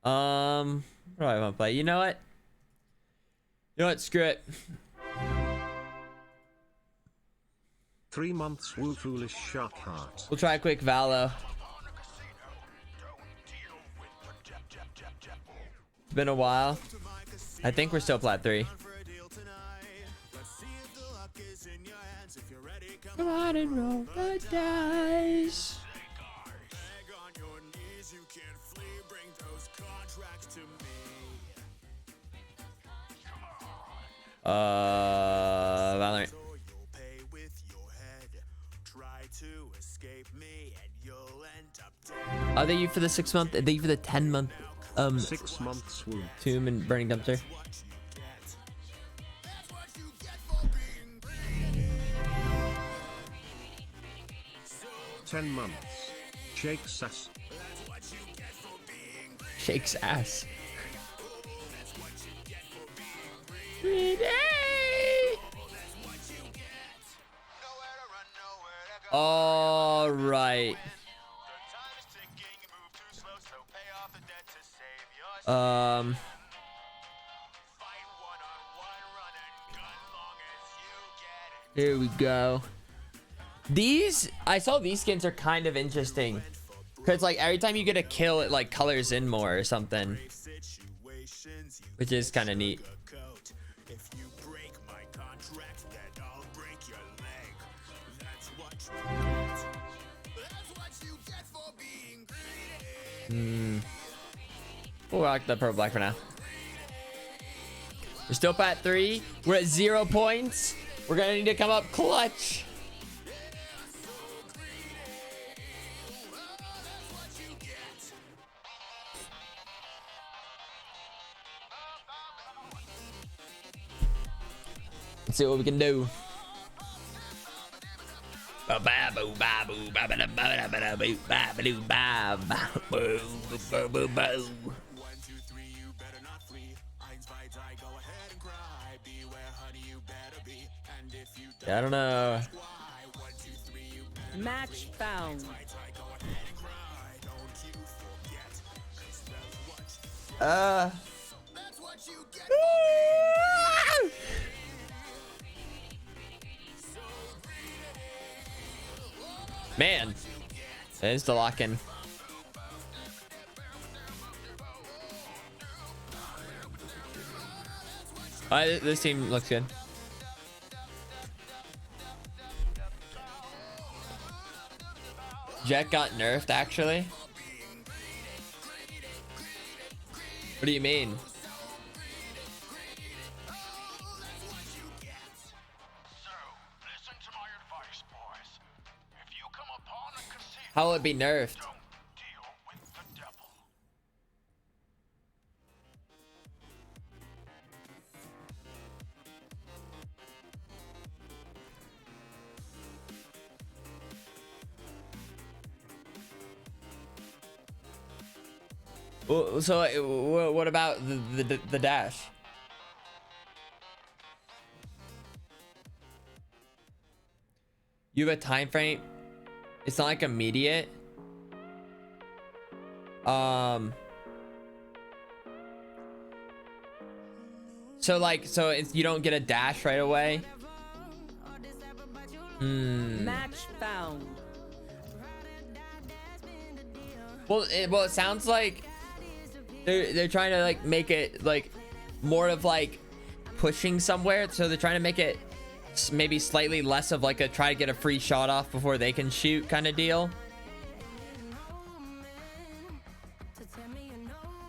What do I want to play? You know what? You know what? Screw it. 3 months, woo foolish shark heart. We'll try a quick Valo. It's been a while. I think we're still plat 3. Come on and roll the dice. Valorant. Are they you for the 6 month? Are they you for the 10 month? 6 months woo. Tomb and Burning Dumpster. $10 months. Shakes ass. Shakes ass. All right. Here we go. These, I saw these skins are kind of interesting. Cause like every time you get a kill, it like colors in more or something. Which is kind of neat. We'll rock the purple black for now. We're still at 3. We're at 0 points. We're gonna need to come up clutch. Let's see what we can do. I don't know. Match found. Man, it is the lock-in. This team looks good. Jet got nerfed, actually. What do you mean? How will it be nerfed? So what about the dash? You have a time frame. It's not like immediate. So it's, you don't get a dash right away. Match found. Well, it sounds like they're trying to like make it like more of like pushing somewhere. So they're trying to make it maybe slightly less of like a try to get a free shot off before they can shoot kind of deal.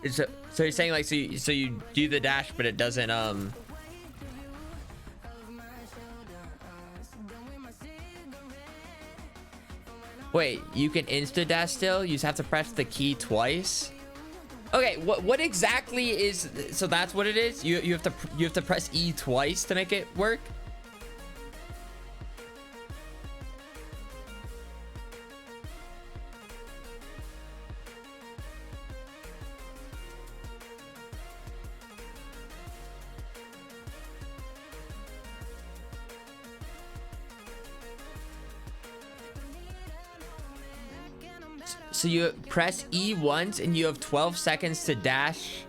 So you're saying like so you do the dash but it doesn't wait, you can insta dash still? You just have to press the key twice? Okay, what exactly is, so that's what it is? You have to press E twice to make it work? So you press E once and you have 12 seconds to dash.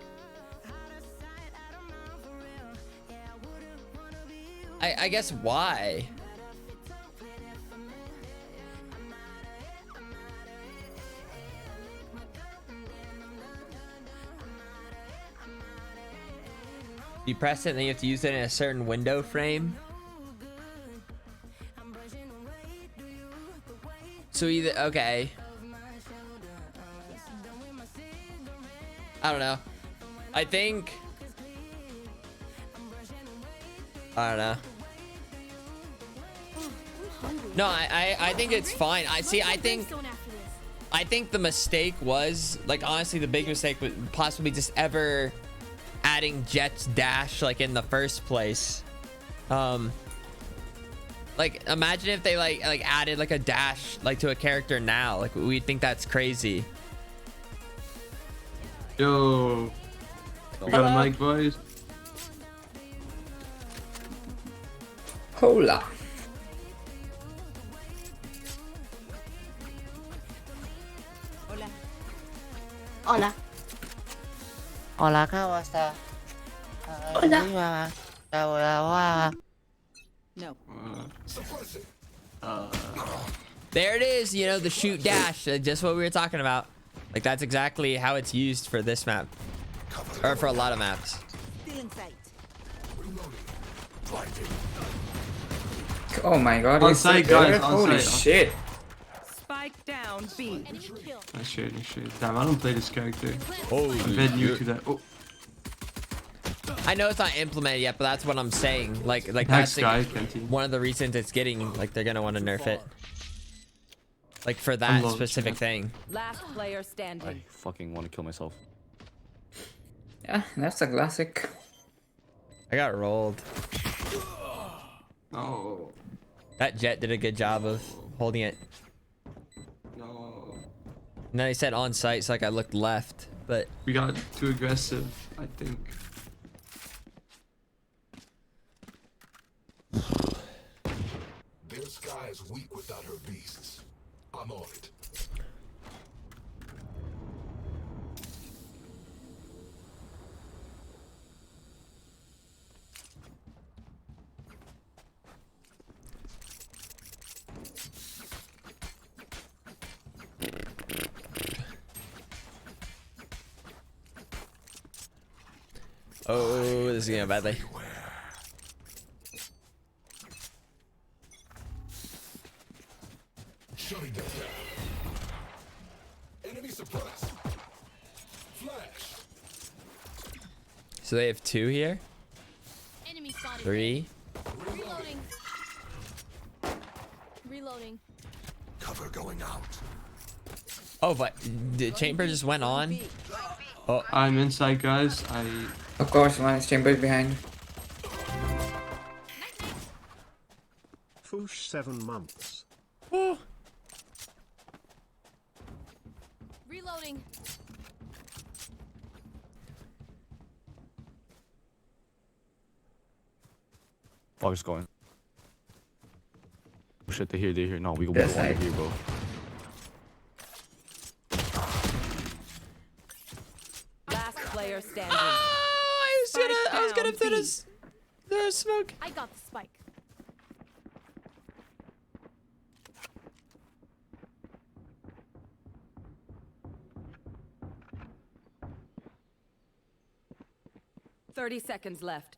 I guess why? You press it and then you have to use it in a certain window frame. So either, okay. I don't know. I think, I don't know. No, I think it's fine. I think the mistake was, like, honestly, the big mistake was possibly just ever adding Jet's dash, like, in the first place. Like, imagine if they like added like a dash like to a character now. Like, we'd think that's crazy. Yo, we got a mic, boys. Hola. Hola. Hola, ¿cómo está? Hola. Hola. No. There it is, you know, the shoot dash, just what we were talking about. Like, that's exactly how it's used for this map, or for a lot of maps. Oh my god, On he's so site, good. guys, on Holy site. shit. Spike down B. I should. Damn, I don't play this character. Holy I'm a bit new to that. Oh, I know it's not implemented yet, but that's what I'm saying. Like that's next like, guy, Kenty. one of the reasons it's getting, like, they're gonna want to nerf it. Like, for that Unload, specific yeah. thing. Last player standing. I fucking want to kill myself. Yeah, that's a classic. I got rolled. No, That Jet did a good job of holding it. no. And then I said on site, so like I looked left, but We got too aggressive, I think. Their sky is weak without her beasts. I'm on it. oh, this is going badly. Shutting them down. Enemy suppressed. Flash. So they have 2 here, Enemy spotted. 3. Reloading. Reloading. Cover going out. Oh, but the chamber just went on. Oh, I'm inside, guys. Of course, one is chambers behind. Foosh 7 months. Reloading. Fuck is going. Oh shit, they're here. No, we go Yes, over I- here, bro. Last player standing. I was gonna Spike down, throw the smoke. I got the spike. $30 seconds left.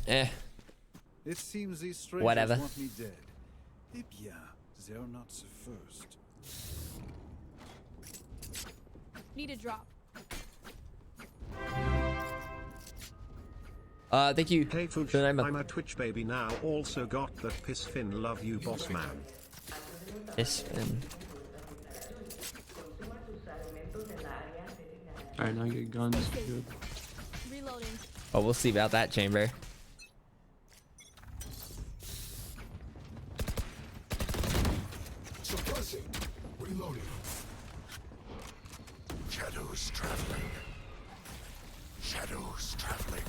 Eh, It seems these strangers Whatever. want me dead. Eh bien, they're not the first. Need a drop. thank you. Hey Foosh, So I'm I'm a Twitch baby now. Also got that piss fin. Love you, boss man. Alright, now I get guns. Good. Reloading. Oh, we'll see about that chamber. Suppressing. Reloading. Shadows traveling. Shadows traveling.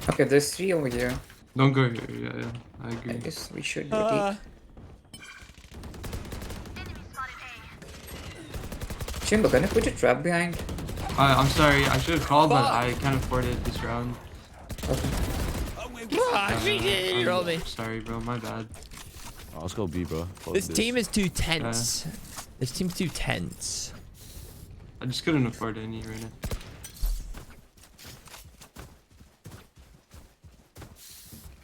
Okay, there's 3 over here. Don't go here. Yeah, yeah. I I agree. guess we should rotate. Chamber, can I put a trap behind? I'm sorry. I should have called, but Fuck. I can't afford it this round. Okay. Ah, she did. You rolled me. Sorry, bro. My bad. Oh, let's go B, bro. Fuck This team is too tense. Yeah. This team's too tense. I just couldn't afford any right now.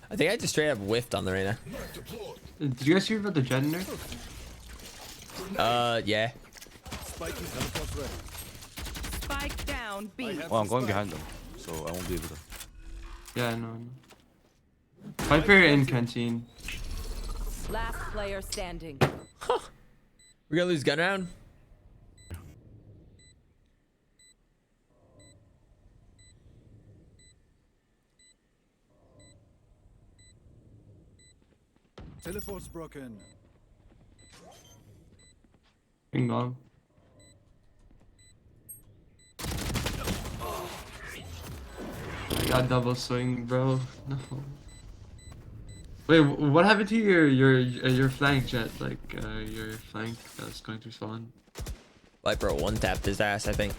I think I just straight up whiffed on the arena. Did you guys hear about the Jet nerf? Yeah. Spike is teleport's ready. Spike down B. Oh, I'm going behind them, so I won't be able to. Yeah, no. Viper in canteen. Last player standing. We gonna lose gun round? Teleport's broken. Ping long. I got double swing, bro. No. Wait, what happened to your flank, Jet? Like your flank that's going to spawn. Viper one tapped his ass, I think.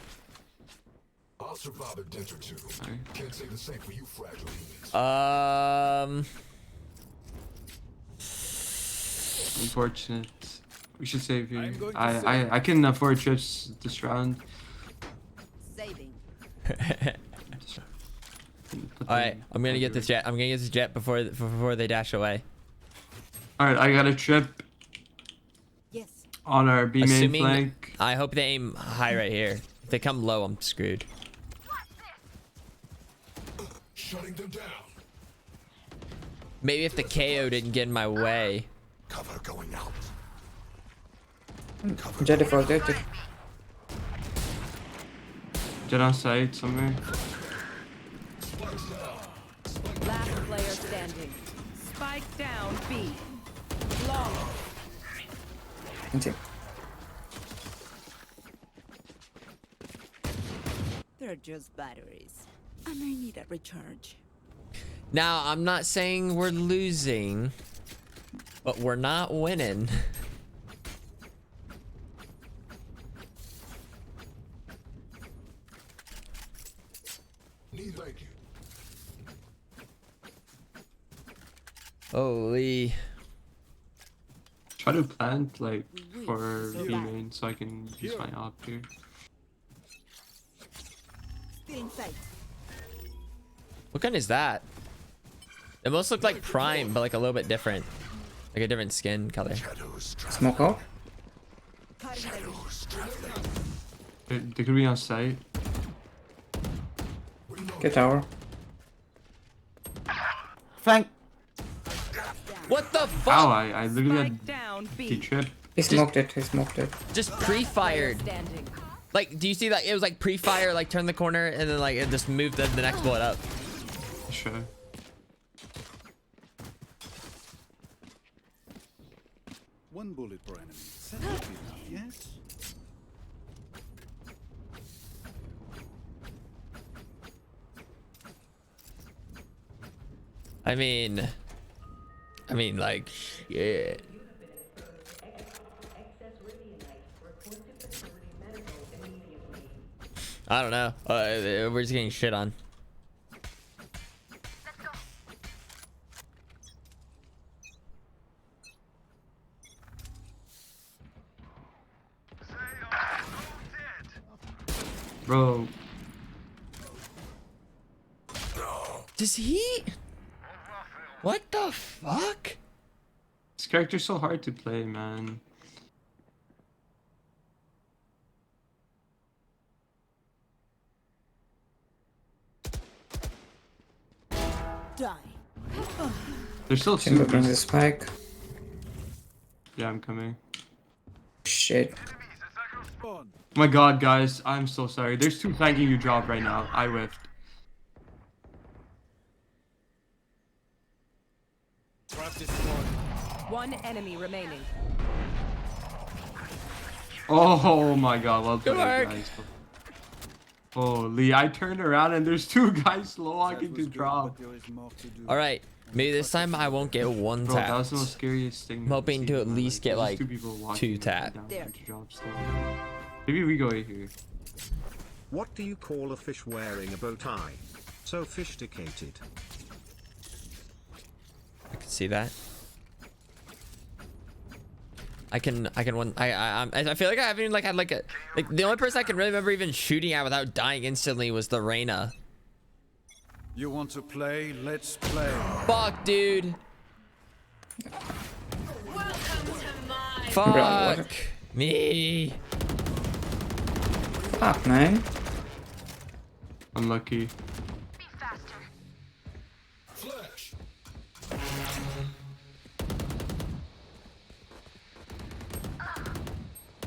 I'll survive a dent or two. Sorry. Can't say the same for you, fragile humans. Unfortunate. We should save you. I'm going to I can afford trips this round. Saving. All right, I'm gonna get this jet. I'm gonna get this jet before they dash away. All right, I got a trip Yes. on our B main Assuming flank. I hope they aim high right here. If they come low, I'm screwed. Shutting them down. Maybe if the KO didn't get in my way. Cover going out. Jet defaulted. Jet on site somewhere. Last player standing. Spike down B. Long. Canteen. They're just batteries. I may need a recharge. Now, I'm not saying we're losing, but we're not winning. Need like you. Holy. Try to plant like for B main so I can use my op here. Still in sight. What gun is that? It most look like Prime, but like a little bit different. Like a different skin color. Shadows traveling. Smoke out. Shadows traveling. They could be on site. Get tower. Flank. What the Ow, fuck? I literally Spike down had the B. trip. He smoked it. He smoked it. Just pre-fired. Standing. Like, do you see that? It was like pre-fire, like turn the corner, and then like it just moved the next bullet up. Sure. One bullet per enemy. That would be enough, yes? I mean, like, shit. I don't know. We're just getting shit on. Bro, Does he? What the fuck? this character's so hard to play, man. Die. They're still Chamber super. brings the spike. Yeah, I'm coming. Shit. Spawn. Oh my god, guys, I'm so sorry. There's two flanking you drop right now. I whiffed. Trap destroyed. One enemy remaining. Oh my god, well Good played, work. guys. Holy, I turned around and there's two guys slow walking to drop. All right, maybe this time I won't get one Bro, tap. that was the most scariest thing. I'm hoping to at least get like two people walking two up tap. and down to drop slow. Maybe we go here. What do you call a fish wearing a bow tie? So sophisticated. I can see that. I feel like I haven't even like had like the only person I can really remember even shooting at without dying instantly was the Reyna. You want to play? Let's play. Fuck, dude. Fuck Bro, me. Fuck, man. Unlucky. Flash.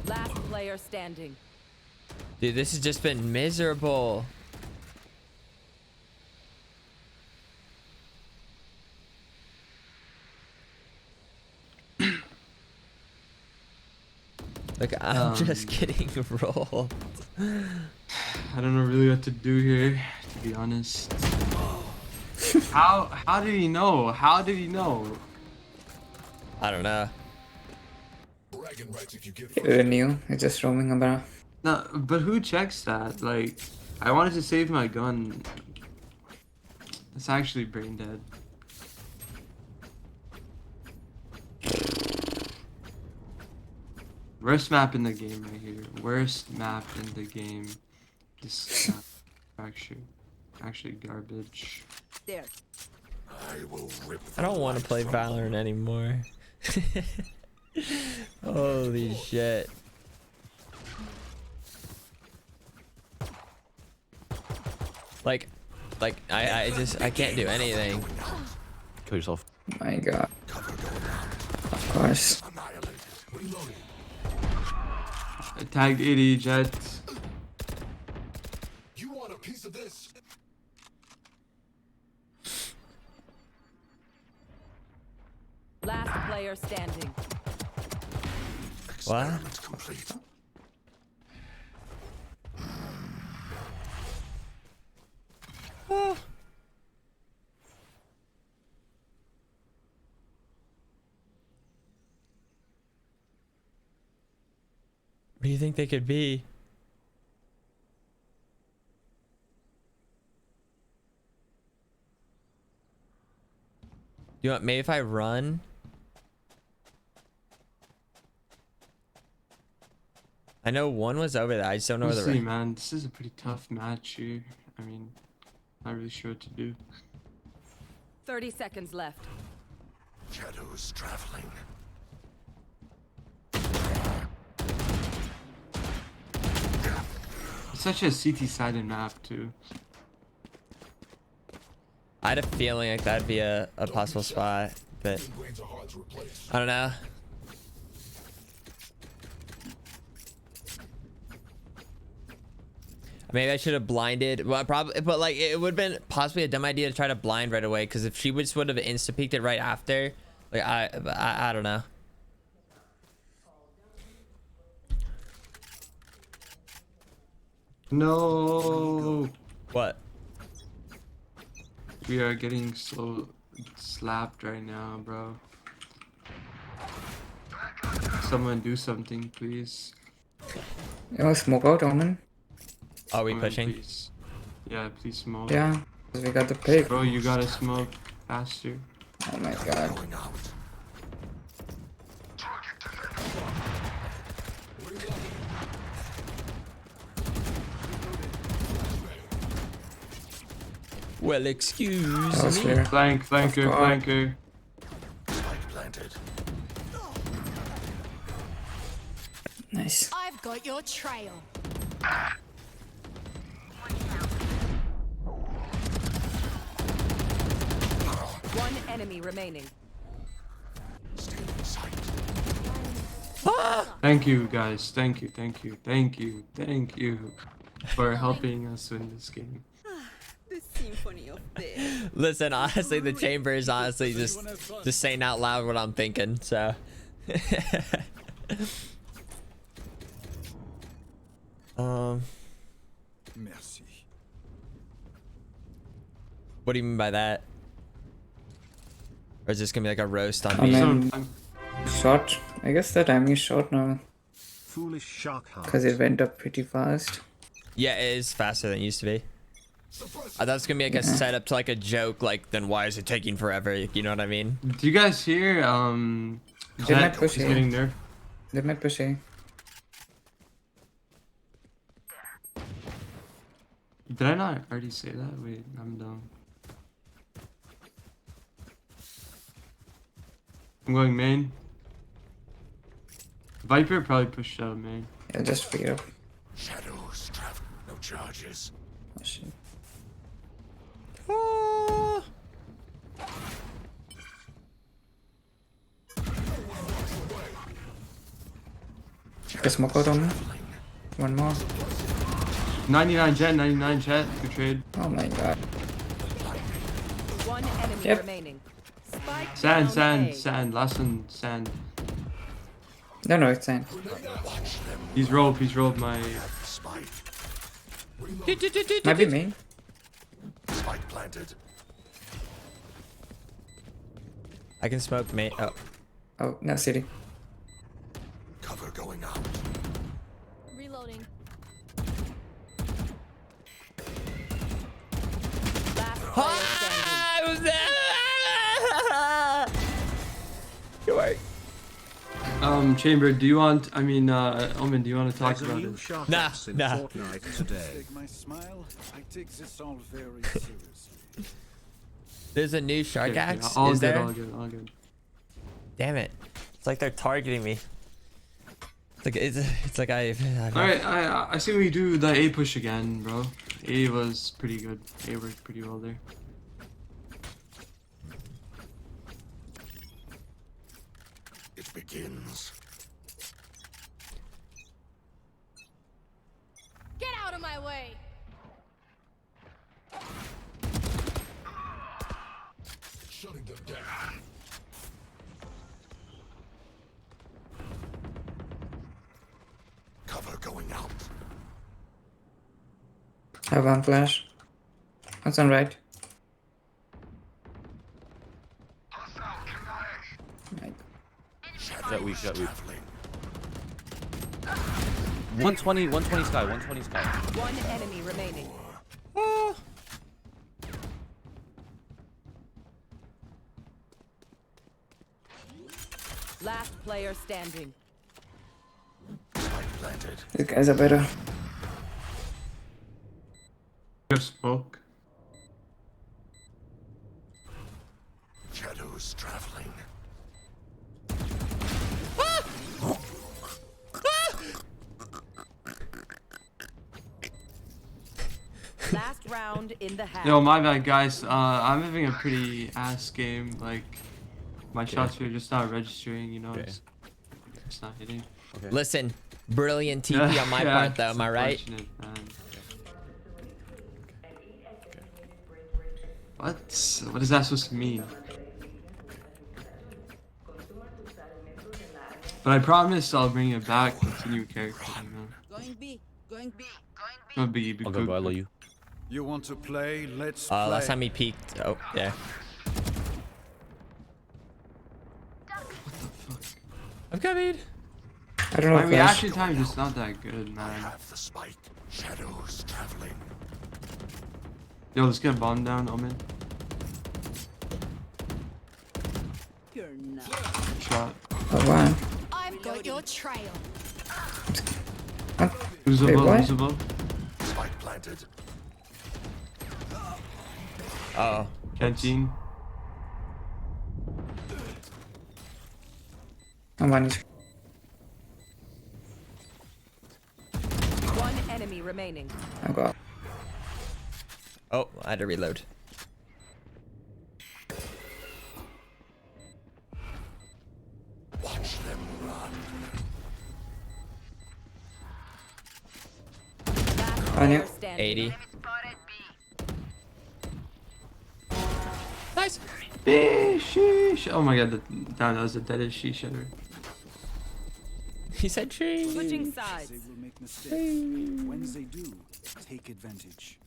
Last player standing. Dude, this has just been miserable. Like, I'm just getting rolled. I don't know really what to do here, to be honest. How did he know? How did he know? I don't know. Bragging rights if you get Who knew? It's just roaming about. No, but who checks that? Like, I wanted to save my gun. It's actually brain dead. Worst map in the game right here. Worst map in the game. This map actually garbage. There. I will rip. I don't want to play Valorant anymore. Holy shit. Like I can't do anything. Kill yourself. My god. Of course. Annihilated. Reloading. I tagged 80 Jet. You want a piece of this? Last player standing. What? Experiment complete. What do you think they could be? You want maybe if I run? I know one was over there. I just don't know We'll where see, the man. This is a pretty tough match here. I mean, not really sure what to do. 30 seconds left. Shadows traveling. It's such a CT-sided map, too. I had a feeling like that'd be a possible spot, but Brains are hard to replace. I don't know. Maybe I should have blinded. Well, probably, but like it would have been possibly a dumb idea to try to blind right away. Because if she would have insta peeked it right after, like I don't know. No. What? We are getting slow slapped right now, bro. Someone do something, please. Oh, smoke out, Omen. Are we Someone, pushing? please. Yeah, please smoke. Yeah, 'cause we got the pick. Bro, you gotta smoke faster. Oh my god. Going out. Well, excuse That was me. clear. Flanker, God. flanker. Spike planted. Nice. I've got your trail. One enemy remaining. Still in sight. Thank you, guys. Thank you, thank you, thank you, thank you for helping us win this game. The symphony of this. Listen, honestly, the chamber is honestly just saying out loud what I'm thinking. So. Merci. What do you mean by that? Or is this gonna be like a roast on I me? mean, short. I guess the timing is short now Foolish shark heart. because it went up pretty fast. Yeah, it is faster than it used to be. I thought it was gonna be like a setup to like a joke, like then why is it taking forever? You know what I mean? Do you guys hear? They might Jet push is A. getting nerfed. They might push A. Did I not already say that? Wait, I'm dumb. I'm going main. Viper probably pushed out main. Yeah, just fear. Shadows travel, no charges. Oh shit. Oh. The smoke out on me. One more. 99 jet, 99 jet. Good trade. Oh my god. One enemy Yep. remaining. Spike Sand, down sand, A. sand. Last one, sand. No, no, it's fine. He's rolled my. Spike. Might be main. Spike planted. I can smoke mate. Oh. Oh, no, city. Cover going out. Reloading. Last player standing. I was there. Good work. Chamber, do you want? I mean, Omen, do you want to talk There's a about new it? shark Nah, ass in nah. Fortnite today. Take my smile. I take this all very seriously. There's a new shark Okay, axe. all Is good, there? all good, all good. Damn it! It's like they're targeting me. It's like I've All right, I see we do the A push again, bro. A was pretty good. A worked pretty well there. It begins. Get out of my way. Shutting them down. Cover going out. I have one flash. That's on right. Right. Jet weak, jet weak. Traveling. 120, 120 sky, 120 sky. One enemy remaining. Last player standing. Spike planted. These guys are better. Just smoke. Shadows traveling. Last round in the half. Yo, my bad, guys. I'm having a pretty ass game. Like, my shots are just not registering. You know, Okay. it's not hitting. Listen, brilliant TP on my part though. it's Am I right? unfortunate, man. What is that supposed to mean? But I promise I'll bring it back. Continue character. You know. Going B. Going B. No biggie. Be I'll cool. go, bro. I love you. You want to play? Let's play. Last time he peeked. Oh, yeah. I'm coming. I don't know My if flash. reaction time is just not that good, I man. have the spike. Shadows traveling. Yo, let's get bomb down, Omen. You're not. Shot. Oh, one. I've got your trail. Who's Wait, above? what? Who's above? Spike planted. Oh. Canteen. Oh, one is. One enemy remaining. Oh god. Oh, I had to reload. Watch them run. Last On you. player standing. 80. Nice. Sheesh. Oh my god, that was the deadest sheesh ever. He said tree. Switching sides. They will make mistakes. When they do, take advantage.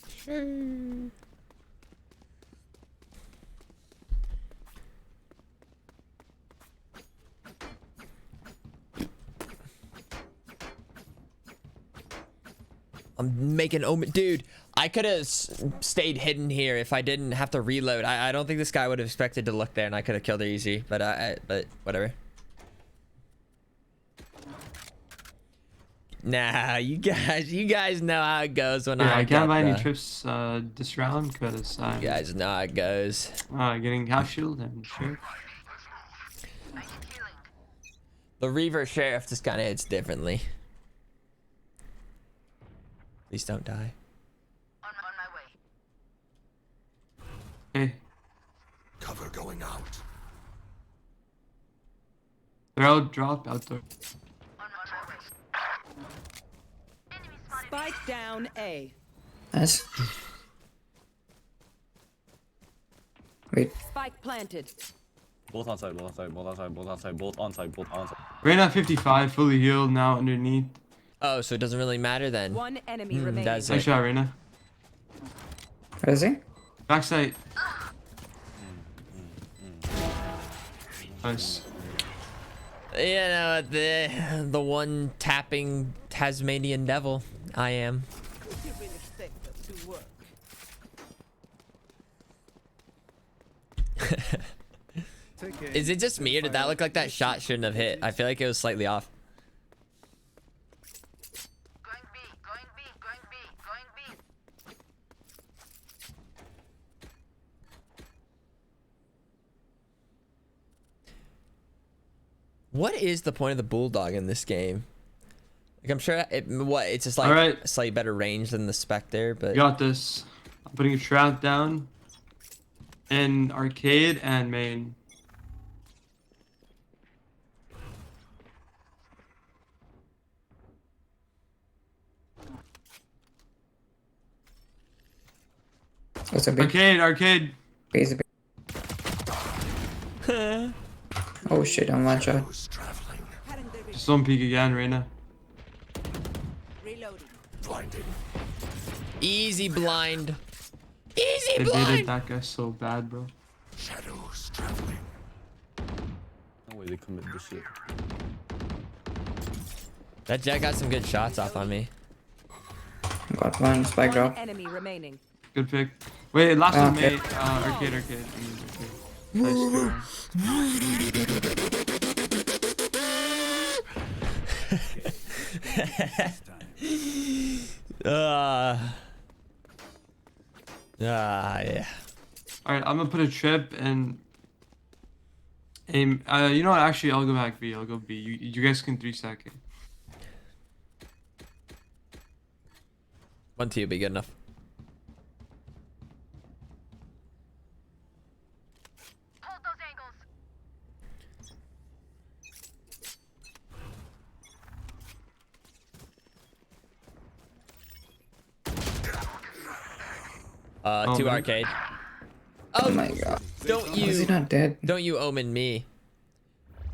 I'm making Omen. Dude, I could have stayed hidden here if I didn't have to reload. I don't think this guy would have expected to look there, and I could have killed her easy. But but whatever. Nah, you guys know how it goes when I can't buy any the- trips this round because I'm You guys know how it goes. getting half shield and sure. The Reaver Sheriff just kind of hits differently. Please don't die. Hey, Cover going out. they're all drop out there. Spike down A. Nice. Wait. Spike planted. Both on side, both on side, both on side, both on side, both on side, both on side. Reyna 55, fully healed now underneath. Oh, so it doesn't really matter then. One enemy remaining. Does Nice it? shot, Reyna. Where is he? Backside. Nice. You know, the one tapping Tasmanian devil I am. Is it just me, or did that look like that shot shouldn't have hit? I feel like it was slightly off. What is the point of the bulldog in this game? Like, I'm sure it's just like Alright. a slightly better range than the Spectre, but Got this. I'm putting a trap down. In arcade and main. What's a big Arcade. base? Oh shit, I'm one shot. Who's traveling? Just don't peek again, Reyna. Reloading. Blinding. easy blind. Easy They blind. baited that guy so bad, bro. Shadows traveling. No way they commit this shit. That Jet got some good shots off on me. Got one spike One drop. enemy remaining. Good pick. Wait, last one, Okay. mate. Arcade. Nice Yeah. Alright, I'm gonna put a trip and aim. You know what? Actually, I'll go back B. I'll go B. You guys can 3-stack it. 1-2 would be good enough. Two man. arcade. Oh my god. Don't Is he you not dead? don't you omen me.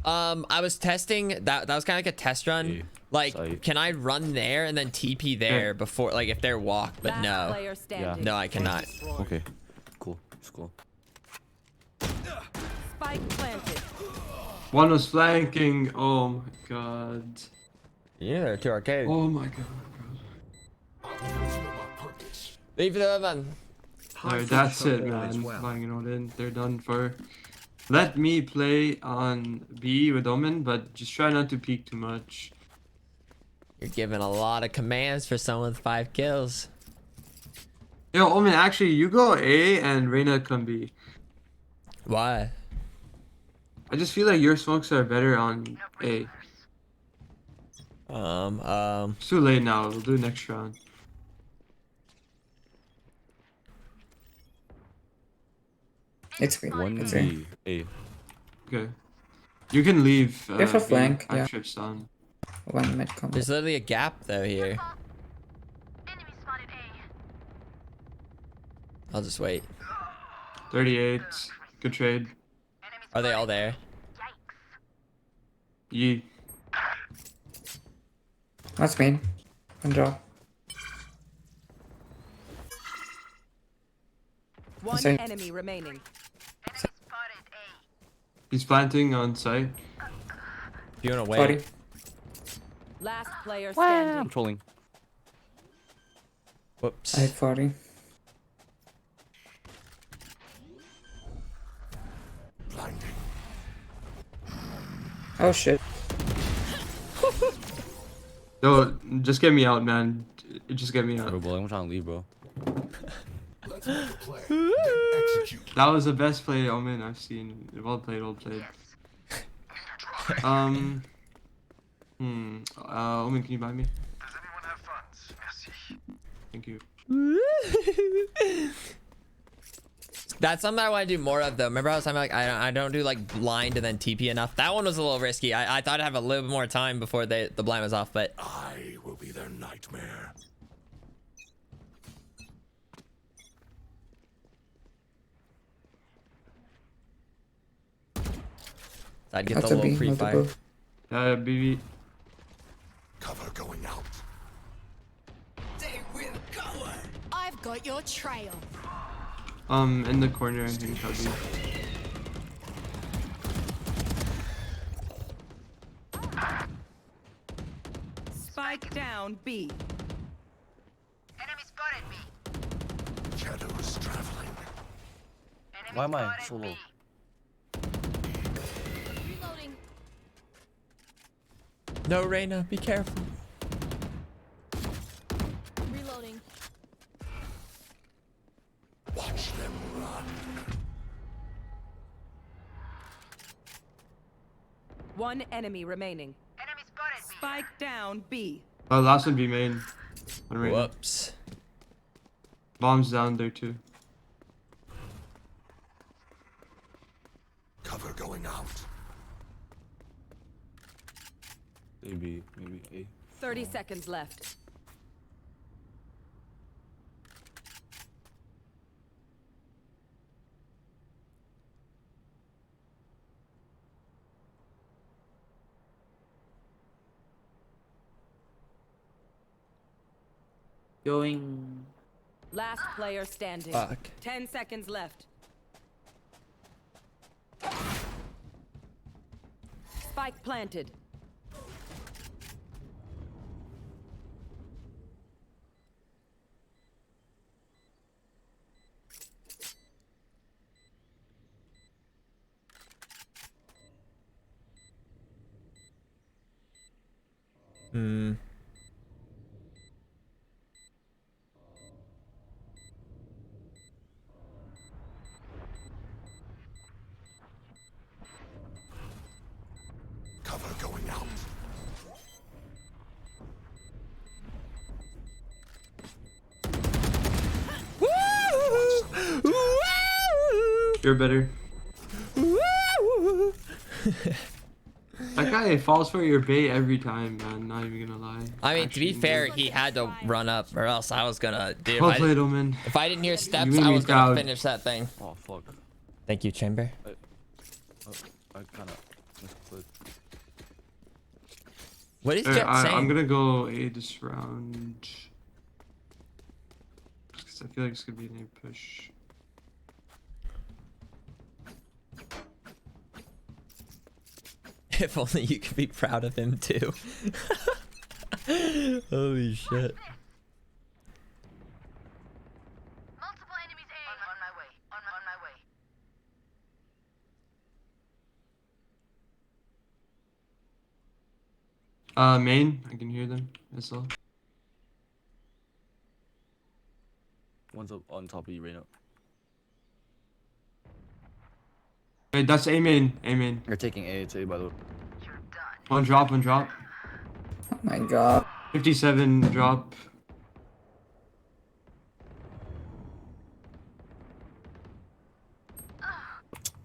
I was testing that was kind of like a test run. Hey, Like, sight. can I run there and then TP there before, like, if they're walked? But Last no, player standing. no, I cannot. Okay. Cool. It's cool. Spike planted. One was flanking. Oh my god. Yeah, there are two arcade. Oh my god, bro. Leave the man. Alright, that's it, man. Flying it all in. They're done for. Let me play on B with Omen, but just try not to peek too much. You're giving a lot of commands for someone with 5 kills. Yo, Omen, actually, you go A and Reyna come B. Why? I just feel like your smokes are better on A. It's It's too late now. We'll do next round. It's B. One It's A. B A. Okay. You can leave. They have a B. flank, I yeah. trips down. One mid combo. There's literally a gap though here. I'll just wait. 38. Good trade. Are they all there? Yee. That's main. One drop. One Same. enemy remaining. He's planting on site. If you wanna wait. 40. Last player I'm standing. trolling. Whoops. I hit 40. Blinding. Oh shit. No, just get me out, man. Just get me out. Bro, I'm trying to leave, bro. Let's make a play. Then execute. That was the best play, Omen, I've seen. Well played, well played. Omen, can you buy me? Does anyone have funds? Merci. Thank you. That's something I want to do more of though. Remember I was talking about, like I don't do like blind and then TP enough. That one was a little risky. I thought I'd have a little bit more time before the blind was off, but I will be their nightmare. I'd get That's the a little B, pre-fire. multiple. BB. Cover going out. I've got your trail. In the corner, I think Cubby. Spike down B. Shadows traveling. Why am I so low? Reloading. No, Reyna, be careful. Reloading. Watch them run. One enemy remaining. Spike down B. Last one be main. One right now. Whoops. Bombs down there too. Cover going out. Maybe A. 30 seconds left. Going. Last player standing. Fuck. 10 seconds left. Spike planted. Hmm. Cover going out. You're better. That guy falls for your bait every time, man. Not even gonna lie. I mean, to be fair, he had to run up, or else I was gonna do. Well played, Omen. If I didn't hear steps, made I me was gonna proud. finish that thing. Oh fuck. Thank you, Chamber. I kinda misplayed. What is Jet saying? I'm gonna go A this round. Because I feel like it's gonna be an A push. If only you could be proud of him too. Holy shit. Multiple enemies A. On my way. On my way. Main, I can hear them as well. One's up on top of you right now. Wait, that's A main. A main. You're taking A, it's A by the way. One drop, one drop. Oh my god. 57 drop.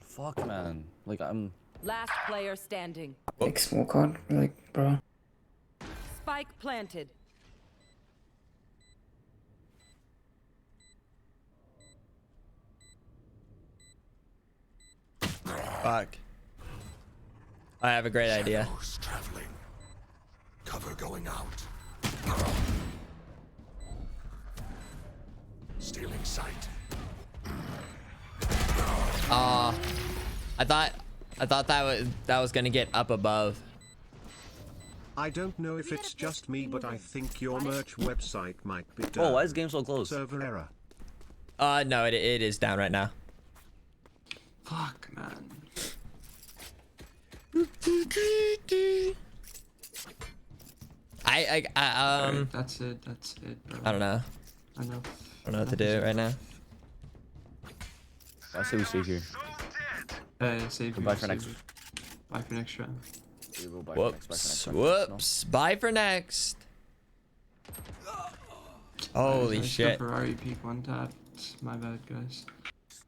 Fuck man. Like I'm Last player standing. Like smoke on. Like, bro. Spike planted. Fuck. I have a great idea. Shadows traveling. Cover going out. Stealing sight. I thought that was gonna get up above. I don't know if it's just me, but I think your merch website might be down. Oh, why is game so close? Server error. No, it is down right now. Fuck, man. I That's it, bro. don't know. I know. I don't know what to do right now. I say we stay here. Save Goodbye for next. Bye for next round. Whoops. Whoops. Bye for next. Holy Guys, shit. Ferrari peak one tap. My bad, guys.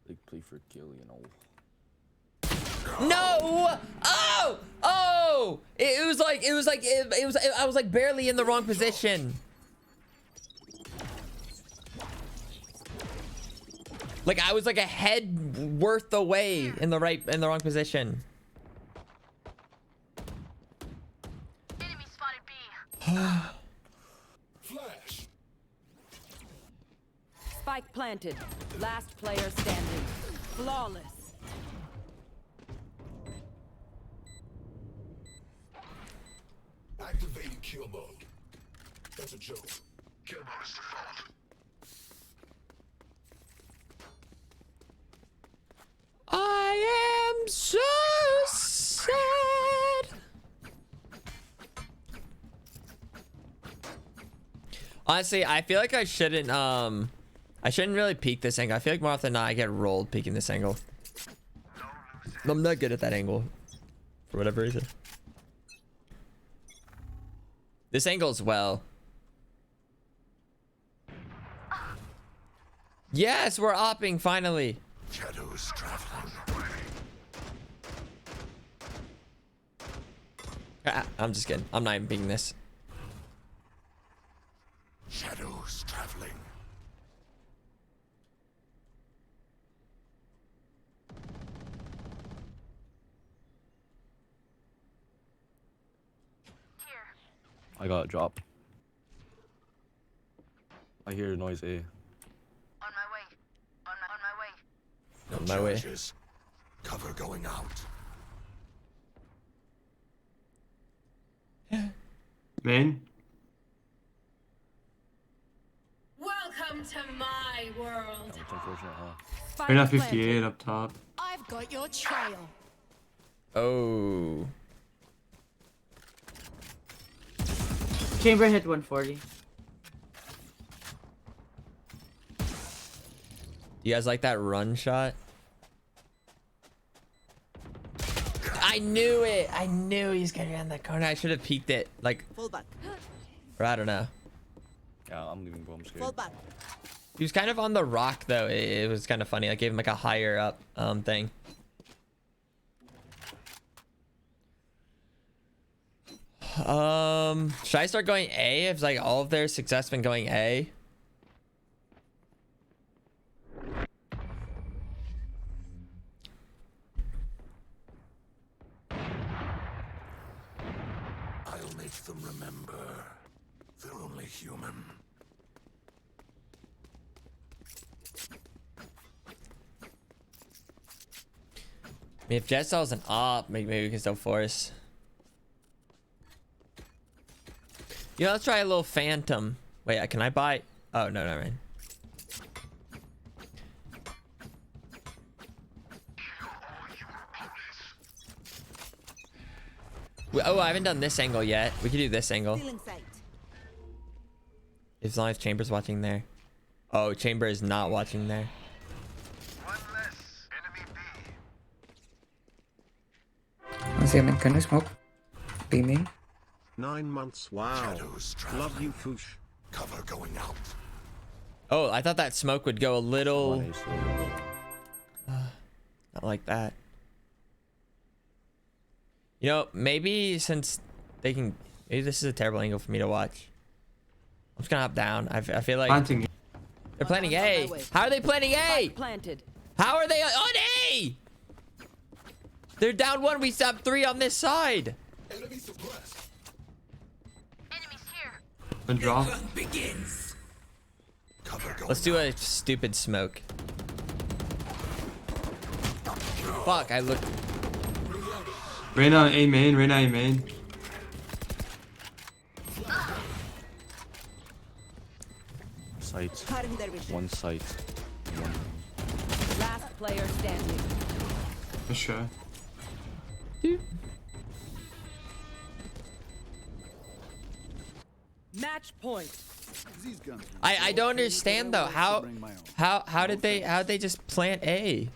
Like play for kill, you know. No! Oh! Oh! It was like I was like barely in the wrong position. Like I was like a head worth away in the wrong position. Enemy spotted B. Flash. Spike planted. Last player standing. Flawless. Activating kill mode. That's a joke. Kill mode is default. I am so sad. Honestly, I feel like I shouldn't really peek this angle. I feel like more often than not I get rolled peeking this angle. I'm not good at that angle for whatever reason. This angle as well. Yes, we're opping finally. Shadows traveling. I'm just kidding. I'm not even peeking this. Shadows traveling. I got a drop. I hear a noise, eh? On my way. On my way. No On my way. charges. Cover going out. Main? Welcome to my world. It's unfortunate, huh? Spike We're not planted. 58 up top. I've got your trail. Oh. Chamber hit 140. You guys like that run shot? I knew it. I knew he's gonna be on that corner. I should have peeked it. Like, Fall back. or I don't know. Yeah, I'm leaving, bro. I'm scared. Fall back. He was kind of on the rock though. It was kind of funny. I gave him like a higher up thing. Should I start going A? If like all of their success been going A? I'll make them remember. They're only human. I mean, if Jet Cell's an op, maybe we can still force. You know, let's try a little Phantom. Wait, can I buy? Oh, no, never mind. Oh, I haven't done this angle yet. We could do this angle. Still in sight. As long as Chamber's watching there. Oh, Chamber is not watching there. One second, can I smoke? B main? 9 months. Wow. Shadows Love you, traveling. Foosh. Cover going out. Oh, I thought that smoke would go a little... 1 ace, though. Not like that. You know, maybe since they can... Maybe this is a terrible angle for me to watch. I'm just gonna hop down. I feel like... Planting. They're planning A. How are they planning A? Spike planted. How are they on A? They're down 1. We stopped 3 on this side. Enemy suppressed. Enemies here. And drop. Cover going Let's do a stupid smoke. Fuck, I look... Reyna A main, Reyna A main. site. Cutting their vision. One site. One. Last player standing. For sure. Match point. These guns. I don't understand though. How did they just plant A?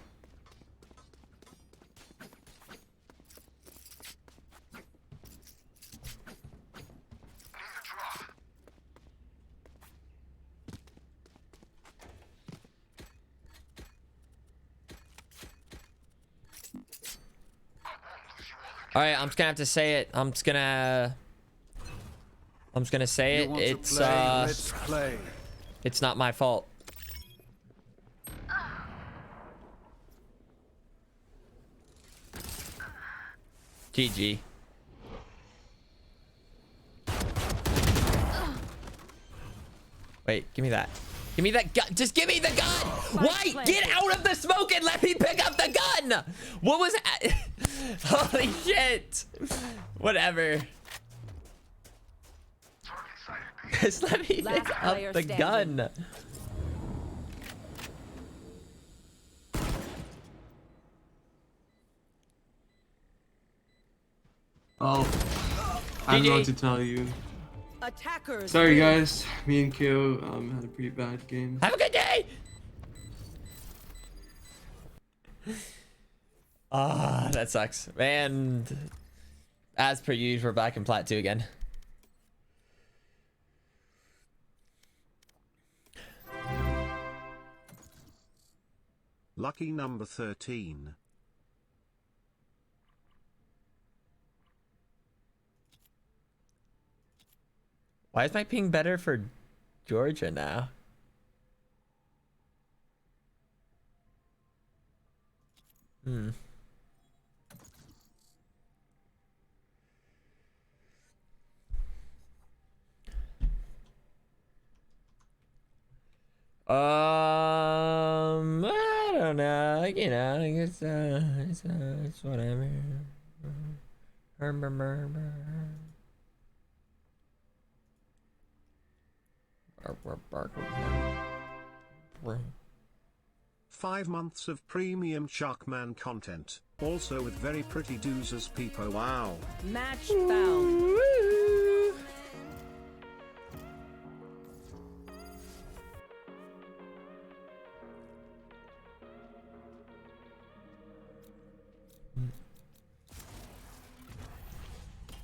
All right, I'm just gonna have to say it. I'm just gonna say it. Let's play. It's not my fault. GG. Wait, give me that. Give me that gun. Just give me the gun. Why? Get out of the smoke and let me pick up the gun. What was that? Holy shit. Whatever. Just let me pick up the gun. Oh, I don't know what to tell you. Attackers. Sorry guys, me and Kyo had a pretty bad game. Have a good day. Ah, that sucks. And as per usual, we're back in Plat 2 again. Lucky number 13. Why is my ping better for Georgia now? I don't know. Like, you know, I guess it's whatever. Right. 5 months of premium Sharkman content, also with very pretty doos as people. Wow. Match found.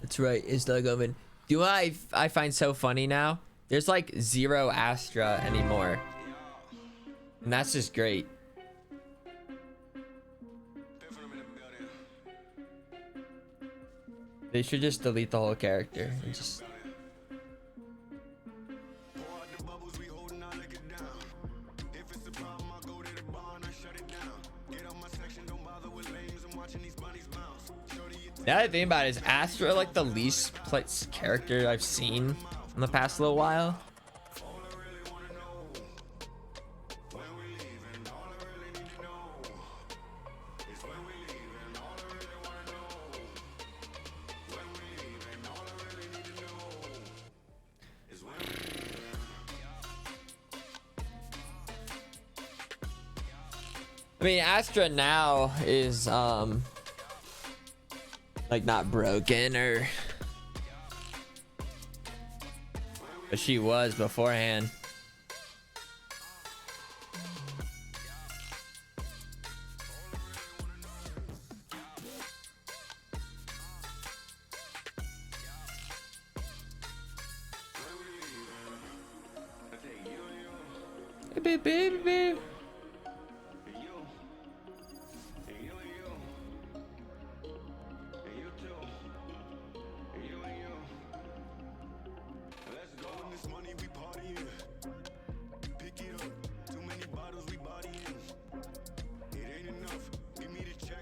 That's right. It's not going. Do I find so funny now? There's like 0 Astra anymore. And that's just great. They should just delete the whole character and just... Now that I think about it, is Astra like the least played character I've seen in the past little while? I mean, Astra now is like not broken, or but she was beforehand. Baby.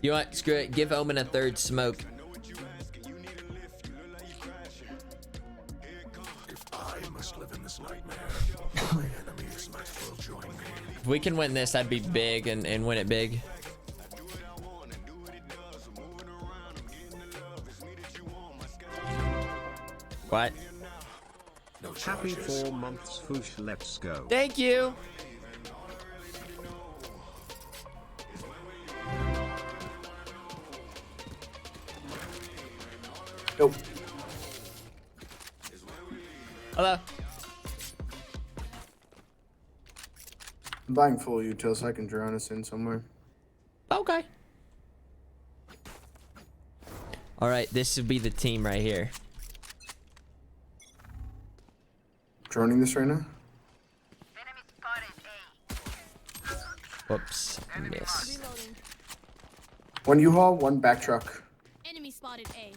You know what? Screw it. Give Omen a third smoke. If I must live in this nightmare, my enemies might as well join me. If we can win this, that'd be big, and win it big. What? No Happy charges. 4 months, Foosh. Let's go. Thank you. Nope. Hello. I'm buying full util so I can drone us in somewhere. Okay. All right, this would be the team right here. Droning this right now? Enemy spotted A. Whoops, miss. Reloading. One U-Haul, one back truck. Enemy spotted A.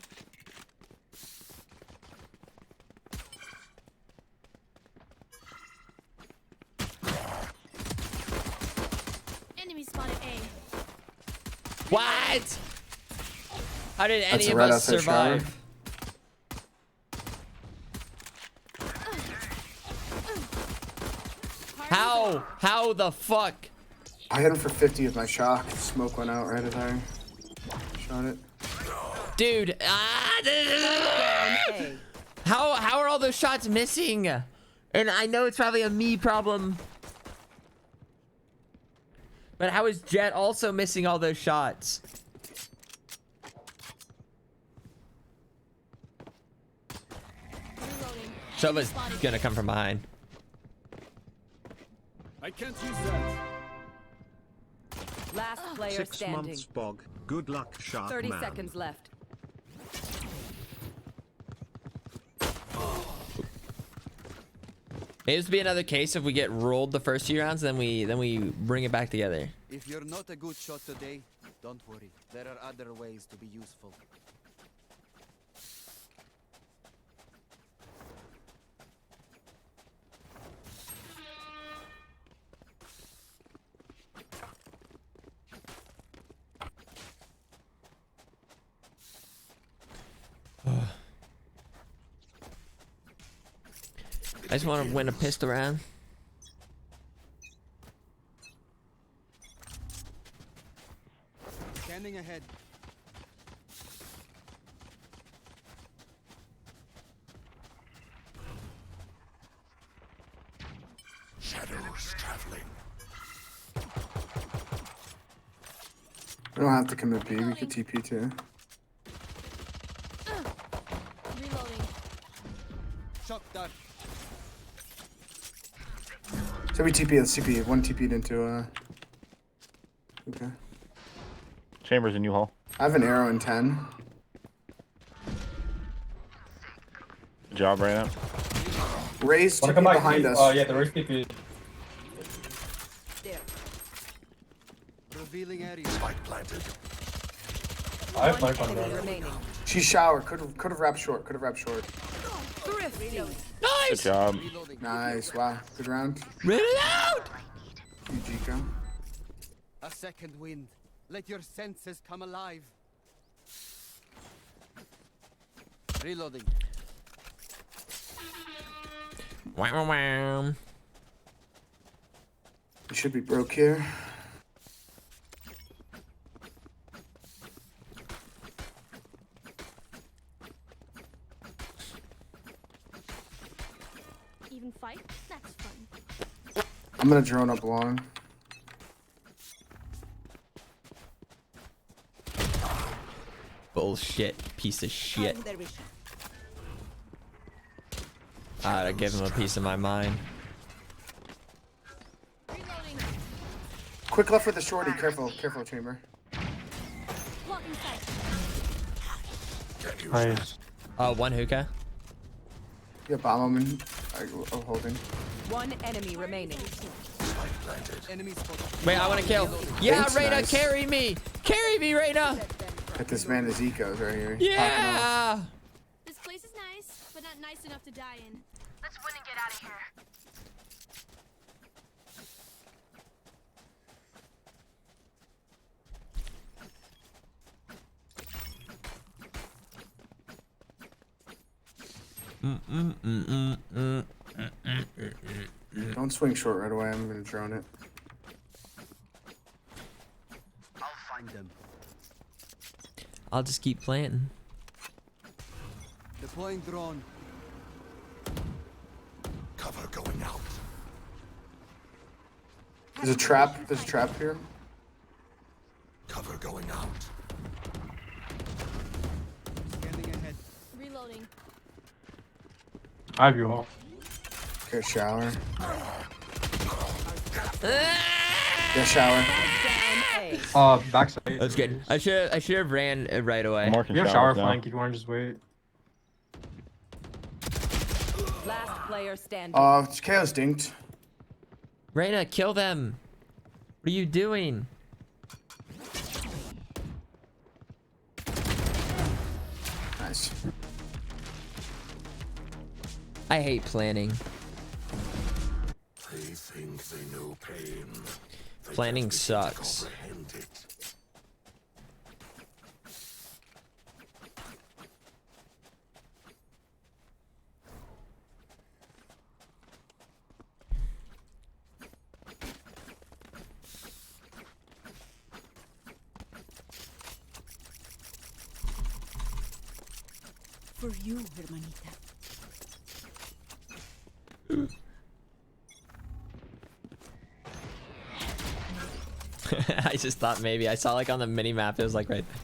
Enemy spotted A. What? How did That's any of right us outside shower. survive? How? How the fuck? I hit him for 50 with my shock. Smoke went out right as I shot it. Dude, how are all those shots missing? And I know it's probably a me problem. But how is Jet also missing all those shots? Reloading. Sova's gonna come from behind. I can't use that. Last player 6 standing. months, Bog. Good luck, Shark 30 Man. seconds left. Maybe this would be another case if we get rolled the first few rounds, then we bring it back together. If you're not a good shot today, don't worry. There are other ways to be useful. I just want to win a pistol round. Scanning ahead. Shadows traveling. We don't have to commit B. We could TP too. Reloading. Shock dart. So we TP, let's TP. One TP'd into okay. Chambers in U-Haul. I have an arrow in 10. Good job, Brandon. Raise TP behind us. Oh yeah, the raise TP. There. Revealing area. Spike planted. I have One my enemy remaining. She showered. Could have wrapped short. Could have wrapped short. Thrifty. Good Nice! job. Reloading. Nice. Wow. Good round. Rid it out! GG, go. A second wind. Let your senses come alive. Reloading. Wow, wow, wow. We should be broke here. Even fight? That's fun. I'm gonna drone up long. Bullshit. Piece of shit. I give him a piece of my mind. Reloading. Quick left with the shorty. Careful. Careful, chamber. Blocking sight. Can't use Nice. One hookah. Yeah, bomb him. I'm holding. One enemy remaining. spike planted. Enemy spotted. Wait, I want to kill. Yeah, Thanks, Reyna, nice. carry me. Carry me, Reyna. Got this man as ecos right here. Yeah. This place is nice, but not nice enough to die in. Let's win and get out of here. Don't swing short right away. I'm gonna drone it. I'll find them. I'll just keep planting. Deploying drone. There's a trap. There's a trap here. Cover going out. Scanning ahead. Reloading. I have you all. Okay, shower. Yeah, shower. Backside. That's good. I should have ran right away. We have shower flank if you want to just wait. Last player standing. Chaos dinked. Reyna, kill them. What are you doing? Nice. I hate planning. They think they know pain. They Planning can't sucks. comprehend it. For you, hermanita. I just thought maybe I saw like on the mini map it was like right there.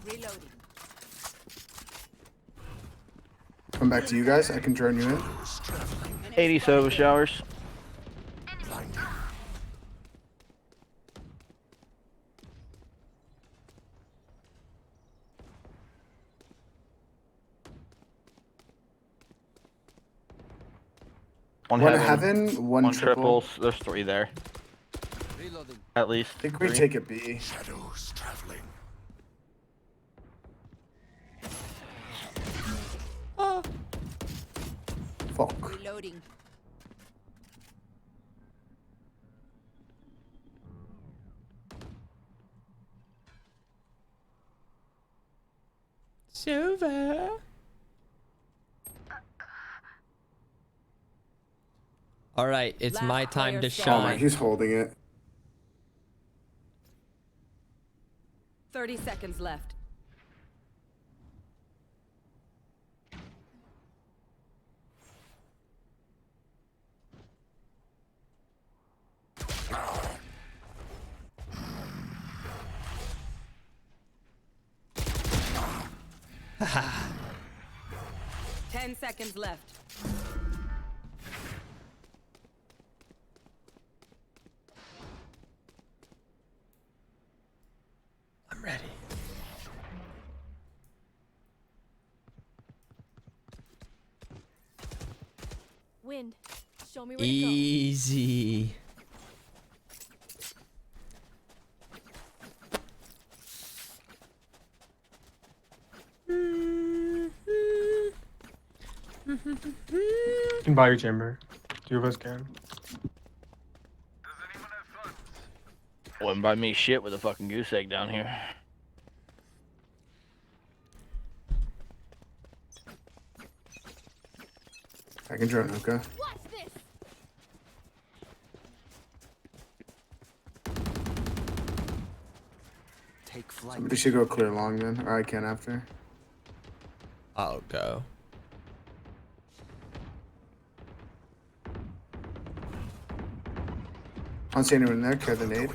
Reloading. Come back to you guys. I can drone you in. 80 Sova showers. One heaven, one triple. triples. There's 3 there. Reloading. At least. I think we 3. take a B. Shadows traveling. Fuck. Reloading. Silver. All right, it's Last my time player to standing. Oh my, shine. he's holding it. 30 seconds left. Haha. 10 seconds left. I'm ready. Wind. Show me where to Easy. You can buy your chamber. 2 of us can. Wouldn't buy me shit with a fucking goose egg down here. I can drone hookah. Watch this. Take flight. Somebody should go clear long then, or I can after. I'll go. I don't see anyone there. Care the nade.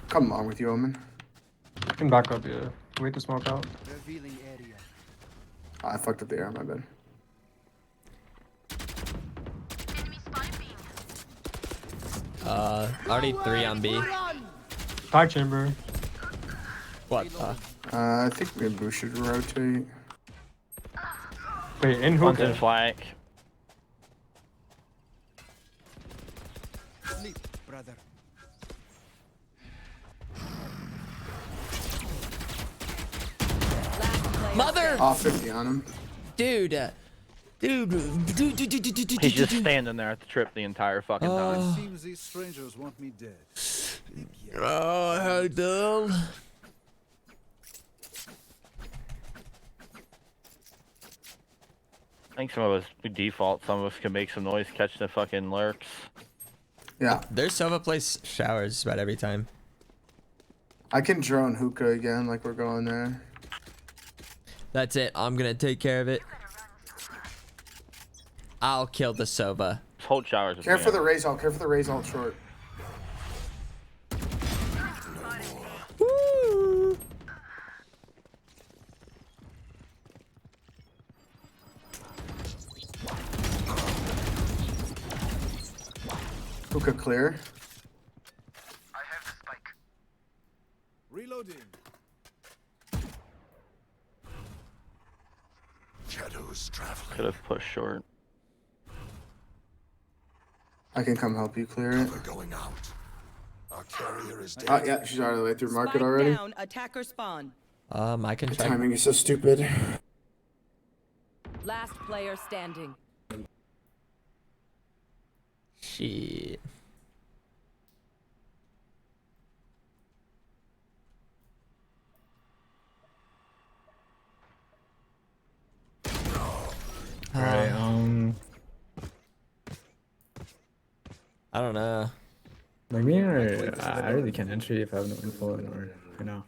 Come along with you, Omen. I can back up, yeah. Wait to smoke out. Revealing area. Oh, I fucked up the air, my bad. Already 3 on B. Back chamber. What? I think we should rotate. Wait, in One's in hookah. flank. Sleep, brother. Mother! Off 50 on him. Dude. Dude. He's just standing there at the trip the entire fucking time. Seems these strangers want me dead. Oh, how dumb. I think some of us, we default, some of us can make some noise, catch the fucking lurks. Yeah. Their Sova plays showers about every time. I can drone hookah again, like we're going there. That's it. I'm gonna take care of it. I'll kill the Sova. Hold showers. Care for the raise ult. Care for the raise ult short. Woo! Hookah clear. Reloading. Shadows traveling. Could have pushed short. I can come help you clear it. Cover going out. Our carrier is dead. Oh yeah, she's out of the way through market already. Down, attacker spawn. I can The check. timing is so stupid. Last player standing. Shit. Alright, I don't know. maybe I really can't enter if I have no info or I know.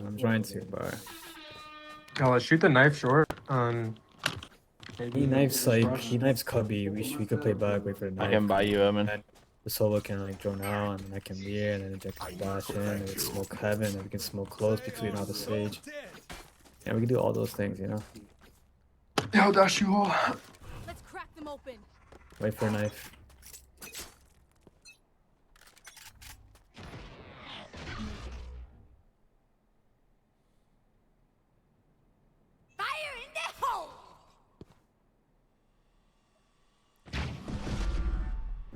I'm trying to, but Oh, let's shoot the knife short. he knifes Cubby. We could play back, wait for the knife. I can buy you, Emin. The solo can like drone out, and then I can rear, and then Jack can dash in, and we can smoke heaven, and we can smoke close between all the sage. Yeah, we can do all those things, you know. Yeah, I'll dash you all. Let's crack them open. Wait for a knife. Fire in the hole.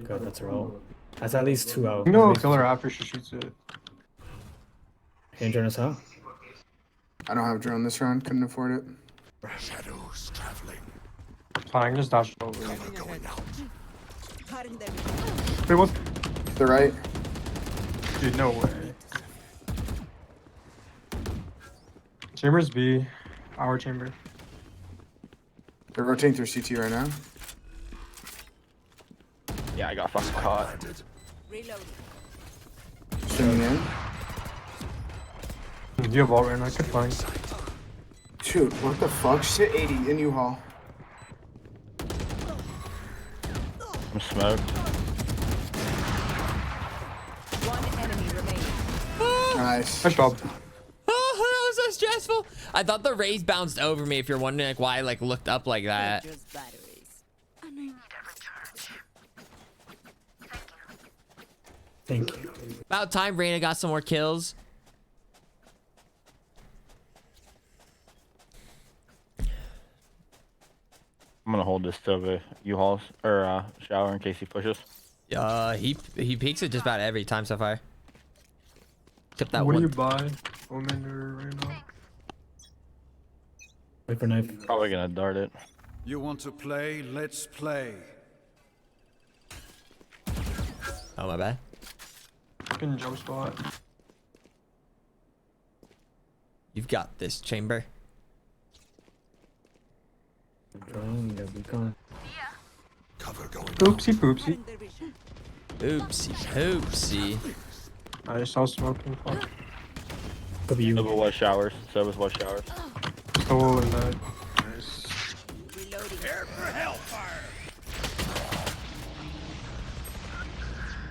Good, that's a roll. That's at least 2 out. No, kill her after she shoots it. Can you join us out? I don't have a drone this round. Couldn't afford it. Shadows traveling. Fine, I can just dash over. Cover going out. Wait, what? The right. Dude, no way. Chambers B. Our chamber. They're rotating through CT right now. Yeah, I got fucking caught. Reloading. Swinging in. Do you have all right now? I could find. Dude, what the fuck? She's hit 80 in U-Haul. I'm smoked. One enemy remaining. Nice. Nice job. Oh, that was so stressful. I thought the rays bounced over me. If you're wondering like why I like looked up like that. Just batteries. I may need a recharge. Thank you. About time Reyna got some more kills. I'm gonna hold this to U-Hauls or shower in case he pushes. He peeks it just about every time so far. Except that What one. do you buy? Omen or right now? Wait for knife. Probably gonna dart it. You want to play? Let's play. Oh my bad. Fucking jump spot. You've got this, Chamber. Drone, yeah, beacon. Cover going Oopsie poopsie. Oopsie poopsie. I just saw smoking. Fuck. Could be you. Silver was showers. Silver was showers. Soul and that. Nice. Prepare for hellfire.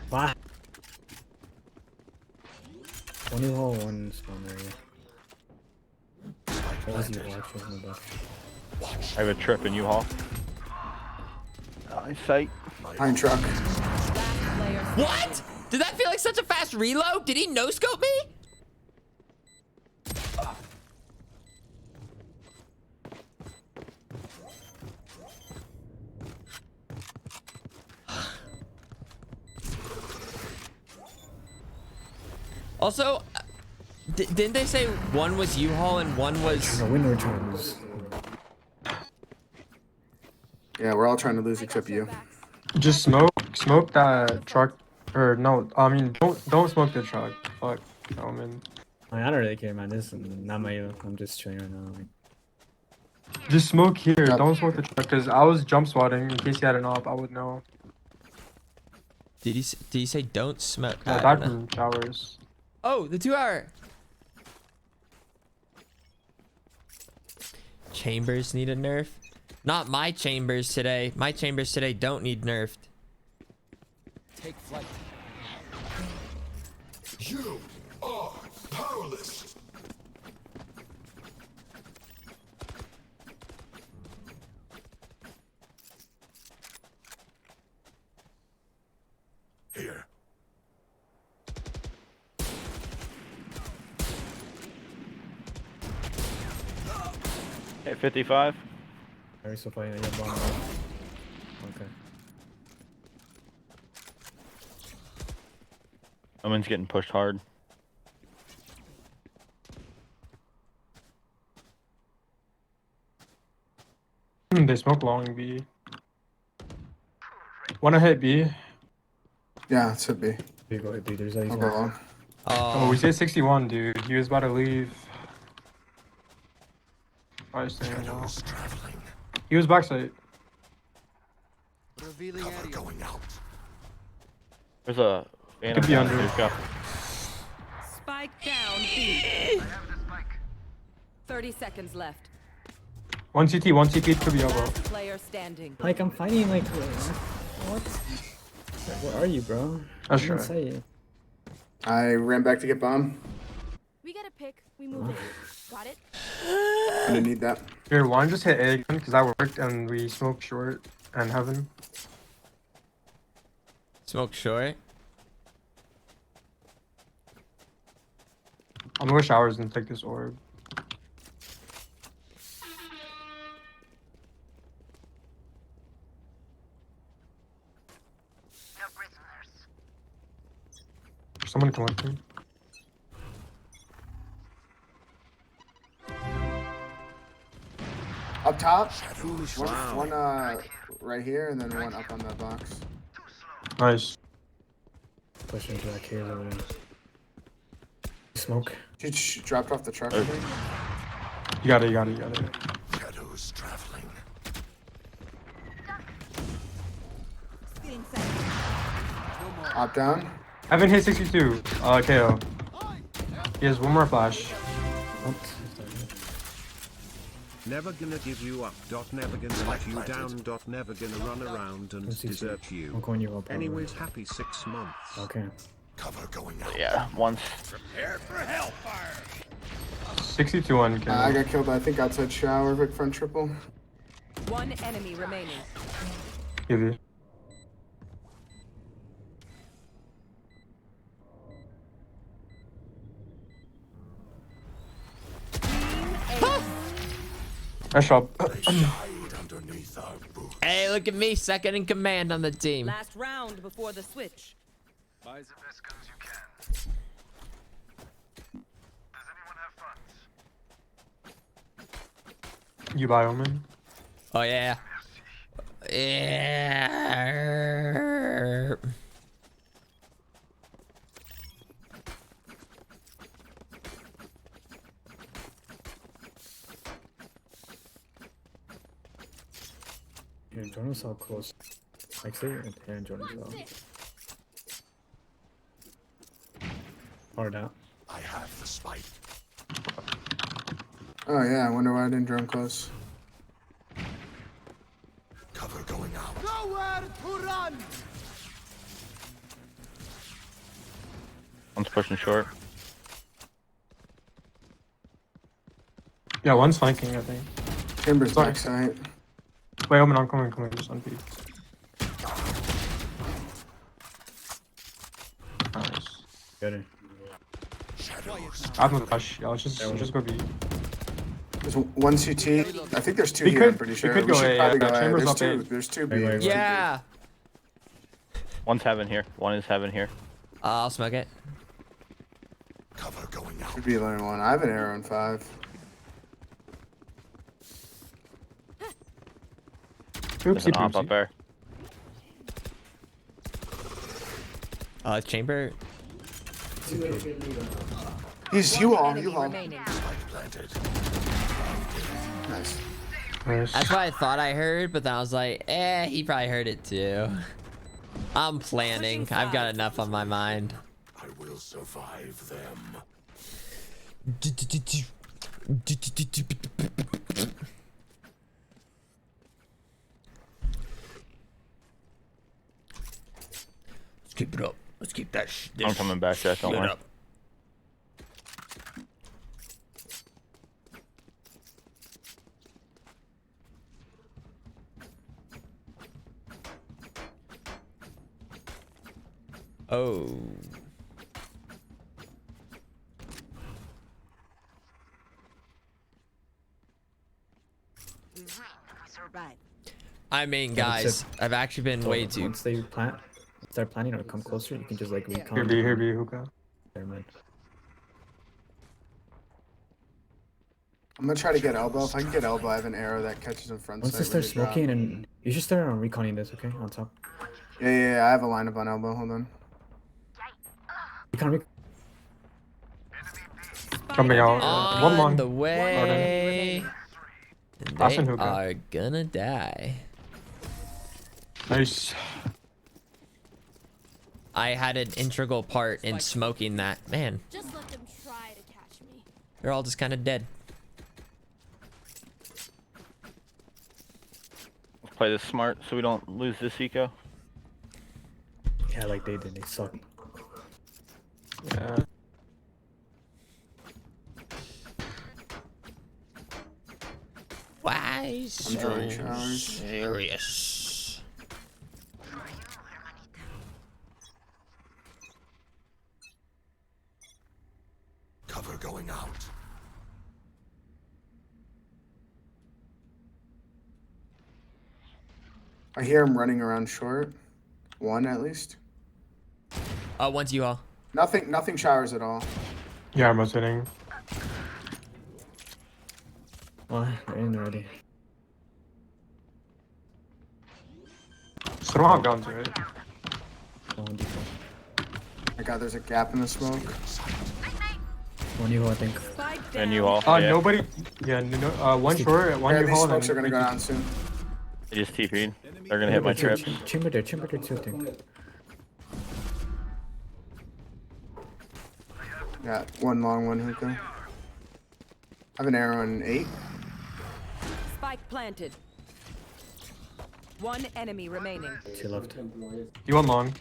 Wow. One hole, one spawn area. What was you watching in the back? I have a trip in U-Haul. Nice sight. Behind truck. What? Did that feel like such a fast reload? Did he no scope me? Also, didn't they say one was U-Haul and one was... No, win returns. Yeah, we're all trying to lose except you. Just smoke that truck. Or no, I mean don't smoke the truck. Fuck. Omen. I don't really care, man. This is not my. I'm just chilling right now. Like, Just smoke here. Don't smoke the truck, cause I was jump swatting in case he had an op. I would know. Did he say don't smoke? Yeah, I back don't know. from showers. Oh, the 2 hour. Chambers need a nerf. Not my chambers today. My chambers today don't need nerfed. Take flight. You are powerless. Here. Hey, 55. Are you still fighting at your bomb? Okay. Someone's getting pushed hard. They smoke long B. Wanna hit B? Yeah, it should be. Here, go ahead, B. There's always I'll go one. long. Oh, we say 61, dude. He was about to leave. Probably staying now. Traveling. He was backside. Revealing Cover area. going out. There's a. Could be under. Spike down B. 30 seconds left. One CT, could be elbow. Last player standing. Like, I'm fighting, like, what? Like, where are you, bro? That's I'm right. inside you. I ran back to get bomb. We get a pick. We move it. Got it? I didn't need that. Here, why don't just hit A again? Because that worked and we smoked short and heaven. Smoke short. I'm gonna go showers and take this orb. Someone come up here. Up top. One right here and then one up on that box. Nice. Pushing into that cave over there. Smoke. She dropped off the truck. I think. You got it. Shadows traveling. Up down. Evan hit 62. KO. He has one more flash. Never gonna give you up. Never gonna let you down. Never gonna run around and desert you. I'm going you up. Anyways, happy 6 months. Okay. Cover going out. Yeah, once. Prepare for hellfire. 62 on KO. I got killed, I think, outside shower. Big front triple. One enemy remaining. Give you. Nice shot. Underneath our boots. Hey, look at me, second in command on the team. Last round before the switch. Buy the best guns you can. Does anyone have funds? You buy Omen. Oh yeah. Yeah. Here, join us all close. Like, stay here and join us all. Hard out. I have the spike. Oh yeah, I wonder why I didn't drone close. Cover going out. Nowhere to run. One's pushing short. Yeah, one's flanking, I think. Timber's Sorry. backside. Wait, Omen, I'm coming, just on peek. Nice. Get it. I have no flash. Yeah, let's just go B. There's one CT. I think there's two We here, could- I'm pretty we sure. could go should A, probably yeah. go A. Chambers There's up two. A. There's two B. Right, right, Yeah. One's heaven here. One is heaven here. I'll smoke it. Cover going out. Should be learning one. I have an arrow in 5. There's Oopsie an op up poopsie. there. Chamber. He's U-Haul. Enemy U-Haul. remaining. Spike planted. Nice. Nice. That's what I thought I heard, but then I was like, he probably heard it too. I'm planning. Pushing I've got side. enough on my mind. I will survive them. keep it up. Let's keep that. I'm coming back, Jack. Don't worry. Up. Oh. I mean, guys, I've actually been way too. Once they start planning or come closer, you can just like recon. Here be hookah. Never mind. I'm gonna try to get elbow. If I can get elbow, I have an arrow that catches in front. Once they start smoking, and you should start on reconning this, okay? On top. Yeah, I have a lineup on elbow. Hold on. Recon. Coming out. One long. The way. Last They one, hookah. are gonna die. Nice. I had an integral part in smoking that. Man, Just let them try to catch me. they're all just kind of dead. Let's play this smart so we don't lose this eco. Yeah, like they did. They suck. Yeah. Why so drawing showers. serious? Cover going out. I hear him running around short. One at least. Once you all. Nothing showers at all. Yeah, I'm rotating. Well, they're in already. So don't have guns, right? My God, there's a gap in the smoke. One you, I think. And you all. Yeah. Nobody. Yeah, no. One short, one Yeah, you these hold. smokes are gonna go down soon. They just TP'd. They're gonna hit my trips. Chamber there too, I think. Yeah, one long, one hookah. I have an arrow in 8. Spike planted. One enemy remaining. 2 left. You want long.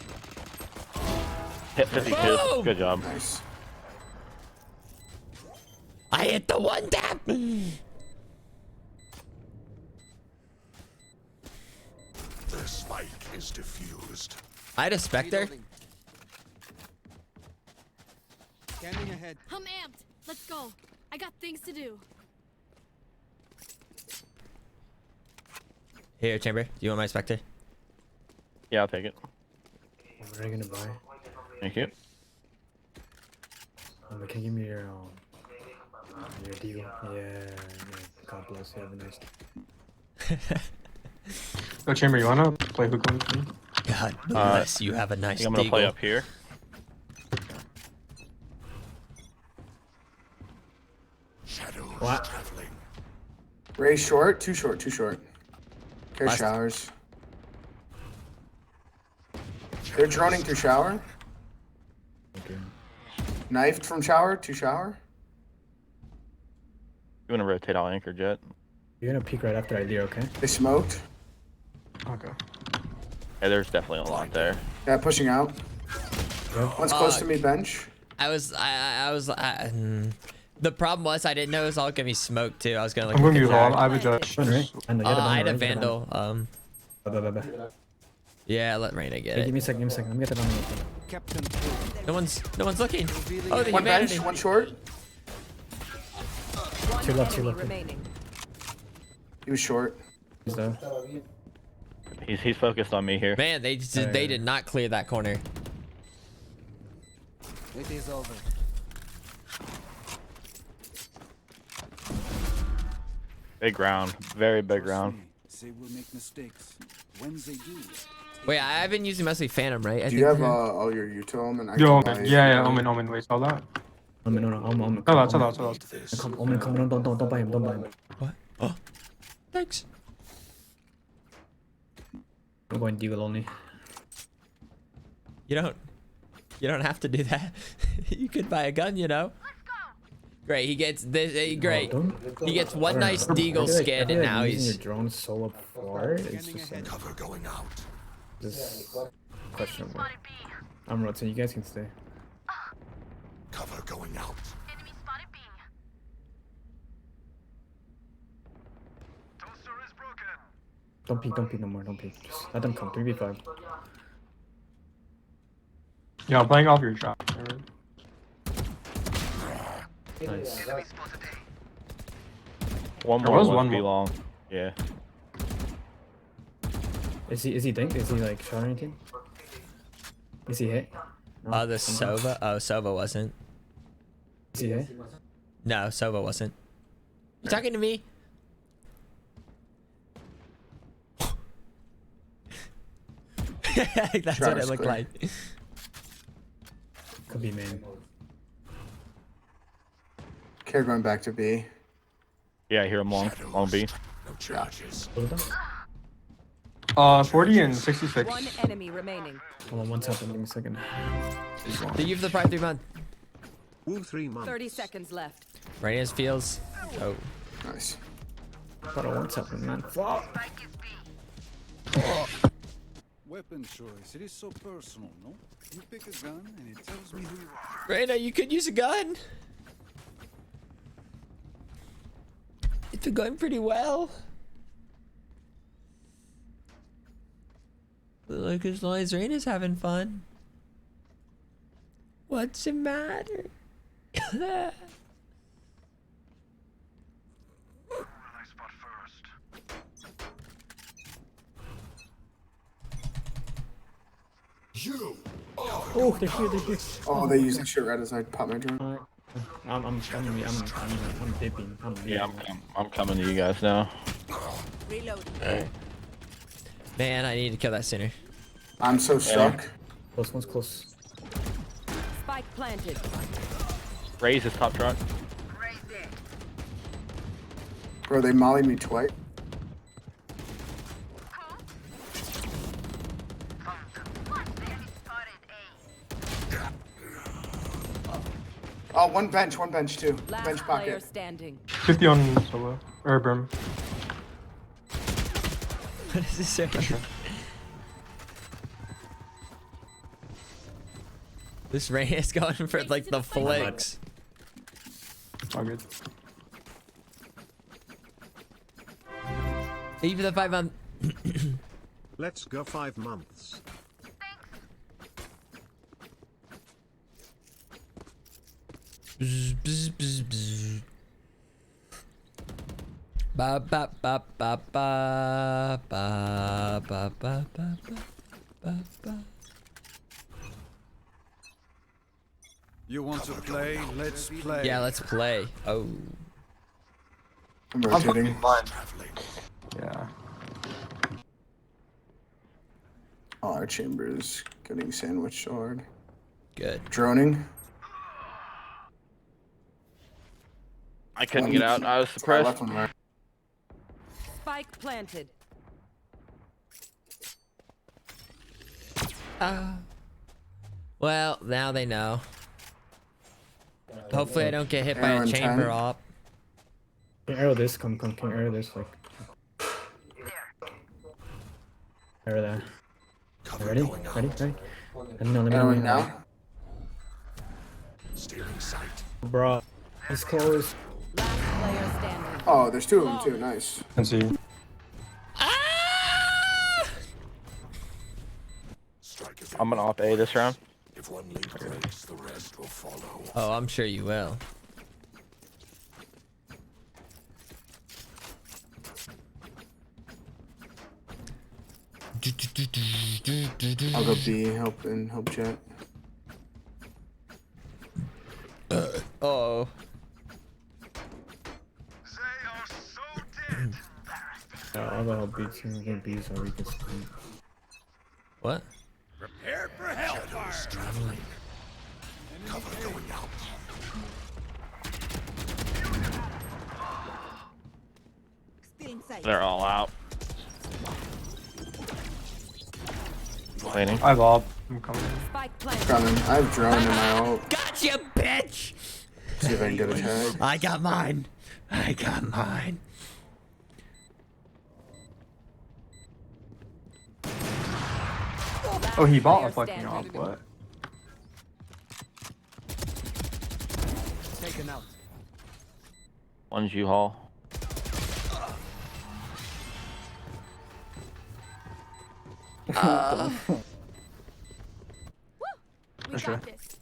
Hit 52. Good job. Nice. I hit the one tap. The spike is diffused. I had a Spectre. Scanning ahead. I'm amped. Let's go. I got things to do. Here, Chamber. Do you want my Spectre? Yeah, I'll take it. What are you gonna buy? Thank you. Can you give me your deal? Yeah. God bless you. Have a nice day. Go Chamber, you wanna play hookah with me? God bless you. Have a nice day. I'm gonna play up here. Shadows What? traveling. Ray short, too short. Okay, Last- showers. They're droning through shower. Okay. Knifed from shower to shower. You wanna rotate? I'll anchor jet. You're gonna peek right after I leave, okay? They smoked. Okay. Yeah, there's definitely a lot there. Yeah, pushing out. Yep. One's close to me, bench. I was. The problem was I didn't know it was all gonna be smoked too. I was gonna like. I'm going to look you at hall. Jack. I have a judge. Run, right? I know, you I had a right? Vandal. Bye. Yeah, let Reyna get Hey, give it. me a second. Let me get the Vandal. Captain. No one's looking. Oh, the One humanity. bench, one short. One 2 left, 2 enemy left. remaining. He was short. He's down. He's focused on me here. Man, they did not clear that corner. It is over. Big round. Very big round. They will make mistakes. When they do. Wait, I've been using mostly Phantom, right? I Do you have all your Uto and I Yo, can Omen. buy- Yeah, Omen. Wait, saw that? No. I'm Chill out. Omen, come on. Don't buy him. What? Oh, thanks. I'm going Deagle only. You don't have to do that. You could buy a gun, you know. Great, he gets this. Great, he gets one nice Deagle skin, and now using he's. your drone so far. It's just Cover going out. this questionable. I'm rotating. You guys can stay. Cover going out. Enemy spotted B. Don't peek no more. Don't peek. Just let them come. 3v5. Yeah, I'm playing off your shot. Nice. One There more was must one be more. long. Yeah. Is he dinked? Is he like shot or anything? Is he hit? No? Oh, the Sova. Oh, Sova wasn't. Is he hit? No, Sova wasn't. You talking to me? That's what it looked like. Could be man. Care going back to B. Yeah, I hear him long. Long B. No charges. 40 and 66. One enemy remaining. Hold on, one second. Give me a second. Thank you for the Pride 3 month. Woo 3 months. 30 seconds left. Reyna's feels. Oh. Nice. Hold on, one second, man. Flop. Weapon choice. It is so personal, no? You pick a gun and it tells me who you are. Reyna, you could use a gun. It's been going pretty well. Look, as long as Reyna's having fun. What's the matter? You. Oh, they're here. Oh, they use that shit right as I pop my drone. I'm dipping. Yeah, I'm coming to you guys now. Reload. Man, I need to kill that sinner. I'm so stuck. Close, one's close. Spike planted. Raise his top truck. Bro, they mollied me twice. Oh, one bench too. Last Bench player pocket. standing. 50 on solo. Or Brim. What is this say? This Reyna's going for like the flicks. All good. Even the 5 month. Let's go 5 months. Bzz, bzz, bzz, bzz. Ba ba ba ba ba ba ba ba ba ba ba. You want to play? Let's play. Yeah, let's play. Oh. I'm rotating. Yeah. Oh, our chamber is getting sandwiched so hard. Good. Droning. I couldn't get out. I was suppressed. Left and right. Spike planted. Well, now they know. Hopefully I don't get hit by Arrow a in chamber 10. op. Can arrow this? Come, can arrow this? Like. Arrow that. Ready? Ready? Let me know. Arrowing now. Stealing sight. Bro, he's close. Last player standing. Oh, there's two of them too. Nice. Can see. I'm gonna off A this round. If one link breaks, the rest will follow. Oh, I'm sure you will. I'll go B, help Jet. Uh-oh. I'll go help beat him. Get B so we can sleep. What? Prepare for hellfire. Traveling. Cover going out. They're all out. Waiting. I have op. I'm coming. Spike planted. Coming. I have drone in my ult. Gotcha, bitch! See if I can get a tag. I got mine. I got mine. Oh, he bought a fucking op. What? taken out. One's U-Haul. We sure. got this.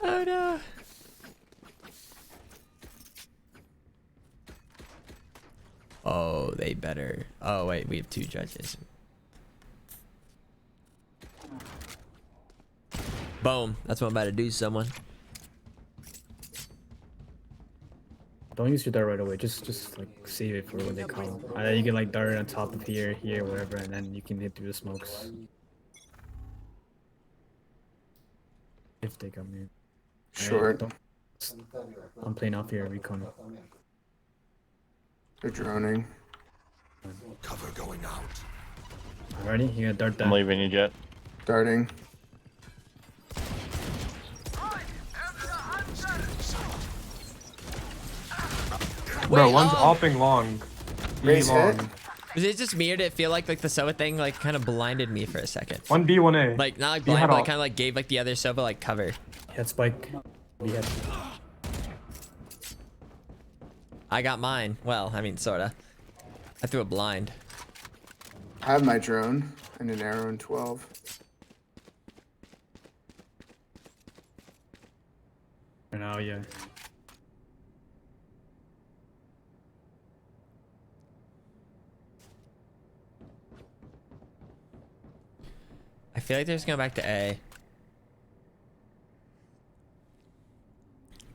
Oh no. Oh, they better. Oh wait, we have 2 judges. Boom. That's what I'm about to do to someone. Don't use your dart right away. Just like save it for when they come. And then you can like dart on top of here, wherever, and then you can hit through the smokes. If they come in. Short. I'm playing off here, recon. They're droning. Cover going out. Ready? You gotta dart that. I'm leaving you, Jet. Darting. Bro, Wait, one's hopping long. Raise long. hit. Was it just me or did it feel like the Sova thing like kind of blinded me for a second? 1B, 1A. Like not like He had blind, but all- like kind of like gave like the other Sova like cover. Head spike. Head. I got mine. Well, I mean sorta. I threw a blind. I have my drone and an arrow in 12. For now, yeah. I feel like they're just going back to A.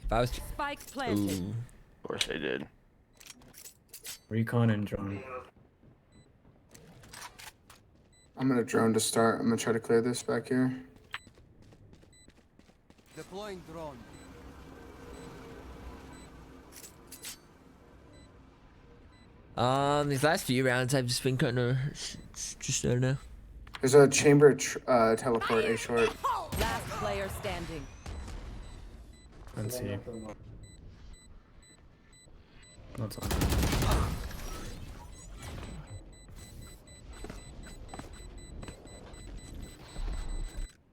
If I was Spike planted. Ooh. Of course they did. Recon and drone. I'm gonna drone to start. I'm gonna try to clear this back here. Deploying drone. These last few rounds I've just been kind of just I don't know. There's a chamber teleport A short. Last player standing. Let's see. That's on.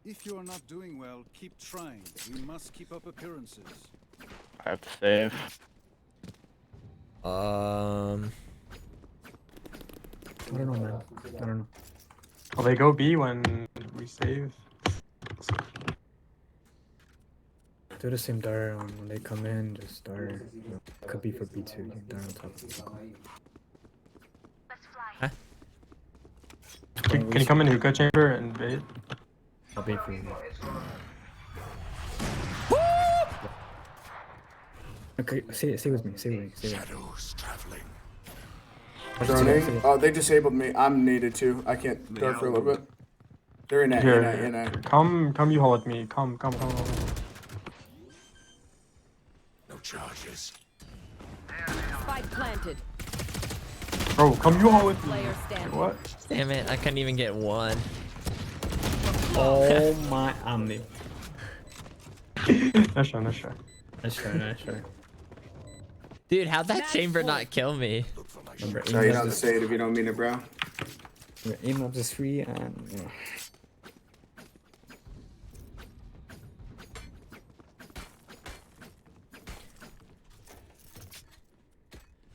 If you are not doing well, keep trying. We must keep up appearances. I have to save. I don't know, man. I don't know. Will they go B when we save? Do the same dart when they come in. Just dart. Could be for B2. You can dart on top of it. Huh? Can you come in hookah chamber and bait? I'll bait for you. Okay, stay with me. Stay with me. Shadows traveling. Droning. Oh, they disabled me. I'm naded too. I can't dart for a little bit. They're in A. Here, In A. come you haul with me. Come. No charges. Spike planted. Bro, come you haul with me. Player standing. What? Damn it! I couldn't even get one. Oh my, I'm me. Nice try. Nice try. Dude, how'd that chamber not kill me? Remember, Sorry, you don't have to say it if you don't mean it, bro. aim up is free and you know.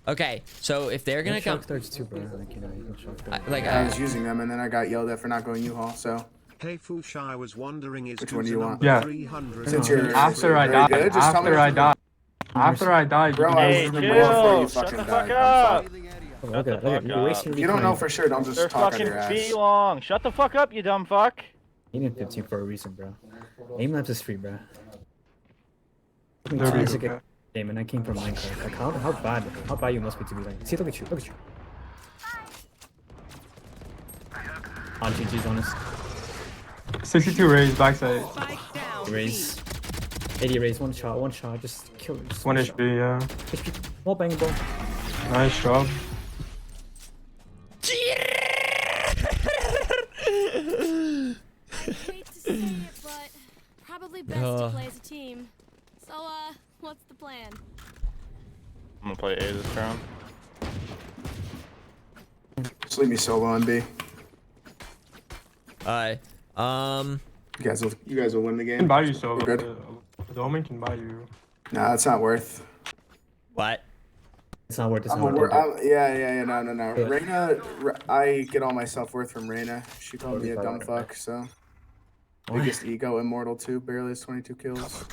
Okay, so if they're gonna come, Shock darts too, bro. Like you know, you can shock darts. I was using them and then I got yelled at for not going U-Haul, so. Hey Fush, I was wondering is Which one do you want? Yeah. 300 Since you're After I very die. good, just tell me After what I to do. die. After I die. Bro, you I can was Hey, use even the more chill. before you Shut fucking the died. fuck up. Oh, look at that. You're wasting If you don't know for sure, don't They're just talk out of fucking your ass. feet long. Shut the fuck up, you dumb fuck. Aiming 15 for a reason, bro. Aim labs is free, bro. There we It's a go. good game, and I came from Minecraft. Like, how bad you must be to be like. See, look at you. On GG's honest. 62 raise backside. Spike down. Raise. 80 raise, one shot, just kill it. Just 1 shot. HP, yeah. HP. Wall bang, bro. Nice job. Hate to say it, but probably best to play as a team. So, what's the plan? I'm gonna play A this round. Just leave me solo on B. Alright. You guys will win the I can game. buy you so We're good. the The Omen can buy you. Nah, it's not worth. What? It's not worth. It's I'm not a worth. yeah. No. Yeah. Reyna, I get all my self worth from Reyna. She called me a dumb 45, fuck. So Why? biggest ego, immortal too. Barely has 22 kills.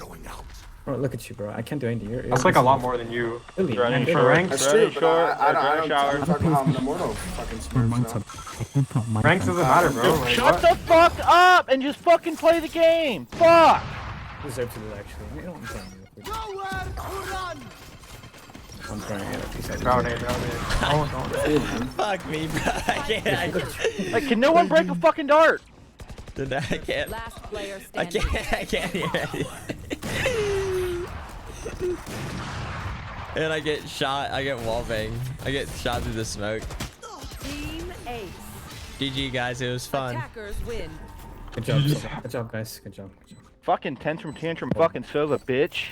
Bro, look at you, bro. I can't do anything. That's like a lot more than you. Really? Running man, short. ranks. That's Running true, but short. I Running shower. I'm talking about I'm an immortal fucking smurf. So. Ranks doesn't matter, bro. Like, Shut what? the fuck up and just fucking play the game. Fuck. Deserve to do that, actually. You know what I'm saying? I'm trying to get a piece of Ground A, ground A. Don't. Fuck me, bro. I can't. Like, can no one break a fucking dart? Dude, I can't. Last player I standing. can't hear it. And I get shot. I get wallbang. I get shot through the smoke. Team Ace. GG, guys. It was fun. Attackers win. Good job. Good job, guys. Good job. Good job. Fucking tantrum fucking Sova, bitch.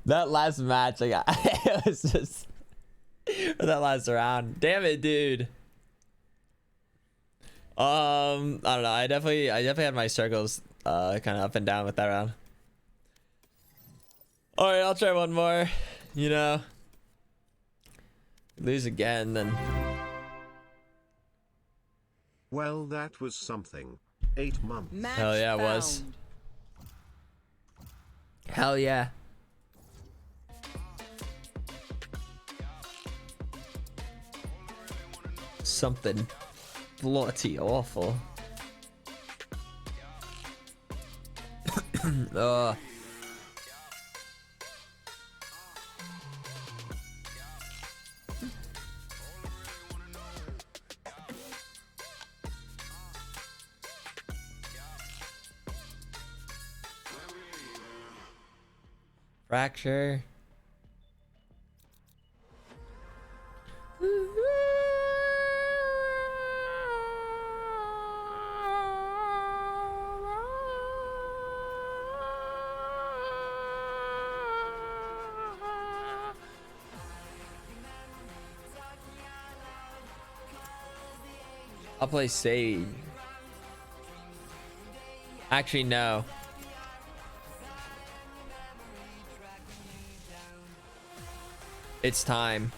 That last match, I got, it was just, or that last round. Damn it, dude. I don't know. I definitely had my circles, kind of up and down with that round. All right, I'll try one more. You know, lose again, then. Well, that was something. 8 months. Match Hell yeah, it was. found. Hell yeah. Something bloody awful. Fracture. I'll play Sage. Actually, no. It's time.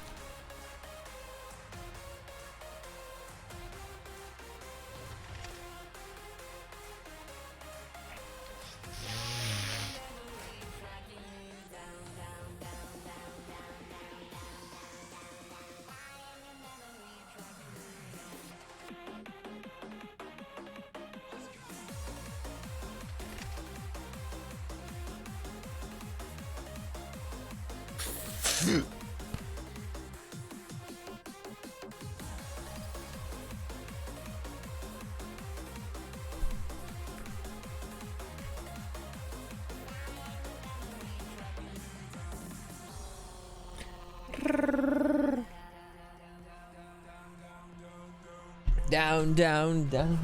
Down, down, down.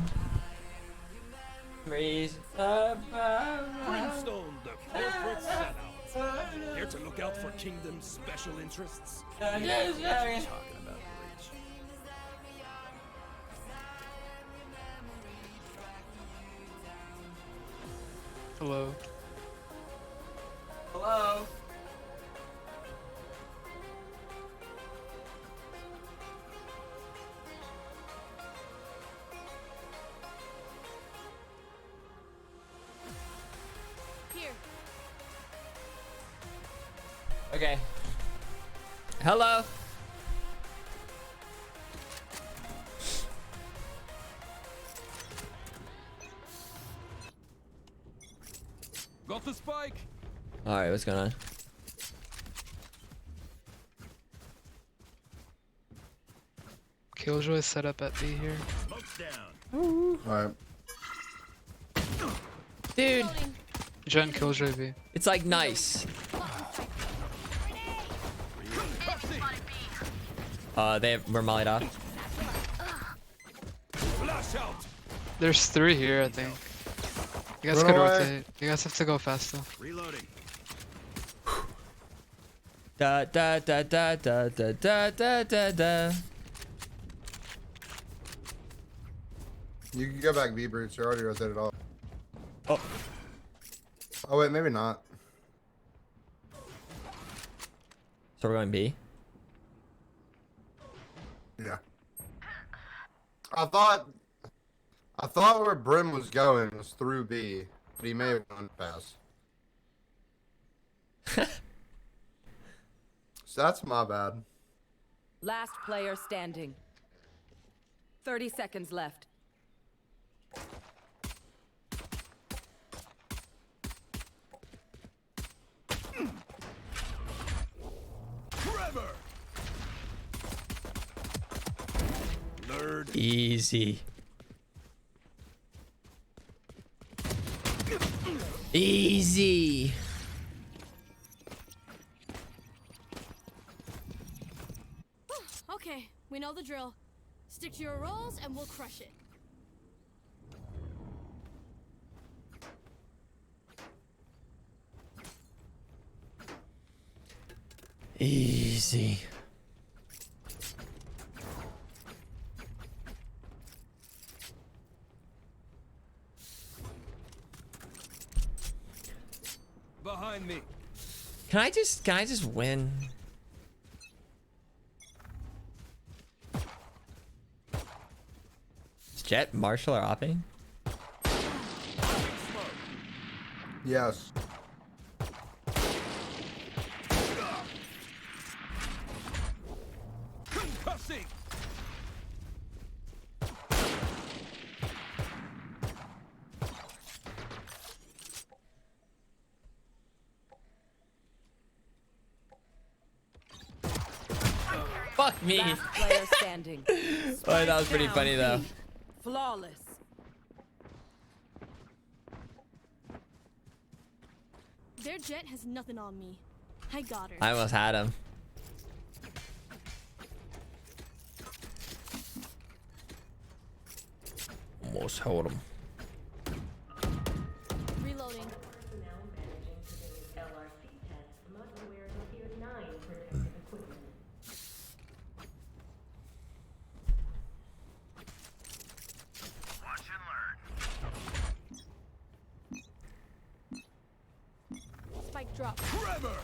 Raise up. Brimstone, the corporate sellout. Here to look out for Kingdom's special interests. Talking about reach. Hello. Hello. Here. Okay. Hello. Got the spike. All right, what's going on? Killjoy set up at B here. Smoke's down. Alright. Dude, Jen Killjoy B. it's like nice. We're mollied off. Flash out. There's 3 here, I think. You guys Run could away. rotate. You guys have to go fast though. Reloading. Da da da da da da da da da da. You can go back B, Brutes. You're already rotated off. Oh. Oh, wait, maybe not. So we're going B? Yeah. I thought where Brim was going was through B, but he may have gone past. So that's my bad. Last player standing. 30 seconds left. Trevor! Nerd. Easy. Easy. Okay, we know the drill. Stick to your roles and we'll crush it. Easy. Behind me. Can I just win? Is Jet, Marshall, or Opping? Yes. Concussing. Fuck me. Last player standing. Oh, that was pretty funny though. Flawless. Their jet has nothing on me. I got her. I almost had him. Almost hold him. Reloading. Spike drop. Trevor!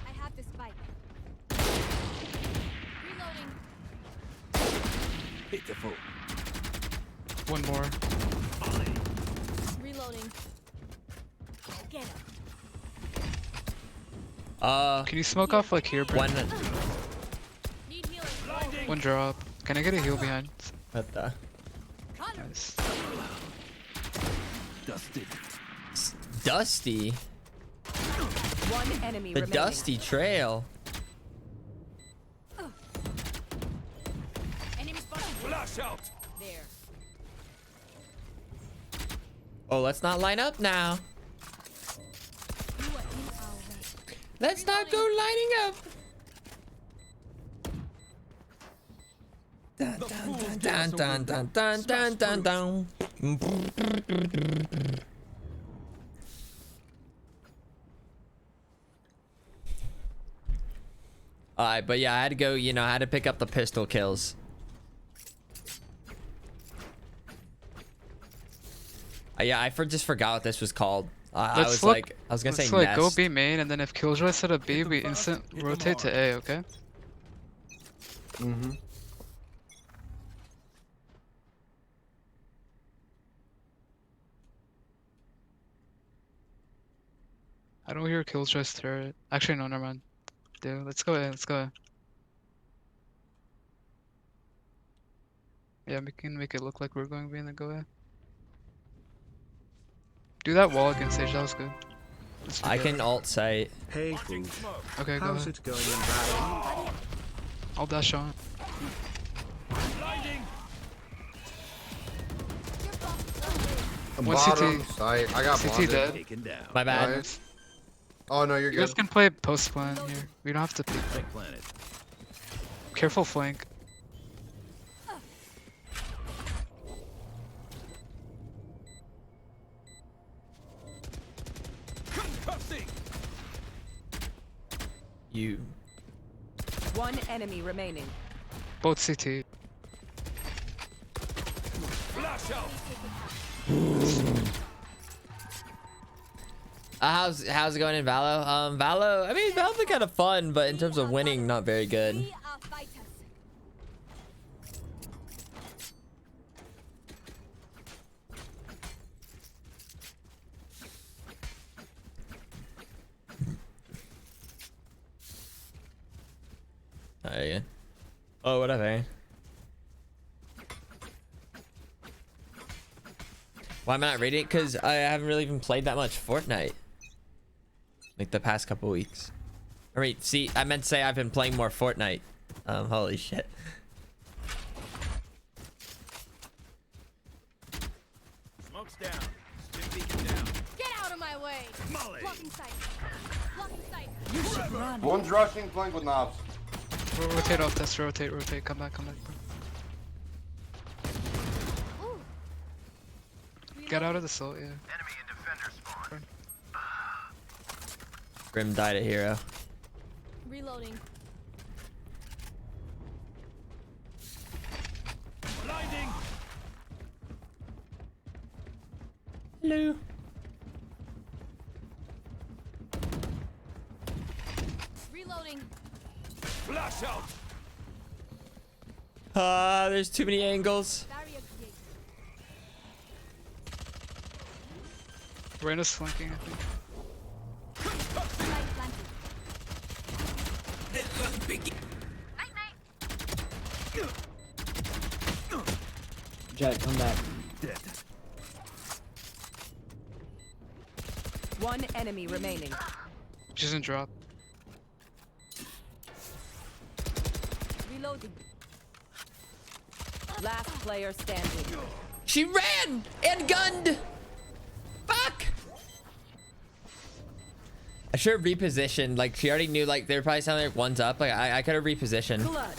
I have the spike. Reloading. Pitiful. One more. Reloading. Get him. Can you smoke off like here, bro? One. Need healing. One drop. Can I get a heal behind? What the? Nice. Dusted. Dusty. One enemy The remaining. Dusty Trail. Enemy spotted. Flash out. There. Oh, let's not line up now. Let's not go lining up. Dun dun dun dun dun dun dun dun. Alright, but yeah, I had to go, you know, I had to pick up the pistol kills. Yeah, I just forgot what this was called. I was gonna say Let's go nest. B main, and then if Killjoy set up B, we instant rotate to A, okay? Mm-hmm. I don't hear Killjoy's turret. Actually, no, never mind. Dude, let's go A, let's go A. Yeah, we can make it look like we're going B and then go A. Do that wall against Sage, that was good. I can alt site. Hey, Booth. Okay, go How's ahead. it going in Valorant? I'll dash on. Blinding. One Bottom CT. site. I got CT blinded. dead. Taken down. My bad. Nice. Oh no, you're You guys good. can play post plan here. We don't have to peek. Fake planet. Careful flank. Concussing. You. One enemy remaining. Both CT. Flash out. How's it going in Valo? Valo, I mean, Valo's kind of fun, but in terms of winning, not very good. We are fighters. Oh, yeah. Oh, whatever. Why am I not reading it? Because I haven't really even played that much Fortnite. Like the past couple weeks. All right, see, I meant to say I've been playing more Fortnite. Holy shit. Smoke's down. Stim beacon down. Get out of my way. Molly. Blocking sight. Blocking sight. You should run. One's rushing, flank with knobs. Rotate off this, rotate, come back, bro. Ooh. Get out of the salt, yeah. Enemy and defender spawn. Grim died at hero. Reloading. Blinding. Hello. Reloading. Flash out. There's too many angles. Barrier created. Reyna's flanking, I think. Light planted. Jet, come back. Dead. One enemy remaining. She's in drop. Reloading. Last player standing. She ran and gunned. Fuck. I should have repositioned. Like she already knew. Like they were probably sounding like one's up. Like I could have repositioned. Clutch.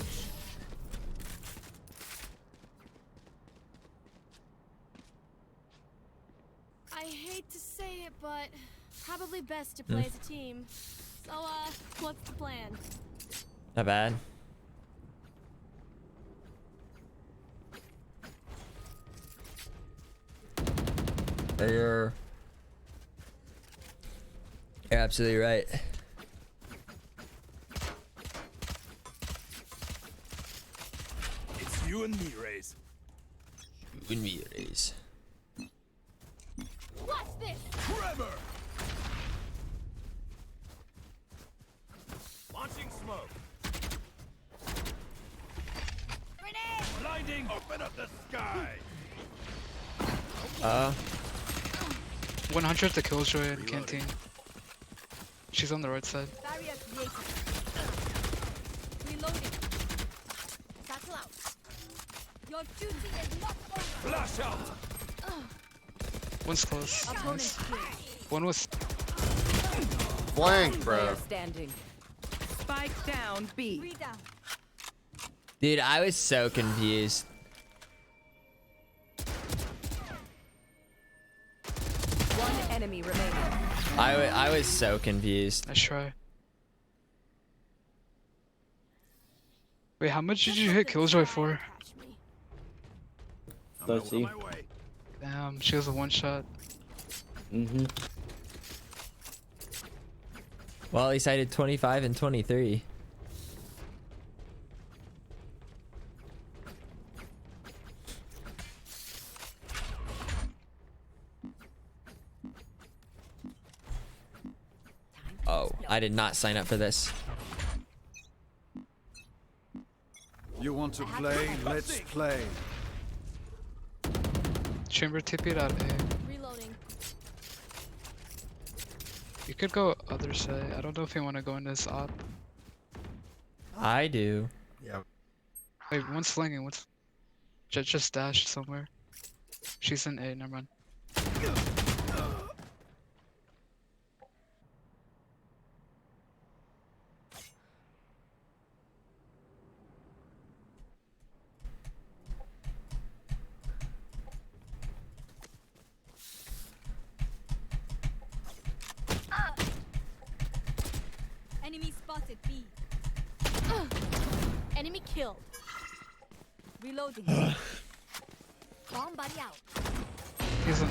I hate to say it, but probably best to play as a team. So, what's the plan? Not bad. You're absolutely right. It's you and me, Raze. You and me, Raze. Watch this! Trevor! Launching smoke. Grenade! Blinding! Open up the sky! 100 to Killjoy in canteen. She's on the right side. Barrier created. Reloading. Satchel out. Your duty is not over. Flash out! One's close. Opponent Nice. killed. One was. Flank, bro. Player standing. Spike down B. Three down. Dude, I was so confused. One enemy remaining. I was so confused. Nice try. Wait, how much did you hit Killjoy for? Let's see. Damn, she was a one shot. Well, at least I did 25 and 23. Oh, I did not sign up for this. You want to play? Let's play. Chamber TP'd out A. Reloading. You could go other side. I don't know if you want to go in this op. I do. Yeah. Wait, one's flinging. One's just dashed somewhere. She's in A. Never mind. Enemy spotted B. Enemy killed. Reloading. Bomb buddy out. He's in.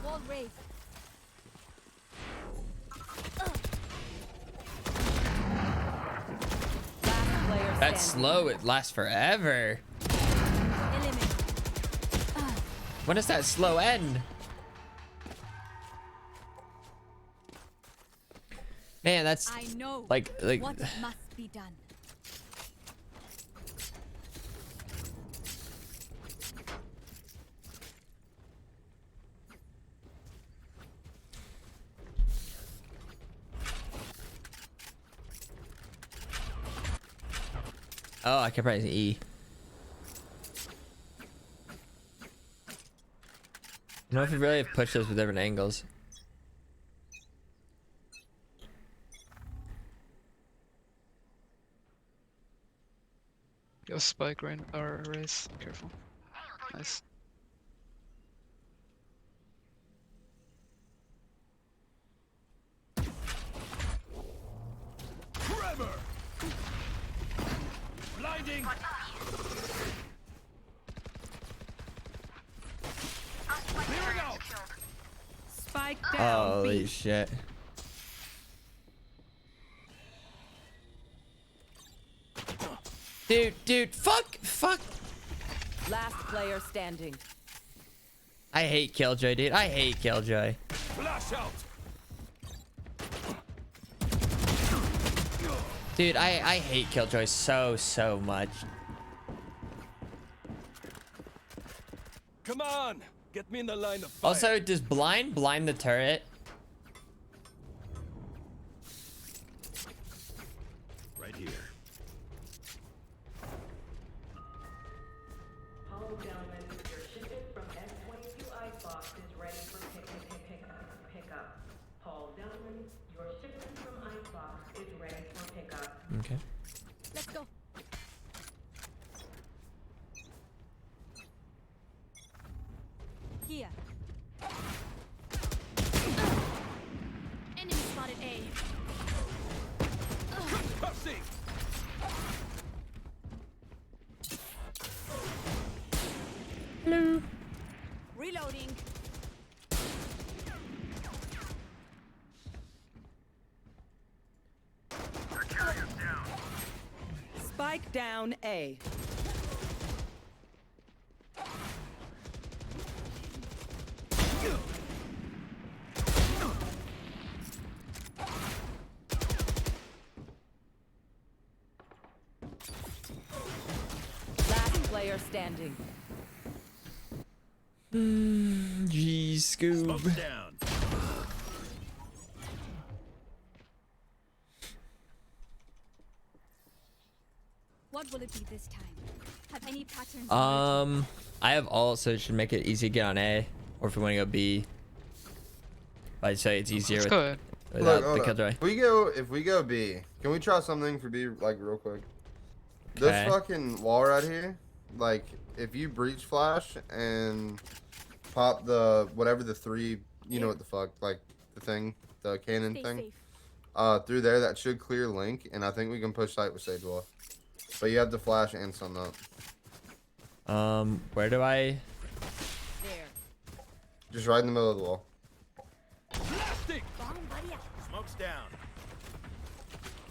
Wall raised. That's slow. It lasts forever. When does that slow end? Man, that's I know like what must be done. Oh, I can press E. You know, if you really push those with different angles. Yo, spike rain or race. Careful. Nice. Trevor! Blinding! Clearing out! Spike down. Holy shit. Dude, fuck. Last player standing. I hate Killjoy, dude. I hate Killjoy. Flash out! Dude, I hate Killjoy so much. Come on! Get me in the line of fire. Also, does blind the turret? Right here. Okay. Let's go. Here. Enemy spotted A. Passing! Hello. Reloading. Spike down A. Last player standing. Gee, Scoob. Smoke down. What will it be this time? Have any patterns? I have ult, so it should make it easy to get on A. Or if we want to go B. I'd say it's easier Let's go without Look, hold the up. Killjoy. If we go B, can we try something for B like real quick? Okay. This fucking wall right here, like if you breach flash and pop the whatever the three, you know what the fuck, like the thing, the cannon Stay thing, safe. through there, that should clear Link, and I think we can push site with Sage Wall. But you have to flash and sun up. Where do I? There. Just right in the middle of the wall. Blasting! Bomb buddy out. Smoke's down.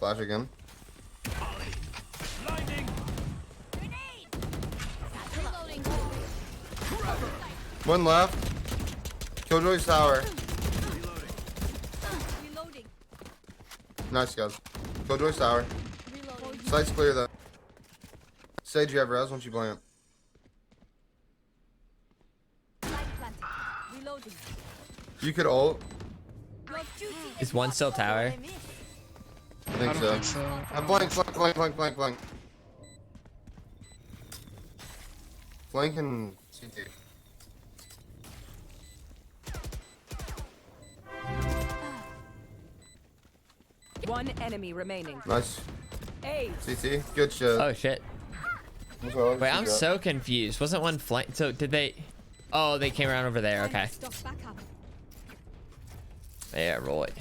Flash again. Blinding! Grenade. Reloading. One left. Killjoy's tower. Reloading. Nice guys. Killjoy's tower. Reloading. Site's clear though. Sage, you have res once you plant. Light planted. Reloading. You could ult. Your duty Is one still tower? I think I don't so. think so. I'm flank. Flank and CT. One enemy remaining. Nice. A. CT. Good shit. Oh shit. Wait, I'm so confused. Wasn't one flank? So did they? Oh, they came around over there. Okay. Stock back up. Yeah, roll it.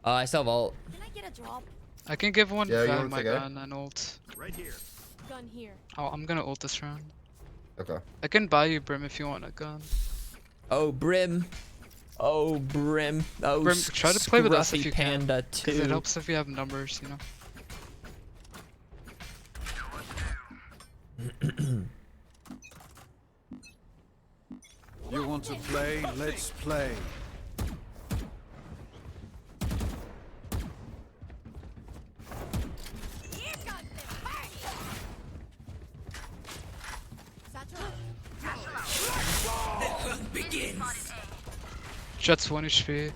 Oh, I still have ult. Can I get a drop? I can give one Yeah, you Val wanna my take A? gun and ult. Right here. Gun here. Oh, I'm gonna ult this round. Okay. I can buy you Brim if you want a gun. Oh, Brim. Oh, Brim. Oh, Brim, try to play with us if Scruffy you Panda can. Because it 2. helps if you have numbers, you know. You want to play? Let's play. Jet's 1 HP.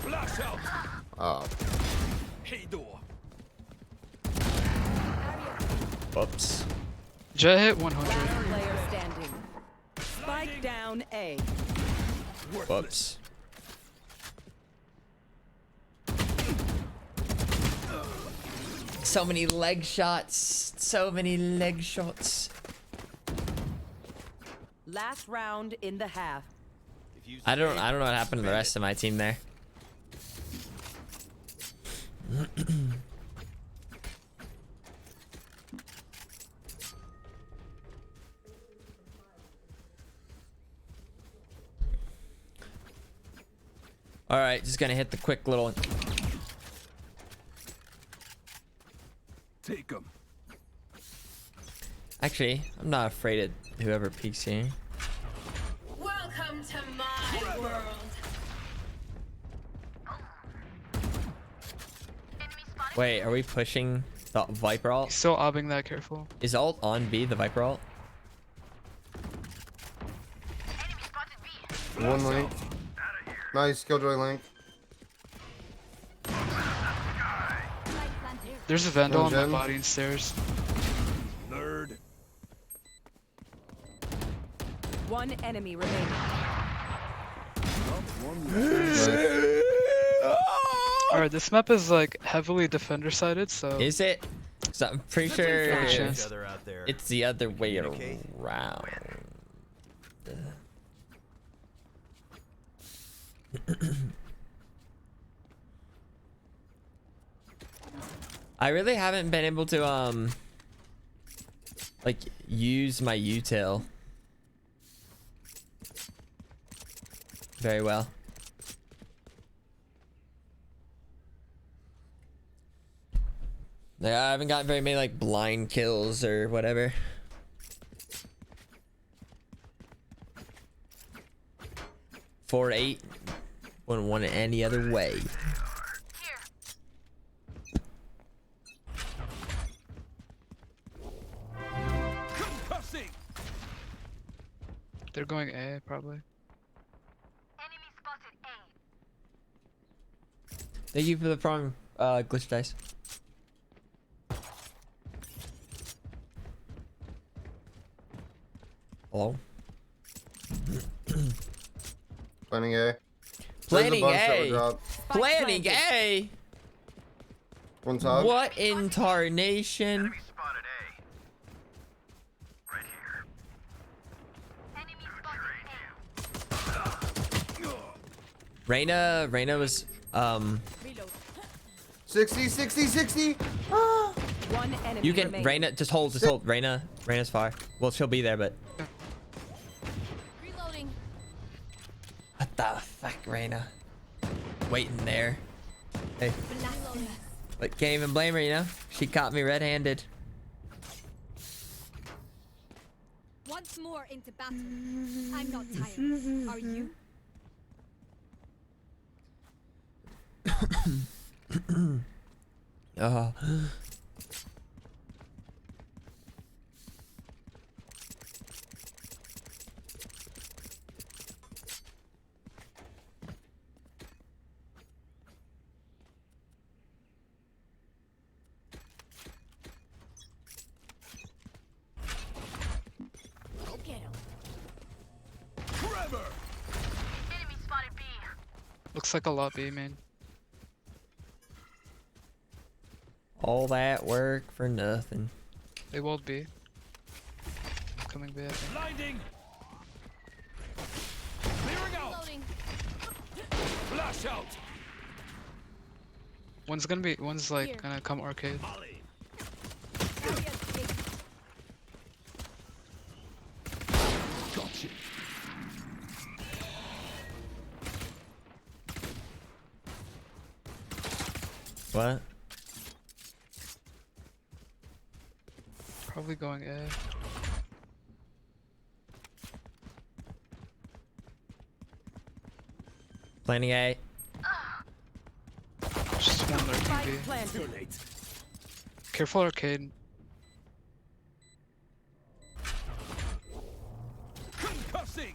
Flash out. Oh. Hey door. Whoops. Jet hit 100. Player standing. Spike down A. Whoops. So many leg shots. So many leg shots. Last round in the half. I don't know what happened to the rest of my team there. All right, just gonna hit the quick little. Take him. Actually, I'm not afraid of whoever peeks here. Welcome to my world. Wait, are we pushing the Viper ult? Still obbing that, careful. Is ult on B, the Viper ult? One link. Nice, Killjoy link. There's a Vandal on my Gem. body and stairs. Nerd. One enemy remaining. Alright, this map is like heavily defender sided, so. Is it? So I'm pretty sure Good chance. it's the other way around. I really haven't been able to like use my util very well. Like, I haven't gotten very many like blind kills or whatever. Four 8 wouldn't want it any other way. They're going A, probably. Thank you for the prong, glitch dice. Hello? Planning A. Planning There's a bunch that would A. drop. Planning A. One top. What in tarnation? Reyna was 60, 60, 60. One enemy you can remaining. Reyna just hold Reyna's far. Well, she'll be there, but Reloading. what the fuck, Reyna? Waiting there. Hey, Reloading. but can't even blame her, you know? She caught me red-handed. Once more into battle. I'm not tired. Are you? Oh. Go get him. Trevor. Looks like a lot B, man. All that work for nothing. They walled B. Coming B, I think. Blinding. Clearing out. Reloading. Flash out. One's like gonna come arcade. What? Probably going A. Planning A. Just one lurking Planted. B. Careful arcade. Concussing.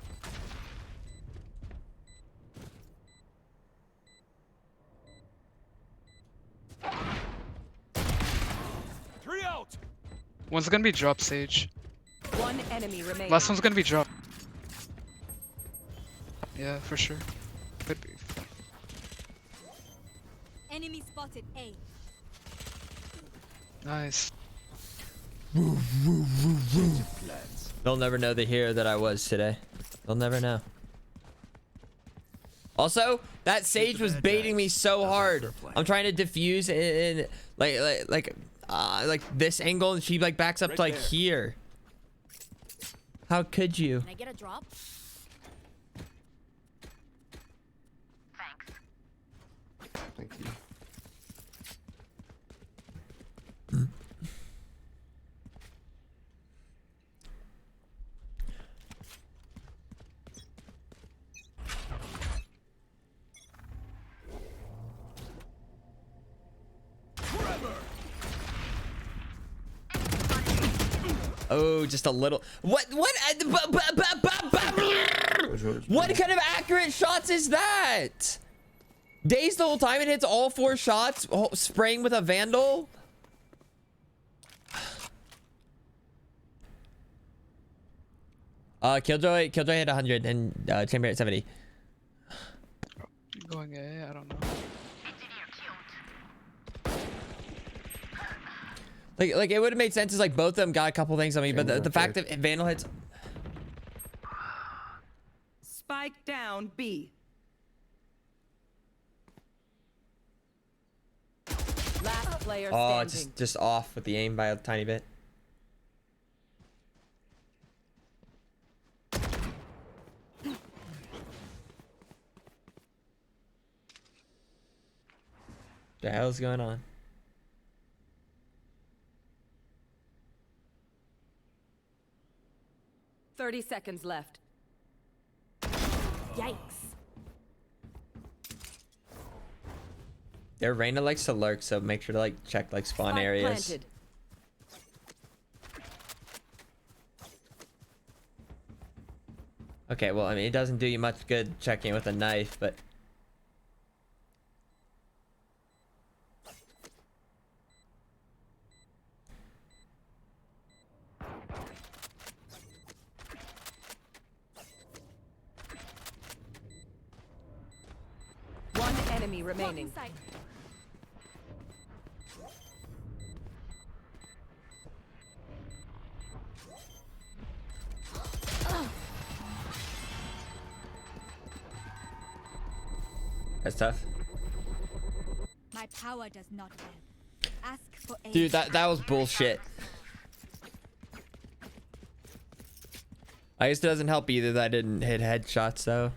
Three out. One's gonna be drop Sage. One enemy remaining. Last one's gonna be drop. Yeah, for sure. Could be. Enemy spotted A. Nice. They'll never know the hero that I was today. They'll never know. Also, that Sage was baiting me so hard. I'm trying to defuse in like this angle, and she like backs up to like here. How could you? Can I get a drop? Thank you. Oh, just a little. What kind of accurate shots is that? Daze the whole time it hits all 4 shots, spraying with a Vandal. Killjoy hit 100 and Chamber at 70. Going A, I don't know. Like it would have made sense as like both of them got a couple things on me, but the fact that Vandal hits. Spike down B. Last player Oh, standing. just off with the aim by a tiny bit. The hell's going on? $30 seconds left. Yikes. Their Reyna likes to lurk, so make sure to like check like spawn Spike areas. planted. Okay, well, I mean, it doesn't do you much good checking with a knife, but One enemy remaining. that's tough. My power does not help. Ask for aid. Dude, that was bullshit. I guess it doesn't help either that I didn't hit headshots though.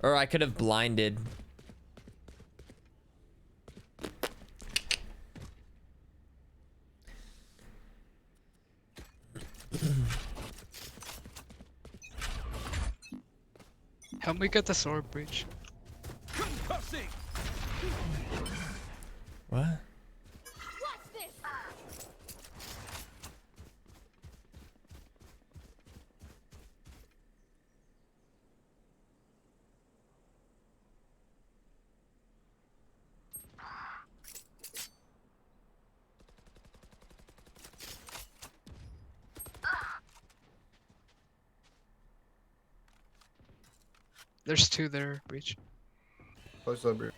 Or I could have blinded. Help me get the sword breach. Concussing. What? What's this? There's 2 there, breach. Close over.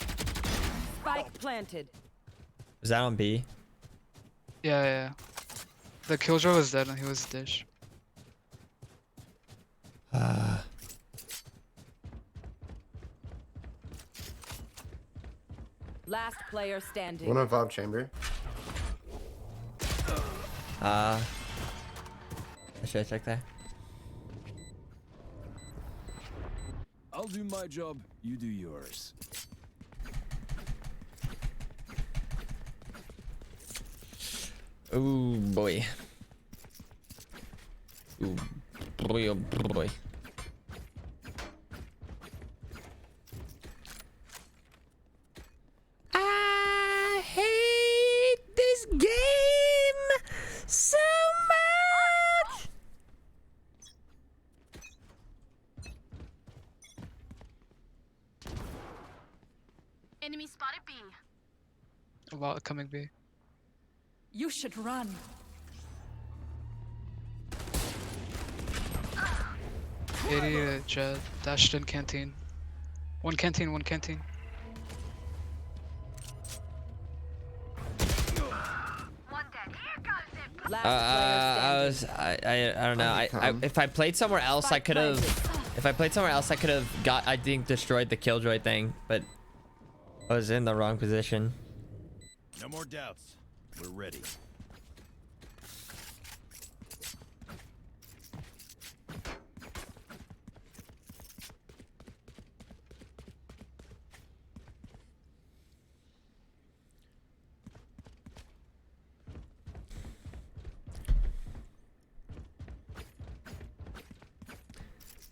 Spike planted. Was that on B? Yeah. The killjoy was dead and he was dish. Last player standing. 105 chamber. I should have checked there. do my job, you do yours. Oh boy. Oh boy, oh boy. I hate this game so much. Enemy spotted B. A lot coming B. You should run. 80 Jet, dashed in canteen. One canteen, one canteen. I don't know. I if I played somewhere else, I could have. If I played somewhere else, I could have got. I think destroyed the killjoy thing, but I was in the wrong position. No more doubts. We're ready.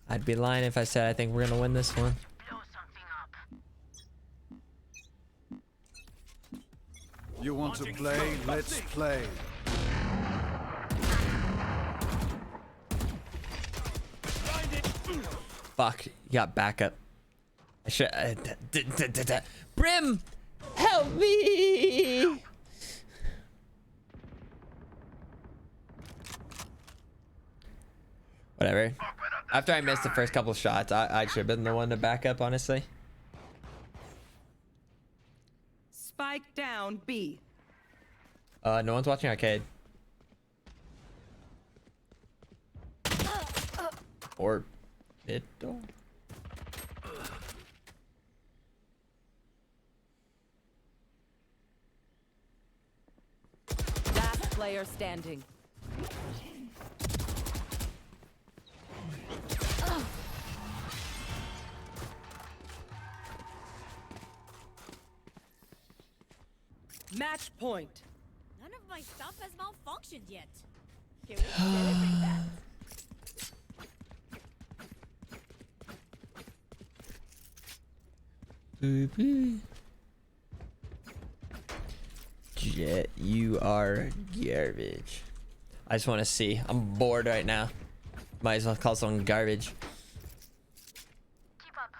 I'd be lying if I said I think we're gonna win this one. You want to play? Let's play. Fuck, you got backup. I should. Brim, help me! Whatever. After I missed the first couple shots, I should have been the one to back up, honestly. Spike down B. No one's watching arcade. Or mid door. Last player standing. Match point. None of my stuff has malfunctioned yet. Can we celebrate that? Jet, you are garbage. I just want to see. I'm bored right now. Might as well call someone garbage. Keep up.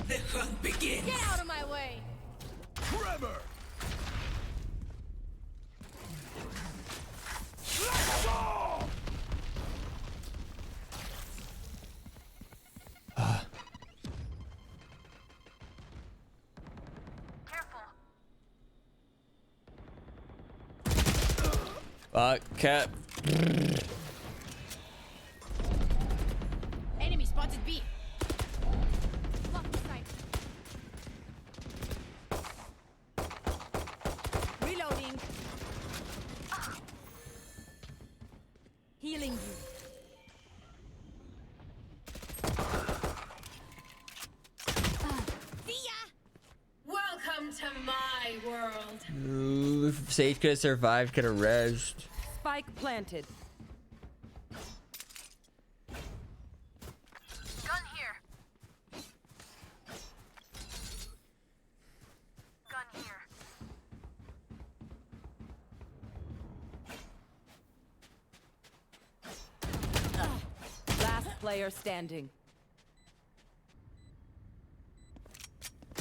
The hunt begins. Get out of my way. Trevor! Cat. Enemy spotted B. Block the sight. Reloading. Healing you. See ya. Welcome to my world. Ooh, if Sage could have survived, could have rezzed. Spike planted. Gun here. Gun here. Last player standing.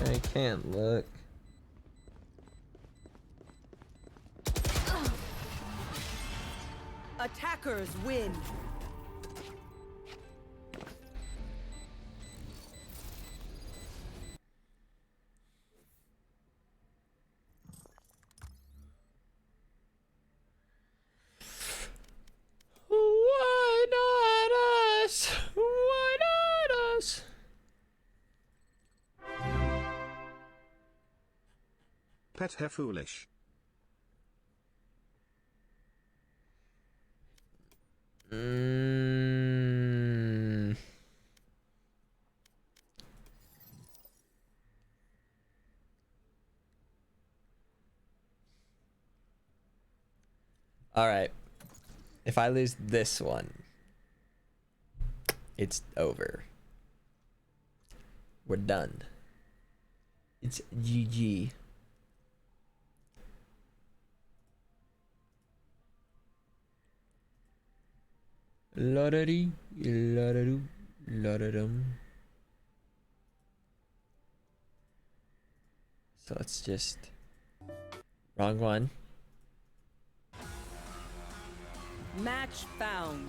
I can't look. Attackers win. Why not us? Why not us? Pet hair foolish. All right. If I lose this one, it's over. We're done. It's GG. La-da-dee, la-da-doo, la-da-dum. So let's just... Wrong one. Match found.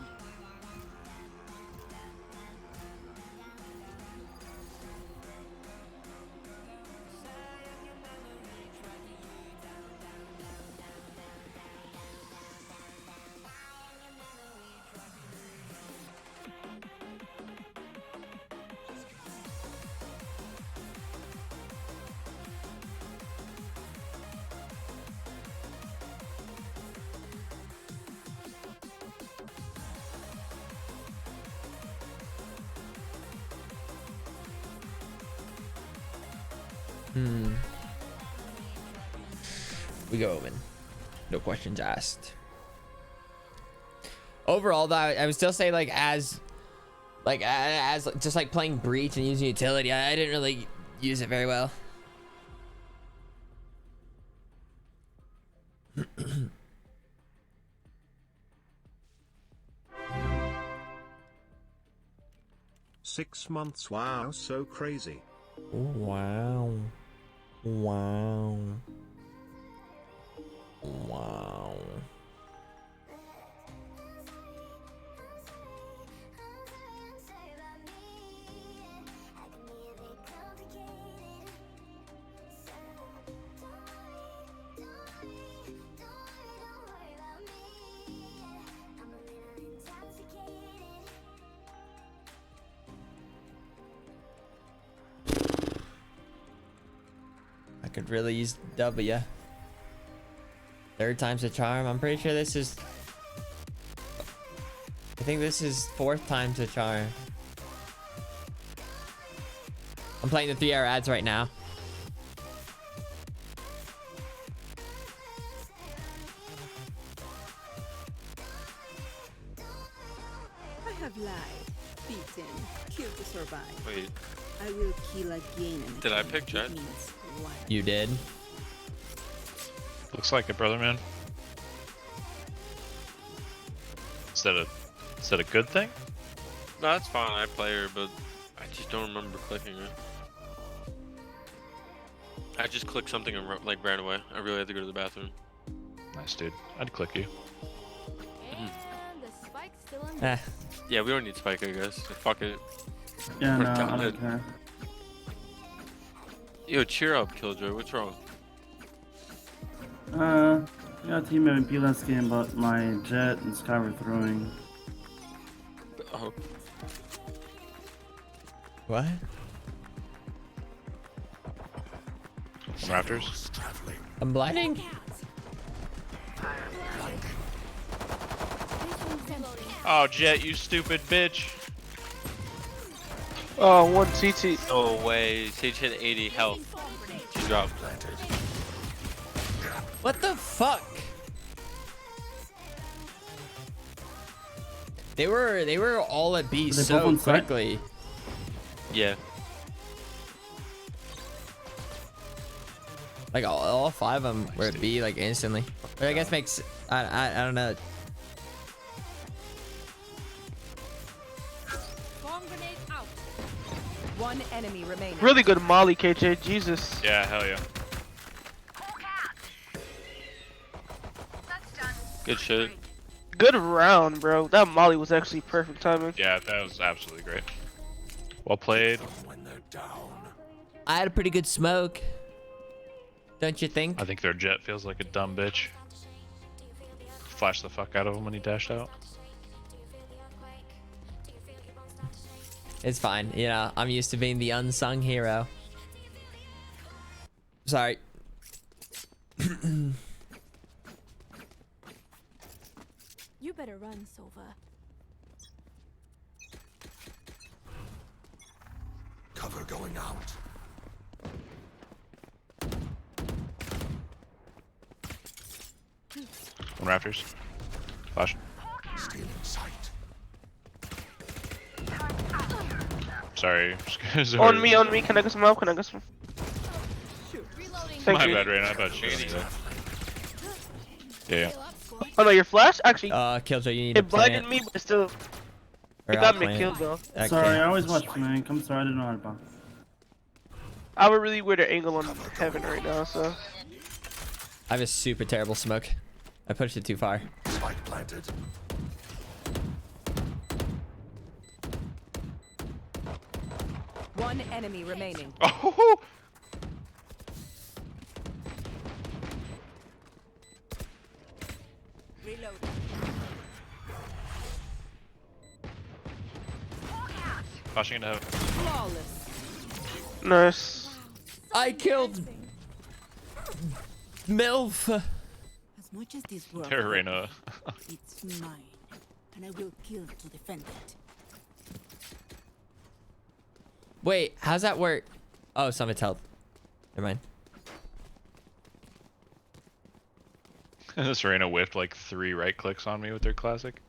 We go Omen. No questions asked. Overall, though, I would still say like as just like playing Breach and using utility, I didn't really use it very well. Six months. Wow, so crazy. Wow. Wow. Wow. I could really use W. Third time's a charm. I'm pretty sure this is... I think this is fourth time's a charm. I'm playing the 3-hour ads right now. I have lied, beaten, killed to survive. Wait. I will kill again. And Did I pick Jet? You did. Looks like it, brother man. Is that a good thing? No, that's fine. I play her, but I just don't remember clicking her. I just clicked something and like ran away. I really had to go to the bathroom. Nice, dude. I'd click you. And the spike's still in Eh. Yeah, we don't need Spike, I guess. Fuck it. Yeah, We're no, I done. don't care. Yo, cheer up, Killjoy. What's wrong? Yeah, team MVP last game, but my Jet and Sky were throwing. Oh. What? Raptors. I'm blinding. Oh, Jet, you stupid bitch. Oh, one CT. No way. Sage hit 80 health. She dropped. What the fuck? They were all at B they both so on site? quickly. Yeah. Like all 5 of them were at B like instantly. But I guess makes I don't know. Bomb grenade out. One enemy remaining. Really good Molly, KJ. Jesus. Yeah, hell yeah. Good shit. Good round, bro. That Molly was actually perfect timing. Yeah, that was absolutely great. Well played. I had a pretty good smoke. Don't you think? I think their Jet feels like a dumb bitch. Flashed the fuck out of him when he dashed out. It's fine. You know, I'm used to being the unsung hero. Sorry. You better run, Sova. Cover going out. One Raptors. Flash. Sorry. Sorry. On me, can I get some help? Can I get some? Thank My you. bad, Rain. I thought she was either. Yeah. Oh no, your flash actually. Killjoy, you need to It blinded plant. me, but still. Or It I'll got me plant. killed though. Sorry, I always watch Flank. I'm sorry, I didn't know how to bounce. I have a really weird angle on Heaven right now, so. I have a super terrible smoke. I pushed it too far. Spike planted. One enemy remaining. Oh. Reload. Flashing into heaven. Flawless. Nice. I killed MILF. As much as this world, Terror Reyna. it's mine, and I will kill to defend it. Wait, how's that work? Oh, Summit's health. Never mind. This Reyna whiffed like 3 right clicks on me with their classic.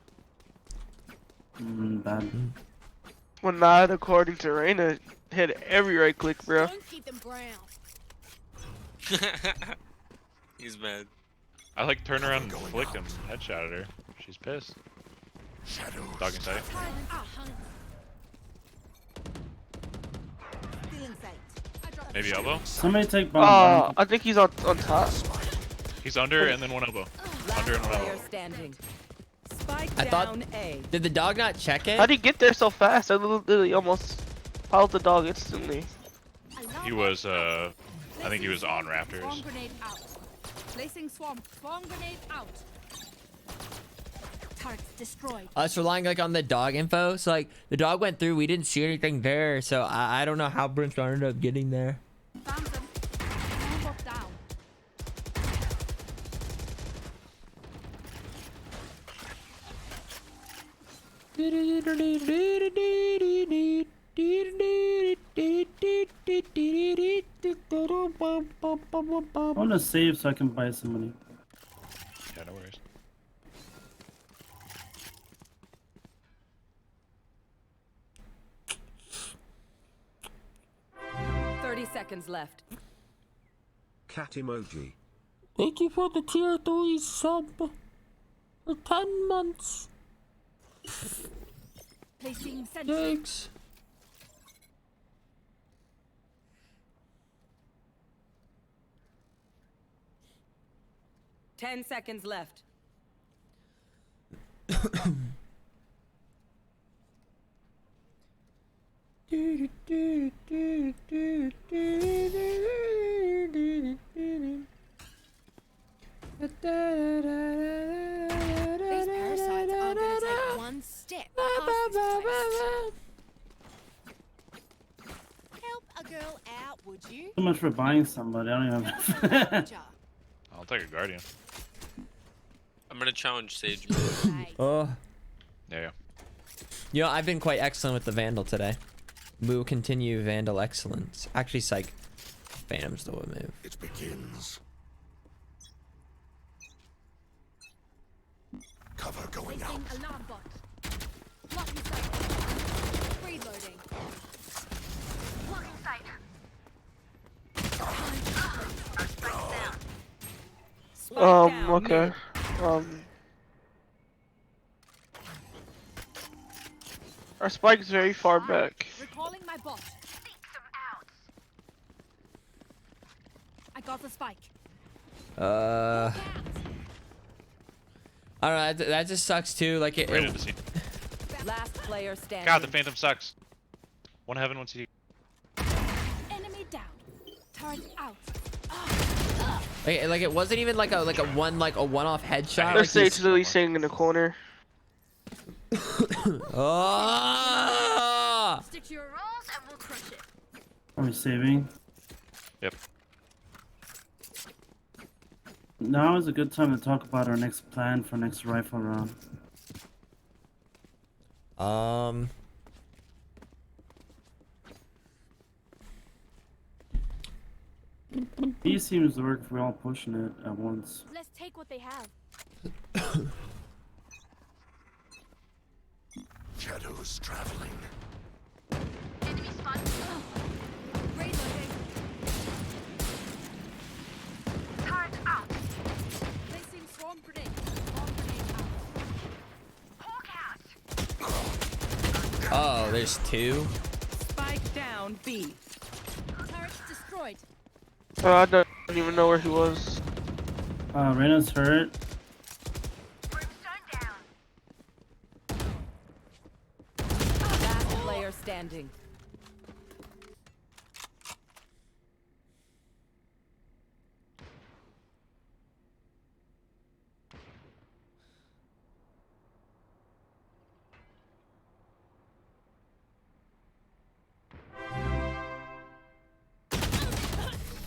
Bad. Well, not according to Reyna. Hit every right click, bro. Don't keep them brown. He's mad. I like turned around and flicked him, headshotted her. She's pissed. Dog in sight. Maybe elbow? Somebody take bomb. I think he's on top. He's under and then one elbow. Under and one elbow. Standing. Spike I thought. down A. Did the dog not check it? How'd he get there so fast? I literally almost followed the dog instantly. He was, I think he was on Raptors. Swarm grenade out. Placing swarm. Swarm grenade out. Targets destroyed. Us relying like on the dog info. So like the dog went through. We didn't see anything there. So I don't know how Brimstone ended up getting there. Found them. Swarm bot down. I want to save so I can buy somebody. Yeah, no worries. Seconds left. Cat emoji. Thank you for the tier 3 sub for 10 months. Placing sentry. Thanks. Ten seconds left. These parasites are gonna take one step past this place. Help a girl out, would you? So much for buying somebody. I don't even have. I'll take a Guardian. I'm gonna challenge Sage. Oh. Yeah. You know, I've been quite excellent with the Vandal today. We will continue Vandal excellence. Actually, Psych. Phantom's the one move. It begins. Cover going out. Alarm bot. Blocking sight. Reloading. Blocking sight. Okay. Our spike's very far back. Recalling my bot. I got the spike. I don't know. That just sucks too. Like it. Right into scene. Last player standing. God, the Phantom sucks. One heaven, one CT. Enemy down. Turret out. Like it wasn't even like a one-off headshot. There's Sage literally sitting in the corner. Oh! Stick to your rolls and we'll crush it. Are we saving? Yep. Now is a good time to talk about our next plan for next rifle round. B seems to work if we're all pushing it at once. Let's take what they have. Shadows traveling. Enemy spotted. Reloading. Turret out. Placing swarm grenade. Swarm grenade out. Hawk out. Oh, there's two. Spike down B. Turret destroyed. I don't even know where he was. Reyna's hurt. Last player standing.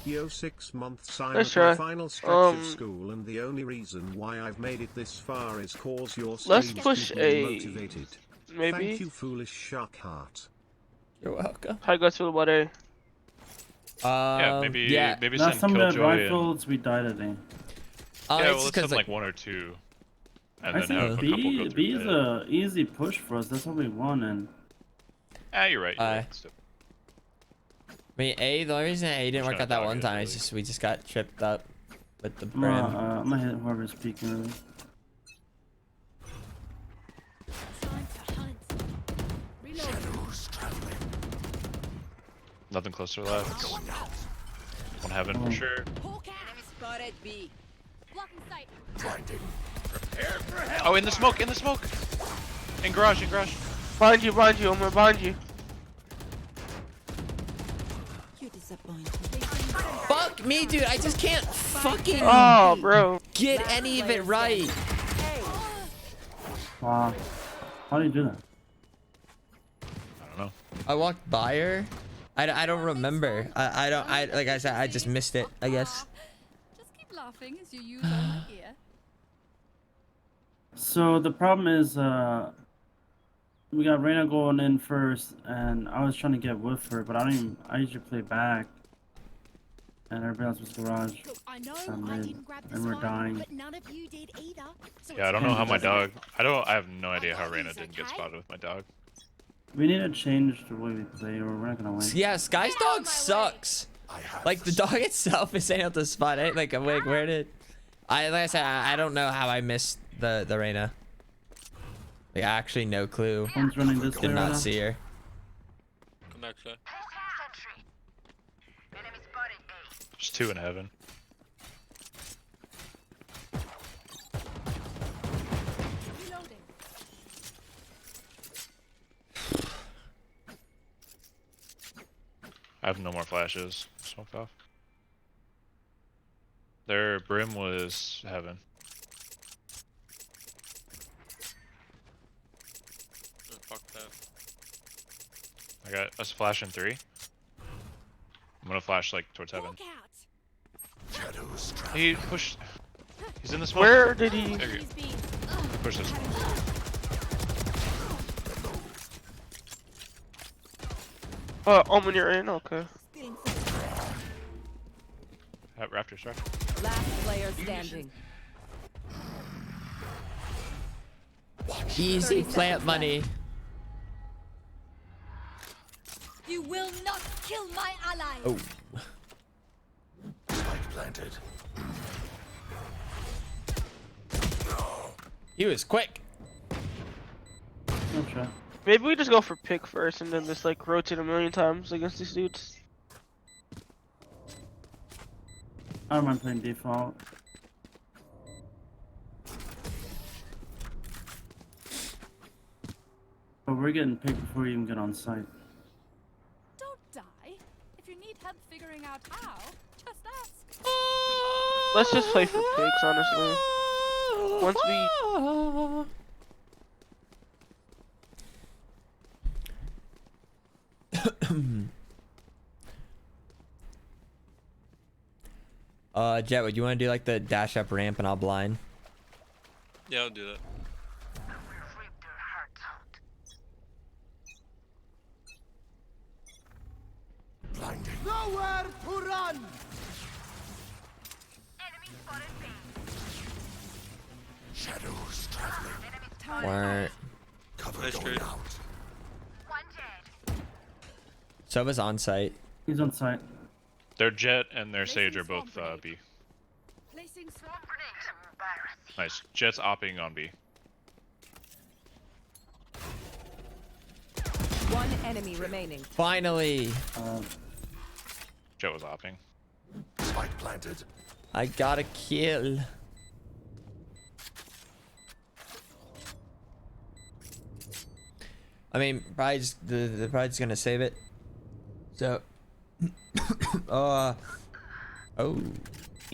Yo, 6 months. I'm Let's at my try. final stretch of school, and the only reason why I've made it this far is cause your Let's streams push keep me A. motivated. Maybe. Thank you, foolish shark heart. You're welcome. How you guys feel about A? Yeah, maybe maybe Last send time we had Killjoy and... rifles, we died at A. Yeah, it's well, let's 'cause, send like 1 or 2. And I then think have a couple go B through is mid. a easy push for us. That's what we want. And Ah, you're right. You're right. I mean, A, the only reason A didn't work out that one time is just we just got tripped up with the brim. I'm gonna hit whoever's speaking really. Shadows traveling. Nothing closer left. One heaven for sure. Enemy spotted B. Blocking sight. Blinding. Prepare for hell. Oh, in the smoke, in the smoke. In garage, in garage. Behind you, I'm behind you. You disappoint Fuck me, dude. I just can't fucking Oh, bro. get any of it right. Wow. How do you do that? I don't know. I walked by her. I don't remember. I don't. Like I said, I just missed it, I guess. Just keep laughing as you use all my gear. So the problem is, we got Reyna going in first, and I was trying to get with her, but I usually play back, and everybody else was garage. Look, I know And I then- didn't grab the and we're spike, dying. but none of you did either. So Yeah, I it's don't know how my fine. dog. I have no idea how Reyna didn't get spotted with my dog. We need to change the way we play, or we're not gonna win. Yeah, Sky's dog sucks. Like the dog itself is able to spot it. Like I'm like, where did? Like I said, I don't know how I missed the Reyna. Like actually no clue. One's running this way Did right not now. see her. Come back, sir. There's 2 in heaven. Reloading. I have no more flashes. Smoked off. Their brim was heaven. Oh, fuck that. I got a flash in 3. I'm gonna flash like towards heaven. Hawk out. Shadows traveling. He pushed. He's in the smoke. Where did he? There you go. Use B. Push this. Omen, you're in? Okay. Raptor, sorry. Last player standing. Easy plant money. You will not kill my ally. Oh. Spike planted. He was quick. Okay. Maybe we just go for pick first and then just like rotate a million times against these dudes. I don't mind playing default. But we're getting picked before you even get on site. Don't die. If you need help figuring out how, just ask. Let's just play for picks, honestly. Once we... Jet, would you want to do like the dash up ramp and I'll blind? Yeah, I'll do that. Blinding. Nowhere to run. Shadows traveling. Weren't. Cover Nice trade. Sova's on site. He's on site. Their Jet and their Sage are both B. Placing swarm Nice. Jet's opping on B. One enemy remaining. Finally. Jet was opping. Spike planted. I got a kill. I mean, probably just they're probably just gonna save it. So, oh,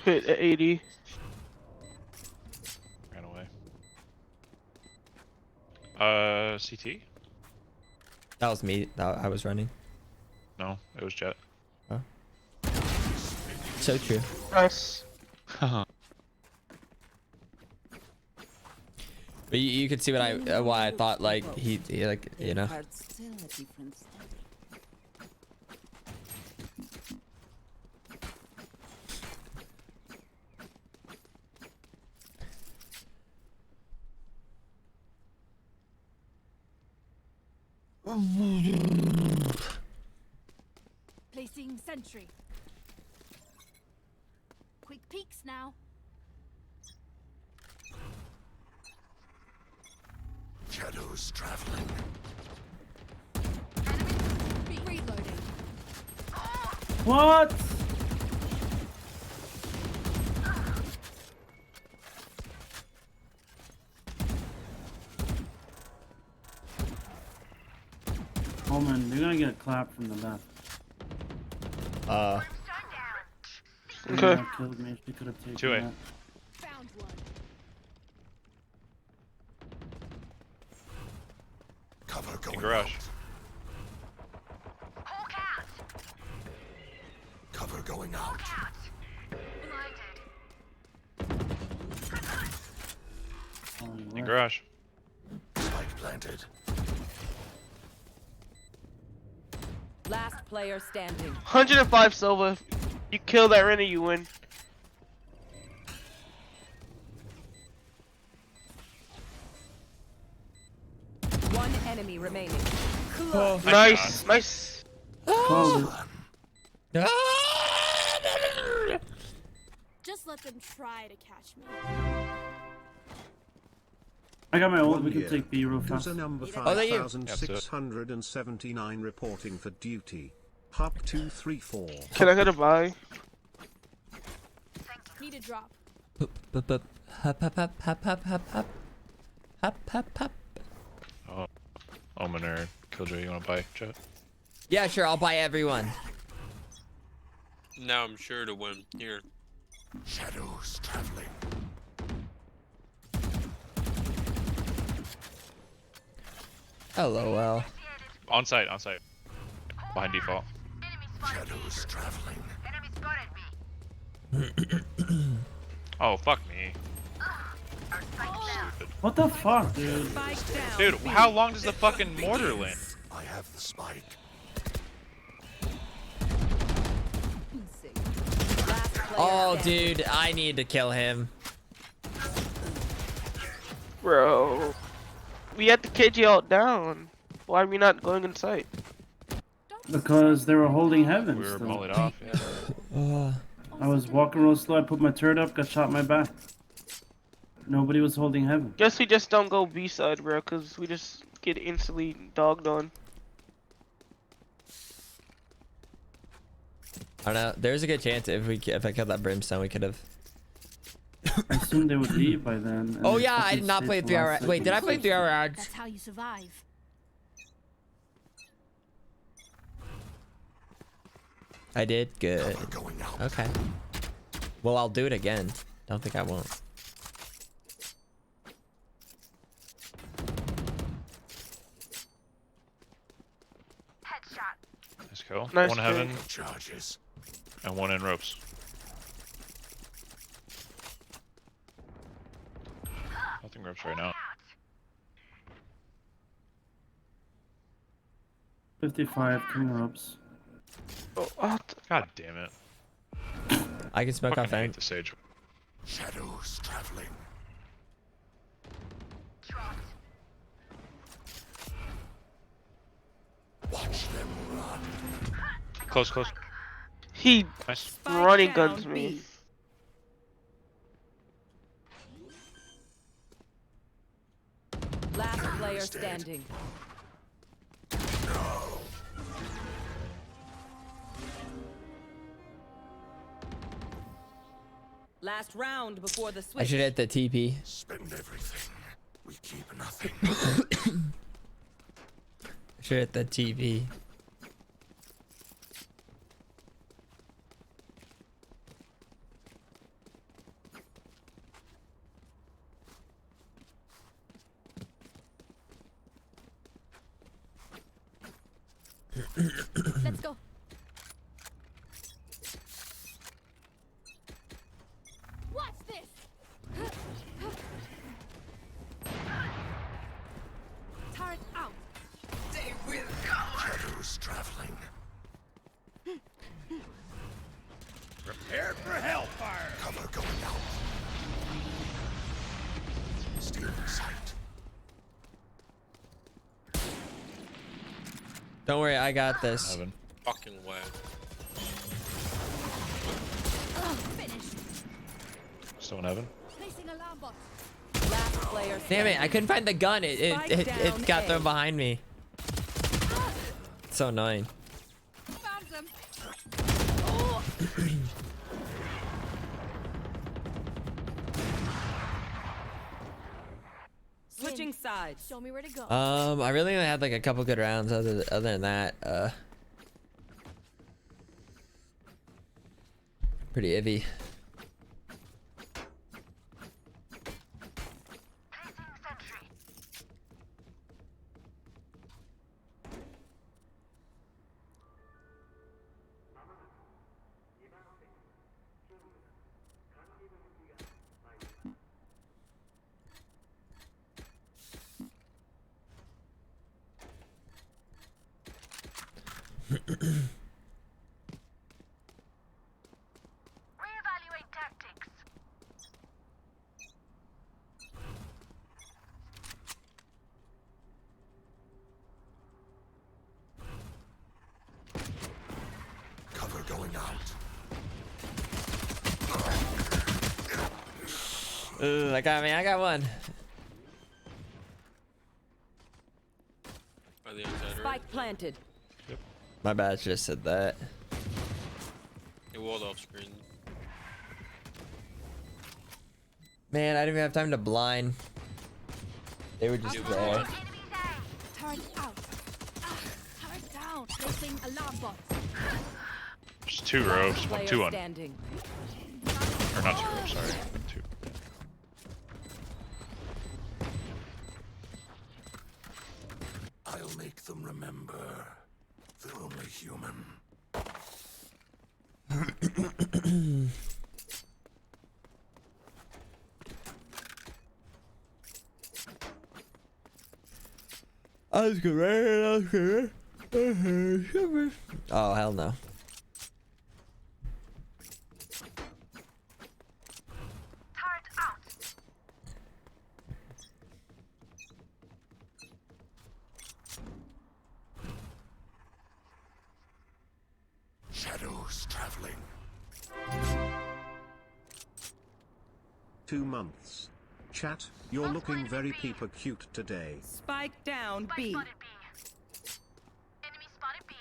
Hit at 80. Ran away. CT? that was me. I was running. No, it was Jet. Oh. So true. Nice. But you could see what why I thought like he like, you know. Placing sentry. Quick peeks now. Shadows traveling. Reloading. What? Oh man, you're gonna get clapped from the left. Okay. That killed me. She could have taken 2A. that. Found one. Cover going In garage. Cover going out. In garage. Spike planted. Last player standing. 105 Silva. You kill that Rena, you win. One enemy remaining. Oh, Nice, nice. Just let them try to catch me. I got my ult. We can Yeah. take B real fast. User number Oh, they're you. 5679 reporting for duty. Hop 234. Can I get a buy? Need a drop. Hop, hop, hop, hop, hop, hop, hop. Hop, hop, hop. Oh, Omen or Killjoy, you wanna buy Jet? Yeah, sure. I'll buy everyone. Now I'm sure to win. Here. Shadows traveling. LOL. On site, on site. Behind default. Shadows traveling. Oh, fuck me. What the fuck, dude? Dude, how long does the fucking mortar land? I have the spike. Oh, dude, I need to kill him. Bro. We had the KG all down. Why are we not going in sight? Because they were holding heaven. We were still. mullied off, yeah. I was walking real slow. I put my turret up, got shot in my back. Nobody was holding heaven. Guess we just don't go B side, bro, because we just get instantly dogged on. I don't know. There's a good chance if I killed that brimstone, we could have. I assumed they would leave by then. and Oh they yeah, I fucking did not stayed play till 3 hour. last Wait, did I second. play 3 hour ads? That's how you survive. I did. Good. Okay. Well, I'll do it again. Don't think I won't. Let's go. Nice One heaven Charges. and one in ropes. Nothing ropes right now. 55 king ropes. Oh, what? God damn it. I can smoke off Fucking hate end. the Sage. Shadows traveling. Close, close. He Nice. running guns me. Last player standing. Last round before the switch. I should hit the TP. Spend everything. We keep nothing. I should hit the TP. Let's go. Watch this. Turret out. They will come. Shadows traveling. Prepare for hellfire. Cover going out. Stealing sight. Don't worry, I got this. Fucking way. Finished. Still in heaven. Placing alarm bot. Last player Damn it, I couldn't find the gun. It got thrown behind me. It's so annoying. Found them. Switching sides. Show me where to go. I really only had like a couple good rounds. Other than that, pretty iffy. Reevaluate tactics. Cover going out. I got me. I got one. By the outside, right? Spike planted. My bad. Just said that. It walled off screen. Man, I didn't even have time to blind. They were just there. Turret out. Turret down. Placing alarm bot. There's 2 rows. Player 2 on. standing. Or not 2 rows, sorry. 2. I'll make them remember. They're only human. I was good. I was good. Oh hell no. Turret out. Shadows traveling. 2 months. Chat, you're looking very peeper cute today. Spike down B. Enemy spotted B.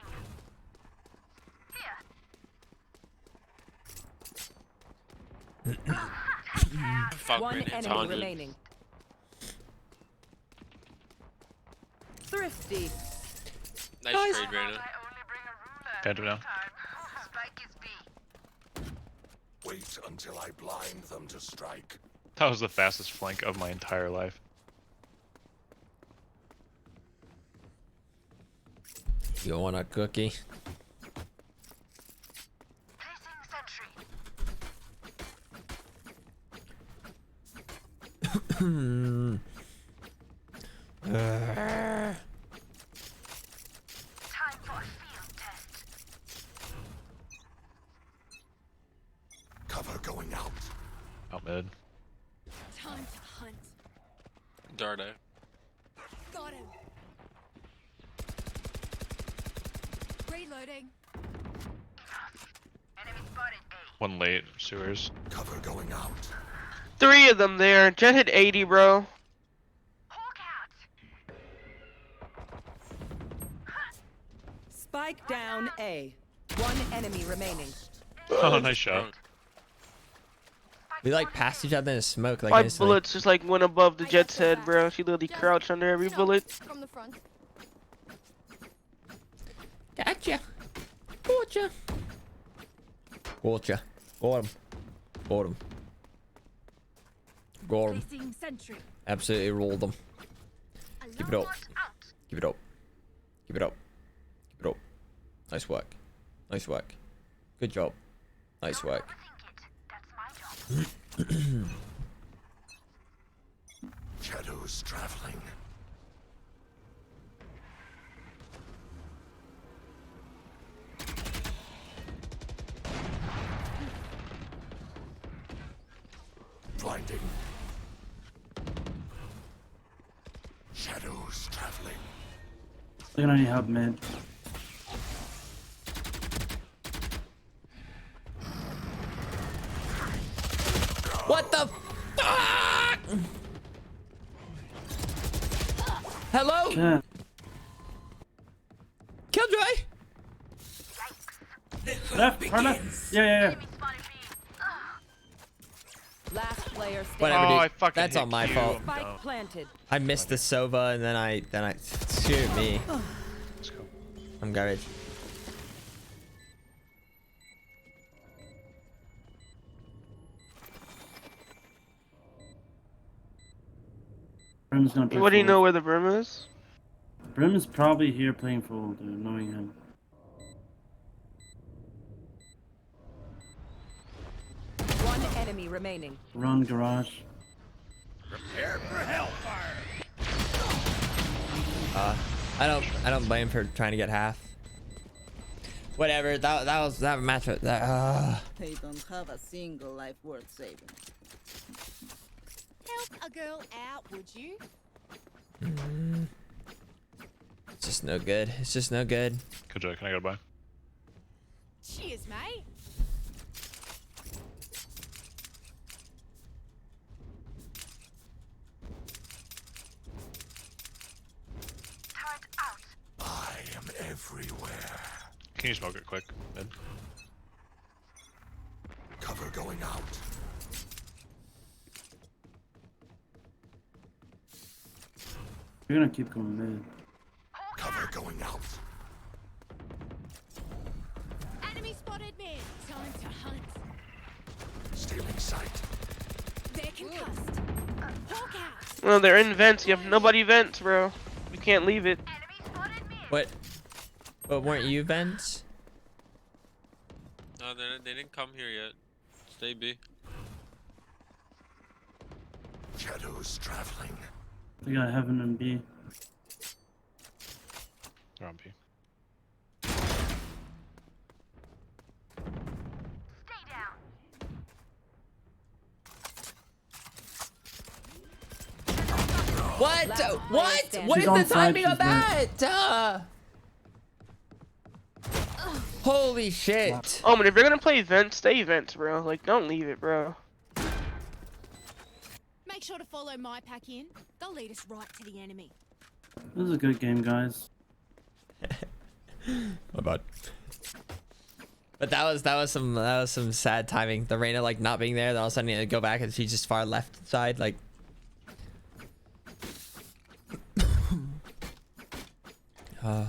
Here. Fuck, One man, it's enemy 100. remaining. Thrifty. Nice trade, Reyna. Phantom now. Wait until I blind them to strike. That was the fastest flank of my entire life. You want a cookie? Time for a field test. Cover going out. Out mid. Time to hunt. Dardo. Got him. Reloading. One late sewers. Cover going out. 3 of them there. Jet hit 80, bro. Spike down A. One enemy remaining. Oh, nice shot. We like passed each other in smoke like My instantly. bullets just like went above the Jet's head, bro. She literally crouched under every bullet. From the front. Gotcha. Gotcha. Gotcha. Got him. Got him. Got him. Placing sentry. Absolutely rolled them. Keep it up. Keep it up. Keep it up. Keep it up. Nice work. Nice work. Good job. Nice work. Shadows traveling. Blinding. Shadows traveling. They're gonna need help mid. What the fuck? Hello? Yeah. Killjoy? Left, far left. Yeah. Last player standing. Whatever, dude. I fucking That's hit all my Q. fault. I'm Spike dumb. planted. I missed the Sova and then I shoot me. Let's go. I'm garbage. Brim's gonna play What do you full. know where the Brim is? Brim is probably here playing full, dude, knowing him. One enemy remaining. Run garage. Prepare for hellfire. I don't blame for trying to get half. Whatever. That was that match. That They don't have a single life worth saving. Help a girl out, would you? It's just no good. It's just no good. Killjoy, can I go by? Cheers, mate. I am everywhere. Can you smoke it quick? Mid? Cover going out. You're gonna keep going mid. Cover going out. Enemy spotted mid. Time to hunt. Stealing sight. They're concussed. Hawk out. Well, they're in vents. You have nobody vents, bro. You can't leave it. What? But weren't you Vents? No, they didn't come here yet. Stay B. Shadows traveling. They got heaven and B. They're on P. What? What? standing. What She's is on the timing side, of that? Holy shit. Oh man, if you're gonna play vents, stay vents, bro. Like, don't leave it, bro. Make sure to follow my pack in. They'll lead us right to the enemy. This is a good game, guys. My bad. But that was some sad timing. The Reyna like not being there, then all of a sudden you go back and she's just far left side, like. I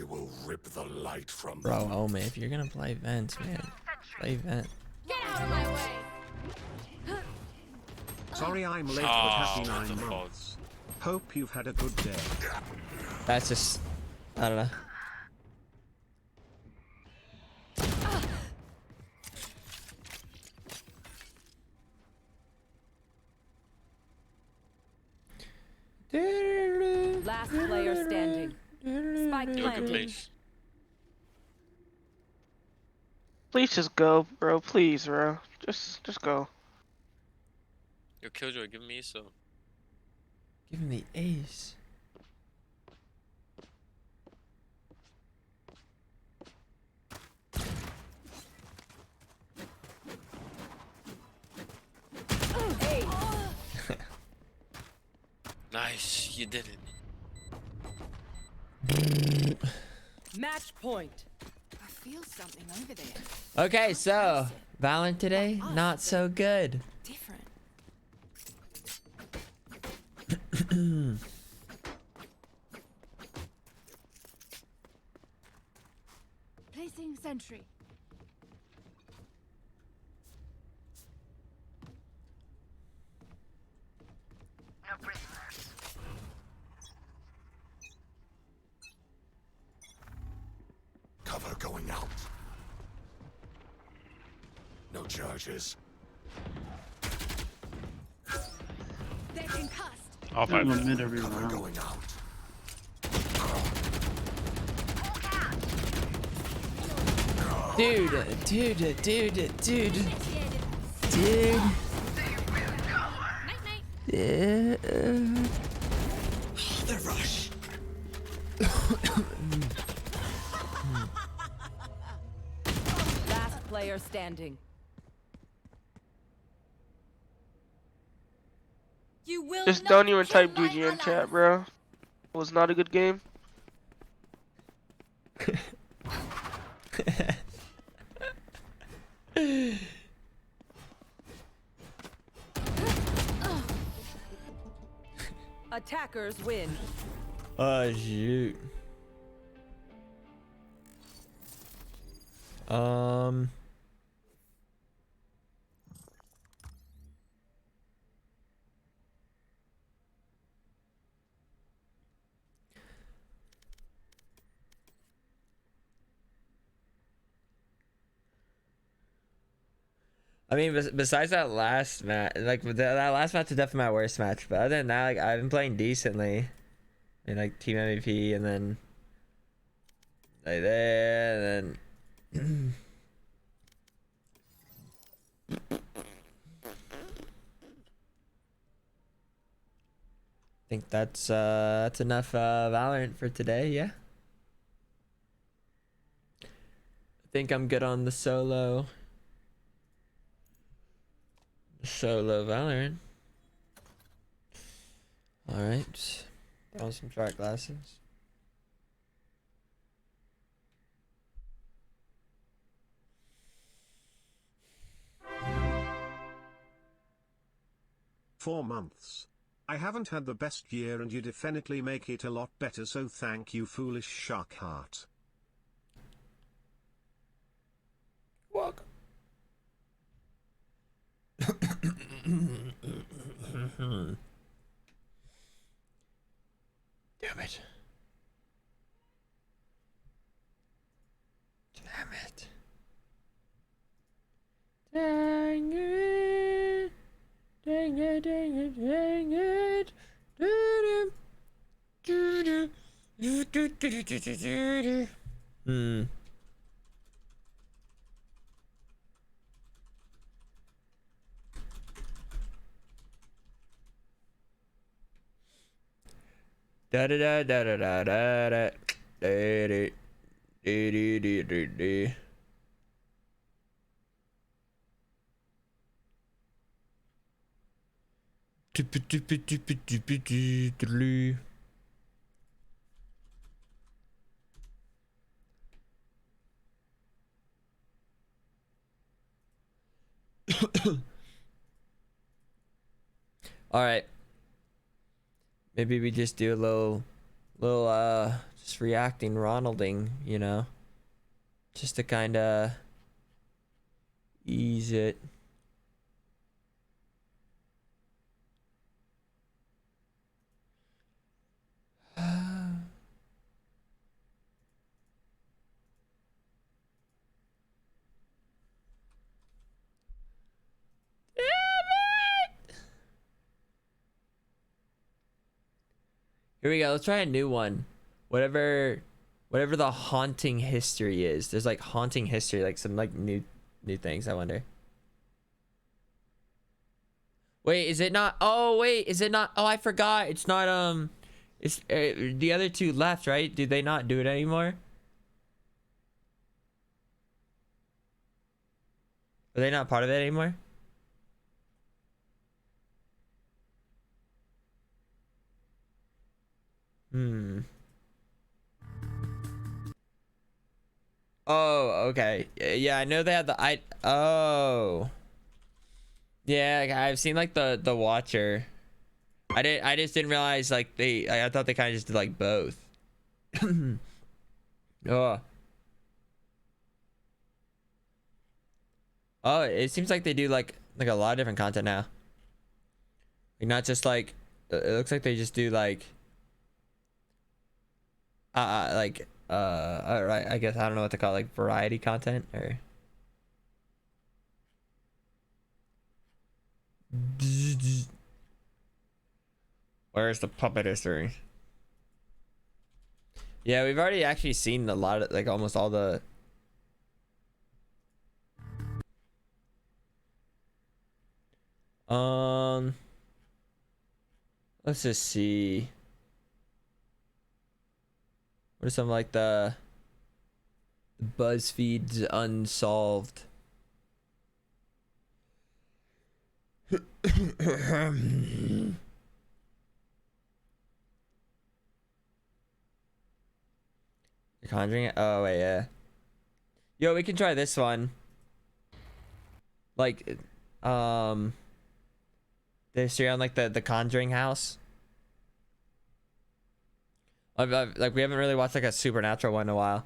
will rip the light from Bro, them. oh man, if you're gonna play vents, man, play vent. Get out of my way. Sorry I'm late, but happy 9 months. Hope you've had a good day. That's just, I don't know. Last player standing. Spike Yo, good planted. place. Please just go, bro. Please, bro. Just go. Yo, Killjoy, give me so. Give him the ace. you didn't. Match point. I feel something over there. Okay, so Valorant today, not so good. Different. Placing sentry. No prisoners. Cover going out. No charges. They're concussed. Off I'm I gonna mid every round. Going out. Dude. Yeah. The rush. Last player standing. You will Just not don't even kill type my GG in allies. chat, bro. It was not a good game. Attackers win. Oh shoot. I mean, besides that last match, like that last match is definitely my worst match. But other than that, like I've been playing decently, and like team MVP, and then like there, and then I think that's enough Valorant for today. Yeah, I think I'm good on the solo Valorant. All right, on some track glasses. "4 months. I haven't had the best year and you definitely make it a lot better, so thank you, foolish shark heart." Welcome. Damn it. Damn it. Dang it. Dang it, dang it, dang it. Hmm. Da da da da da da da da da da da da. All right. Maybe we just do a little just reacting Ronalding, you know, just to kind of ease it. Here we go. Let's try a new one. Whatever the haunting history is. There's like haunting history, like some like new things. I wonder. Wait, is it not? Oh, wait, is it not? Oh, I forgot. It's not. It's the other two left, right? Do they not do it anymore? Are they not part of it anymore? Oh, okay. Yeah, I know they had the oh. Yeah, I've seen like the Watcher. I just didn't realize like I thought they kind of just did like both. Oh. Oh, it seems like they do like a lot of different content now. Like not just like it looks like they just do like right, I guess I don't know what to call it, like variety content or where's the puppet history? Yeah, we've already actually seen a lot of like almost all the let's just see. What are some like the Buzzfeed's Unsolved? The Conjuring? Oh wait, yeah. Yo, we can try this one. Like, the history on like the Conjuring house. Like we haven't really watched like a supernatural one in a while.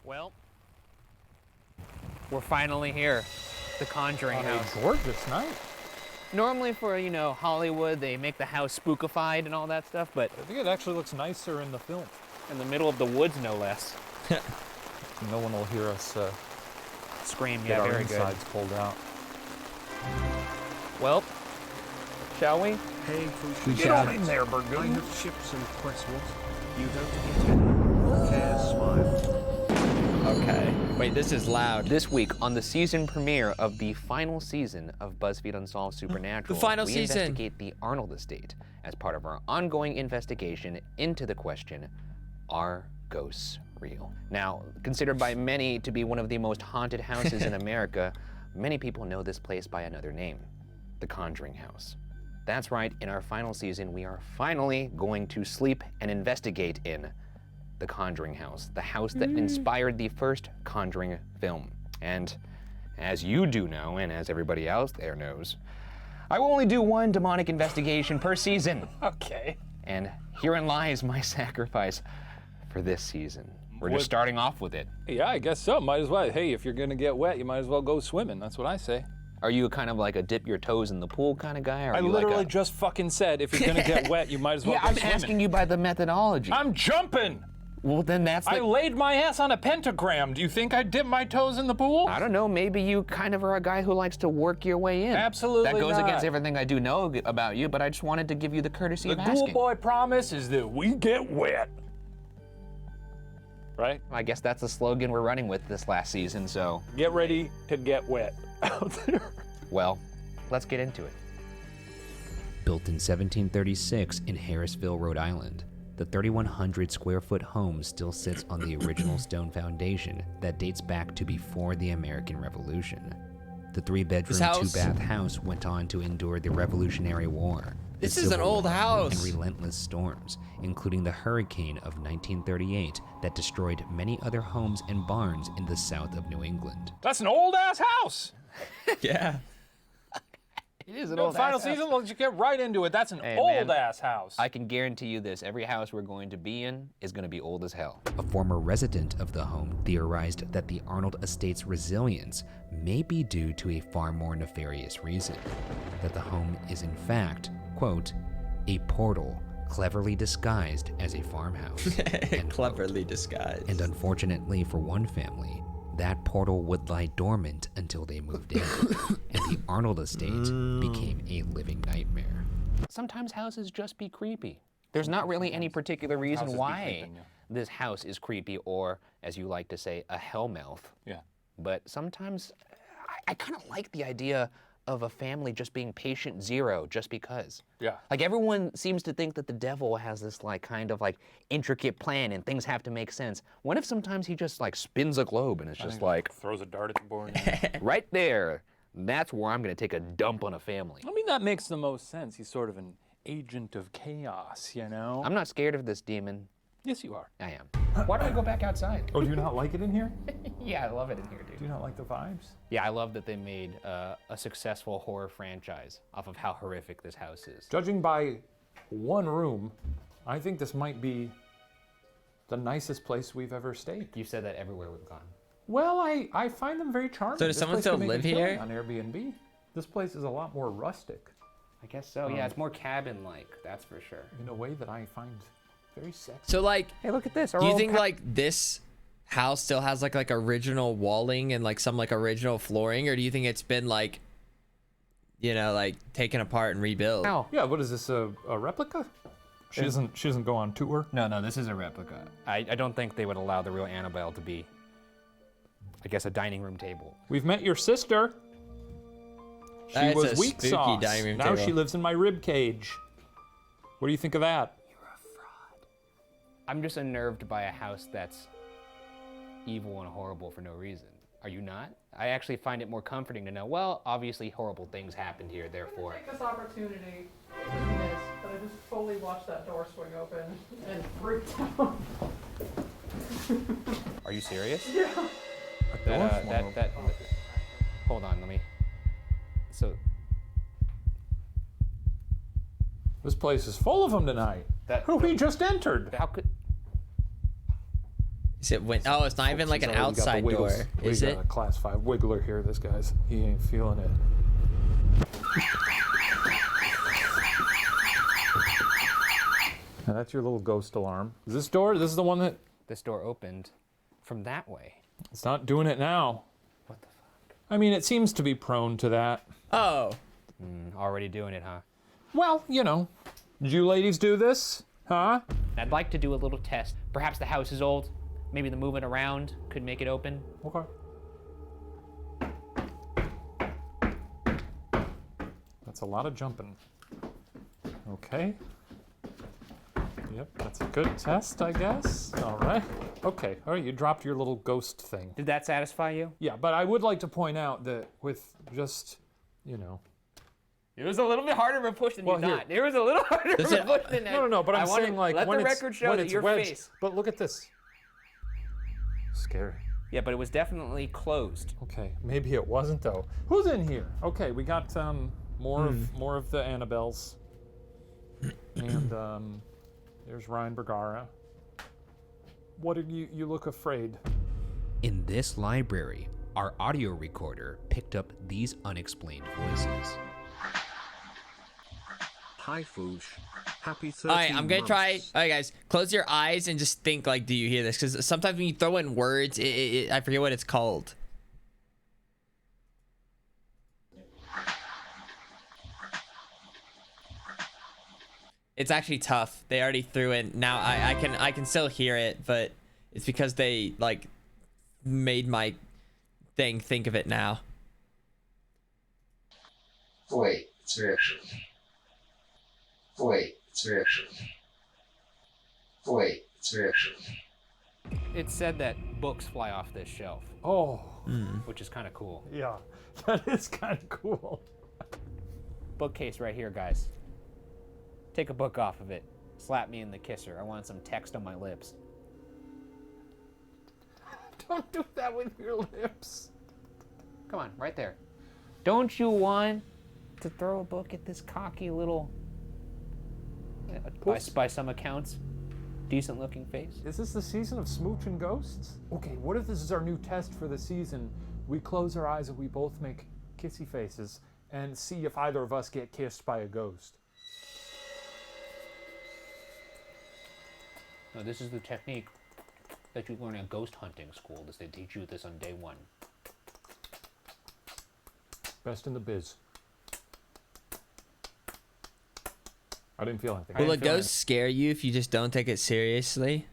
Well, we're finally here. The Conjuring house. Gorgeous night. Normally for, you know, Hollywood, they make the house spookified and all that stuff, but I think it actually looks nicer in the film. in the middle of the woods, no less. No one will hear us Scream, get yeah, our very good. insides pulled out. Well, shall we? Hey, We Fushi. get on in there, Burgoon. I have ships and quests. You don't get any. Care smile. Okay. Wait, this is loud. This week on the season premiere of the final season of BuzzFeed Unsolved Supernatural, The final we season. investigate the Arnold estate as part of our ongoing investigation into the question, are ghosts real? Now, considered by many to be one of the most haunted houses in America, many people know this place by another name, the Conjuring House. That's right, in our final season, we are finally going to sleep and investigate in the Conjuring House, the house that inspired the first Conjuring film. And as you do know, and as everybody else there knows, I will only do one demonic investigation per season. Okay. And herein lies my sacrifice for this season. We're just starting off with it. Yeah, I guess so. Might as well. Hey, if you're gonna get wet, you might as well go swimming. That's what I say. Are you kind of like a dip your toes in the pool kind of guy? Or I are you literally like just fucking said if you're gonna get wet, you might as well yeah, go I'm swimming. asking you by the methodology. I'm jumping! Well, then that's I laid my ass on a pentagram. Do you think I dip my toes in the pool? I don't know. Maybe you kind of are a guy who likes to work your way in. Absolutely That goes not. against everything I do know about you, but I just wanted to give you the courtesy of The asking. Ghoul Boy promise is that we get wet. Right? I guess that's the slogan we're running with this last season, so. Get ready to get wet out there. Well, let's get into it. Built in 1736 in Harrisville, Rhode Island, the 3,100 square foot home still sits on the original stone foundation that dates back to before the American Revolution. The 3-bedroom, 2-bath house went on to endure the Revolutionary War. the This is an Civil old War, house. And relentless storms, including the hurricane of 1938 that destroyed many other homes and barns in the south of New England. That's an old ass house. Yeah. It is an No, old final ass house. season, let's just get right into it. That's an Hey, old man, ass house. I can guarantee you this, every house we're going to be in is going to be old as hell. A former resident of the home theorized that the Arnold estate's resilience may be due to a far more nefarious reason, that the home is in fact, quote, a portal cleverly disguised as a farmhouse. Cleverly disguised. And unfortunately for one family, that portal would lie dormant until they moved in, and the Arnold estate became a living nightmare. Sometimes houses just be creepy. There's not really any particular reason Houses be why creeping, yeah. this house is creepy, or, as you like to say, a hellmouth. Yeah. But sometimes I kind of like the idea of a family just being patient zero just because. Yeah. Like everyone seems to think that the devil has this like kind of like intricate plan and things have to make sense. What if sometimes he just like spins a globe and it's just like throws a dart at the board. right there, that's where I'm gonna take a dump on a family. I mean, that makes the most sense. He's sort of an agent of chaos, you know? I'm not scared of this demon. Yes, you are. I am. Why don't I go back outside? Oh, do you not like it in here? Yeah, I love it in here, dude. Do you not like the vibes? Yeah, I love that they made a successful horror franchise off of how horrific this house is. Judging by one room, I think this might be the nicest place we've ever stayed. You said that everywhere we've gone. Well, I find them very charming. So does This someone place still could make live a killing here? on Airbnb? This place is a lot more rustic. I guess so. Yeah, it's more cabin-like, that's for sure. In a way that I find very sexy. So like, hey, look at this. Do you think like this house still has like original walling and like some like original flooring, or do you think it's been like, you know, like taken apart and rebuilt? No. Yeah, what is this, a replica? She doesn't go on tour? No, this is a replica. I don't think they would allow the real Annabelle to be, I guess, a dining room table. We've met your sister. She That's was a weak spooky sauce. dining room Now table. she lives in my rib cage. What do you think of that? I'm just unnerved by a house that's evil and horrible for no reason. Are you not? I actually find it more comforting to know, well, obviously horrible things happened here, therefore. Take this opportunity to miss, but I just fully watched that door swing open and freaked out. Are you serious? Yeah. Hold on, let me. So. This place is full of them tonight. Who we just entered. How could? Is it when? Oh, it's not even like an outside door, is we it? got a class 5 wiggler here. This guy's, he ain't feeling it. Now that's your little ghost alarm. Is this door? This is the one that. This door opened from that way. It's not doing it now. What the fuck? I mean, it seems to be prone to that. Oh. Already doing it, huh? Well, you know. Did you ladies do this? Huh? I'd like to do a little test. Perhaps the house is old. Maybe the moving around could make it open. Okay. That's a lot of jumping. Okay. Yep, that's a good test, I guess. All right. Okay, all right, you dropped your little ghost thing. Did that satisfy you? Yeah, but I would like to point out that with just, you know. It was a little bit harder of a push than Well, you here. thought. It was a little harder of a push than No, but I'm wanna saying like let when the it's, record show when that it's your wedged. face. But look at this. Scary. Yeah, but it was definitely closed. Okay, maybe it wasn't though. Who's in here? Okay, we got more of the Annabelles. And there's Ryan Bergara. What are you look afraid? In this library, our audio recorder picked up these unexplained voices. Hi Foosh. Happy 13 All right, I'm gonna try. months. All right, guys, close your eyes and just think like, do you hear this? Because sometimes when you throw in words, I forget what it's called. It's actually tough. They already threw in. Now I can still hear it, but it's because they like made my thing think of it now. Wait, it's reaction. Wait, it's reaction. Wait, it's reaction. It said that books fly off this shelf. Oh. Which is kind of cool. Yeah, that is kind of cool. Bookcase right here, guys. Take a book off of it. Slap me in the kisser. I want some text on my lips. Don't do that with your lips. Come on, right there. Don't you want to throw a book at this cocky little, by some accounts, decent looking face? Is this the season of Smooch and Ghosts? Okay, what if this is our new test for the season? We close our eyes and we both make kissy faces and see if either of us get kissed by a ghost. No, this is the technique that you learn at ghost hunting school. They teach you this on day 1. Best in the biz. I didn't feel anything. Will a ghost scare you if you just don't take it seriously?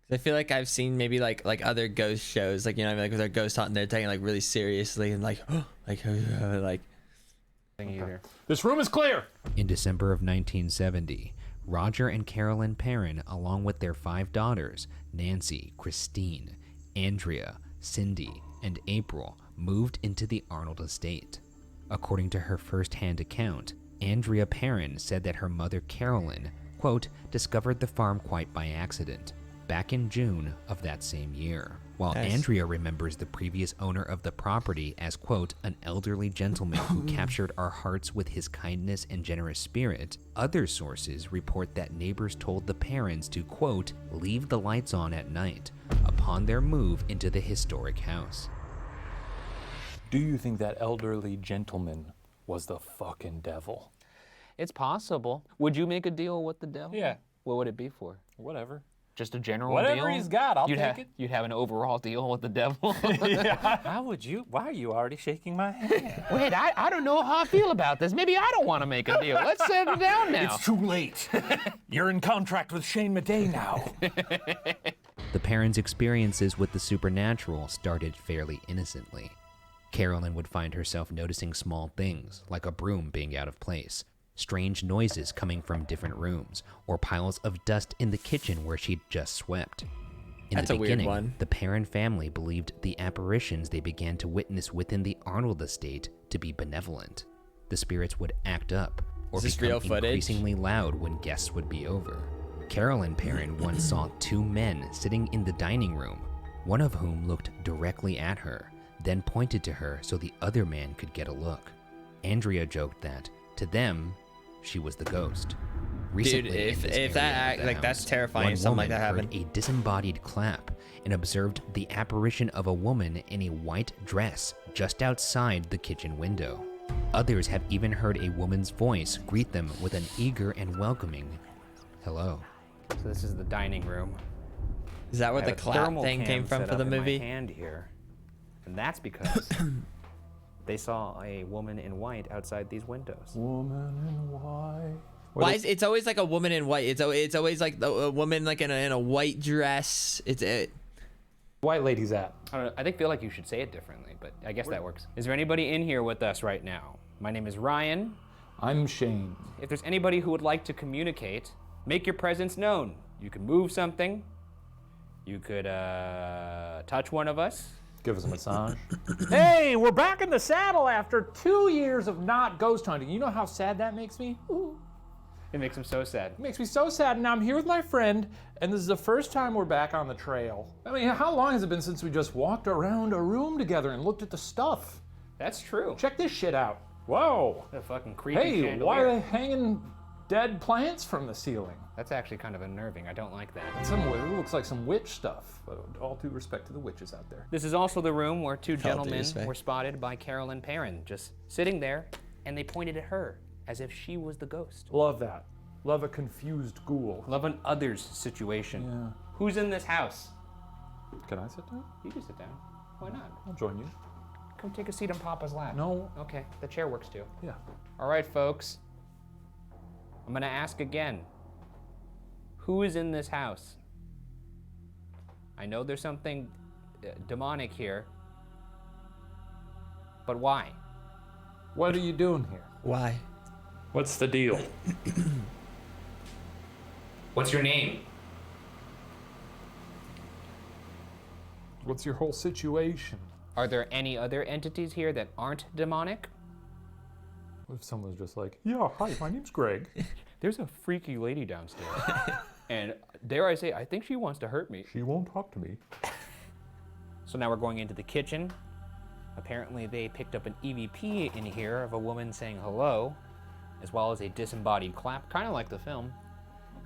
'Cause I feel like I've seen maybe like other ghost shows, like, you know, like with their ghost hunting, they're taking it like really seriously and like like. Okay. This room is clear. In December of 1970, Roger and Carolyn Perrin, along with their 5 daughters, Nancy, Christine, Andrea, Cindy, and April, moved into the Arnold estate. According to her first-hand account, Andrea Perrin said that her mother Carolyn, quote, discovered the farm quite by accident back in June of that same year. While Nice. Andrea remembers the previous owner of the property as, quote, an elderly gentleman who captured our hearts with his kindness and generous spirit, other sources report that neighbors told the parents to, quote, leave the lights on at night upon their move into the historic house. Do you think that elderly gentleman was the fucking devil? It's possible. Would you make a deal with the devil? Yeah. What would it be for? Whatever. Just a general Whatever deal? he's got, I'll you'd take it. it. Have an overall deal with the devil? Yeah. How would you? Why are you already shaking my hand? Wait, I don't know how I feel about this. Maybe I don't want to make a deal. Let's settle down now. It's too late. You're in contract with Shane Madej now. The parents' experiences with the supernatural started fairly innocently. Carolyn would find herself noticing small things, like a broom being out of place, strange noises coming from different rooms, or piles of dust in the kitchen where she'd just swept. In That's the a weird beginning, one. the Perrin family believed the apparitions they began to witness within the Arnold estate to be benevolent. The spirits would act up, or Is this become real footage? increasingly loud when guests would be over. Carolyn Perrin once saw two men sitting in the dining room, one of whom looked directly at her, then pointed to her so the other man could get a look. Andrea joked that, to them, she was the ghost. Recently, Dude, in this if area that of the like that's house, terrifying. one If something like woman that heard happened. a disembodied clap and observed the apparition of a woman in a white dress just outside the kitchen window. Others have even heard a woman's voice greet them with an eager and welcoming hello. So this is the dining room. Is that where I the have a clap thermal thing cam came from set for the up in my movie? hand here, and that's because they saw a woman in white outside these windows. Woman in white. Why is it's always like a woman in white? It's always like a woman like in a white dress. It's it. White lady's at. I don't know. I feel like you should say it differently, but I guess that works. Is there anybody in here with us right now? My name is Ryan. I'm Shane. If there's anybody who would like to communicate, make your presence known. You can move something. You could touch one of us. Give us a massage. Hey, we're back in the saddle after 2 years of not ghost hunting. You know how sad that makes me? Ooh. It makes him so sad. It makes me so sad, and I'm here with my friend, and this is the first time we're back on the trail. I mean, how long has it been since we just walked around a room together and looked at the stuff? That's true. Check this shit out. Whoa. What a fucking creepy Hey, chandelier. why are they hanging dead plants from the ceiling? That's actually kind of unnerving. I don't like that. It looks like some witch stuff, but all due respect to the witches out there. This is also the room where two due gentlemen respect. were spotted by Carolyn Perrin, just sitting there, and they pointed at her as if she was the ghost. Love that. Love a confused ghoul. Love an others situation. Yeah. Who's in this house? Can I sit down? You can sit down. Why not? I'll join you. Come take a seat on Papa's lap. No. Okay, the chair works too. Yeah. All right, folks. I'm gonna ask again. Who is in this house? I know there's something demonic here, but why? What are you doing here? Why? What's the deal? What's your name? What's your whole situation? Are there any other entities here that aren't demonic? What if someone's just like, yeah, hi, my name's Greg. There's a freaky lady downstairs. And dare I say, I think she wants to hurt me. She won't talk to me. So now we're going into the kitchen. Apparently they picked up an EVP in here of a woman saying hello, as well as a disembodied clap, kind of like the film.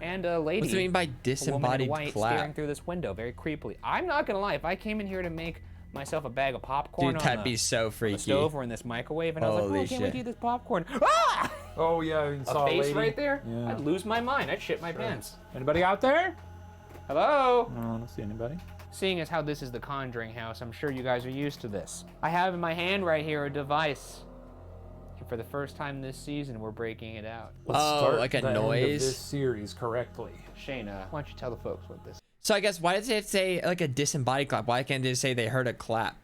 And a lady. What's it mean by a woman in disembodied white clap? staring through this window very creepily. I'm not gonna lie, if I came in here to make myself a bag of popcorn Dude, on that'd the, be so on freaky. the stove or in this microwave, and I was like, Holy oh, I can't wait shit. to eat this popcorn. Ah! Oh yeah, you saw A face lady. right there? Yeah. I'd lose my mind. I'd shit my pants. Anybody out there? Hello? No, I don't see anybody. Seeing as how this is the Conjuring house, I'm sure you guys are used to this. I have in my hand right here a device. And for the first time this season, we're breaking it out. Let's Oh, start like a the end of noise? this series correctly. Shayna, why don't you tell the folks what this is? So I guess why does it have to say like a disembodied clap? Why can't they just say they heard a clap?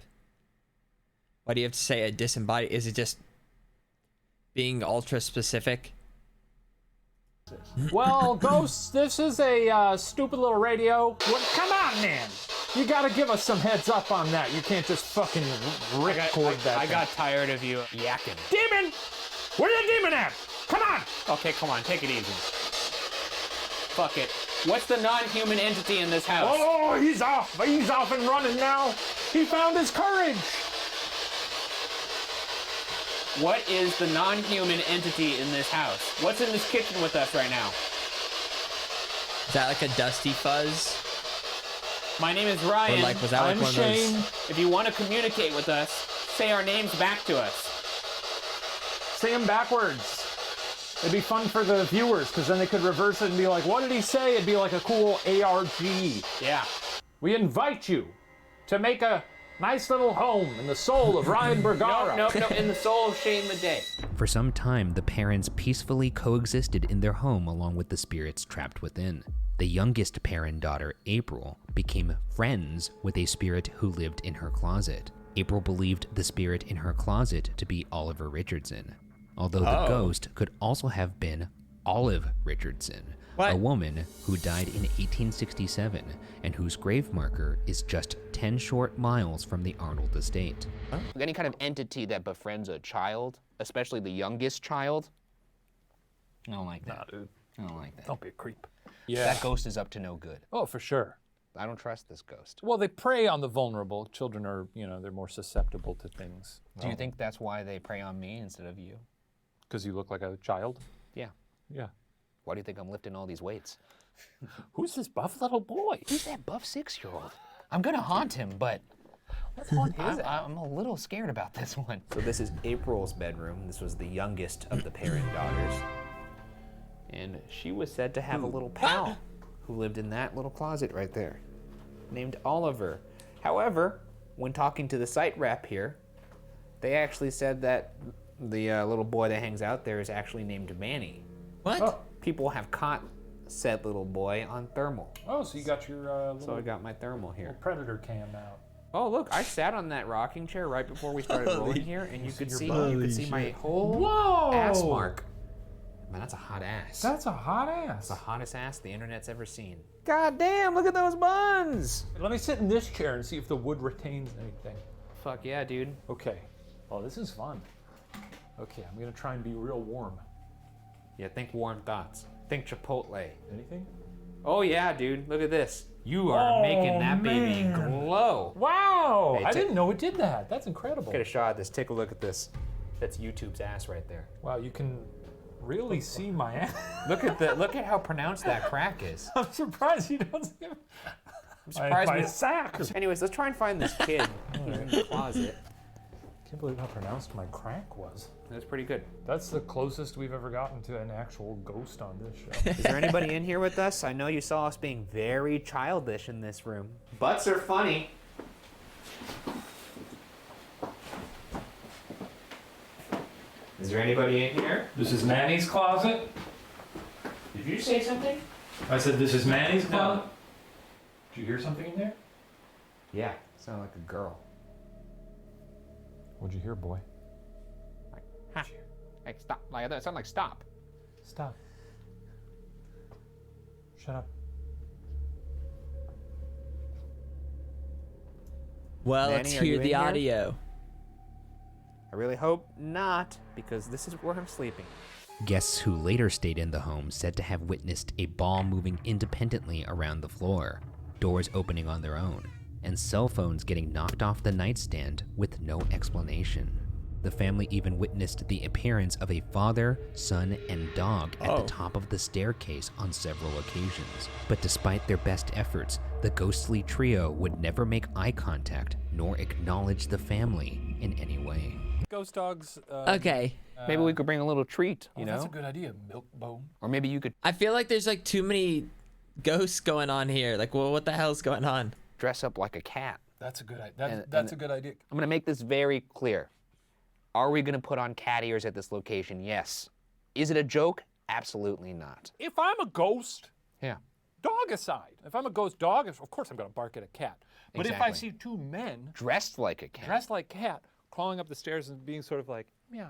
Why do you have to say a disembodied? Is it just being ultra specific? Well, ghosts, this is a stupid little radio. Well, come on, man. You gotta give us some heads up on that. You can't just fucking record that. I got tired of you yakking. Demon! Where your demon at? Come on! Okay, come on, take it easy. Fuck it. What's the non-human entity in this house? Oh, he's off. He's off and running now. He found his courage. What is the non-human entity in this house? What's in this kitchen with us right now? Is that like a Dusty Fuzz? My name is Ryan. Or like, was that like I'm one Shane. of those? If you want to communicate with us, say our names back to us. Say them backwards. It'd be fun for the viewers, because then they could reverse it and be like, what did he say? It'd be like a cool ARG. Yeah. We invite you to make a nice little home in the soul of Ryan Bergara. No, in the soul of Shane Madej. For some time, the parents peacefully coexisted in their home along with the spirits trapped within. The youngest parent daughter, April, became friends with a spirit who lived in her closet. April believed the spirit in her closet to be Oliver Richardson, although the ghost could also have been Olive Richardson, a woman who died in 1867 and whose grave marker is just 10 short miles from the Arnold estate. Any kind of entity that befriends a child, especially the youngest child, I don't like that. Nah, dude. I don't like that. Don't be a creep. Yeah. That ghost is up to no good. Oh, for sure. I don't trust this ghost. Well, they prey on the vulnerable. Children are, they're more susceptible to things. Do you think that's why they prey on me instead of you? Because you look like a child? Yeah. Yeah. Why do you think I'm lifting all these weights? Who's this buff little boy? Who's that buff 6-year-old? I'm gonna haunt him, but I'm a little scared about this one. So this is April's bedroom. This was the youngest of the parent daughters. And she was said to have a little pal who lived in that little closet right there, named Oliver. However, when talking to the site rep here, they actually said that the little boy that hangs out there is actually named Manny. What? Oh. People have caught said little boy on thermal. Oh, so you got your little, So I got my thermal here. little predator cam out. Oh, look, I sat on that rocking chair right before we started rolling here, and you could see my whole Whoa! ass mark. Man, that's a hot ass. That's a hot That's ass. the hottest ass the internet's ever seen. God damn, look at those buns! Let me sit in this chair and see if the wood retains anything. Fuck yeah, dude. Okay. Oh, this is fun. Okay, I'm gonna try and be real warm. Yeah, think warm thoughts. Think Chipotle. Anything? Oh yeah, dude, look at this. You are making that baby glow. Wow! Hey, I didn't know it did that. That's incredible. Get a shot at this. Take a look at this. That's YouTube's ass right there. Wow, you can really see my ass. Look at how pronounced that crack is. I'm surprised you don't see it. I'm surprised. My sack. Anyways, let's try and find this kid in the closet. Can't believe how pronounced my crack was. That's pretty good. That's the closest we've ever gotten to an actual ghost on this show. Is there anybody in here with us? I know you saw us being very childish in this room. Butts are funny. Is there anybody in here? This is Manny's closet. Did you say something? I said this is Manny's closet. Did you hear something in there? Yeah, sounded like a girl. What'd you hear, boy? Like, ha. Hey, stop. Like that sounded like stop. Stop. Shut up. Well, Manny, let's are you hear in the here? audio. I really hope not, because this is where I'm sleeping. Guests who later stayed in the home said to have witnessed a ball moving independently around the floor, doors opening on their own, and cell phones getting knocked off the nightstand with no explanation. The family even witnessed the appearance of a father, son, and dog at the top of the staircase on several occasions. But despite their best efforts, the ghostly trio would never make eye contact nor acknowledge the family in any way. Ghost dogs. Okay. Maybe we could bring a little treat, you know? That's a good idea, Milk Bone. Or maybe you could I feel like there's like too many ghosts going on here. Like, well, what the hell's going on? dress up like a cat. That's a good idea. That's a good idea. I'm gonna make this very clear. Are we gonna put on cat ears at this location? Yes. Is it a joke? Absolutely not. If I'm a ghost, yeah, dog aside, if I'm a ghost dog, of course I'm gonna bark at a cat. But if I see two men dressed like a cat, crawling up the stairs and being sort of like, meow,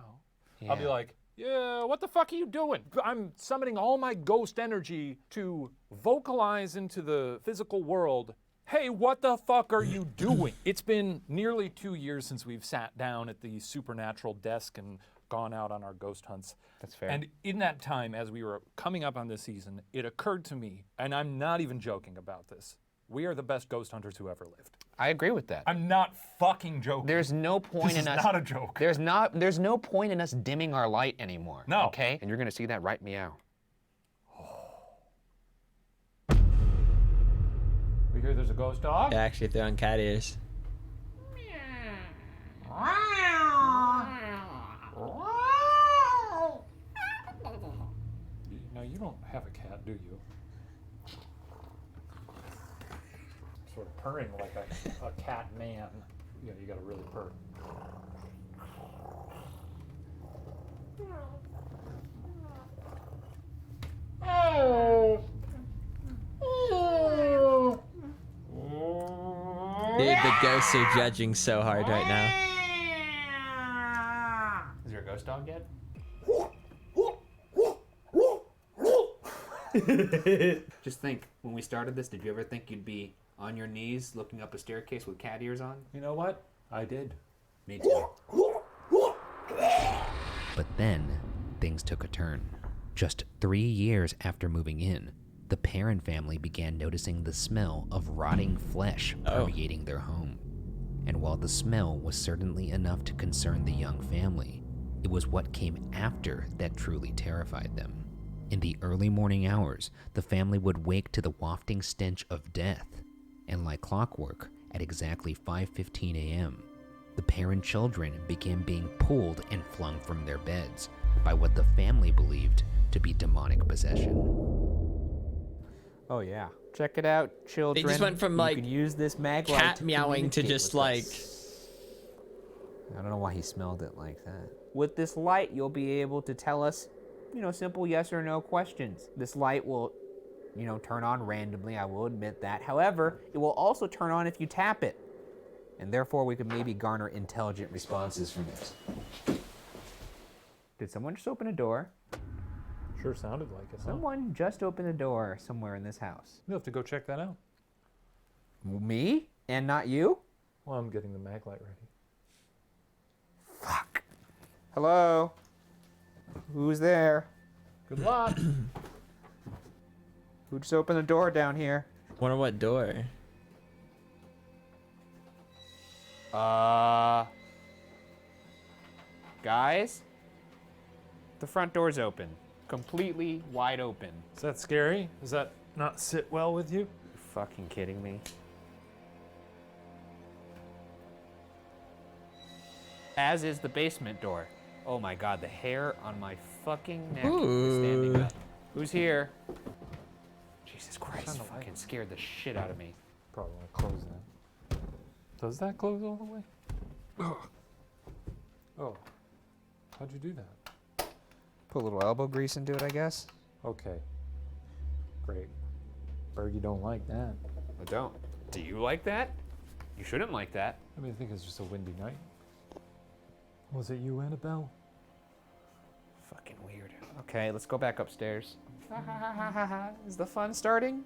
I'll be Yeah. like, yeah, what the fuck are you doing? I'm summoning all my ghost energy to vocalize into the physical world, hey, what the fuck are you doing? It's been nearly 2 years since we've sat down at the supernatural desk and gone out on our ghost hunts. That's fair. And in that time, as we were coming up on this season, it occurred to me, and I'm not even joking about this, we are the best ghost hunters who ever lived. I agree with that. I'm not fucking joking. There's no point in us. This is not a joke. There's no point in us dimming our light anymore. No. Okay? And you're gonna see that right meow. We hear there's a ghost dog? Yeah, actually, if they're on cat ears. No, you don't have a cat, do you? Sort of purring like a cat man. Yeah, you gotta really purr. Dude, the ghosts are judging so hard right now. Is there a ghost dog yet? Just think, when we started this, did you ever think you'd be on your knees looking up a staircase with cat ears on? You know what? I did. Me too. But then, things took a turn. Just 3 years after moving in, the Perrin family began noticing the smell of rotting flesh permeating their home. And while the smell was certainly enough to concern the young family, it was what came after that truly terrified them. In the early morning hours, the family would wake to the wafting stench of death. And like clockwork, at exactly 5:15 a.m., the Perrin children began being pulled and flung from their beds by what the family believed to be demonic possession. Oh yeah. Check it out, children. They just went from like you can use this mag light cat to meowing to communicate just with like. us. I don't know why he smelled it like that. With this light, you'll be able to tell us, simple yes or no questions. This light will, turn on randomly, I will admit that. However, it will also turn on if you tap it. And therefore, we could maybe garner intelligent responses from it. Did someone just open a door? Sure sounded like it, huh? Someone just opened a door somewhere in this house. You'll have to go check that out. Me? And not you? Well, I'm getting the mag light ready. Fuck. Hello? Who's there? Good luck. Who just opened the door down here? Wonder what door? Guys? The front door's open. Completely wide open. Is that scary? Does that not sit well with you? You're fucking kidding me. As is the basement door. Oh my god, the hair on my fucking neck is standing up. Who's here? Jesus Christ, fucking scared the shit out of me. Probably want to close that. Does that close all the way? Oh. How'd you do that? Put a little elbow grease into it, I guess. Okay. Great. Bergie don't like that. I don't. Do you like that? You shouldn't like that. I mean, I think it's just a windy night. Was it you, Annabelle? Fucking weird. Okay, let's go back upstairs. Is the fun starting?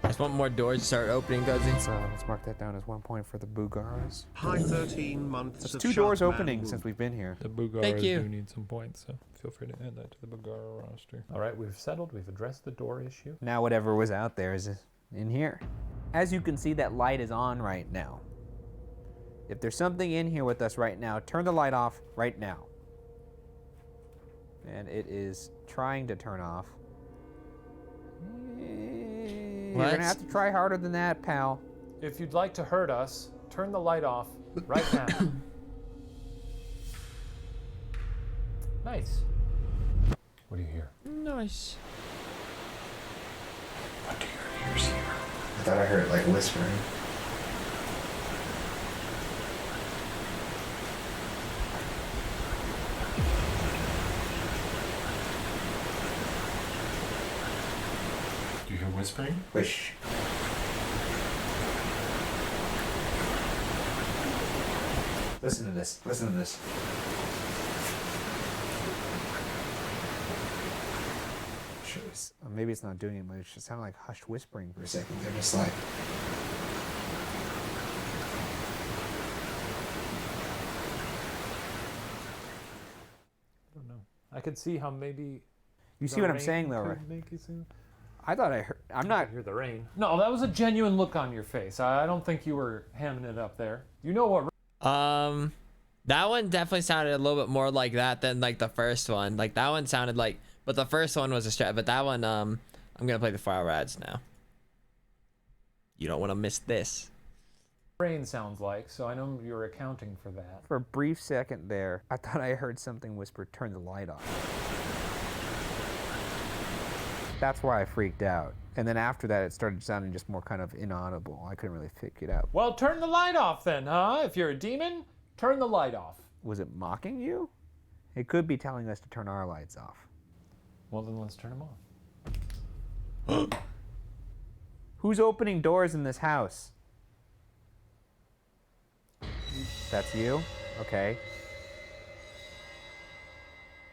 I just want more doors to start opening, does it? Let's mark that down as 1 point for the Bugaras. Hi, 13 months That's of 2 doors Sharkman opening Wood. since we've been here. The Bugaras Thank you. do need some points, so feel free to add that to the Bugara roster. All right, we've settled. We've addressed the door issue. Now whatever was out there is in here. As you can see, that light is on right now. If there's something in here with us right now, turn the light off right now. And it is trying to turn off. You're gonna have to try harder than that, pal. If you'd like to hurt us, turn the light off right now. Nice. What do you hear? Nice. What do your ears hear? I thought I heard like whispering. Do you hear whispering? Wish. Listen to this. Listen to this. Sure, maybe it's not doing it, but it just sounded like hushed whispering for a second. They're just like. I don't know. I could see how maybe. You see what I'm saying, though, right? Make you see? I thought I heard. I'm not. Hear the rain. No, that was a genuine look on your face. I don't think you were hamming it up there. You know what? That one definitely sounded a little bit more like that than like the first one. Like that one sounded like, but the first one was a strat. But that one, I'm gonna play the 4-hour ads now. You don't want to miss this. Rain sounds like, so I know you're accounting for that. For a brief second there, I thought I heard something whisper, "Turn the light off." That's why I freaked out. And then after that, it started sounding just more kind of inaudible. I couldn't really figure it out. Well, turn the light off then, huh? If you're a demon, turn the light off. Was it mocking you? It could be telling us to turn our lights off. Well, then let's turn them off. Who's opening doors in this house? That's you? Okay.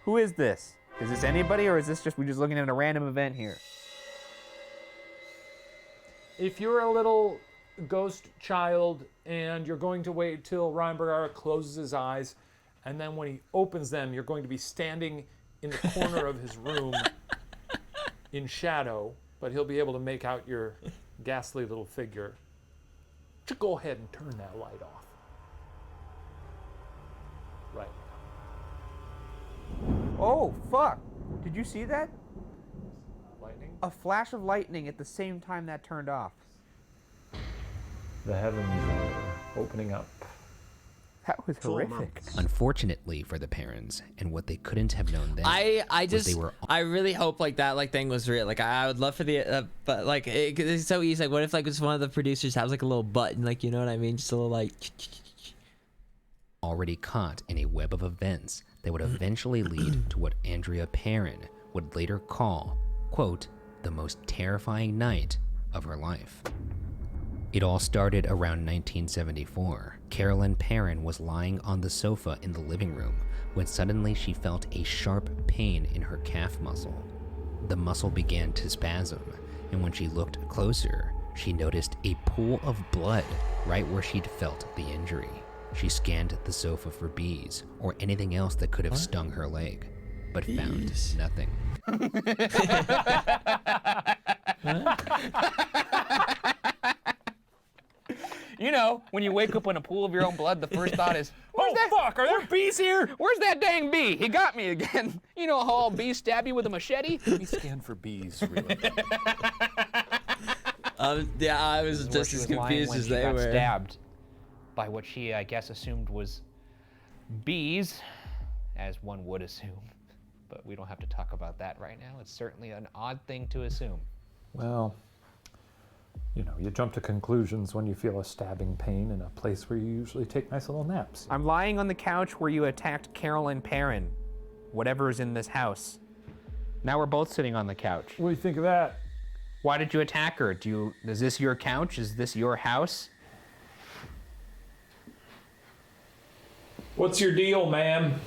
Who is this? Is this anybody, or is this just, we're just looking at a random event here? If you're a little ghost child and you're going to wait till Ryan Bergara closes his eyes, and then when he opens them, you're going to be standing in the corner of his room in shadow, but he'll be able to make out your ghastly little figure. Just go ahead and turn that light off. Right. Oh, fuck. Did you see that? Lightning? A flash of lightning at the same time that turned off. The heavens are opening up. That was horrific. Unfortunately for the parents, and what they couldn't have known then, I really hope like that like thing was real. Like I would love for the but like it's so easy. Like what if like it's one of the producers has like a little button, like you know what I mean, just a little like. Already caught in a web of events that would eventually lead to what Andrea Perrin would later call, quote, the most terrifying night of her life. It all started around 1974. Carolyn Perrin was lying on the sofa in the living room when suddenly she felt a sharp pain in her calf muscle. The muscle began to spasm, and when she looked closer, she noticed a pool of blood right where she'd felt the injury. She scanned the sofa for bees or anything else that could have stung her leg, but found nothing. You know, when you wake up in a pool of your own blood, the first thought is, fuck, are there bees here? Where's that dang bee? He got me again. You know how all bees stab you with a machete? Let me scan for bees, really. Yeah, I was just as confused as they were. Stabbed by what she, I guess, assumed was bees, as one would assume. But we don't have to talk about that right now. It's certainly an odd thing to assume. Well, you know, you jump to conclusions when you feel a stabbing pain in a place where you usually take nice little naps. I'm lying on the couch where you attacked Carolyn Perrin, whatever is in this house. Now we're both sitting on the couch. What do you think of that? Why did you attack her? Is this your couch? Is this your house? What's your deal, ma'am?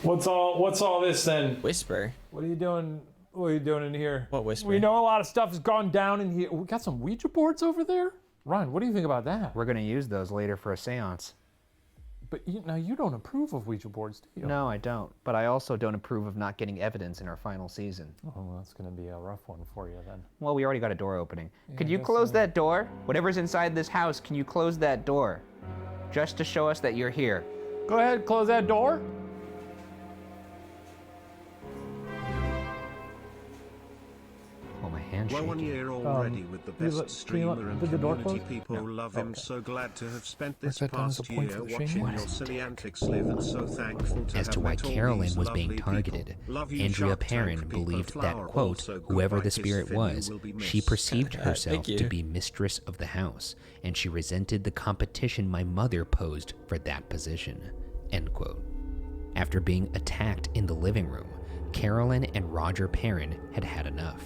What's all this then? Whisper. What are you doing? What are you doing in here? What whisper? We know a lot of stuff has gone down in here. We got some Ouija boards over there? Ryan, what do you think about that? We're gonna use those later for a seance. But now you don't approve of Ouija boards, do you? No, I don't. But I also don't approve of not getting evidence in our final season. Oh, well, that's gonna be a rough one for you then. Well, we already got a door opening. Yeah, Could you close that door? Whatever's inside this house, can you close that door? Just to show us that you're here. Go ahead, close that door. Oh, my hand's Well, 1 year already with the best streamer and community people love him. So glad to have spent this past year watching your silly antics live, and so thankful to As to why Carolyn was being targeted, Andrea Perrin believed that, quote, whoever the spirit was, she perceived herself to be mistress of the house, and she resented the competition my mother posed for that position, end quote. After being attacked in the living room, Carolyn and Roger Perrin had had enough.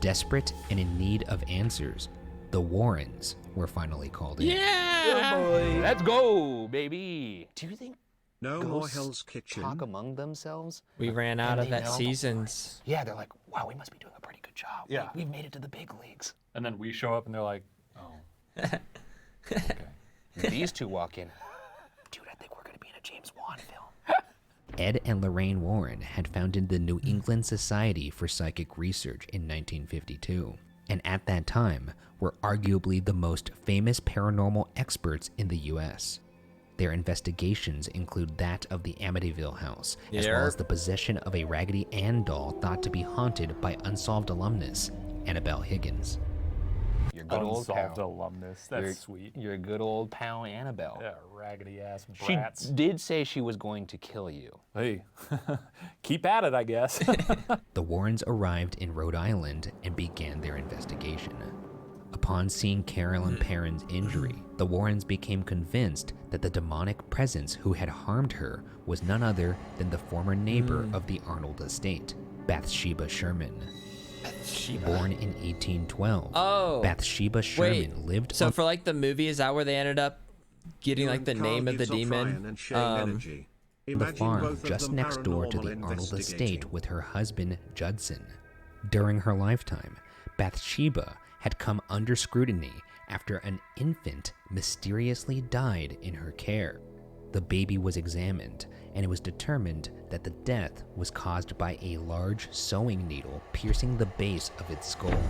Desperate and in need of answers, the Warrens were finally called in. Yeah! Let's go, baby! Do you think No more ghosts Hell's Kitchen. talk among themselves. We ran out and of they that know the seasons. Yeah, they're like, wow, we must be doing a pretty good job. Yeah. We've made it to the big leagues. And then we show up and they're like, oh. These two walk in. Dude, I think we're gonna be in a James Wan film. Ed and Lorraine Warren had founded the New England Society for Psychic Research in 1952, and at that time were arguably the most famous paranormal experts in the U.S. Their investigations include that of the Amityville house, as well as the possession of a Raggedy Ann doll thought to be haunted by Unsolved alumnus Annabelle Higgins. Your good Unsolved old pal. alumnus. That's sweet. Your good old pal Annabelle. Yeah, raggedy ass She brats. did say she was going to kill you. Hey, keep at it, I guess. The Warrens arrived in Rhode Island and began their investigation. Upon seeing Carolyn Perrin's injury, the Warrens became convinced that the demonic presence who had harmed her was none other than the former neighbor of the Arnold estate, Bathsheba Sherman. Born in 1812, Bathsheba Sherman lived So on... for like the movie, is that where they ended up getting like the name of the demon? The farm just next door to the Arnold estate with her husband, Judson. During her lifetime, Bathsheba had come under scrutiny after an infant mysteriously died in her care. The baby was examined, and it was determined that the death was caused by a large sewing needle piercing the base of its skull.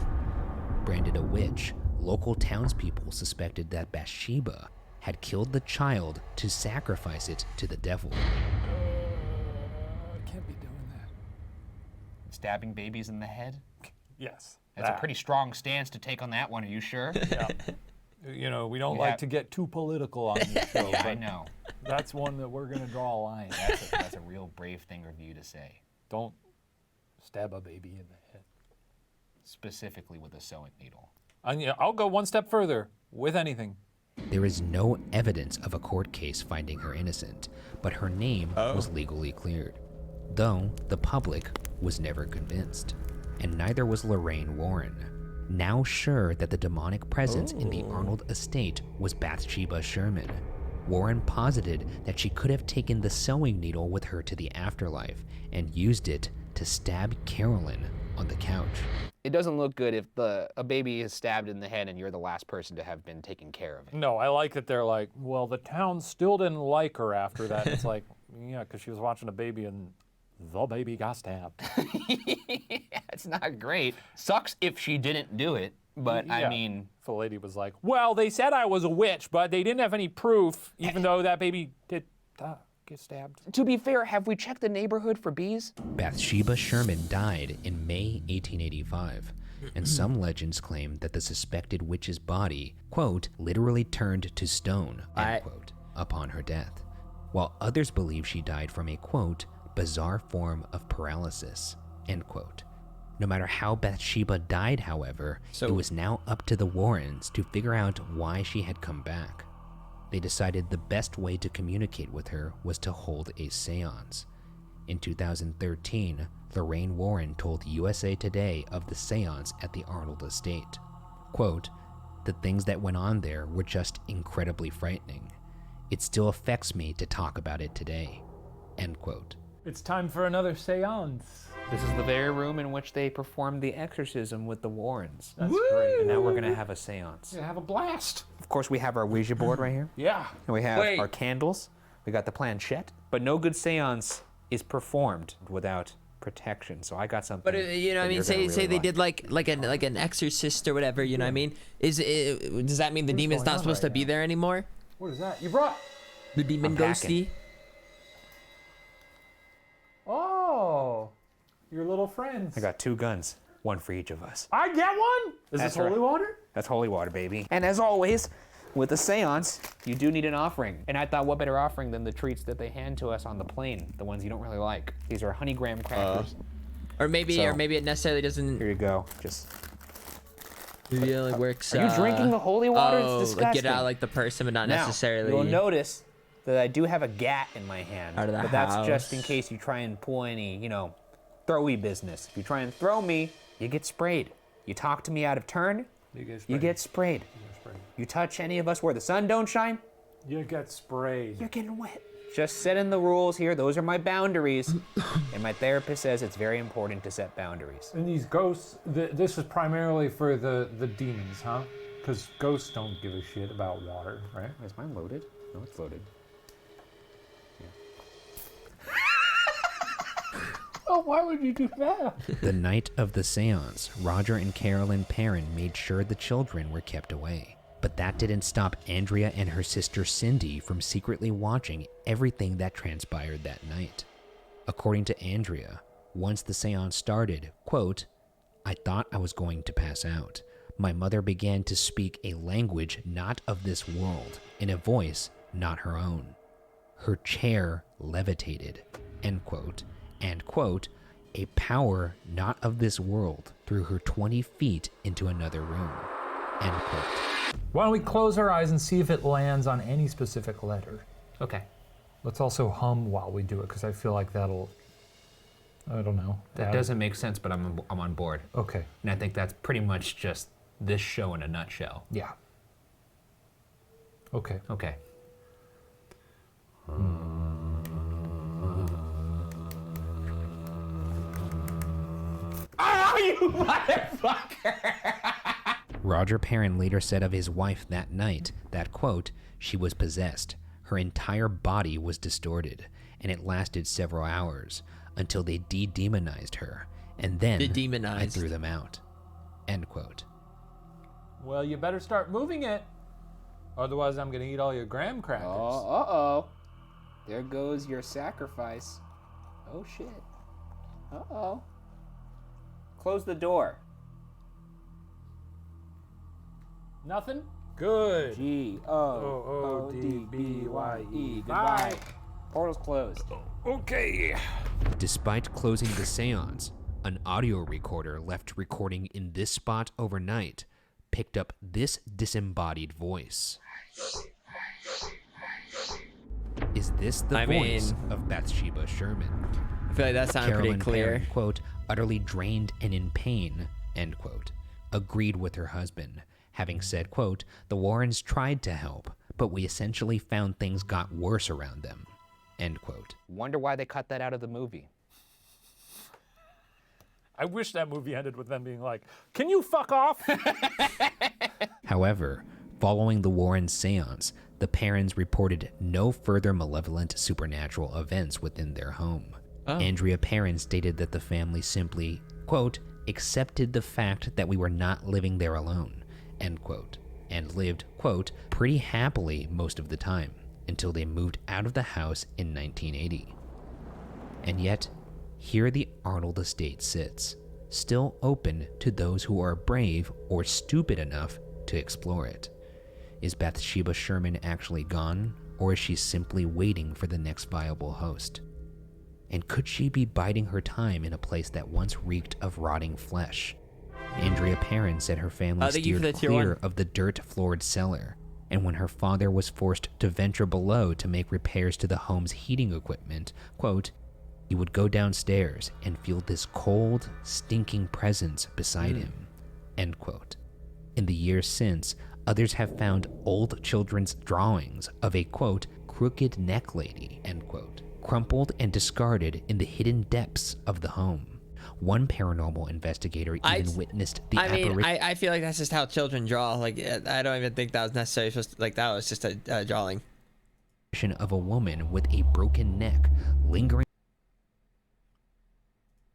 Branded a witch, local townspeople suspected that Bathsheba had killed the child to sacrifice it to the devil. I can't be doing that. Stabbing babies in the head? Yes. That's a pretty strong stance to take on that one, are you sure? Yeah. You know, we don't like to get too political on this show. Yeah, I but know. That's one that we're going to draw a line. That's a real brave thing of you to say. Don't stab a baby in the head. Specifically with a sewing needle. And yeah, I'll go one step further, with anything. There is no evidence of a court case finding her innocent, but her name was legally cleared, though the public was never convinced, and neither was Lorraine Warren. Now sure that the demonic presence in the Arnold estate was Bathsheba Sherman, Warren posited that she could have taken the sewing needle with her to the afterlife and used it to stab Carolyn on the couch. It doesn't look good if a baby is stabbed in the head and you're the last person to have been taken care of it. No, I like that they're like, well, the town still didn't like her after that. It's like, yeah, because she was watching a baby and the baby got stabbed. It's not great. Sucks if she didn't do it, but Yeah. I mean... The lady was like, well, they said I was a witch, but they didn't have any proof, even though that baby did get stabbed. To be fair, have we checked the neighborhood for bees? Bathsheba Sherman died in May 1885, and some legends claim that the suspected witch's body, quote, literally turned to stone, end quote, upon her death, while others believe she died from a, quote, bizarre form of paralysis, end quote. No matter how Bathsheba died, however, it was now up to the Warrens to figure out why she had come back. They decided the best way to communicate with her was to hold a seance. In 2013, Lorraine Warren told USA Today of the seance at the Arnold estate. Quote, "The things that went on there were just incredibly frightening. It still affects me to talk about it today." End quote. It's time for another seance. This is the very room in which they performed the exorcism with the Warrens. That's great. And now we're gonna have a seance. Yeah, have a blast. Of course, we have our Ouija board right here. Yeah. And we have our candles. We got the planchette. But no good seance is performed without protection. So I got something. But you know, what I mean, say they did like an exorcist or whatever. You know what I mean? Does that mean the demon's not supposed to be there anymore? What is that? You brought the demon ghosty. Oh, your little friends. I got 2 guns, 1 for each of us. I get one? Is That's this holy right. water? That's holy water, baby. And as always, with a seance, you do need an offering. And I thought, what better offering than the treats that they hand to us on the plane, the ones you don't really like. These are honey graham crackers. Or maybe it necessarily doesn't. Here you go. Just. Maybe it only works. Are you drinking the holy water? Oh, It's disgusting. get out like the person, but not Now, necessarily. You'll notice that I do have a gat in my hand. Out of the but that's house. just in case you try and pull any, throwy business. If you try and throw me, you get sprayed. You talk to me out of turn, you get sprayed. You touch any of us where the sun don't shine, You get sprayed. you're getting wet. Just setting the rules here. Those are my boundaries. And my therapist says it's very important to set boundaries. And these ghosts, this is primarily for the demons, huh? Because ghosts don't give a shit about water, right? Is mine loaded? No, it's loaded. Oh, why would you do that? The night of the seance, Roger and Carolyn Perrin made sure the children were kept away. But that didn't stop Andrea and her sister Cindy from secretly watching everything that transpired that night. According to Andrea, once the seance started, quote, "I thought I was going to pass out. My mother began to speak a language not of this world, in a voice not her own. Her chair levitated," end quote, and quote, "a power not of this world threw her 20 feet into another room," end quote. Why don't we close our eyes and see if it lands on any specific letter? Okay. Let's also hum while we do it, because I feel like that'll, I don't know. That doesn't make sense, but I'm on board. Okay. And I think that's pretty much just this show in a nutshell. Yeah. Okay. Okay. Oh, you motherfucker! Roger Perrin later said of his wife that night that, quote, "she was possessed. Her entire body was distorted, and it lasted several hours until they de-demonized her, and then I threw them out," end quote. Well, you better start moving it. Otherwise, I'm going to eat all your graham crackers. Uh-oh. There goes your sacrifice. Oh, shit. Uh-oh. Close the door. Nothing? Good. G-O-O-D-B-Y-E. Goodbye. Portal's closed. Okay. Despite closing the seance, an audio recorder left recording in this spot overnight picked up this disembodied voice. Is this the voice of Bathsheba Sherman? I feel like that sounded pretty clear. Perrin, quote, "utterly drained and in pain," end quote, agreed with her husband, having said, quote, "the Warrens tried to help, but we essentially found things got worse around them," end quote. Wonder why they cut that out of the movie. I wish that movie ended with them being like, "Can you fuck off?" However, following the Warren seance, the Perrins reported no further malevolent supernatural events within their home. Andrea Perrin stated that the family simply, quote, "accepted the fact that we were not living there alone," end quote, and lived, quote, "pretty happily most of the time until they moved out of the house in 1980. And yet, here the Arnold estate sits, still open to those who are brave or stupid enough to explore it. Is Bathsheba Sherman actually gone, or is she simply waiting for the next viable host? And could she be biding her time in a place that once reeked of rotting flesh? Andrea Perrin said her family steered clear of the dirt-floored cellar, and when her father was forced to venture below to make repairs to the home's heating equipment, quote, "he would go downstairs and feel this cold, stinking presence beside him," end quote. In the years since, others have found old children's drawings of a, quote, "crooked neck lady," end quote, crumpled and discarded in the hidden depths of the home. One paranormal investigator even witnessed the apparition. I feel like that's just how children draw. Like, I don't even think that was necessarily supposed to, like, that was just a drawing. Of a woman with a broken neck lingering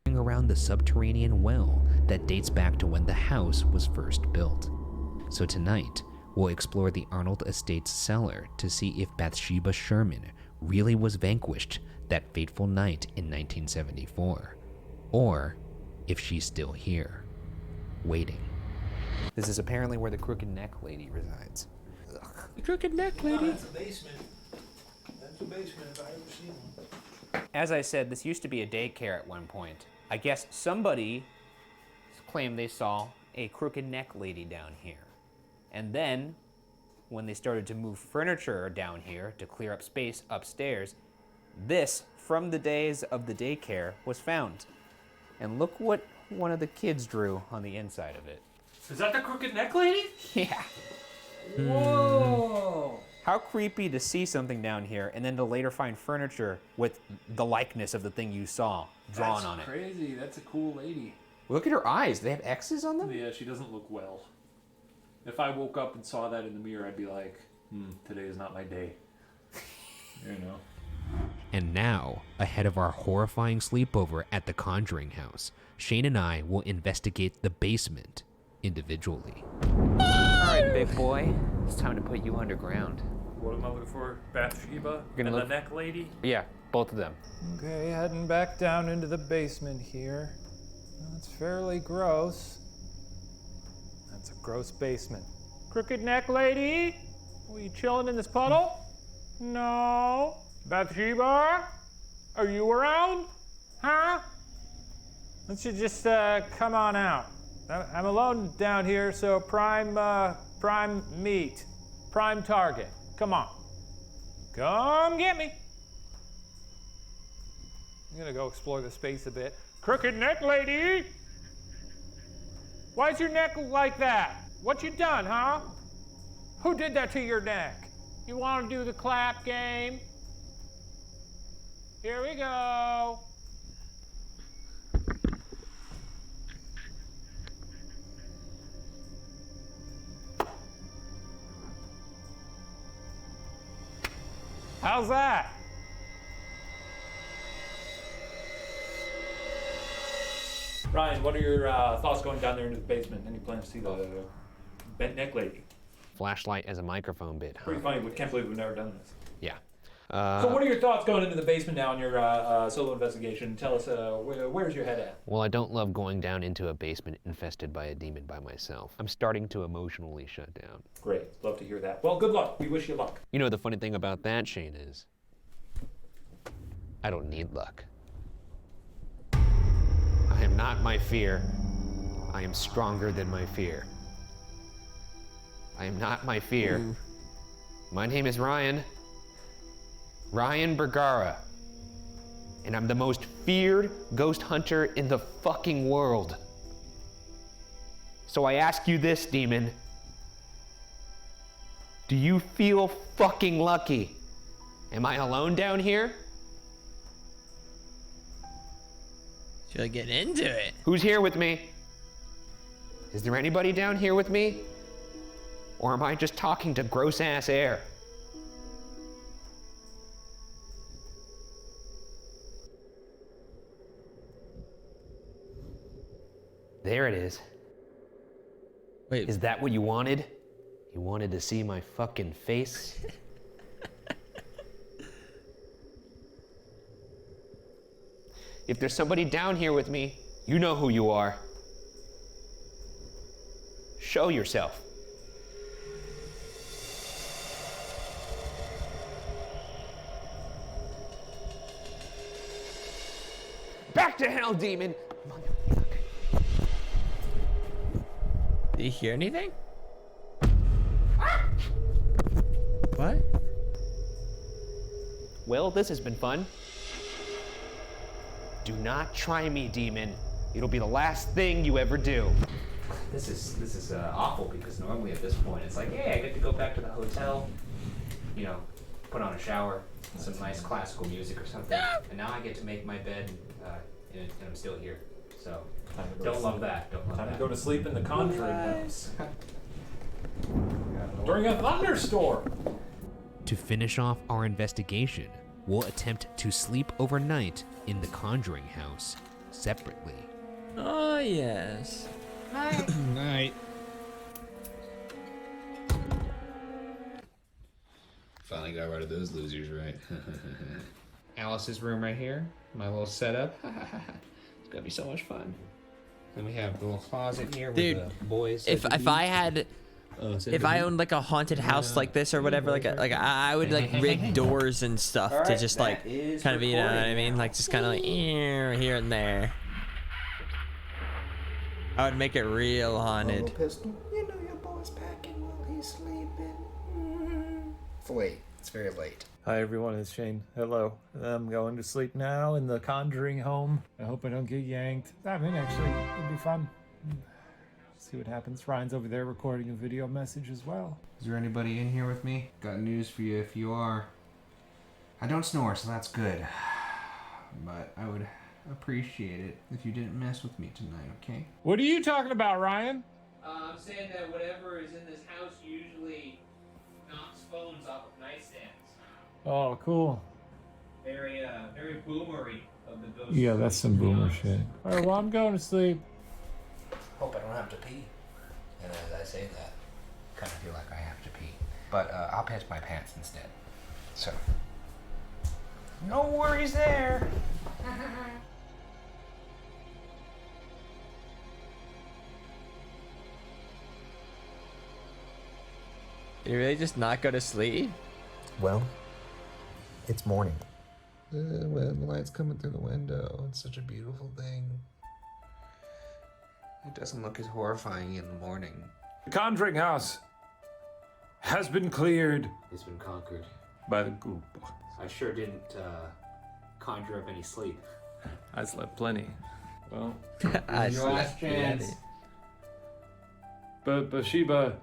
around the subterranean well that dates back to when the house was first built. So tonight, we'll explore the Arnold Estate's cellar to see if Bathsheba Sherman really was vanquished that fateful night in 1974, or if she's still here, waiting. This is apparently where the Crooked Neck Lady resides. Ugh. The Crooked Neck Lady? That's a basement. That's a basement if I ever seen one. As I said, this used to be a daycare at one point. I guess somebody claimed they saw a Crooked Neck Lady down here. And then, when they started to move furniture down here to clear up space upstairs, this, from the days of the daycare, was found. And look what one of the kids drew on the inside of it. Is that the Crooked Neck Lady? Yeah. Whoa! How creepy to see something down here and then to later find furniture with the likeness of the thing you saw drawn on it. That's crazy. That's a cool lady. Look at her eyes. They have X's on them? Yeah, she doesn't look well. If I woke up and saw that in the mirror, I'd be like, today is not my day. You know. And now, ahead of our horrifying sleepover at the Conjuring House, Shane and I will investigate the basement individually. Alright, big boy. It's time to put you underground. What am I looking for? Bathsheba? You're gonna And the neck lady? Yeah, both of them. Okay, heading back down into the basement here. That's fairly gross. That's a gross basement. Crooked neck lady? Are you chilling in this puddle? No. Bathsheba? Are you around? Huh? Why don't you just come on out? I'm alone down here, so prime meat. Prime target. Come on. Come get me. I'm gonna go explore the space a bit. Crooked neck lady! Why's your neck like that? What you done, huh? Who did that to your neck? You wanna do the clap game? Here we go. How's that? Ryan, what are your thoughts going down there into the basement? Any plans to see the bent neck lady? Flashlight as a microphone bit, huh? Pretty funny. We can't believe we've never done this. Yeah. So what are your thoughts going into the basement now in your solo investigation? Tell us, where's your head at? Well, I don't love going down into a basement infested by a demon by myself. I'm starting to emotionally shut down. Great. Love to hear that. Well, good luck. We wish you luck. You know, the funny thing about that, Shane, is I don't need luck. I am not my fear. I am stronger than my fear. I am not my fear. My name is Ryan Bergara. And I'm the most feared ghost hunter in the fucking world. So I ask you this, demon. Do you feel fucking lucky? Am I alone down here? Should I get into it? Who's here with me? Is there anybody down here with me? Or am I just talking to gross ass air? There it is. Wait. Is that what you wanted? You wanted to see my fucking face? If there's somebody down here with me, you know who you are. Show yourself. Back to hell, demon! Do you hear anything? What? Well, this has been fun. Do not try me, demon. It'll be the last thing you ever do. This is awful because normally at this point it's like, hey, I get to go back to the hotel, you know, put on a shower, some nice classical music or something, and now I get to make my bed, and I'm still here. So don't love that. Don't love that. Time to go to sleep in the Conjuring House. During a thunderstorm. To finish off our investigation, we'll attempt to sleep overnight in the Conjuring House separately. Oh, yes. Night. Finally got rid of those losers, right? Alice's room right here. My little setup. It's gonna be so much fun. Then we have the little closet here Dude, with the boys. if I had, if I owned like a haunted house like this or whatever, like I would like rig doors and stuff to just like kind of, you know what I mean, like just kind of like here and there. I would make it real haunted. Pistol. You know your boy's packing while he's sleeping. It's late. It's very late. Hi everyone, it's Shane. Hello. I'm going to sleep now in the Conjuring home. I hope I don't get yanked. I mean, actually, it'd be fun. See what happens. Ryan's over there recording a video message as well. Is there anybody in here with me? Got news for you if you are. I don't snore, so that's good. But I would appreciate it if you didn't mess with me tonight, okay? What are you talking about, Ryan? I'm saying that whatever is in this house usually knocks phones off of nightstands. Oh, cool. Very boomery of the ghost. Yeah, that's some boomer shit. All right, well, I'm going to sleep. Hope I don't have to pee. And as I say that, kind of feel like I have to pee. But I'll piss my pants instead. So, no worries there. Did you really just not go to sleep? Well, it's morning. Well, the light's coming through the window. It's such a beautiful thing. It doesn't look as horrifying in the morning. The Conjuring House has been cleared. It's been conquered. By the goop. I sure didn't conjure up any sleep. I slept plenty. Well, I your last chance. But Bathsheba.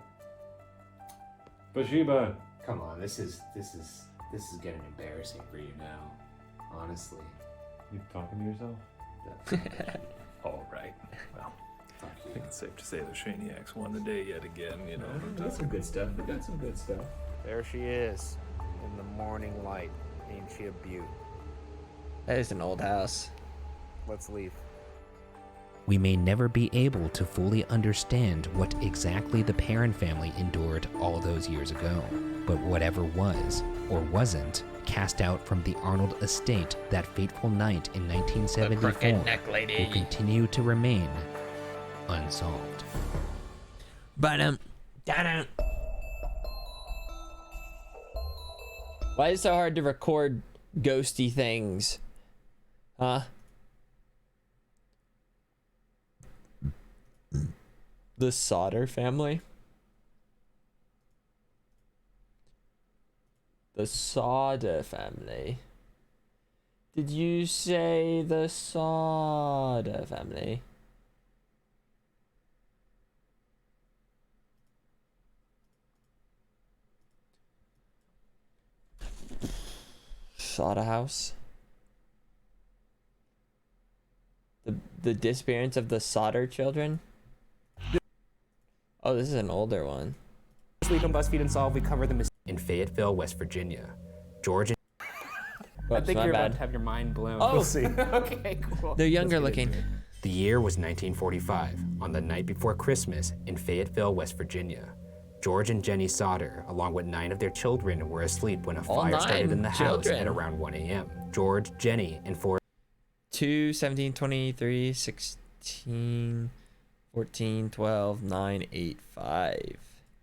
Come on, this is getting embarrassing for you now. Honestly. You talking to yourself? All right. Well, I think it's safe to say the Shaniacs won the day yet again, you know. We got some good stuff. There she is, in the morning light. Ain't she a beaut? That is an old house. Let's leave. We may never be able to fully understand what exactly the Perrin family endured all those years ago, but whatever was, or wasn't, cast out from the Arnold estate that fateful night in 1974 will continue to remain unsolved. Why is it so hard to record ghosty things? Huh? The Sauter family? The Sauter family? Did you say the Sauter family? Sauter house? The disappearance of the Sauter children? Oh, this is an older one. This week on Buzzfeed Unsolved, we cover the in Fayetteville, West Virginia. George and I think you're about to have your mind blown. Oh, we'll see. Okay, cool. They're younger looking. The year was 1945, on the night before Christmas in Fayetteville, West Virginia. George and Jenny Sauter, along with 9 of their children, were asleep when a fire started in the house at around 1 a.m. George, Jenny, and 2, 17, 23, 16, 14, 12, 9, 8, 5.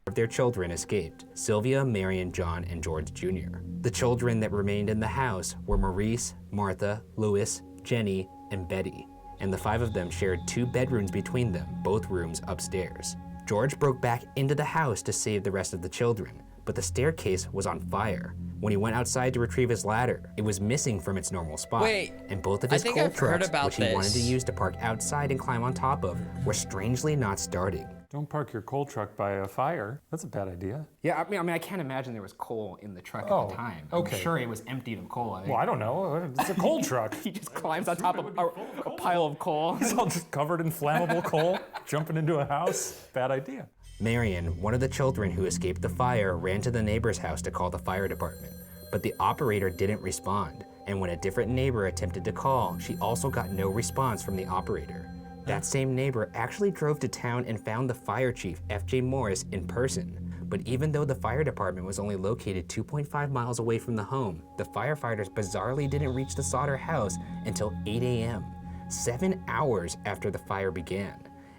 Of their children escaped: Sylvia, Marion, John, and George Jr. The children that remained in the house were Maurice, Martha, Louis, Jenny, and Betty, and the 5 of them shared 2 bedrooms between them, both rooms upstairs. George broke back into the house to save the rest of the children, but the staircase was on fire. When he went outside to retrieve his ladder, it was missing from its normal spot. Wait, and both of his coal I've heard trucks, about which he wanted to use to park outside and climb on top of, were strangely not starting. Don't park your coal truck by a fire. That's a bad idea. Yeah, I mean, I can't imagine there was coal in the truck at the time. Okay. I'm sure it was emptied of coal. Well, I don't know. It's a coal truck. He just climbs on top of a pile of coal. He's all just covered in flammable coal, jumping into a house. Bad idea. Marion, one of the children who escaped the fire, ran to the neighbor's house to call the fire department. But the operator didn't respond, and when a different neighbor attempted to call, she also got no response from the operator. That same neighbor actually drove to town and found the fire chief, F.J. Morris, in person. But even though the fire department was only located 2.5 miles away from the home, the firefighters bizarrely didn't reach the Sauter house until 8 a.m., 7 hours after the fire began.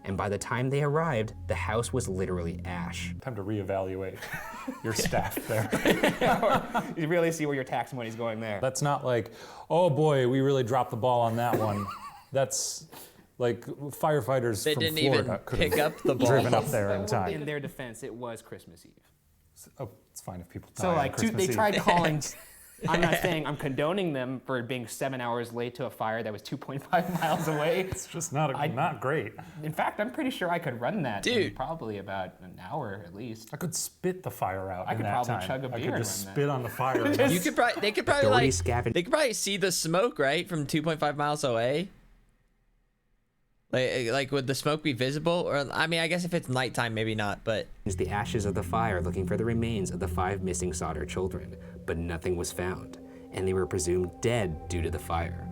And by the time they arrived, the house was literally ash. Time to reevaluate your staff there. You really see where your tax money's going there. That's not like, oh boy, we really dropped the ball on that one. That's like firefighters They from didn't Florida even could pick have up the ball. driven up there in time. In their defense, it was Christmas Eve. Oh, it's fine if people die So on like Christmas they Eve. tried calling I'm not saying I'm condoning them for being 7 hours late to a fire that was 2.5 miles away. It's just not great. In fact, I'm pretty sure I could run that in Dude. probably about an hour at least. I could spit the fire out. I in could that probably time. chug a beer I and could just run spit that. on the fire. You could probably, they could probably they could probably see the smoke, right, from 2.5 miles away. Like would the smoke be visible? Or I mean, I guess if it's nighttime, maybe not. But The ashes of the fire looking for the remains of the 5 missing Sauter children, but nothing was found, and they were presumed dead due to the fire.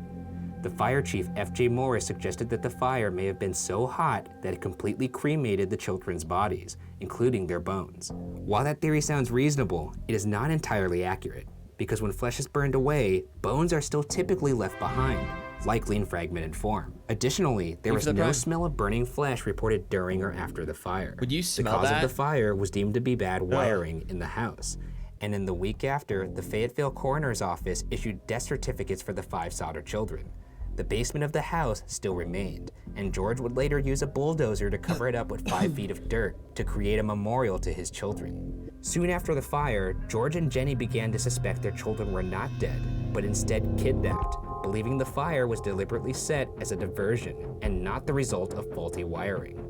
The fire chief, F.J. Morris, suggested that the fire may have been so hot that it completely cremated the children's bodies, including their bones. While that theory sounds reasonable, it is not entirely accurate, because when flesh is burned away, bones are still typically left behind, likely in fragmented form. Additionally, there was no smell of burning flesh reported during or after the fire. Would you smell The cause that? of the fire was deemed to be bad wiring in the house. And in the week after, the Fayetteville Coroner's Office issued death certificates for the 5 Sauter children. The basement of the house still remained, and George would later use a bulldozer to cover it up with 5 feet of dirt to create a memorial to his children. Soon after the fire, George and Jenny began to suspect their children were not dead, but instead kidnapped, believing the fire was deliberately set as a diversion and not the result of faulty wiring.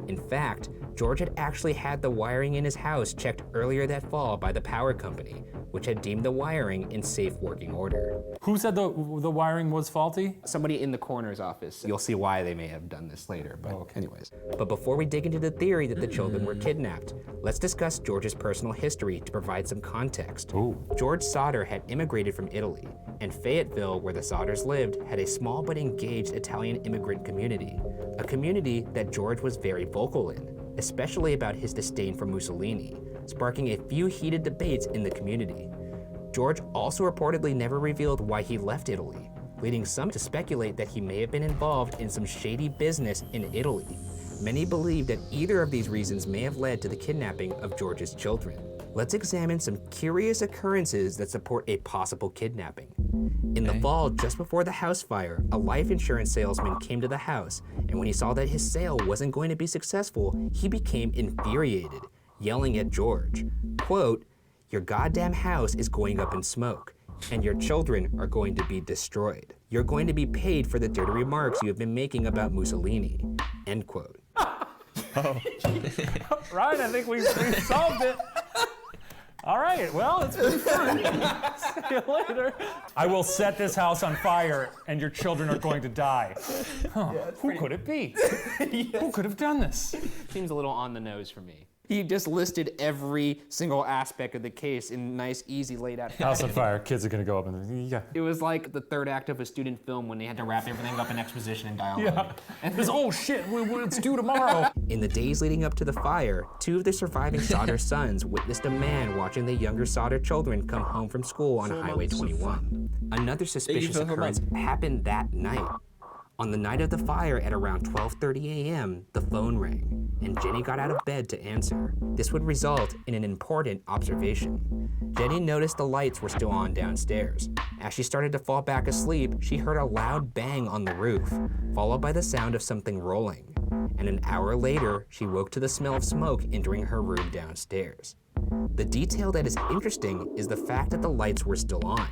In fact, George had actually had the wiring in his house checked earlier that fall by the power company, which had deemed the wiring in safe working order. Who said the wiring was faulty? Somebody in the coroner's office. You'll see why they may have done this later, but anyways. But before we dig into the theory that the children were kidnapped, let's discuss George's personal history to provide some context. George Sauter had immigrated from Italy, and Fayetteville, where the Sauters lived, had a small but engaged Italian immigrant community, a community that George was very vocal in, especially about his disdain for Mussolini, sparking a few heated debates in the community. George also reportedly never revealed why he left Italy, leading some to speculate that he may have been involved in some shady business in Italy. Many believe that either of these reasons may have led to the kidnapping of George's children. Let's examine some curious occurrences that support a possible kidnapping. In the fall, just before the house fire, a life insurance salesman came to the house, and when he saw that his sale wasn't going to be successful, he became infuriated, yelling at George, quote, "Your goddamn house is going up in smoke, and your children are going to be destroyed. You're going to be paid for the dirty remarks you have been making about Mussolini," end quote. Ryan, I think we've solved it. All right, well, it's been fun. See you later. I will set this house on fire, and your children are going to die. Huh. Who could it be? Who could have done this? Seems a little on the nose for me. He just listed every single aspect of the case in nice, easy, laid out fashion. House on fire, kids are gonna go up and yeah. It was like the third act of a student film when they had to wrap everything up in exposition and dialogue. Yeah. And this, oh shit, it's due tomorrow. In the days leading up to the fire, 2 of the surviving Sauter sons witnessed a man watching the younger Sauter children come home from school on Highway 21. Another suspicious occurrence happened that night. On the night of the fire at around 12:30 a.m., the phone rang, and Jenny got out of bed to answer. This would result in an important observation. Jenny noticed the lights were still on downstairs. As she started to fall back asleep, she heard a loud bang on the roof, followed by the sound of something rolling. And an hour later, she woke to the smell of smoke entering her room downstairs. The detail that is interesting is the fact that the lights were still on.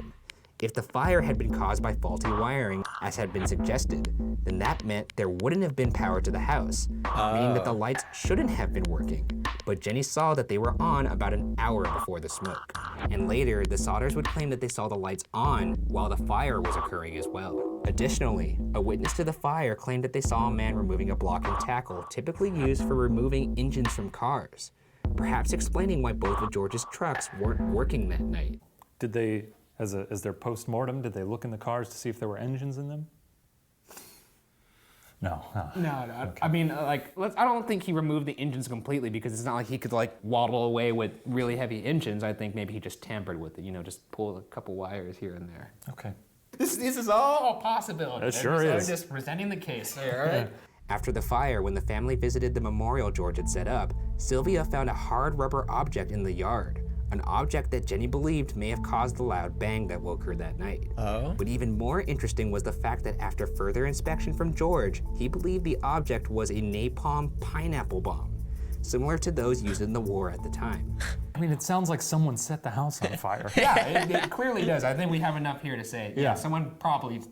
If the fire had been caused by faulty wiring, as had been suggested, then that meant there wouldn't have been power to the house, meaning that the lights shouldn't have been working. But Jenny saw that they were on about an hour before the smoke. And later, the Sauters would claim that they saw the lights on while the fire was occurring as well. Additionally, a witness to the fire claimed that they saw a man removing a block and tackle typically used for removing engines from cars, perhaps explaining why both of George's trucks weren't working that night. Did they, as their post-mortem, did they look in the cars to see if there were engines in them? No. No. Okay. I mean, I don't think he removed the engines completely because it's not like he could waddle away with really heavy engines. I think maybe he just tampered with it, just pull a couple wires here and there. Okay. This is all a possibility. It sure is. I'm just presenting the case here, all right? After the fire, when the family visited the memorial George had set up, Sylvia found a hard rubber object in the yard. An object that Jenny believed may have caused the loud bang that woke her that night. Oh. But even more interesting was the fact that after further inspection from George, he believed the object was a napalm pineapple bomb. similar to those used in the war at the time. I mean, it sounds like someone set the house on fire. Yeah, it clearly does. I think we have enough here to say, Yeah. someone probably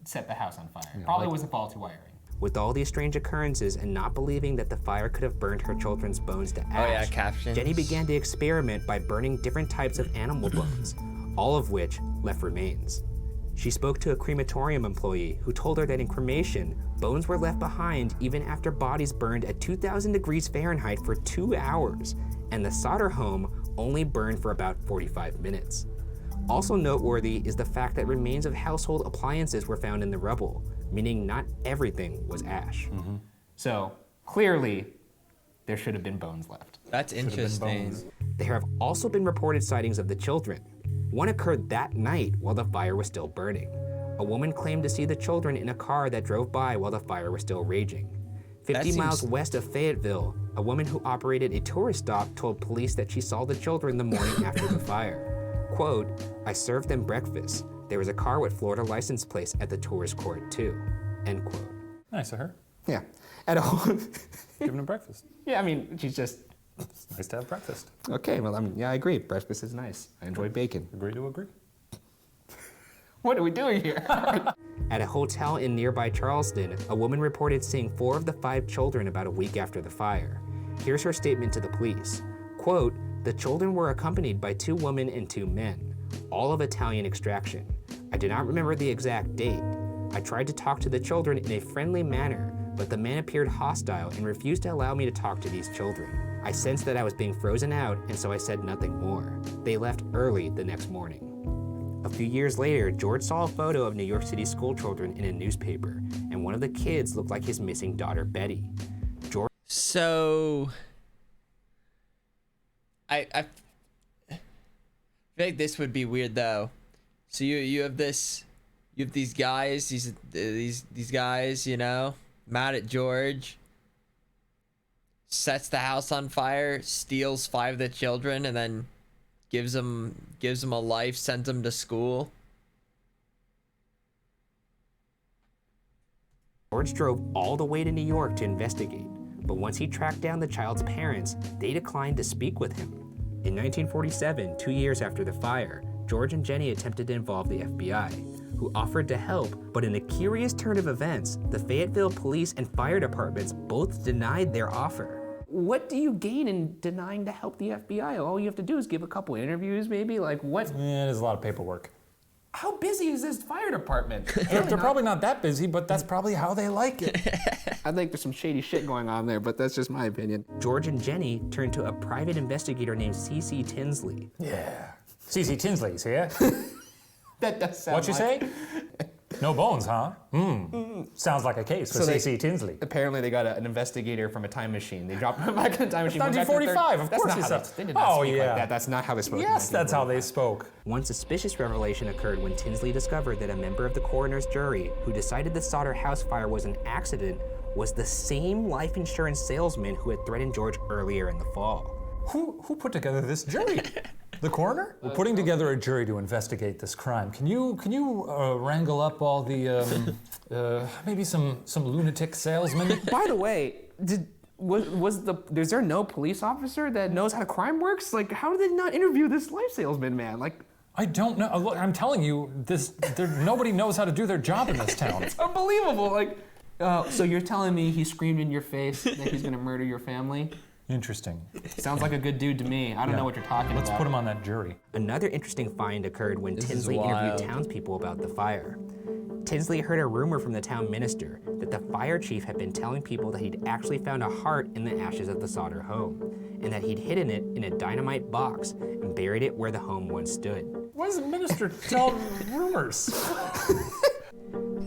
set the house on fire. Probably wasn't faulty wiring. With all these strange occurrences and not believing that the fire could have burned her children's bones to ash, captions. Jenny began to experiment by burning different types of animal bones, all of which left remains. She spoke to a crematorium employee who told her that in cremation, bones were left behind even after bodies burned at 2,000 degrees Fahrenheit for 2 hours, and the solder home only burned for about 45 minutes. Also noteworthy is the fact that remains of household appliances were found in the rubble, meaning not everything was ash. So clearly, there should have been bones left. That's interesting. There have also been reported sightings of the children. One occurred that night while the fire was still burning. A woman claimed to see the children in a car that drove by while the fire was still raging. 50 miles west of Fayetteville, a woman who operated a tourist stop told police that she saw the children the morning after the fire. Quote, "I served them breakfast. There was a car with Florida license plates at the tourist court too." End quote. Nice of her. Yeah. At a Giving them breakfast. Yeah, I mean, she's just... It's nice to have breakfast. Okay, well, I mean, yeah, I agree. Breakfast is nice. I enjoy bacon. Agree to agree. What are we doing here? At a hotel in nearby Charleston, a woman reported seeing 4 of the 5 children about a week after the fire. Here's her statement to the police. Quote, "The children were accompanied by 2 women and 2 men, all of Italian extraction. I do not remember the exact date. I tried to talk to the children in a friendly manner, but the man appeared hostile and refused to allow me to talk to these children. I sensed that I was being frozen out, and so I said nothing more. They left early the next morning." A few years later, George saw a photo of New York City school children in a newspaper, and one of the kids looked like his missing daughter, Betty. George... So... I feel like this would be weird though. So you have these guys, these guys, you know, mad at George, sets the house on fire, steals 5 of the children, and then gives them a life, sends them to school. George drove all the way to New York to investigate, but once he tracked down the child's parents, they declined to speak with him. In 1947, 2 years after the fire, George and Jenny attempted to involve the FBI, who offered to help, but in a curious turn of events, the Fayetteville Police and Fire Departments both denied their offer. What do you gain in denying to help the FBI? All you have to do is give a couple interviews, maybe? Like, what? Yeah, there's a lot of paperwork. How busy is this fire department? They're probably not that busy, but that's probably how they like it. I think there's some shady shit going on there, but that's just my opinion. George and Jenny turned to a private investigator named C.C. Tinsley. Yeah. C.C. Tinsley's here. That does sound What you say? No bones, huh? Sounds like a case for C.C. Tinsley. Apparently they got an investigator from a time machine. They dropped him back in a time machine. 1945, of course he said. They did not speak like that. That's not how they spoke. Yes, that's how they spoke. One suspicious revelation occurred when Tinsley discovered that a member of the coroner's jury who decided the Solder house fire was an accident was the same life insurance salesman who had threatened George earlier in the fall. Who put together this jury? The coroner? We're putting together a jury to investigate this crime. Can you wrangle up all the maybe some lunatic salesmen? By the way, is there no police officer that knows how crime works? Like, how did they not interview this life salesman, man? Like, I don't know. Look, I'm telling you, nobody knows how to do their job in this town. It's unbelievable. Like, so you're telling me he screamed in your face that he's gonna murder your family? Interesting. Sounds like a good dude to me. I don't know what you're talking about. Let's put him on that jury. Another interesting find occurred when Tinsley interviewed townspeople about the fire. Tinsley heard a rumor from the town minister that the fire chief had been telling people that he'd actually found a heart in the ashes of the Solder home, and that he'd hidden it in a dynamite box and buried it where the home once stood. Why does the minister tell rumors?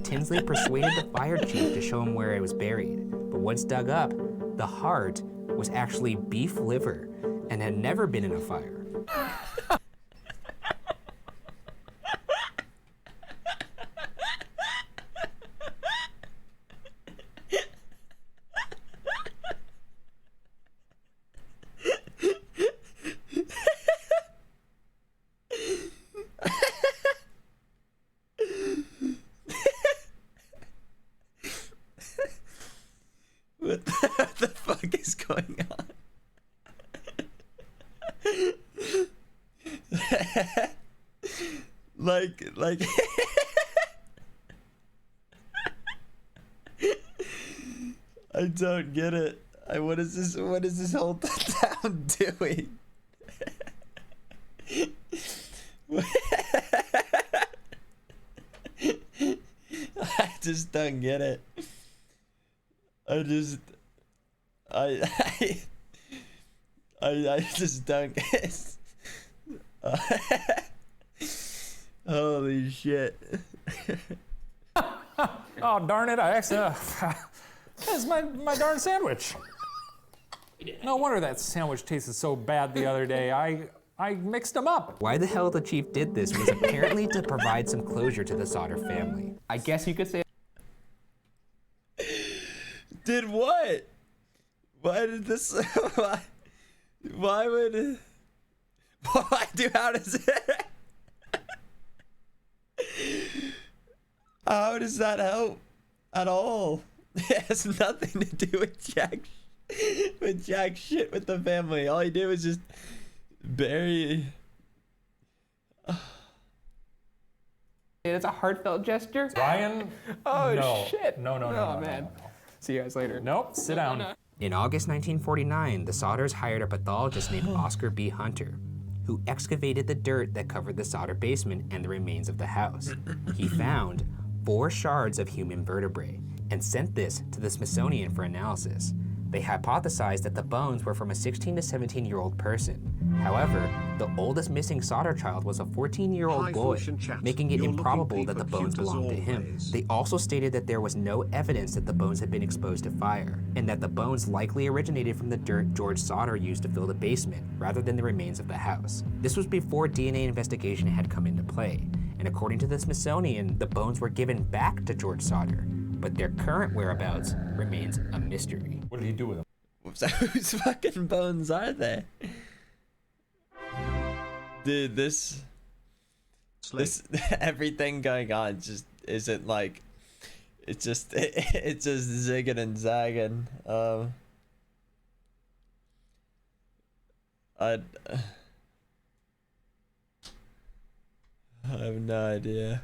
Tinsley persuaded the fire chief to show him where it was buried, but once dug up, the heart was actually beef liver and had never been in a fire. What the fuck is going on? Like I don't get it. What is this whole town doing? I just don't get it. I just don't get it. Holy shit. Oh, darn it, I accidentally... That's my darn sandwich. No wonder that sandwich tasted so bad the other day. I mixed them up. Why the hell the chief did this was apparently to provide some closure to the Sauter family. I guess you could say... Did what? Why did this... Why would... Why do... How does it... How does that help at all? It has nothing to do with jack shit with the family. All he did was just bury... It's a heartfelt gesture. Ryan? Oh, no. shit. No, man. See you guys later. Nope, sit down. In August 1949, the Sauters hired a pathologist named Oscar B. Hunter, who excavated the dirt that covered the Sauter basement and the remains of the house. He found 4 shards of human vertebrae and sent this to the Smithsonian for analysis. They hypothesized that the bones were from a 16 to 17-year-old person. However, the oldest missing Sauter child was a 14-year-old boy, making it improbable that the bones belonged to him. They also stated that there was no evidence that the bones had been exposed to fire, and that the bones likely originated from the dirt George Sauter used to fill the basement, rather than the remains of the house. This was before DNA investigation had come into play, and according to the Smithsonian, the bones were given back to George Sauter, but their current whereabouts remains a mystery. What did he do with them? So whose fucking bones are they? Dude, this everything going on just isn't like, it's just zigging and zagging. I have no idea.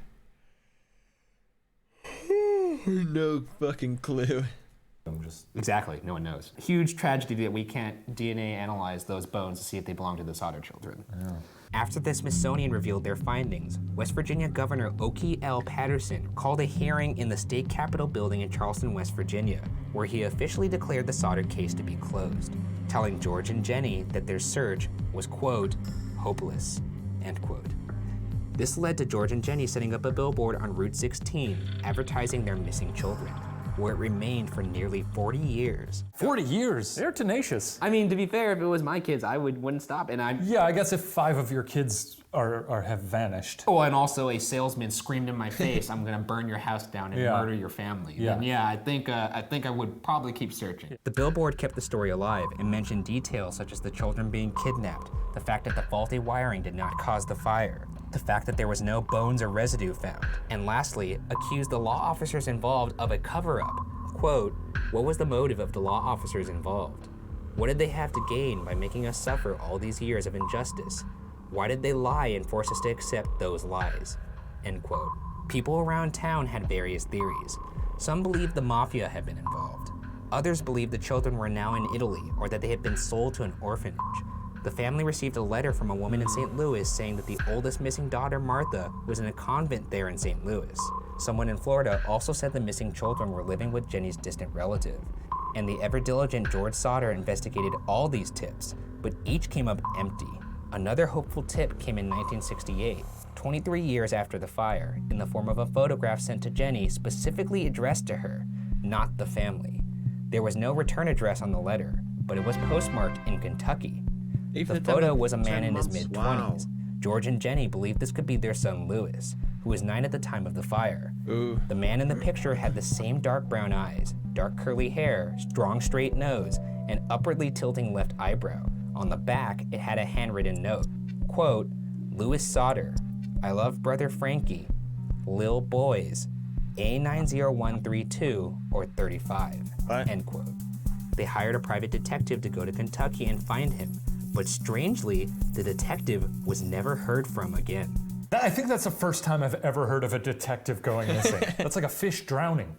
No fucking clue. Exactly, no one knows. Huge tragedy that we can't DNA analyze those bones to see if they belong to the Sauter children. Yeah. After the Smithsonian revealed their findings, West Virginia Governor Oki L. Patterson called a hearing in the state capitol building in Charleston, West Virginia, where he officially declared the Sauter case to be closed, telling George and Jenny that their search was, quote, hopeless, end quote. This led to George and Jenny setting up a billboard on Route 16 advertising their missing children, where it remained for nearly 40 years. 40 years? They're tenacious. I mean, to be fair, if it was my kids, I wouldn't stop. And Yeah, I guess if 5 of your kids have vanished. Oh, and also a salesman screamed in my face, "I'm gonna burn your house down and murder your family." Yeah. Then yeah, I think I would probably keep searching. The billboard kept the story alive and mentioned details such as the children being kidnapped, the fact that the faulty wiring did not cause the fire, the fact that there was no bones or residue found, and lastly, accused the law officers involved of a cover-up. Quote, "What was the motive of the law officers involved? What did they have to gain by making us suffer all these years of injustice? Why did they lie and force us to accept those lies?" End quote. People around town had various theories. Some believed the mafia had been involved. Others believed the children were now in Italy or that they had been sold to an orphanage. The family received a letter from a woman in St. Louis saying that the oldest missing daughter, Martha, was in a convent there in St. Louis. Someone in Florida also said the missing children were living with Jenny's distant relative. And the ever-diligent George Sauter investigated all these tips, but each came up empty. Another hopeful tip came in 1968, 23 years after the fire, in the form of a photograph sent to Jenny specifically addressed to her, not the family. There was no return address on the letter, but it was postmarked in Kentucky. The photo was a man in his mid-20s. George and Jenny believed this could be their son Louis, who was 9 at the time of the fire. Ooh. The man in the picture had the same dark brown eyes, dark curly hair, strong straight nose, and upwardly tilting left eyebrow. On the back, it had a handwritten note. Quote, "Louis Sauter, I love brother Frankie, Lil Boys, A90132 or 35, end quote. They hired a private detective to go to Kentucky and find him, but strangely, the detective was never heard from again. I think that's the first time I've ever heard of a detective going missing. That's like a fish drowning.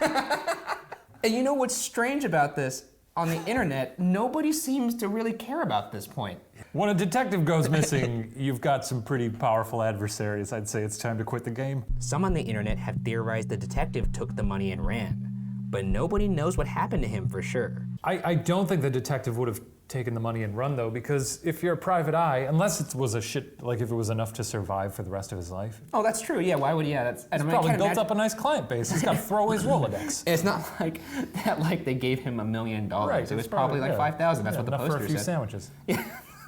And you know what's strange about this? On the internet, nobody seems to really care about this point. When a detective goes missing, you've got some pretty powerful adversaries. I'd say it's time to quit the game. Some on the internet have theorized the detective took the money and ran, but nobody knows what happened to him for sure. I don't think the detective would have taken the money and run though, because if you're a private eye, unless it was if it was enough to survive for the rest of his life. Oh, that's true. Yeah, why would? Yeah, that's. He's probably built up a nice client base. He's got to throw away his Rolodex. It's not like that. Like they gave him $1 million. Right, it was probably like 5,000. That's what the poster enough for a few said. sandwiches. Yeah,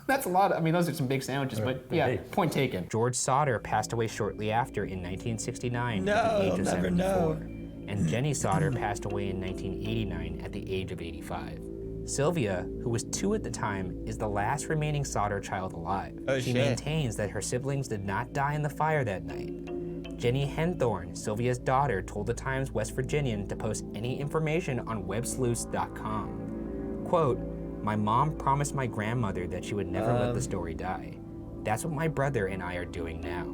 that's a lot. I mean, those are some big sandwiches, but yeah, point taken. George Sauter passed away shortly after in 1969 at the age of 74, and Jenny Sauter passed away in 1989 at the age of 85. Sylvia, who was 2 at the time, is the last remaining Sauter child alive. She maintains that her siblings did not die in the fire that night. Jenny Henthorne, Sylvia's daughter, told the Times West Virginian to post any information on websleuths.com. Quote, "My mom promised my grandmother that she would never let the story die. That's what my brother and I are doing now."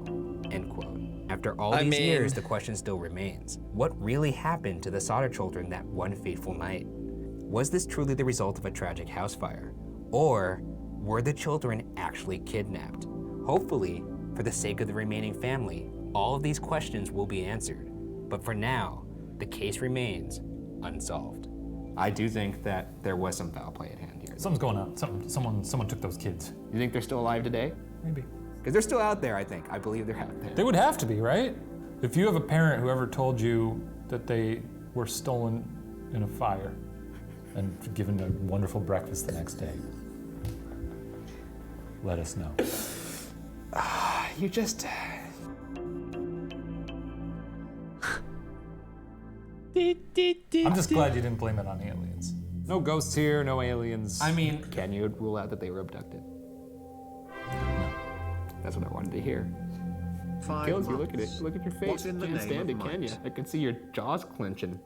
End quote. After all these years, the question still remains. What really happened to the Sauter children that one fateful night? Was this truly the result of a tragic house fire? Or were the children actually kidnapped? Hopefully, for the sake of the remaining family, all of these questions will be answered. But for now, the case remains unsolved. I do think that there was some foul play at hand here. Something's going on. Someone took those kids. You think they're still alive today? Maybe. Because they're still out there, I think. I believe they're out there. They would have to be, right? If you have a parent who ever told you that they were stolen in a fire and given a wonderful breakfast the next day, let us know. You just... I'm just glad you didn't blame it on aliens. No ghosts here, no aliens. I mean, can you rule out that they were abducted? No. That's what I wanted to hear. Kills you, look at it. Look at your face. You can't stand it, can you? I can see your jaws clenching.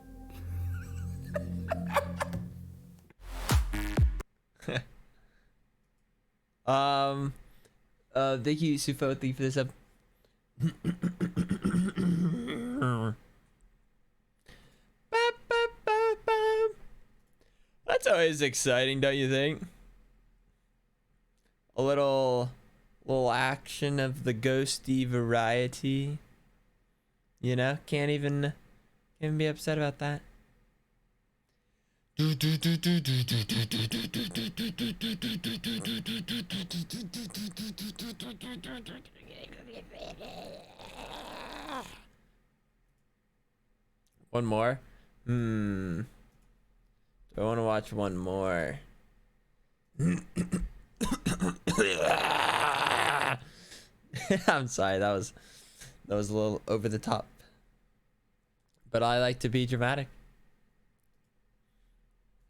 Thank you, Sufoti, for this up. That's always exciting, don't you think? A little action of the ghosty variety. You know, can't even be upset about that. One more? Do I want to watch one more? I'm sorry, that was a little over the top. But I like to be dramatic.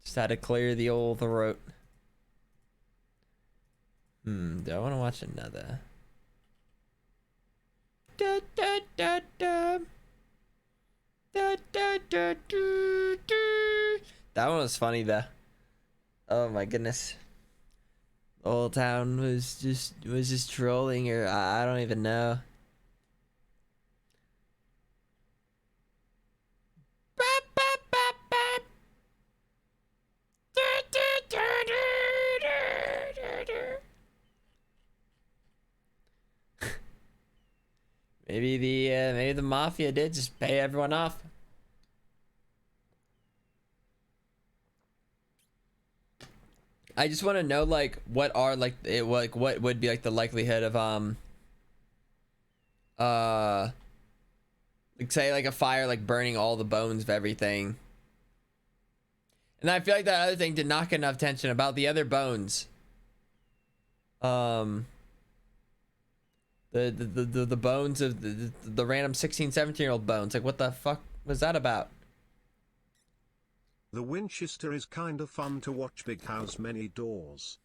Just had to clear the old throat. Do I want to watch another? That one was funny though. Oh my goodness. The whole town was just trolling, or I don't even know. Maybe the mafia did just pay everyone off. I just want to know like what would be like the likelihood of like say like a fire like burning all the bones of everything. And I feel like that other thing did not get enough attention about the other bones. The bones of the random 16, 17-year-old bones. Like what the fuck was that about? The Winchester is kinda fun to watch. Big house, many doors.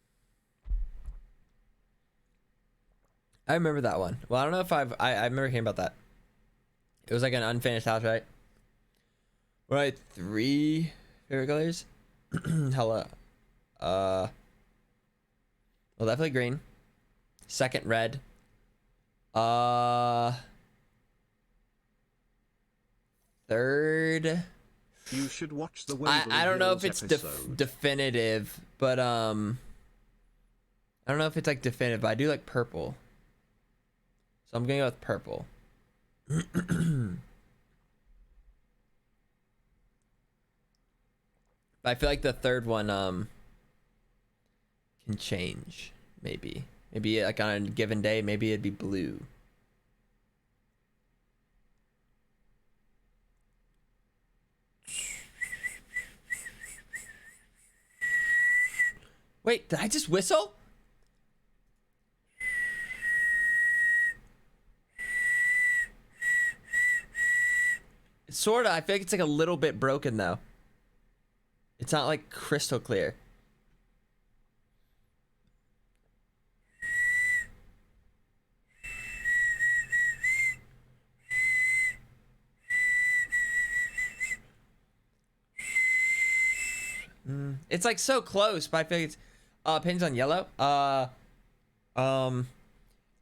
I remember that one. Well, I don't know if I remember hearing about that. It was like an unfinished house, right? Right, 3 favorite colors. Hello. Well, definitely green. Second, red. Third. You should watch the I don't know if it's definitive, but I don't know if it's like definitive, but I do like purple. So I'm gonna go with purple. But I feel like the third one can change, maybe. Maybe like on a given day, maybe it'd be blue. Wait, did I just whistle? Sorta. I feel like it's like a little bit broken though. It's not like crystal clear. It's like so close, but I feel like it's opinions on yellow. I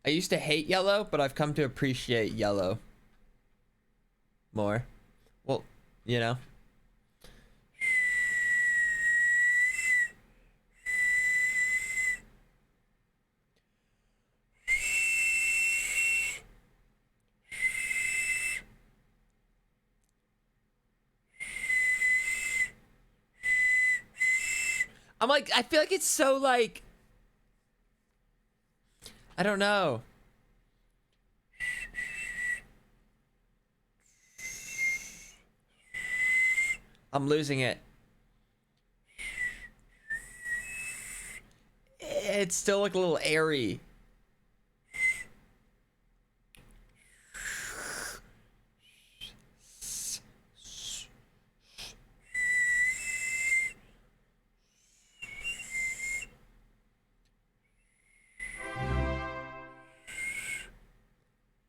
used to hate yellow, but I've come to appreciate yellow more. Well, you know. I'm like, I feel like it's so like, I don't know. I'm losing it. It's still like a little airy.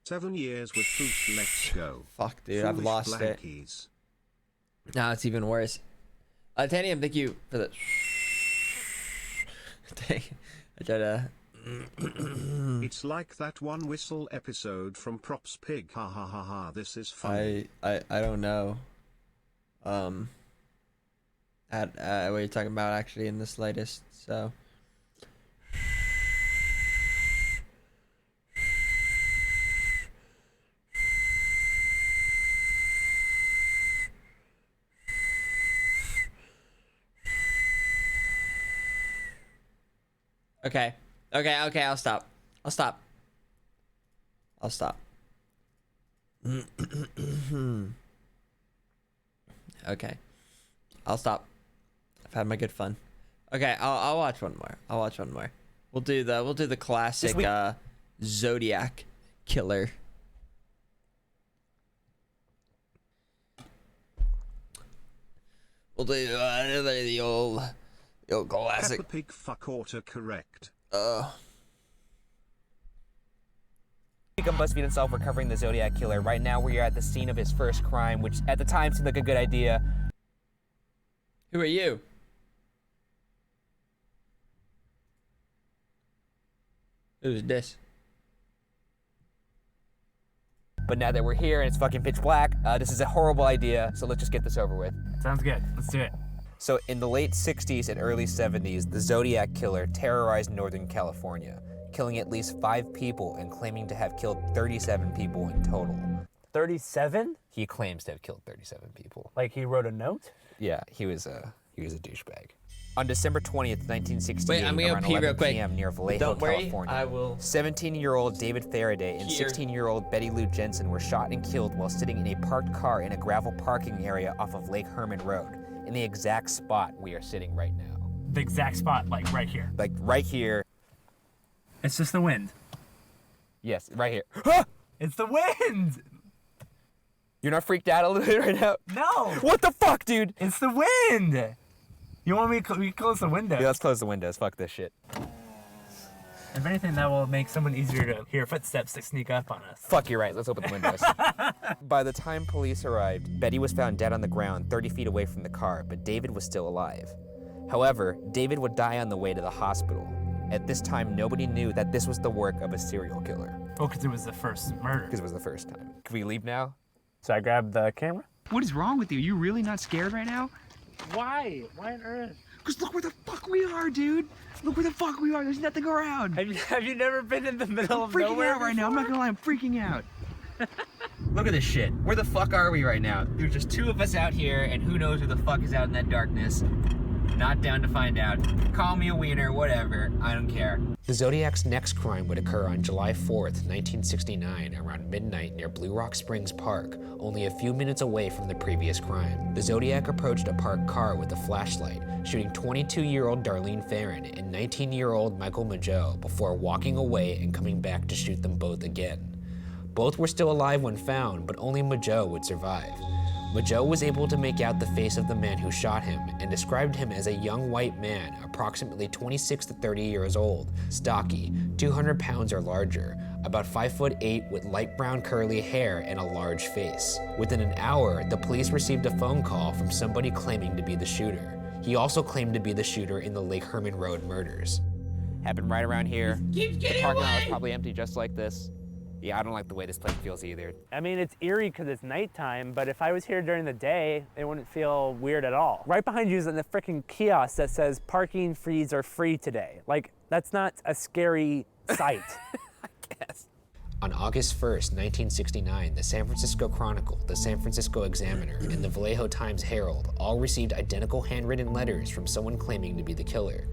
"7 years with Boost, let's go." Fuck, dude, I've lost blankies. it. Now it's even worse. Tanium, thank you for the. I try to. It's like that one whistle episode from Props Pig. Ha ha ha ha. This is funny. I don't know. What you're talking about actually in the slightest. So. Okay. I'll stop. Okay. I'll stop. I've had my good fun. Okay, I'll watch one more. We'll do the classic Zodiac Killer. We'll do the old classic. Peppa Pig fuck autocorrect. On Buzzfeed Unsolved, we're covering the Zodiac Killer. Right now we are at the scene of his first crime, which at the time seemed like a good idea. Who are you? Who's this? But now that we're here and it's fucking pitch black, this is a horrible idea, so let's just get this over with. Sounds good. Let's do it. So in the late 60s and early 70s, the Zodiac Killer terrorized Northern California, killing at least 5 people and claiming to have killed 37 people in total. 37? He claims to have killed 37 people. Like he wrote a note? Yeah, he was a douchebag. On December 20th, 1968, Wait, I'm gonna around pee real 11 quick. p.m. near Vallejo, Don't worry, California, I will. 17-year-old David Faraday and 16-year-old Betty Lou Jensen were shot and killed while sitting in a parked car in a gravel parking area off of Lake Herman Road, in the exact spot we are sitting right now. The exact spot, like right here. Like right here. It's just the wind. Yes, right here. It's the wind! You're not freaked out a little bit right now? No! What the fuck, dude? It's the wind! You want me to close the windows? Yeah, let's close the windows. Fuck this shit. If anything, that will make someone easier to hear footsteps to sneak up on us. Fuck, you're right. Let's open the windows. By the time police arrived, Betty was found dead on the ground 30 feet away from the car, but David was still alive. However, David would die on the way to the hospital. At this time, nobody knew that this was the work of a serial killer. Oh, because it was the first murder. Because it was the first time. Can we leave now? So I grabbed the camera. What is wrong with you? You really not scared right now? Why? Why on earth? Because look where the fuck we are, dude. Look where the fuck we are. There's nothing around. Have you never been in the middle of nowhere? I'm freaking out right now. I'm not gonna lie. I'm freaking out. Look at this shit. Where the fuck are we right now? There's just two of us out here, and who knows who the fuck is out in that darkness. Not down to find out. Call me a wiener, whatever. I don't care. The Zodiac's next crime would occur on July 4th, 1969, around midnight near Blue Rock Springs Park, only a few minutes away from the previous crime. The Zodiac approached a parked car with a flashlight, shooting 22-year-old Darlene Farron and 19-year-old Michael Mageau before walking away and coming back to shoot them both again. Both were still alive when found, but only Mageau would survive. Mageau was able to make out the face of the man who shot him and described him as a young white man, approximately 26 to 30 years old, stocky, 200 pounds or larger, about 5'8" with light brown curly hair and a large face. Within an hour, the police received a phone call from somebody claiming to be the shooter. He also claimed to be the shooter in the Lake Herman Road murders. Happened right around here. The parking lot was probably empty just like this. Yeah, I don't like the way this place feels either. I mean, it's eerie because it's nighttime, but if I was here during the day, it wouldn't feel weird at all. Right behind you is the freaking kiosk that says parking fees are free today. Like, that's not a scary sight. I guess. On August 1st, 1969, the San Francisco Chronicle, the San Francisco Examiner, and the Vallejo Times-Herald all received identical handwritten letters from someone claiming to be the killer.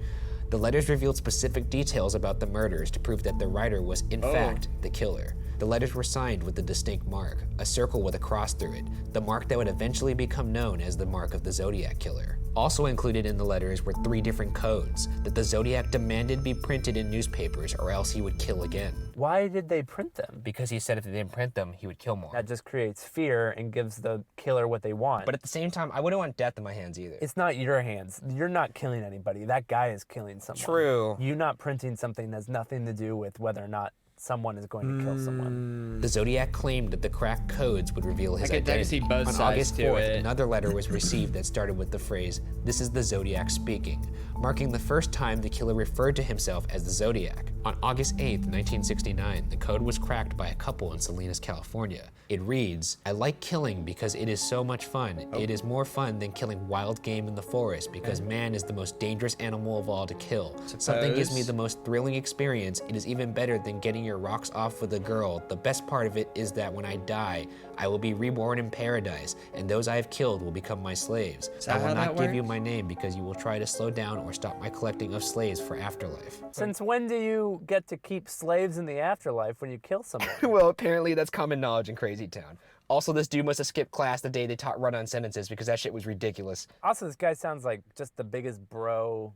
The letters revealed specific details about the murders to prove that the writer was, in fact, the killer. The letters were signed with a distinct mark, a circle with a cross through it, the mark that would eventually become known as the mark of the Zodiac Killer. Also included in the letters were 3 different codes that the Zodiac demanded be printed in newspapers or else he would kill again. Why did they print them? Because he said if they didn't print them, he would kill more. That just creates fear and gives the killer what they want. But at the same time, I wouldn't want death in my hands either. It's not your hands. You're not killing anybody. That guy is killing someone. True. You not printing something has nothing to do with whether or not someone is going to kill someone. The Zodiac claimed that the cracked codes would reveal his identity. I could see both On sides August to 4th, it. another letter was received that started with the phrase, "This is the Zodiac speaking," marking the first time the killer referred to himself as the Zodiac. On August 8th, 1969, the code was cracked by a couple in Salinas, California. It reads, "I like killing because it is so much fun. It is more fun than killing wild game in the forest because man is the most dangerous animal of all to kill. Something gives me the most thrilling experience. It is even better than getting your rocks off with a girl. The best part of it is that when I die, I will be reborn in paradise, and those I have killed will become my slaves. I will not give you my name because you will try to slow down or stop my collecting of slaves for afterlife." Since when do you get to keep slaves in the afterlife when you kill someone? Well, apparently that's common knowledge in Crazy Town. Also, this dude must have skipped class the day they taught run-on sentences because that shit was ridiculous. Also, this guy sounds like just the biggest bro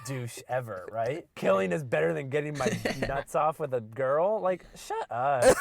douche ever, right? Killing is better than getting my nuts off with a girl? Like, shut up.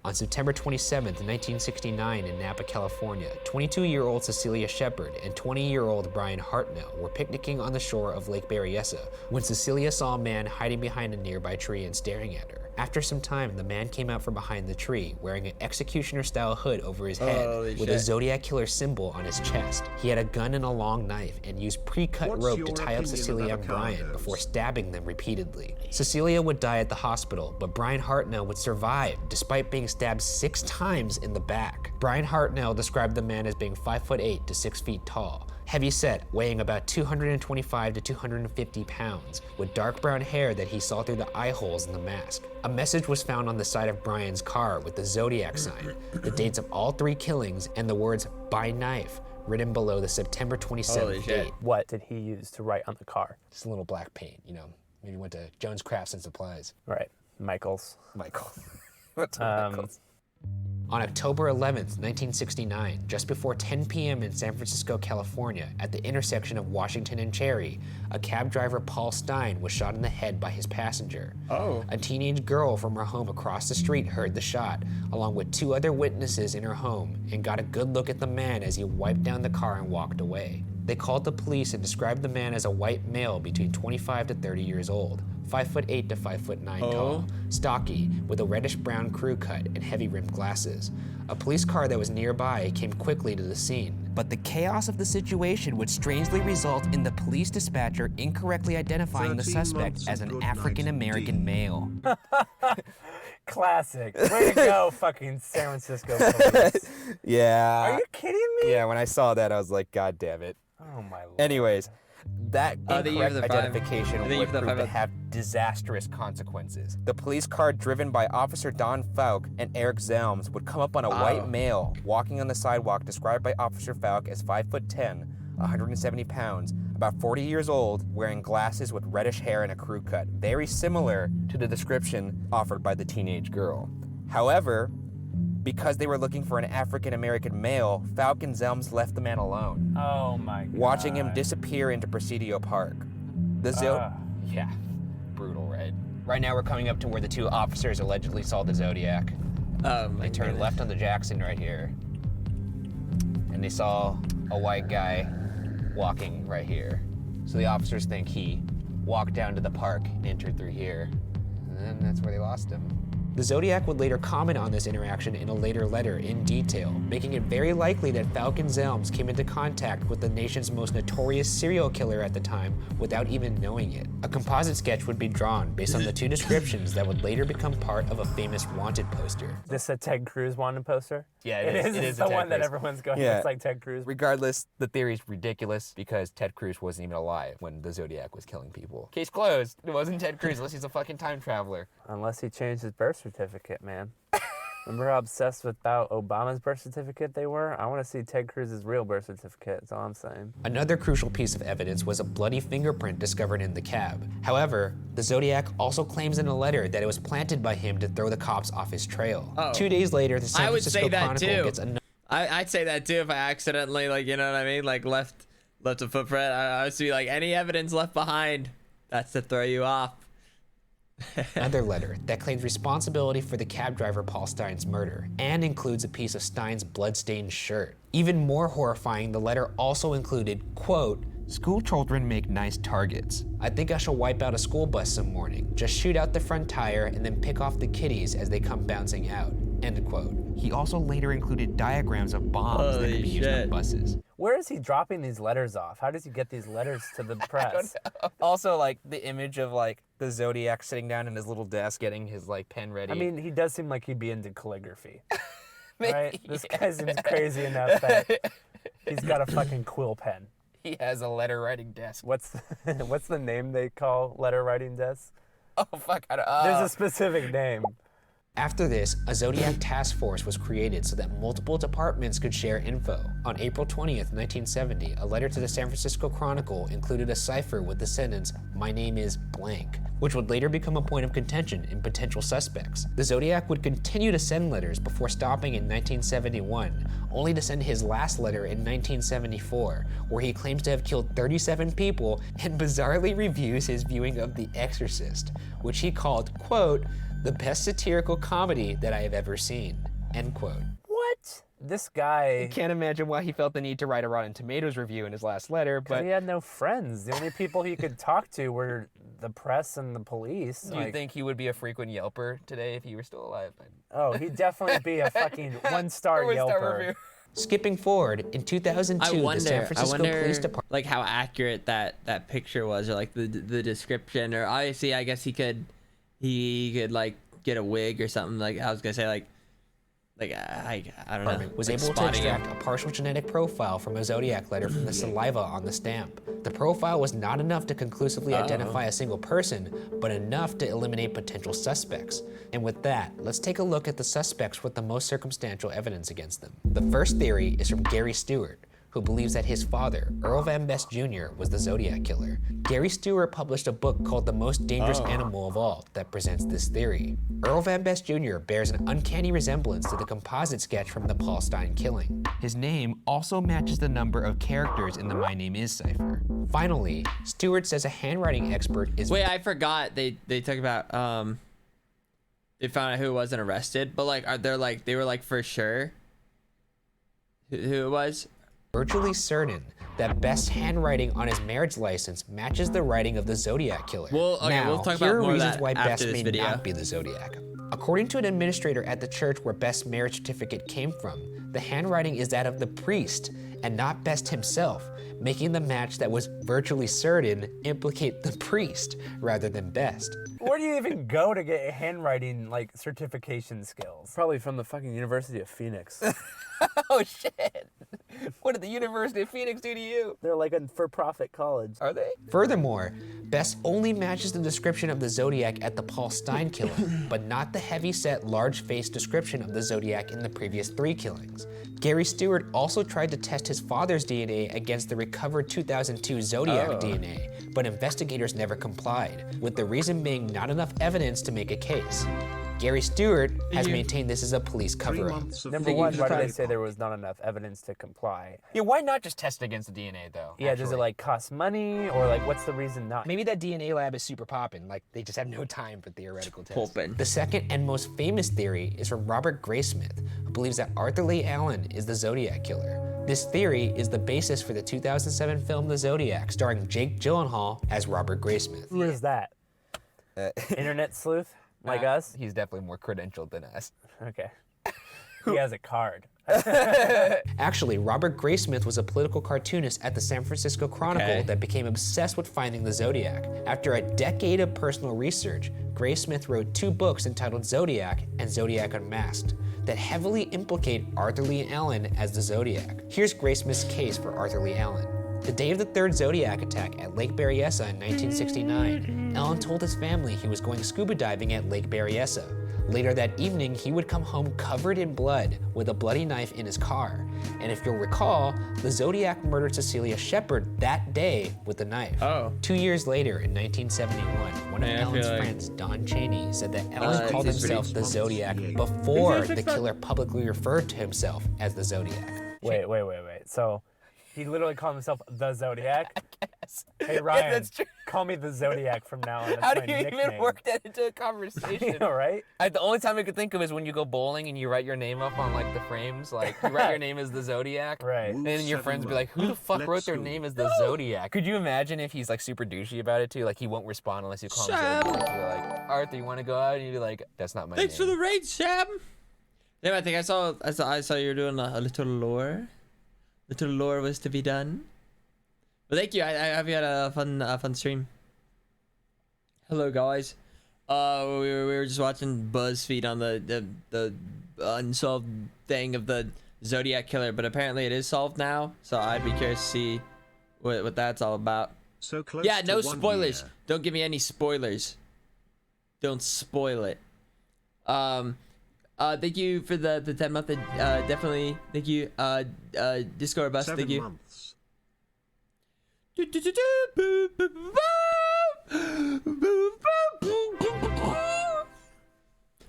On September 27th, 1969 in Napa, California, 22-year-old Cecilia Shepard and 20-year-old Brian Hartnell were picnicking on the shore of Lake Berryessa when Cecilia saw a man hiding behind a nearby tree and staring at her. After some time, the man came out from behind the tree wearing an executioner-style hood over his head with a Zodiac Killer symbol on his chest. He had a gun and a long knife and used pre-cut rope to tie up Cecilia and Brian before stabbing them repeatedly. Cecilia would die at the hospital, but Brian Hartnell would survive despite being stabbed 6 times in the back. Brian Hartnell described the man as being 5'8" to 6 feet tall, heavy-set, weighing about 225 to 250 pounds, with dark brown hair that he saw through the eye holes in the mask. A message was found on the side of Brian's car with the Zodiac sign, the dates of all 3 killings, and the words "by knife" written below the September 27th date. What did he use to write on the car? Just a little black paint, you know. Maybe went to Jones Crafts and Supplies. Right, Michaels. What's Michaels? On October 11th, 1969, just before 10 p.m. in San Francisco, California, at the intersection of Washington and Cherry, a cab driver, Paul Stein, was shot in the head by his passenger. A teenage girl from her home across the street heard the shot, along with 2 other witnesses in her home, and got a good look at the man as he wiped down the car and walked away. They called the police and described the man as a white male between 25 to 30 years old, 5'8" to 5'9" tall, stocky, with a reddish-brown crew cut and heavy-rimmed glasses. A police car that was nearby came quickly to the scene. But the chaos of the situation would strangely result in the police dispatcher incorrectly identifying the suspect as an African-American male. Classic. Way to go, fucking San Francisco police. Yeah. Are you kidding me? Yeah, when I saw that, I was like, God damn it. Oh my lord. Anyways, that Oh, the year of incorrect the identification the year would of the prove to 5. have disastrous consequences. The police car driven by Officer Don Falk and Eric Zelms would come up on a white male walking on the sidewalk described by Officer Falk as 5'10", 170 pounds, about 40 years old, wearing glasses with reddish hair and a crew cut, very similar to the description offered by the teenage girl. However, because they were looking for an African-American male, Falk and Zelms left the man alone. Oh my god. Watching him disappear into Presidio Park. Yeah, brutal, right? Right now we're coming up to where the two officers allegedly saw the Zodiac. They turned left on the Jackson right here. And they saw a white guy walking right here. So the officers think he walked down to the park and entered through here. And then that's where they lost him. The Zodiac would later comment on this interaction in a later letter in detail, making it very likely that Falk and Zelms came into contact with the nation's most notorious serial killer at the time without even knowing it. A composite sketch would be drawn based on the two descriptions that would later become part of a famous wanted poster. This a Ted Cruz wanted poster? Yeah, it is. It is the one that everyone's going, it's like Ted Cruz. Regardless, the theory's ridiculous because Ted Cruz wasn't even alive when the Zodiac was killing people. Case closed. It wasn't Ted Cruz unless he's a fucking time traveler. Unless he changed his birth certificate, man. Remember how obsessed about Obama's birth certificate they were? I want to see Ted Cruz's real birth certificate, that's all I'm saying. Another crucial piece of evidence was a bloody fingerprint discovered in the cab. However, the Zodiac also claims in a letter that it was planted by him to throw the cops off his trail. 2 days later, the San Francisco Chronicle gets another. I'd say that too if I accidentally, like, you know what I mean? Like, left a footprint. I would see, like, any evidence left behind, that's to throw you off. Another letter that claims responsibility for the cab driver Paul Stein's murder and includes a piece of Stein's bloodstained shirt. Even more horrifying, the letter also included, quote, "School children make nice targets. I think I shall wipe out a school bus some morning. Just shoot out the front tire and then pick off the kiddies as they come bouncing out." End quote. He also later included diagrams of bombs that could be used on buses. Where is he dropping these letters off? How does he get these letters to the press? Also, like, the image of, like, the Zodiac sitting down in his little desk getting his, like, pen ready. I mean, he does seem like he'd be into calligraphy. Right? This guy seems crazy enough that he's got a fucking quill pen. He has a letter writing desk. What's the name they call letter writing desks? Oh, fuck. There's a specific name. After this, a Zodiac task force was created so that multiple departments could share info. On April 20th, 1970, a letter to the San Francisco Chronicle included a cipher with the sentence, "My name is blank," which would later become a point of contention in potential suspects. The Zodiac would continue to send letters before stopping in 1971, only to send his last letter in 1974, where he claims to have killed 37 people and bizarrely reviews his viewing of The Exorcist, which he called, quote, "the best satirical comedy that I have ever seen," end quote. What? This guy... Can't imagine why he felt the need to write a Rotten Tomatoes review in his last letter, but... he had no friends. The only people he could talk to were the press and the police. Do you think he would be a frequent Yelper today if he were still alive? Oh, he'd definitely be a fucking one-star Yelper. Review. Skipping forward, in 2002, the San Francisco Police Department... like, how accurate that picture was, or, like, the description, or obviously, I guess he could like get a wig or something. Like, I was gonna say, like I don't know. Was like able to extract a partial genetic profile from a Zodiac letter from the saliva on the stamp. The profile was not enough to conclusively identify a single person, but enough to eliminate potential suspects. And with that, let's take a look at the suspects with the most circumstantial evidence against them. The first theory is from Gary Stewart, who believes that his father, Earl Van Best Jr., was the Zodiac killer. Gary Stewart published a book called The Most Dangerous Animal of All that presents this theory. Earl Van Best Jr. bears an uncanny resemblance to the composite sketch from the Paul Stein killing. His name also matches the number of characters in the My Name Is cipher. Finally, Stewart says a handwriting expert is... Wait, I forgot they talked about, they found out who wasn't arrested, but, like, they were like for sure who it was? Virtually certain that Best's handwriting on his marriage license matches the writing of the Zodiac killer. Well, okay, now, we'll talk here about are more of reasons that why after Best this may video. not be the Zodiac. According to an administrator at the church where Best's marriage certificate came from, the handwriting is that of the priest and not Best himself, making the match that was virtually certain implicate the priest rather than Best. Where do you even go to get handwriting like certification skills? Probably from the fucking University of Phoenix. Oh shit! What did the University of Phoenix do to you? They're like a for-profit college. Are they? Furthermore, Best only matches the description of the Zodiac at the Paul Stein killing, but not the heavy-set, large-faced description of the Zodiac in the previous 3 killings. Gary Stewart also tried to test his father's DNA against the recovered 2002 Zodiac DNA, but investigators never complied, with the reason being not enough evidence to make a case. Gary Stewart has maintained this is a police cover-up. Number one, why did they say there was not enough evidence to comply? Yeah, why not just test it against the DNA though? Yeah, does it like cost money or like what's the reason not? Maybe that DNA lab is super poppin', like they just have no time for theoretical tests. The second and most famous theory is from Robert Graysmith, who believes that Arthur Lee Allen is the Zodiac killer. This theory is the basis for the 2007 film The Zodiac, starring Jake Gyllenhaal as Robert Graysmith. Who is that? Internet sleuth? Like us? He's definitely more credentialed than us. Okay. He has a card. Actually, Robert Graysmith was a political cartoonist at the San Francisco Chronicle that became obsessed with finding the Zodiac. After a decade of personal research, Graysmith wrote 2 books entitled Zodiac and Zodiac Unmasked that heavily implicate Arthur Lee Allen as the Zodiac. Here's Graysmith's case for Arthur Lee Allen. The day of the 3rd Zodiac attack at Lake Berryessa in 1969, Allen told his family he was going scuba diving at Lake Berryessa. Later that evening, he would come home covered in blood with a bloody knife in his car. And if you'll recall, the Zodiac murdered Cecilia Shepard that day with the knife. 2 years later, in 1971, one of Allen's friends, Don Chaney, said that Allen called himself the Zodiac before the killer publicly referred to himself as the Zodiac. Wait. So he literally called himself the Zodiac? I guess. Hey Ryan, that's true. Call me the Zodiac from now on. That's How do my you nickname. even work that into a conversation? Yeah, right? The only time I could think of is when you go bowling and you write your name up on like the frames, like you write your name as the Zodiac, right? And then your friends be like, "Who the fuck wrote their name as the Zodiac?" Could you imagine if he's like super douchey about it too? Like he won't respond unless you call him Zodiac. You're like, "Arthur, you want to go out?" And you'd be like, "That's not my name." Thanks for the raid, Sam. Yeah, I think I saw you were doing a little lore. Little lore was to be done. But thank you. I have you had a fun stream. Hello guys. We were just watching Buzzfeed on the unsolved thing of the Zodiac killer, but apparently it is solved now. So I'd be curious to see what that's all about. So close. Yeah, no to 1 spoilers. year. Don't give me any spoilers. Don't spoil it. Thank you for the 10-month. Definitely. Thank you. Discord bus. 7 Thank you. months.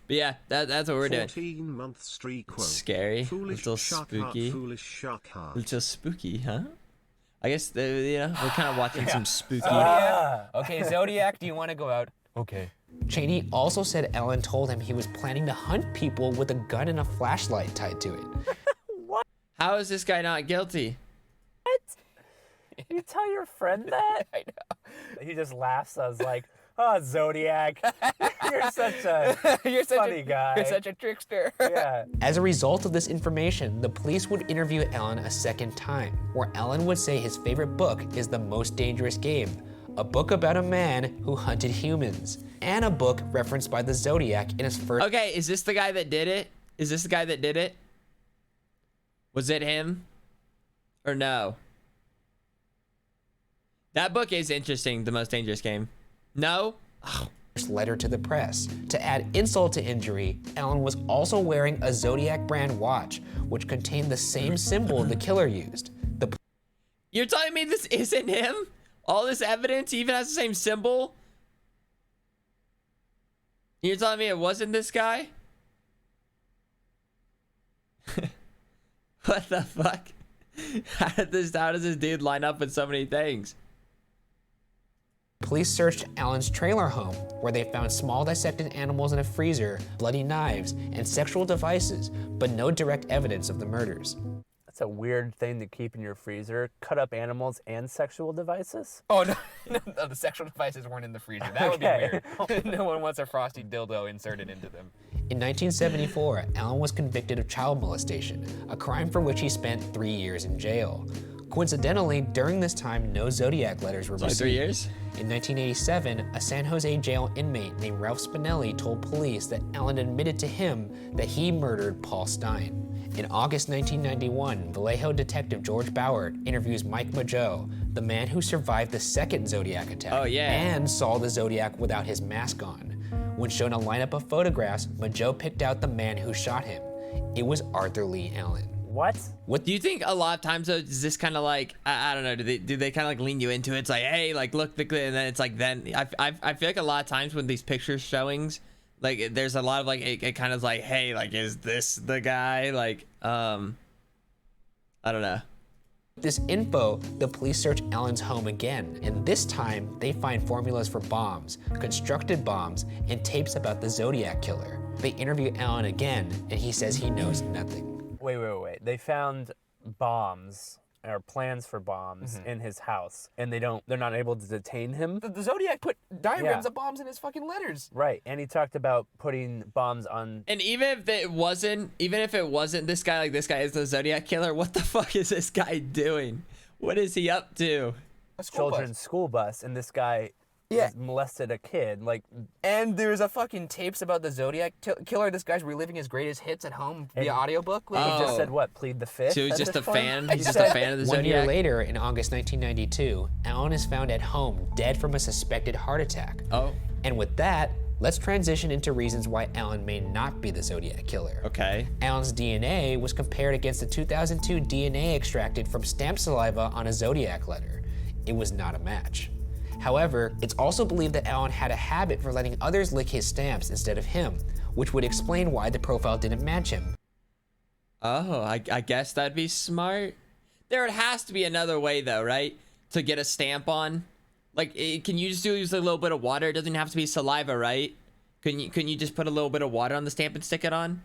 But yeah, that's what we're doing. 14-month streak quote. Scary. Foolish Little shock spooky. Heart, foolish shock heart. Little spooky, huh? I guess we're kind of watching some spooky. Okay, Zodiac, do you want to go out? Okay. Cheney also said Allen told him he was planning to hunt people with a gun and a flashlight tied to it. What? How is this guy not guilty? What? You tell your friend that? I know. He just laughs. I was like, "Oh, Zodiac, you're such a funny guy. You're such a trickster." Yeah. As a result of this information, the police would interview Allen a second time, where Allen would say his favorite book is The Most Dangerous Game, a book about a man who hunted humans, and a book referenced by the Zodiac in his first. Okay, is this the guy that did it? Is this the guy that did it? Was it him? Or no? That book is interesting, The Most Dangerous Game. No? Letter to the press. To add insult to injury, Allen was also wearing a Zodiac brand watch, which contained the same symbol the killer used. You're telling me this isn't him? All this evidence even has the same symbol? You're telling me it wasn't this guy? What the fuck? How does this dude line up with so many things? Police searched Allen's trailer home, where they found small dissected animals in a freezer, bloody knives, and sexual devices, but no direct evidence of the murders. That's a weird thing to keep in your freezer. Cut up animals and sexual devices? Oh, no, the sexual devices weren't in the freezer. That would be weird. No one wants a frosty dildo inserted into them. In 1974, Allen was convicted of child molestation, a crime for which he spent 3 years in jail. Coincidentally, during this time, no Zodiac letters were received. 3 years? In 1987, a San Jose jail inmate named Ralph Spinelli told police that Allen admitted to him that he murdered Paul Stein. In August 1991, Vallejo detective George Bauer interviews Mike Mageau, the man who survived the second Zodiac attack and saw the Zodiac without his mask on. When shown a lineup of photographs, Mageau picked out the man who shot him. It was Arthur Lee Allen. What? What do you think? A lot of times, though, is this kind of like, I don't know? Do they kind of like lean you into it? It's like, hey, like look, and then it's like, then I feel like a lot of times when these picture showings, like there's a lot of like it kind of like, hey, like is this the guy? Like, I don't know. This info, the police search Allen's home again, and this time they find formulas for bombs, constructed bombs, and tapes about the Zodiac killer. They interview Allen again, and he says he knows nothing. Wait. They found bombs or plans for bombs in his house, and they're not able to detain him. The Zodiac put diagrams of bombs in his fucking letters. Right, and he talked about putting bombs on. And even if it wasn't this guy, like this guy is the Zodiac killer, what the fuck is this guy doing? What is he up to? A children's school bus, and this guy molested a kid. Like, and there's a fucking tapes about the Zodiac killer. This guy's reliving his greatest hits at home via audiobook. He just said what? Plead the fifth. So he's just a fan. He's just a fan of the Zodiac. 1 year later, in August 1992, Allen is found at home, dead from a suspected heart attack. Oh. And with that, let's transition into reasons why Allen may not be the Zodiac killer. Okay. Allen's DNA was compared against the 2002 DNA extracted from stamped saliva on a Zodiac letter. It was not a match. However, it's also believed that Allen had a habit for letting others lick his stamps instead of him, which would explain why the profile didn't match him. Oh, I guess that'd be smart. There has to be another way though, right? To get a stamp on. Like, can you just use a little bit of water? It doesn't have to be saliva, right? Can you just put a little bit of water on the stamp and stick it on?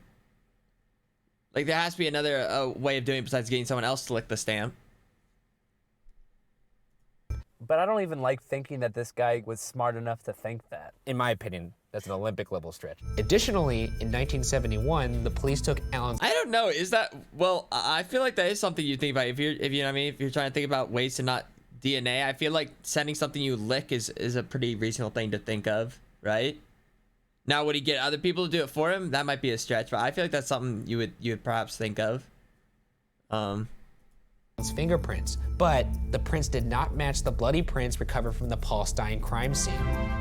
Like, there has to be another way of doing it besides getting someone else to lick the stamp. But I don't even like thinking that this guy was smart enough to think that. In my opinion, that's an Olympic level stretch. Additionally, in 1971, the police took Allen's... I don't know, is that, well, I feel like that is something you think about. If you know what I mean, if you're trying to think about ways to not DNA, I feel like sending something you lick is a pretty reasonable thing to think of, right? Now, would he get other people to do it for him? That might be a stretch, but I feel like that's something you would perhaps think of. Fingerprints, but the prints did not match the bloody prints recovered from the Paul Stein crime scene.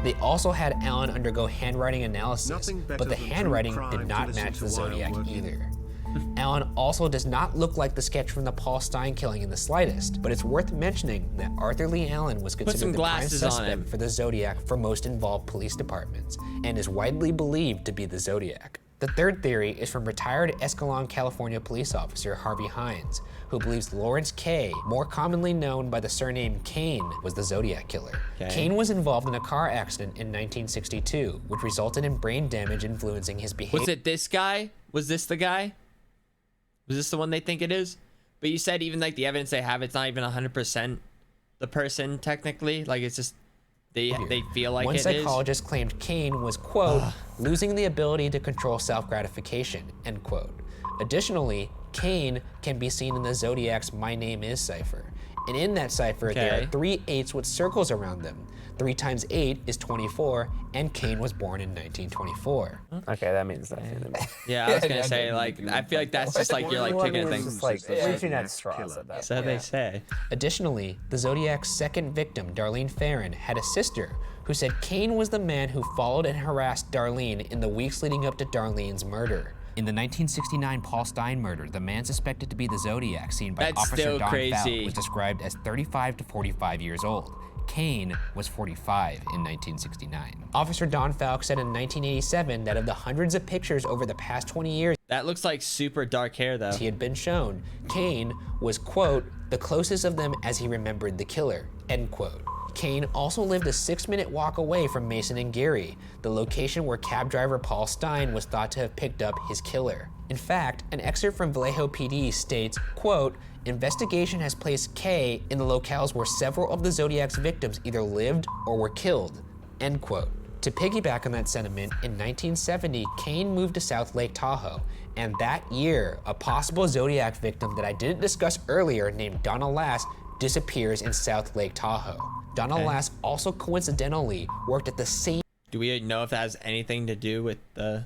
They also had Allen undergo handwriting analysis, but the handwriting did not match the Zodiac either. Allen also does not look like the sketch from the Paul Stein killing in the slightest, but it's worth mentioning that Arthur Lee Allen was considered the prime suspect for the Zodiac for most involved police departments, and is widely believed to be the Zodiac. The third theory is from retired Escalon, California police officer Harvey Hines, who believes Lawrence K., more commonly known by the surname Kane, was the Zodiac killer. Okay. Kane was involved in a car accident in 1962, which resulted in brain damage influencing his behavior. Was it this guy? Was this the guy? Was this the one they think it is? But you said even like the evidence they have, it's not even 100% the person technically. Like it's just they feel like One it is. One psychologist claimed Kane was, quote, losing the ability to control self-gratification, end quote. Additionally, Kane can be seen in the Zodiac's My Name Is cipher. And in that cipher, there are 3 8s with circles around them. 3 times 8 is 24, and Kane was born in 1924. Okay, that means nothing to me. Yeah, I was gonna say, like, I feel like that's just like you're like picking a thing. Just like reaching at straws at that. So they say. Additionally, the Zodiac's second victim, Darlene Farron, had a sister who said Kane was the man who followed and harassed Darlene in the weeks leading up to Darlene's murder. In the 1969 Paul Stein murder, the man suspected to be the Zodiac, seen by Officer Don Fowle, was described as 35 to 45 years old. Kane was 45 in 1969. Officer Don Falk said in 1987 that of the hundreds of pictures over the past 20 years that looks like super dark hair though. He had been shown, Kane was, quote, the closest of them as he remembered the killer, end quote. Kane also lived a 6-minute walk away from Mason and Gary, the location where cab driver Paul Stein was thought to have picked up his killer. In fact, an excerpt from Vallejo PD states, quote, "Investigation has placed K in the locales where several of the Zodiac's victims either lived or were killed," end quote. To piggyback on that sentiment, in 1970, Kane moved to South Lake Tahoe, and that year, a possible Zodiac victim that I didn't discuss earlier named Donna Lass disappears in South Lake Tahoe. Donna Lass also coincidentally worked at the same— Do we know if that has anything to do with the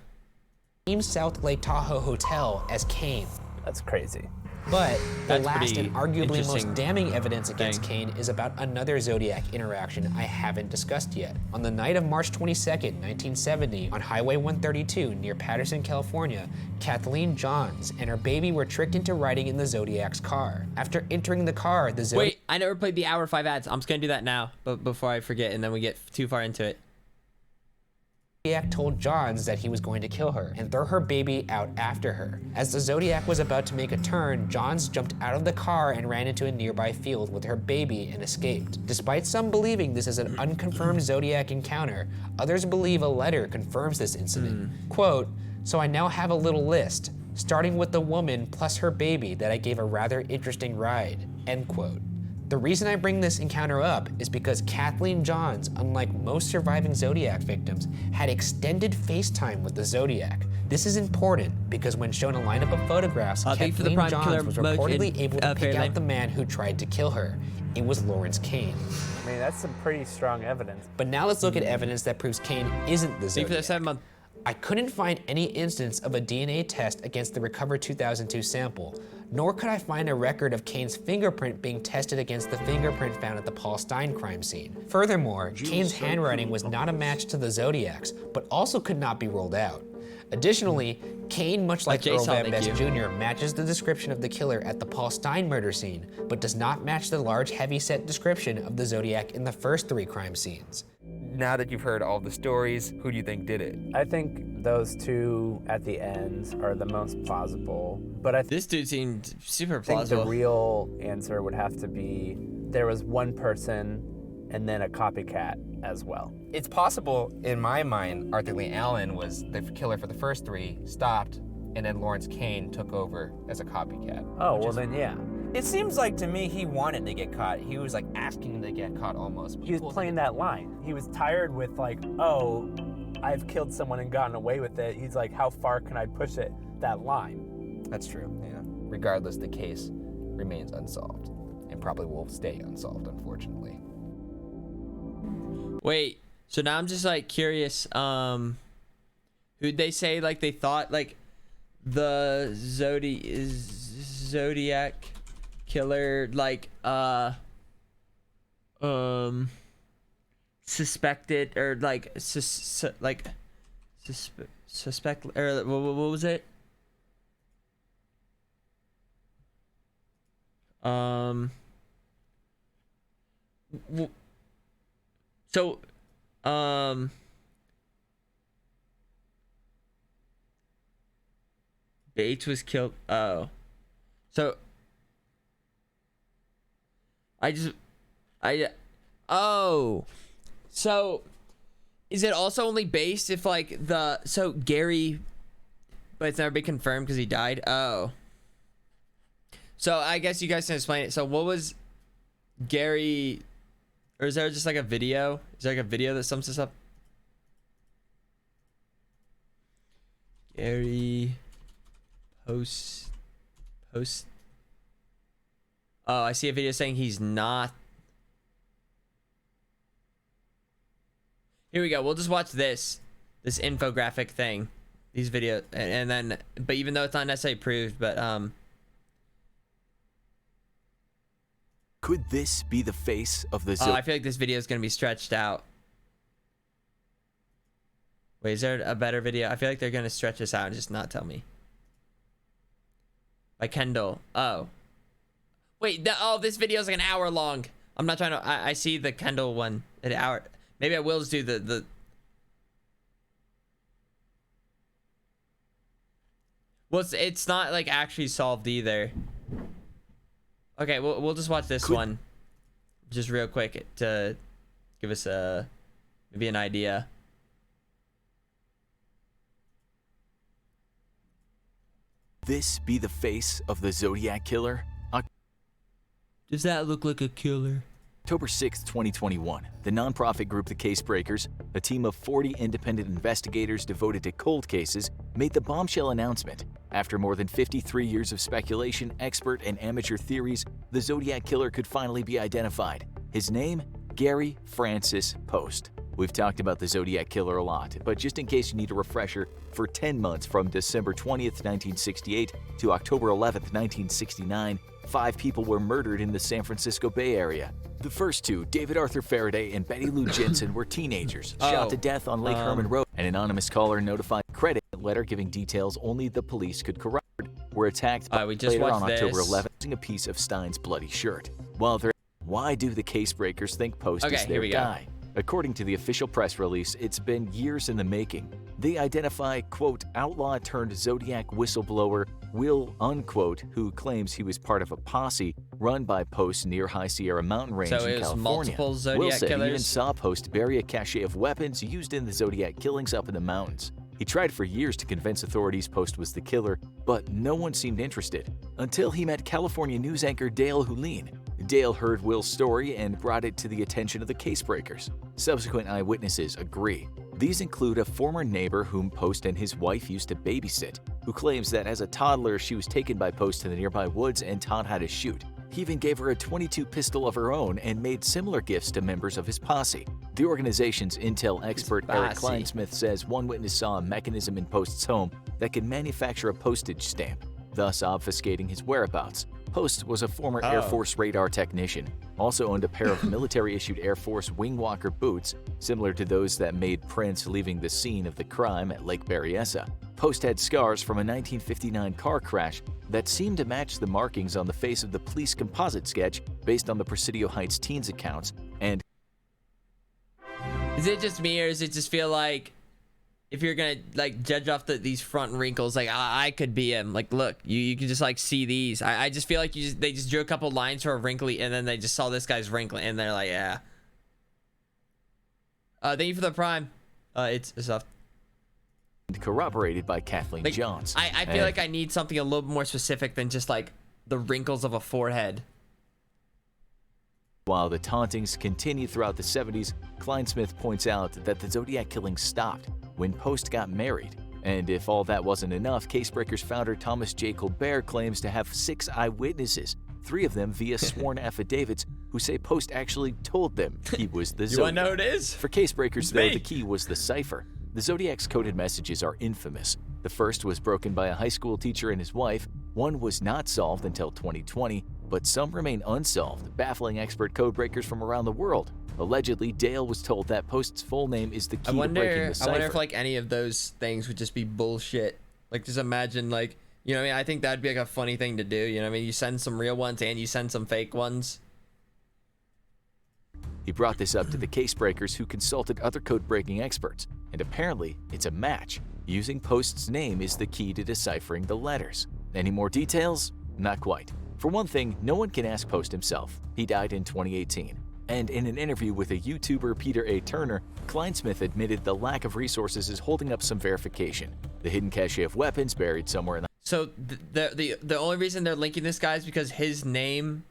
South Lake Tahoe hotel as Kane? That's crazy. But the That's last pretty and arguably most interesting damning evidence against Kane is about another Zodiac interaction I haven't discussed yet. On the night of March 22nd, 1970, on Highway 132 near Patterson, California, Kathleen Johns and her baby were tricked into riding in the Zodiac's car. After entering the car, the Zodiac— Wait, I never played the hour 5 ads. I'm just gonna do that now, but before I forget, and then we get too far into it. Zodiac told Johns that he was going to kill her and throw her baby out after her. As the Zodiac was about to make a turn, Johns jumped out of the car and ran into a nearby field with her baby and escaped. Despite some believing this is an unconfirmed Zodiac encounter, others believe a letter confirms this incident. Quote, "So I now have a little list, starting with the woman plus her baby that I gave a rather interesting ride," end quote. The reason I bring this encounter up is because Kathleen Johns, unlike most surviving Zodiac victims, had extended FaceTime with the Zodiac. This is important because when shown a lineup of photographs, Kathleen Johns was reportedly able to pick out the man who tried to kill her. It was Lawrence Kane. I mean, that's some pretty strong evidence. But now let's look at evidence that proves Kane isn't the Zodiac. I couldn't find any instance of a DNA test against the recovered 2002 sample, nor could I find a record of Kane's fingerprint being tested against the fingerprint found at the Paul Stein crime scene. Furthermore, Kane's handwriting was not a match to the Zodiac's, but also could not be ruled out. Additionally, Kane, much like Earl Van Ness Jr., matches the description of the killer at the Paul Stein murder scene, but does not match the large, heavy-set description of the Zodiac in the first 3 crime scenes. Now that you've heard all the stories, who do you think did it? I think those two at the end are the most plausible, but this dude seemed super think plausible. the real answer would have to be there was one person and then a copycat as well. It's possible, in my mind, Arthur Lee Allen was the killer for the first 3, stopped, and then Lawrence Kane took over as a copycat. Oh, well then, yeah. It seems like to me he wanted to get caught. He was like asking to get caught almost. He was playing that line. He was tired with like, oh, I've killed someone and gotten away with it. He's like, how far can I push it? That line. That's true, yeah. Regardless, the case remains unsolved and probably will stay unsolved, unfortunately. Wait, so now I'm just like curious, who'd they say like they thought like the Zodiac killer like suspected or like suspect or what was it? Bates was killed. Oh, so oh, so is it also only based if like so Gary, but it's never been confirmed because he died? Oh, so I guess you guys can explain it. So what was Gary, or is there just like a video? Is there like a video that sums this up? Gary post. Oh, I see a video saying he's not. Here we go. We'll just watch this infographic thing, these videos, and then. But even though it's not necessarily proved, but Could this be the face of the I feel like this video is gonna be stretched out. Wait, is there a better video? I feel like they're gonna stretch this out and just not tell me. By Kendall. Oh. Wait, this video is like an hour long. I'm not trying to. I see the Kendall one an hour. Maybe I will just do the. Well, it's not like actually solved either. Okay, we'll just watch this one, just real quick to give us maybe an idea. This be the face of the Zodiac Killer? Does that look like a killer? October 6, 2021, the nonprofit group The Casebreakers, a team of 40 independent investigators devoted to cold cases, made the bombshell announcement. After more than 53 years of speculation, expert and amateur theories, the Zodiac Killer could finally be identified. His name? Gary Francis Post. We've talked about the Zodiac Killer a lot, but just in case you need a refresher, for 10 months from December 20th, 1968 to October 11th, 1969, 5 people were murdered in the San Francisco Bay Area. The first two, David Arthur Faraday and Betty Lou Jensen, were teenagers, shot to death on Lake Herman Road. An anonymous caller notified credit letter giving details only the police could corroborate, were attacked by later on October 11th using a piece of Stein's bloody shirt. Why do the Casebreakers think Post is their guy? According to the official press release, it's been years in the making. They identify, quote, outlaw-turned-Zodiac whistleblower Will, unquote, who claims he was part of a posse run by Post near High Sierra Mountain Range in California. Will said he even saw Post bury a cache of weapons used in the Zodiac killings up in the mountains. He tried for years to convince authorities Post was the killer, but no one seemed interested, until he met California news anchor Dale Hulin. Dale heard Will's story and brought it to the attention of the Casebreakers. Subsequent eyewitnesses agree. These include a former neighbor whom Post and his wife used to babysit, who claims that as a toddler she was taken by Post to the nearby woods and taught how to shoot. He even gave her a .22 pistol of her own and made similar gifts to members of his posse. The organization's intel expert Eric Kleinsmith says one witness saw a mechanism in Post's home that could manufacture a postage stamp, thus obfuscating his whereabouts. Post was a former Air Force radar technician, also owned a pair of military-issued Air Force Wingwalker boots, similar to those that made prints leaving the scene of the crime at Lake Berryessa. Post had scars from a 1959 car crash that seemed to match the markings on the face of the police composite sketch based on the Presidio Heights teens accounts, and... Is it just me, or does it just feel like if you're gonna like judge off these front wrinkles, like I could be him. Like, look, you can just like see these. I just feel like they just drew a couple lines for a wrinkly, and then they just saw this guy's wrinkly, and they're like, yeah. Thank you for the prime. It's up. Corroborated by Kathleen Johns. I feel like I need something a little more specific than just like the wrinkles of a forehead. While the tauntings continued throughout the 70s, Kleinsmith points out that the Zodiac killings stopped when Post got married. And if all that wasn't enough, Casebreakers founder Thomas J. Colbert claims to have 6 eyewitnesses, 3 of them via sworn affidavits, who say Post actually told them he was the Zodiac. You wanna know who it is? For Casebreakers, though, the key was the cipher. The Zodiac's coded messages are infamous. The first was broken by a high school teacher and his wife. One was not solved until 2020, but some remain unsolved, baffling expert codebreakers from around the world. Allegedly, Dale was told that Post's full name is the key to breaking the cipher. I wonder if like any of those things would just be bullshit. Like, just imagine, like, you know what I mean? I think that'd be like a funny thing to do. You know what I mean? You send some real ones and you send some fake ones. He brought this up to the Casebreakers, who consulted other code-breaking experts, and apparently it's a match. Using Post's name is the key to deciphering the letters. Any more details? Not quite. For one thing, no one can ask Post himself. He died in 2018. And in an interview with a YouTuber, Peter A. Turner, Kleinsmith admitted the lack of resources is holding up some verification. The hidden cache of weapons buried somewhere in the... So the only reason they're linking this guy is because his name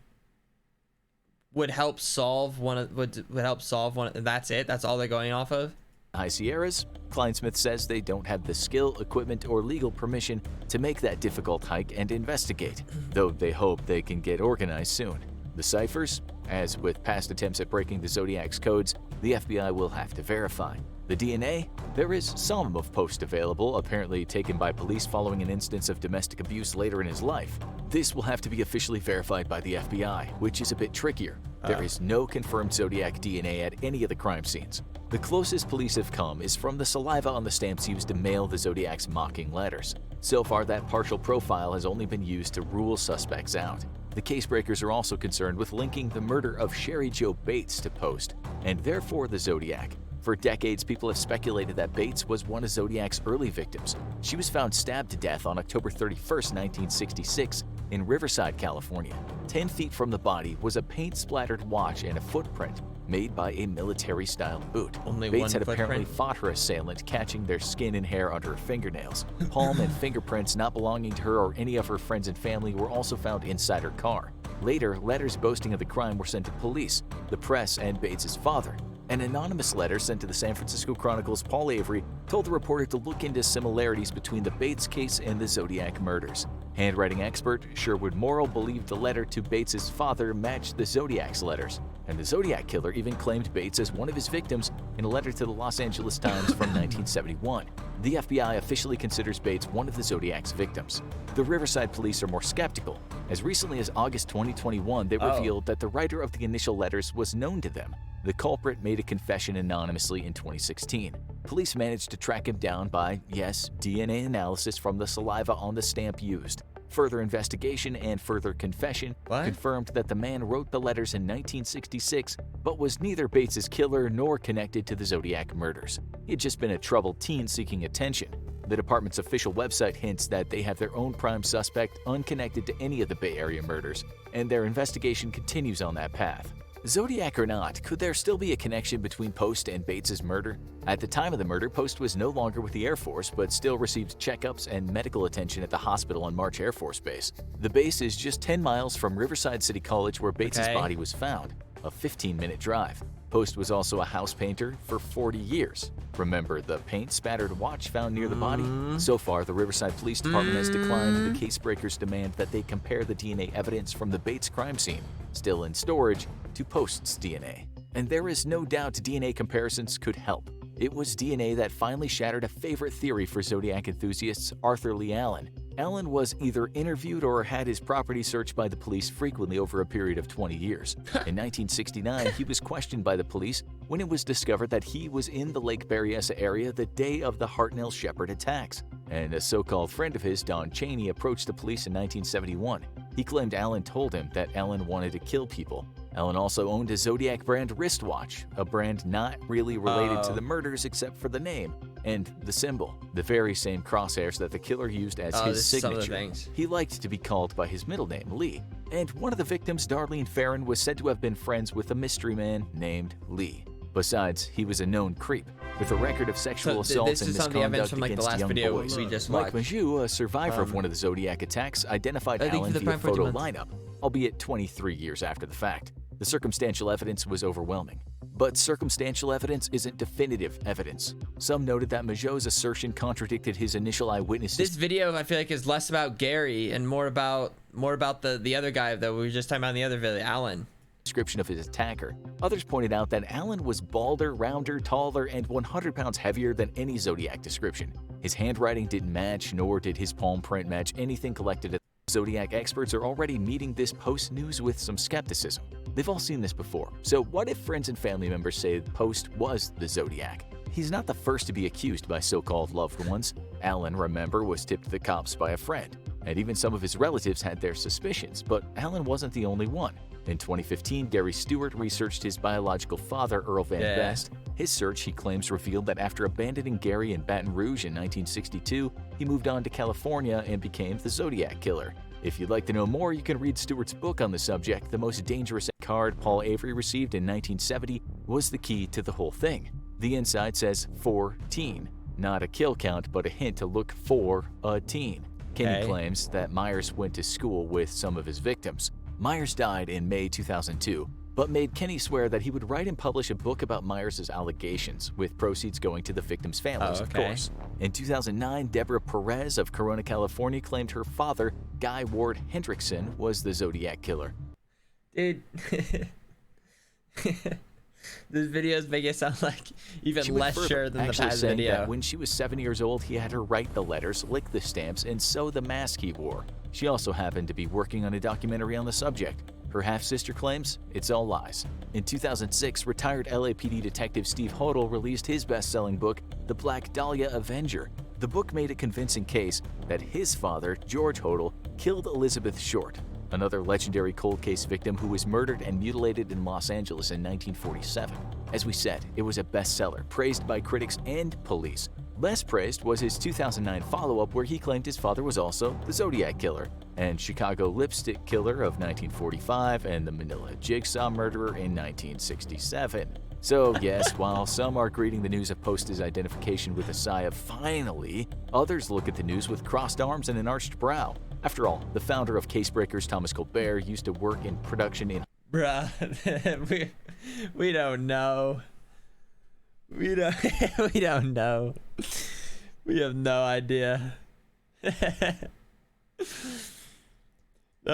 would help solve one of, would help solve one, and that's it? That's all they're going off of? High Sierras, Kleinsmith says they don't have the skill, equipment, or legal permission to make that difficult hike and investigate, though they hope they can get organized soon. The ciphers, as with past attempts at breaking the Zodiac's codes, the FBI will have to verify. The DNA? There is some of Post available, apparently taken by police following an instance of domestic abuse later in his life. This will have to be officially verified by the FBI, which is a bit trickier. There is no confirmed Zodiac DNA at any of the crime scenes. The closest police have come is from the saliva on the stamps used to mail the Zodiac's mocking letters. So far, that partial profile has only been used to rule suspects out. The Casebreakers are also concerned with linking the murder of Sherry Jo Bates to Post, and therefore the Zodiac. For decades, people have speculated that Bates was one of Zodiac's early victims. She was found stabbed to death on October 31, 1966, in Riverside, California. 10 feet from the body was a paint-splattered watch and a footprint. made by a military-style boot. Only Bates one had apparently footprint? fought her assailant, catching their skin and hair under her fingernails. Palm and fingerprints not belonging to her or any of her friends and family were also found inside her car. Later, letters boasting of the crime were sent to police, the press, and Bates's father. An anonymous letter sent to the San Francisco Chronicle's Paul Avery told the reporter to look into similarities between the Bates case and the Zodiac murders. Handwriting expert Sherwood Morrill believed the letter to Bates's father matched the Zodiac's letters, and the Zodiac killer even claimed Bates as one of his victims in a letter to the Los Angeles Times from 1971. The FBI officially considers Bates one of the Zodiac's victims. The Riverside police are more skeptical. As recently as August 2021, they revealed that the writer of the initial letters was known to them. The culprit made a confession anonymously in 2016. Police managed to track him down by, yes, DNA analysis from the saliva on the stamp used. Further investigation and further confession confirmed that the man wrote the letters in 1966, but was neither Bates's killer nor connected to the Zodiac murders. He had just been a troubled teen seeking attention. The department's official website hints that they have their own prime suspect unconnected to any of the Bay Area murders, and their investigation continues on that path. Zodiac or not, could there still be a connection between Post and Bates's murder? At the time of the murder, Post was no longer with the Air Force, but still received checkups and medical attention at the hospital on March Air Force Base. The base is just 10 miles from Riverside City College, where Bates's body was found, a 15-minute drive. Post was also a house painter for 40 years. Remember the paint-spattered watch found near the body? So far, the Riverside Police Department has declined the casebreakers' demand that they compare the DNA evidence from the Bates crime scene, still in storage, to Post's DNA. And there is no doubt DNA comparisons could help. It was DNA that finally shattered a favorite theory for Zodiac enthusiasts, Arthur Lee Allen. Allen was either interviewed or had his property searched by the police frequently over a period of 20 years. In 1969, he was questioned by the police when it was discovered that he was in the Lake Berryessa area the day of the Hartnell Shepard attacks. And a so-called friend of his, Don Chaney, approached the police in 1971. He claimed Allen told him that Allen wanted to kill people. Allen also owned a Zodiac brand wristwatch, a brand not really related to the murders except for the name and the symbol, the very same crosshairs that the killer used as his signature. He liked to be called by his middle name, Lee. And one of the victims, Darlene Farron, was said to have been friends with a mystery man named Lee. Besides, he was a known creep, with a record of sexual assaults and misconduct against young boys. Mike Majou, a survivor of one of the Zodiac attacks, identified Allen via photo lineup, albeit 23 years after the fact. The circumstantial evidence was overwhelming. But circumstantial evidence isn't definitive evidence. Some noted that Majou's assertion contradicted his initial eyewitnesses. This video, I feel like, is less about Gary and more about the other guy that we were just talking about in the other video, Allen. Description of his attacker. Others pointed out that Allen was balder, rounder, taller, and 100 pounds heavier than any Zodiac description. His handwriting didn't match, nor did his palm print match anything collected at Zodiac. Experts are already meeting this Post news with some skepticism. They've all seen this before. So what if friends and family members say Post was the Zodiac? He's not the first to be accused by so-called loved ones. Allen, remember, was tipped to the cops by a friend. And even some of his relatives had their suspicions, but Allen wasn't the only one. In 2015, Gary Stewart researched his biological father, Earl Van Best. His search, he claims, revealed that after abandoning Gary in Baton Rouge in 1962, he moved on to California and became the Zodiac Killer. If you'd like to know more, you can read Stewart's book on the subject. The Most Dangerous card Paul Avery received in 1970 was the key to the whole thing. The inside says 14, not a kill count, but a hint to look for a teen. Kenny claims that Myers went to school with some of his victims. Myers died in May 2002, but made Kenny swear that he would write and publish a book about Myers' allegations, with proceeds going to the victims' families, of course. In 2009, Deborah Perez of Corona, California, claimed her father, Guy Ward Hendrickson, was the Zodiac Killer. Dude, these videos make it sound like even less sure than the past video. That when she was 7 years old, he had her write the letters, lick the stamps, and sew the mask he wore. She also happened to be working on a documentary on the subject. Her half-sister claims it's all lies. In 2006, retired LAPD detective Steve Hodel released his best-selling book, The Black Dahlia Avenger. The book made a convincing case that his father, George Hodel, killed Elizabeth Short, another legendary cold case victim who was murdered and mutilated in Los Angeles in 1947. As we said, it was a bestseller, praised by critics and police. Less praised was his 2009 follow-up where he claimed his father was also the Zodiac Killer, and Chicago Lipstick Killer of 1945 and the Manila Jigsaw Murderer in 1967. So yes, while some are greeting the news of Post's identification with a sigh of finally, others look at the news with crossed arms and an arched brow. After all, the founder of Casebreakers, Thomas Colbert, used to work in production in... Bruh, we don't know. We don't we don't know. We have no idea. That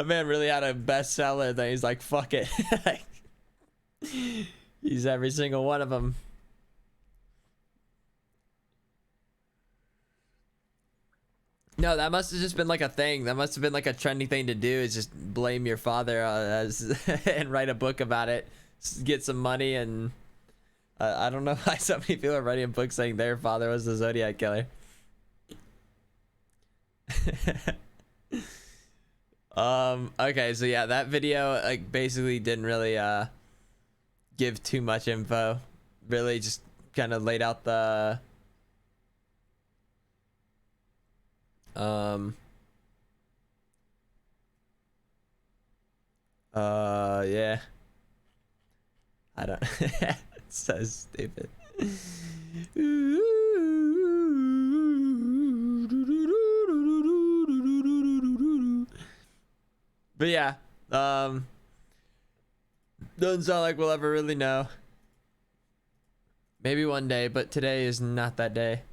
man really had a bestseller that he's like, fuck it. He's every single one of them. No, that must have just been like a thing. That must have been like a trendy thing to do, is just blame your father as and write a book about it, get some money, and I don't know why so many people are writing books saying their father was the Zodiac Killer. Okay, so yeah, that video like basically didn't really give too much info. Really just kind of laid out the yeah. I don't it's so stupid. But yeah, doesn't sound like we'll ever really know. Maybe one day, but today is not that day.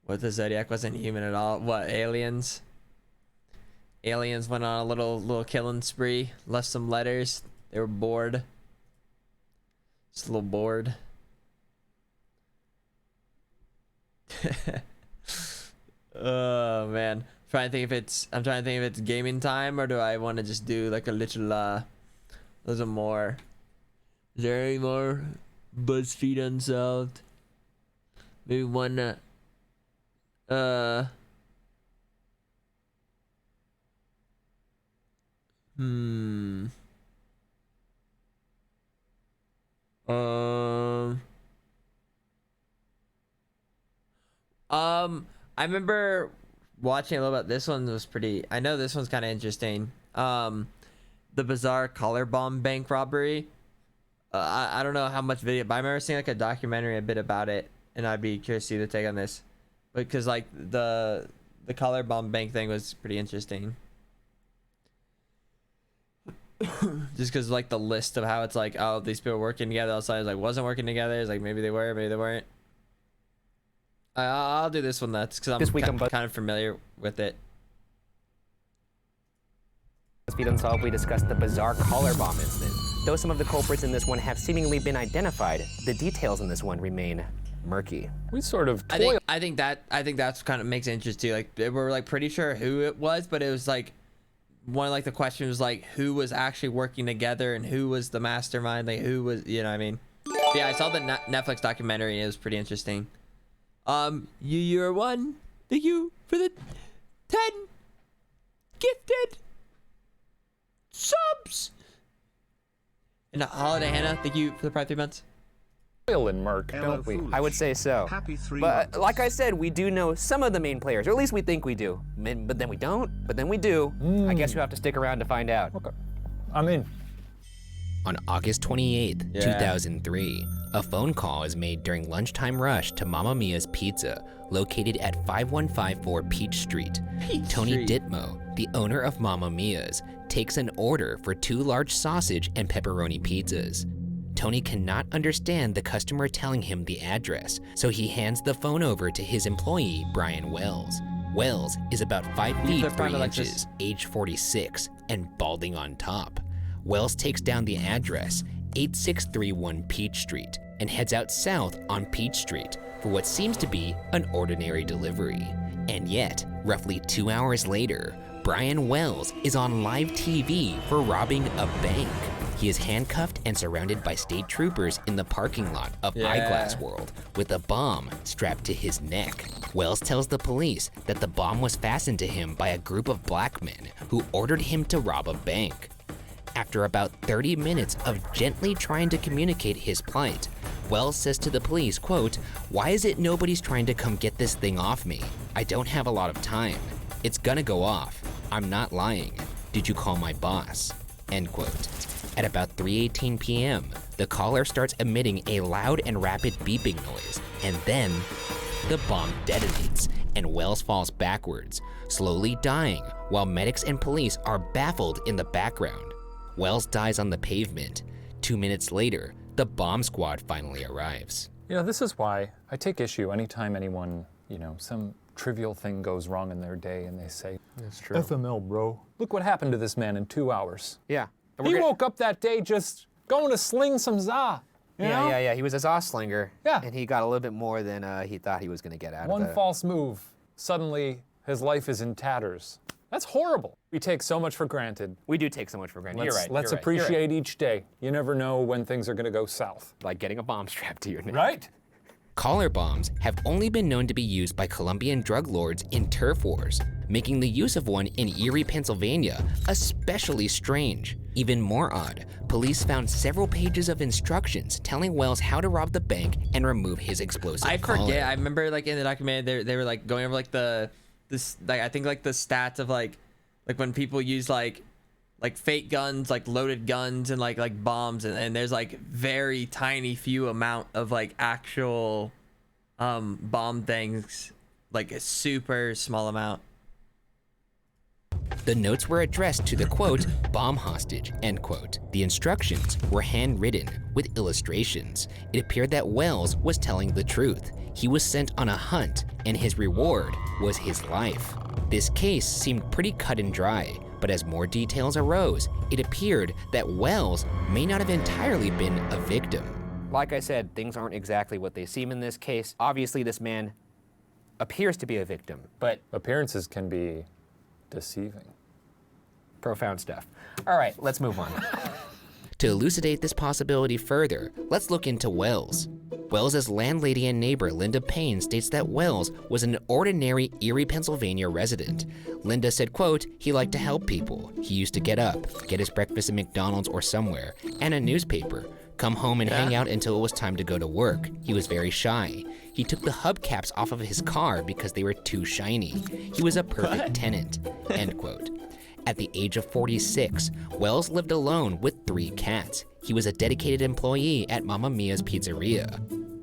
What, the Zodiac wasn't human at all? What, aliens? Aliens went on a little killing spree, left some letters. They were bored. Just a little bored. Oh man, I'm trying to think if it's gaming time, or do I want to just do like a little more? Is there any more Buzzfeed Unsolved? Maybe one I remember watching a little bit. This one was pretty, I know this one's kind of interesting. The bizarre color bomb bank robbery. I don't know how much video, but I remember seeing like a documentary a bit about it, and I'd be curious to see the take on this, because like the color bomb bank thing was pretty interesting. Just because like the list of how it's like, oh, these people working together outside, is like wasn't working together. It's like maybe they were, maybe they weren't. I'll do this one, that's because I'm kind of familiar with it. Buzzfeed Unsolved, we discussed the bizarre collar bomb incident. Though some of the culprits in this one have seemingly been identified, the details in this one remain murky. We sort of I think that's kind of makes it interesting. Like we're like pretty sure who it was, but it was like one of like the questions was like who was actually working together and who was the mastermind, like who was, you know what I mean? But yeah, I saw the Netflix documentary and it was pretty interesting. You're one. Thank you for the 10 gifted subs. And Holiday Hannah, thank you for the Pride 3 months. Oil and Merc, don't we? I would say so. But like I said, we do know some of the main players, or at least we think we do. But then we don't, but then we do. I guess you have to stick around to find out. Okay. I'm in. On August 28th, 2003, a phone call is made during lunchtime rush to Mamma Mia's Pizza, located at 5154 Peach Street. Tony Ditmo, the owner of Mamma Mia's, takes an order for 2 large sausage and pepperoni pizzas. Tony cannot understand the customer telling him the address, so he hands the phone over to his employee, Brian Wells. Wells is about 5 feet 3 inches, age 46, and balding on top. Wells takes down the address, 8631 Peach Street, and heads out south on Peach Street for what seems to be an ordinary delivery. And yet, roughly 2 hours later, Brian Wells is on live TV for robbing a bank. He is handcuffed and surrounded by state troopers in the parking lot of Eyeglass World with a bomb strapped to his neck. Wells tells the police that the bomb was fastened to him by a group of black men who ordered him to rob a bank. After about 30 minutes of gently trying to communicate his plight, Wells says to the police, quote, "Why is it nobody's trying to come get this thing off me? I don't have a lot of time. It's gonna go off. I'm not lying. Did you call my boss?" End quote. At about 3:18 p.m., the caller starts emitting a loud and rapid beeping noise, and then the bomb detonates, and Wells falls backwards, slowly dying, while medics and police are baffled in the background. Wells dies on the pavement. 2 minutes later, the bomb squad finally arrives. You know, this is why I take issue anytime anyone, some trivial thing goes wrong in their day and they say, "That's true. FML, bro. Look what happened to this man in 2 hours." Yeah. He woke up that day just going to sling some za. You know? Yeah. He was a Zaw slinger. Yeah. And he got a little bit more than he thought he was going to get out of it. One false move, suddenly his life is in tatters. That's horrible. We take so much for granted. We do take so much for granted. Let's, You're right. Let's you're right, appreciate each day. You never know when things are going to go south. Like getting a bomb strapped to your neck. Right? Collar bombs have only been known to be used by Colombian drug lords in turf wars, making the use of one in Erie, Pennsylvania, especially strange. Even more odd, police found several pages of instructions telling Wells how to rob the bank and remove his explosive collar. I remember like in the documentary they were like going over like the stats of like when people use like fake guns, like loaded guns and like bombs, and there's like very tiny few amount of like actual bomb things, like a super small amount. The notes were addressed to the, quote, bomb hostage, end quote. The instructions were handwritten with illustrations. It appeared that Wells was telling the truth. He was sent on a hunt, and his reward was his life. This case seemed pretty cut and dry, but as more details arose, it appeared that Wells may not have entirely been a victim. Like I said, things aren't exactly what they seem in this case. Obviously, this man appears to be a victim, but appearances can be deceiving. Profound stuff. All right, let's move on. To elucidate this possibility further, let's look into Wells. Wells' landlady and neighbor Linda Payne states that Wells was an ordinary Erie, Pennsylvania resident. Linda said, quote, he liked to help people. He used to get up, get his breakfast at McDonald's or somewhere, and a newspaper, come home and hang out until it was time to go to work. He was very shy. He took the hubcaps off of his car because they were too shiny. He was a perfect tenant, end quote. At the age of 46, Wells lived alone with 3 cats. He was a dedicated employee at Mamma Mia's Pizzeria.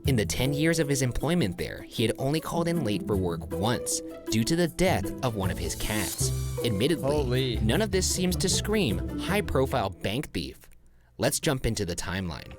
In the 10 years of his employment there, he had only called in late for work once, due to the death of one of his cats. Admittedly, none of this seems to scream high-profile bank thief. Let's jump into the timeline.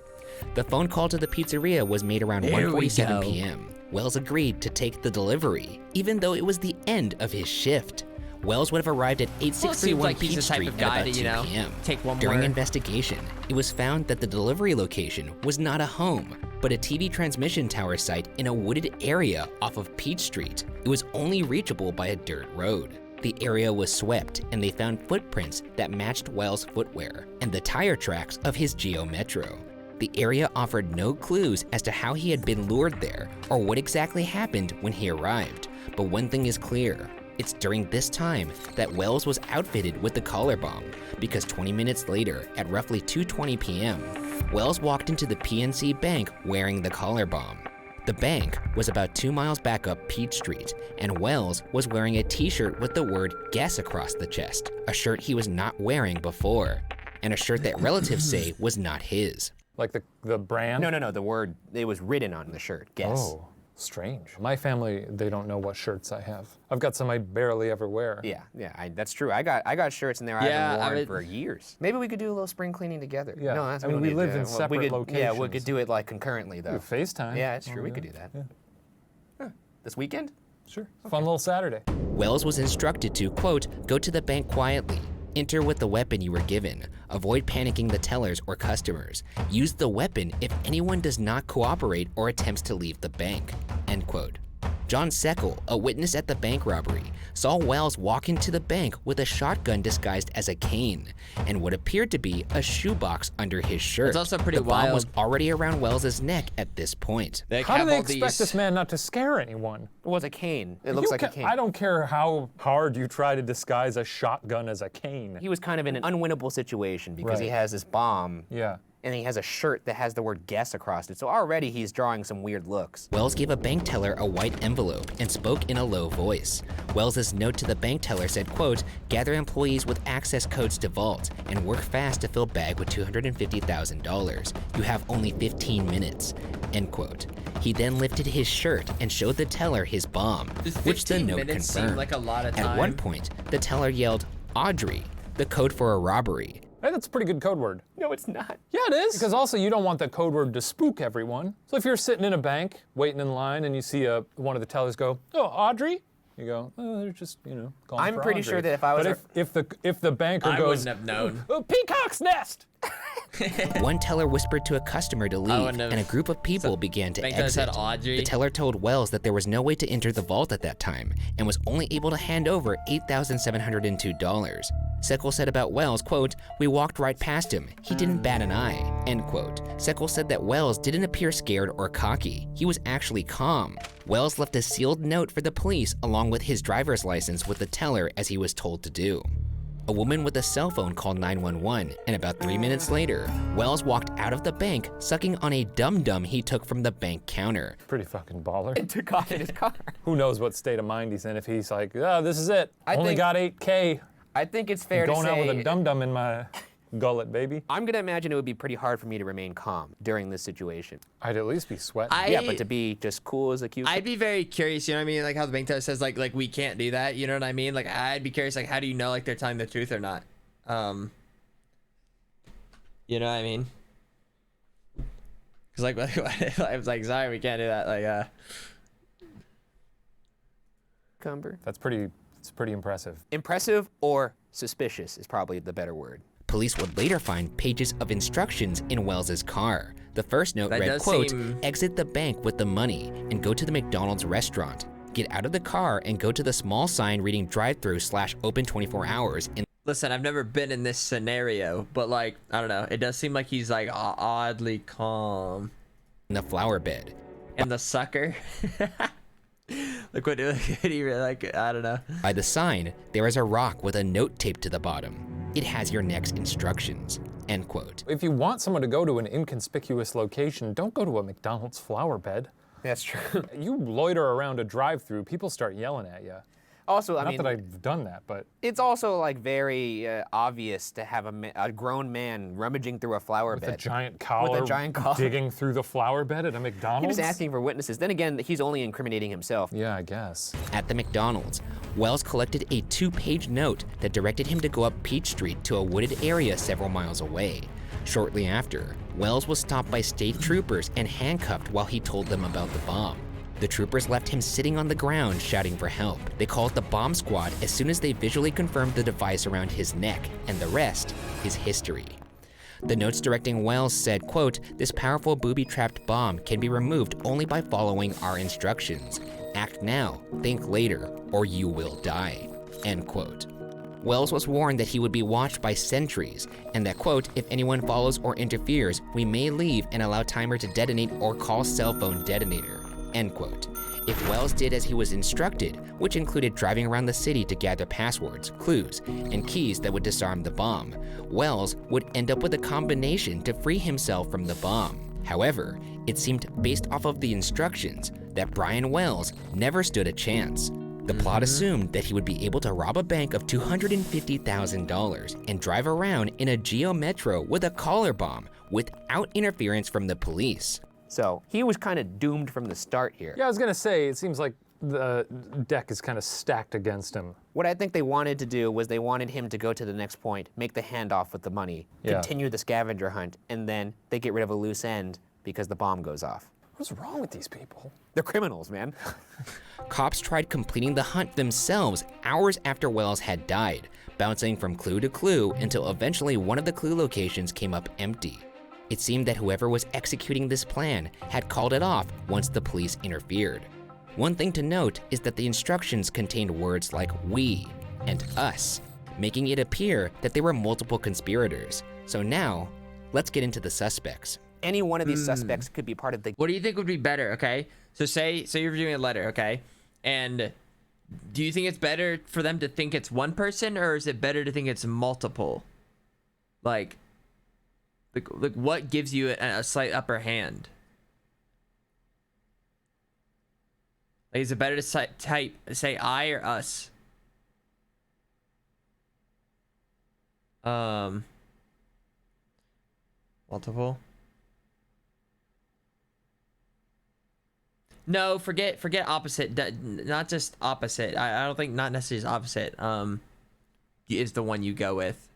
The phone call to the pizzeria was made around 1:47 p.m. Wells agreed to take the delivery, even though it was the end of his shift. Wells would have arrived at 8631 Peach Street at about 2 p.m. During investigation, it was found that the delivery location was not a home, but a TV transmission tower site in a wooded area off of Peach Street. It was only reachable by a dirt road. The area was swept, and they found footprints that matched Wells' footwear and the tire tracks of his Geo Metro. The area offered no clues as to how he had been lured there or what exactly happened when he arrived, but one thing is clear. It's during this time that Wells was outfitted with the collar bomb, because 20 minutes later, at roughly 2:20 p.m., Wells walked into the PNC Bank wearing the collar bomb. The bank was about 2 miles back up Peach Street, and Wells was wearing a t-shirt with the word guess across the chest, a shirt he was not wearing before, and a shirt that relatives say was not his. Like the brand? No, the word, it was written on the shirt, guess. Oh. Strange. My family, they don't know what shirts I have. I've got some I barely ever wear. Yeah, that's true. I got shirts in there I haven't worn for years. Maybe we could do a little spring cleaning together. Yeah. No, that's I mean, we live in separate locations. Yeah, we could do it like concurrently though. FaceTime. Yeah, it's true. We could do that. Yeah. Huh. This weekend? Sure. Okay. Fun little Saturday. Wells was instructed to, quote, go to the bank quietly. Enter with the weapon you were given. Avoid panicking the tellers or customers. Use the weapon if anyone does not cooperate or attempts to leave the bank, end quote. John Seckel, a witness at the bank robbery, saw Wells walk into the bank with a shotgun disguised as a cane and what appeared to be a shoebox under his shirt. It's also pretty the bomb wild. was already around Wells's neck at this point. How do they expect this man not to scare anyone? It was a cane. It looks like a cane. I don't care how hard you try to disguise a shotgun as a cane. He was kind of in an unwinnable situation because he has this bomb. Yeah. And he has a shirt that has the word guess across it. So already he's drawing some weird looks. Wells gave a bank teller a white envelope and spoke in a low voice. Wells's note to the bank teller said, quote, gather employees with access codes to vault and work fast to fill bag with $250,000. You have only 15 minutes, end quote. He then lifted his shirt and showed the teller his bomb, which the note confirmed. Seemed like a lot of time. At one point, the teller yelled, Audrey, the code for a robbery. Hey, that's a pretty good code word. No, it's not. Yeah, it is. Because also you don't want that code word to spook everyone. So if you're sitting in a bank, waiting in line, and you see one of the tellers go, oh, Audrey? You go, oh, they're just, calling I'm for pretty Audrey. sure that if I was But if the banker I goes, wouldn't have known. Oh, peacock's nest! One teller whispered to a customer to leave, and a group of people began to exit. Said Audrey. The teller told Wells that there was no way to enter the vault at that time, and was only able to hand over $8,702. Seckel said about Wells, quote, we walked right past him. He didn't bat an eye, end quote. Seckel said that Wells didn't appear scared or cocky. He was actually calm. Wells left a sealed note for the police along with his driver's license with the teller as he was told to do. A woman with a cell phone called 911, and about 3 minutes later, Wells walked out of the bank sucking on a dum-dum he took from the bank counter. Pretty fucking baller. And took off in his car. Who knows what state of mind he's in if he's like, oh, this is it. Only got 8K. I think it's fair to say... Going out with a dum-dum in my gullet, baby. I'm gonna imagine it would be pretty hard for me to remain calm during this situation. I'd at least be sweating. Yeah, but to be just cool as a cucumber. I'd be very curious, you know what I mean? Like how the bank teller says like we can't do that, you know what I mean? Like I'd be curious, like how do you know like they're telling the truth or not? You know what I mean? Cause like I was like, sorry, we can't do that. Like Cucumber. It's pretty impressive. Impressive or suspicious is probably the better word. Police would later find pages of instructions in Wells's car. The first note read, quote, exit the bank with the money and go to the McDonald's restaurant. Get out of the car and go to the small sign reading drive-thru/open 24 hours. Listen, I've never been in this scenario, but like, I don't know. It does seem like he's like oddly calm. In the flower bed. And the sucker. Look what he really like, I don't know. By the sign, there is a rock with a note taped to the bottom. It has your next instructions, end quote. If you want someone to go to an inconspicuous location, don't go to a McDonald's flower bed. That's true. You loiter around a drive-thru, people start yelling at you. Also, Not that I've done that, but... It's also like very obvious to have a grown man rummaging through a flower bed. With a giant collar digging through the flower bed at a McDonald's? He was asking for witnesses. Then again, he's only incriminating himself. Yeah, I guess. At the McDonald's, Wells collected a 2-page note that directed him to go up Peach Street to a wooded area several miles away. Shortly after, Wells was stopped by state troopers and handcuffed while he told them about the bomb. The troopers left him sitting on the ground shouting for help. They called the bomb squad as soon as they visually confirmed the device around his neck, and the rest is history. The notes directing Wells said, quote, this powerful booby-trapped bomb can be removed only by following our instructions. Act now, think later, or you will die, end quote. Wells was warned that he would be watched by sentries, and that, quote, if anyone follows or interferes, we may leave and allow timer to detonate or call cell phone detonator. End quote. If Wells did as he was instructed, which included driving around the city to gather passwords, clues, and keys that would disarm the bomb, Wells would end up with a combination to free himself from the bomb. However, it seemed based off of the instructions that Brian Wells never stood a chance. The plot assumed that he would be able to rob a bank of $250,000 and drive around in a Geo Metro with a collar bomb without interference from the police. So he was kind of doomed from the start here. Yeah, I was gonna say, it seems like the deck is kind of stacked against him. What I think they wanted to do was they wanted him to go to the next point, make the handoff with the money, continue the scavenger hunt, and then they get rid of a loose end because the bomb goes off. What's wrong with these people? They're criminals, man. Cops tried completing the hunt themselves hours after Wells had died, bouncing from clue to clue until eventually one of the clue locations came up empty. It seemed that whoever was executing this plan had called it off once the police interfered. One thing to note is that the instructions contained words like we and us, making it appear that there were multiple conspirators. So now, let's get into the suspects. Any one of these suspects could be part of the... What do you think would be better, okay? So say you're reviewing a letter, okay? And do you think it's better for them to think it's one person, or is it better to think it's multiple? Like what gives you a slight upper hand? Like, is it better to say I or us? Multiple. No, forget opposite. Not just opposite. I don't think not necessarily opposite. Is the one you go with.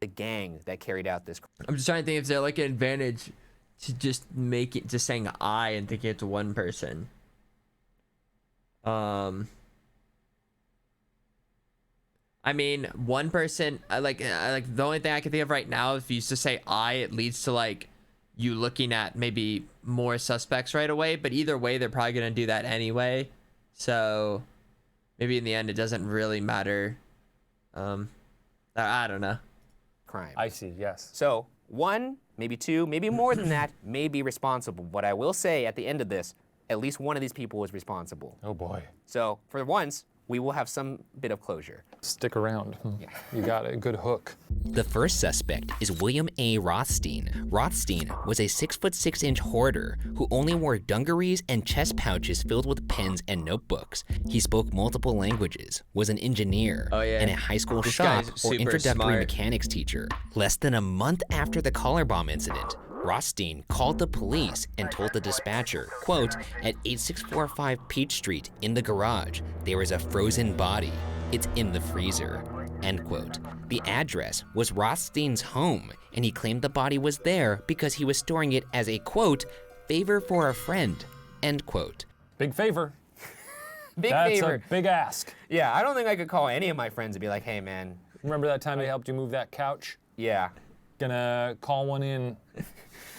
The gang that carried out this. I'm just trying to think if there's like an advantage to just make it just saying I and thinking it's one person. I mean, one person. I like the only thing I can think of right now, if you used to say I, it leads to like you looking at maybe more suspects right away. But either way, they're probably gonna do that anyway. So maybe in the end, it doesn't really matter. I don't know. Crime. I see. Yes. So one, maybe two, maybe more than that, may be responsible. But I will say at the end of this, at least one of these people was responsible. Oh boy. So for once, we will have some bit of closure. Stick around. Yeah. You got a good hook. The first suspect is William A. Rothstein. Rothstein was a 6'6" hoarder who only wore dungarees and chest pouches filled with pens and notebooks. He spoke multiple languages, was an engineer, and a high school shop or introductory mechanics teacher. Less than a month after the collar bomb incident, Rothstein called the police and told the dispatcher, quote, at 8645 Peach Street in the garage, there is a frozen body. It's in the freezer, end quote. The address was Rothstein's home, and he claimed the body was there because he was storing it as a, quote, favor for a friend, end quote. Big favor. That's a big ask. Yeah, I don't think I could call any of my friends and be like, hey man. Remember that time I helped you move that couch? Yeah. Gonna call one in.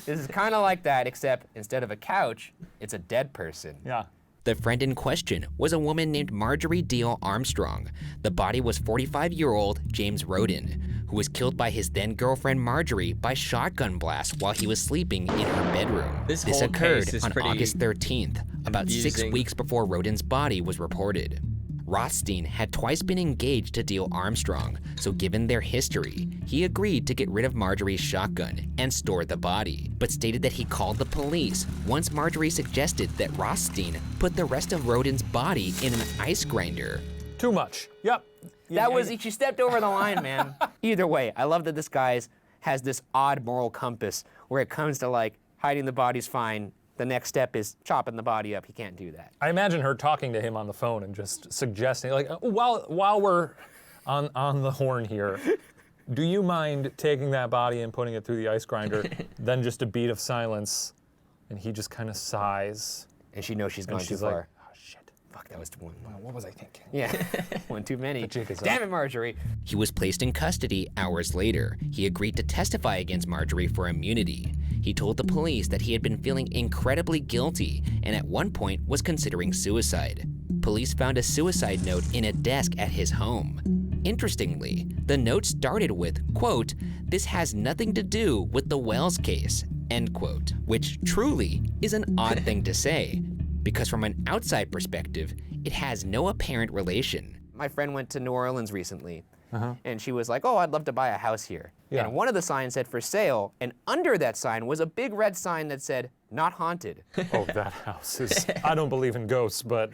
This is kind of like that, except instead of a couch, it's a dead person. Yeah. The friend in question was a woman named Marjorie Deal Armstrong. The body was 45-year-old James Roden, who was killed by his then-girlfriend Marjorie by shotgun blast while he was sleeping in her bedroom. This occurred on August 13th, about 6 weeks before Roden's body was reported. Rothstein had twice been engaged to Deal Armstrong, so given their history, he agreed to get rid of Marjorie's shotgun and store the body, but stated that he called the police once Marjorie suggested that Rothstein put the rest of Roden's body in an ice grinder. Too much. Yep. She stepped over the line, man. Either way, I love that this guy has this odd moral compass where it comes to like hiding the body's fine. The next step is chopping the body up. He can't do that. I imagine her talking to him on the phone and just suggesting, like, while we're on the horn here, do you mind taking that body and putting it through the ice grinder? Then just a beat of silence, and he just kind of sighs. And she knows she's gone too like, far. Oh shit! Fuck, that was one. What was I thinking? Yeah, one too many. The jig is Damn up. it, Marjorie. He was placed in custody hours later. He agreed to testify against Marjorie for immunity. He told the police that he had been feeling incredibly guilty and at one point was considering suicide. Police found a suicide note in a desk at his home. Interestingly, the note started with, quote, this has nothing to do with the Wells case, end quote, which truly is an odd thing to say, because from an outside perspective, it has no apparent relation. My friend went to New Orleans recently, and she was like, oh, I'd love to buy a house here. Yeah. And one of the signs said for sale, and under that sign was a big red sign that said, not haunted. Oh, that house is, I don't believe in ghosts, but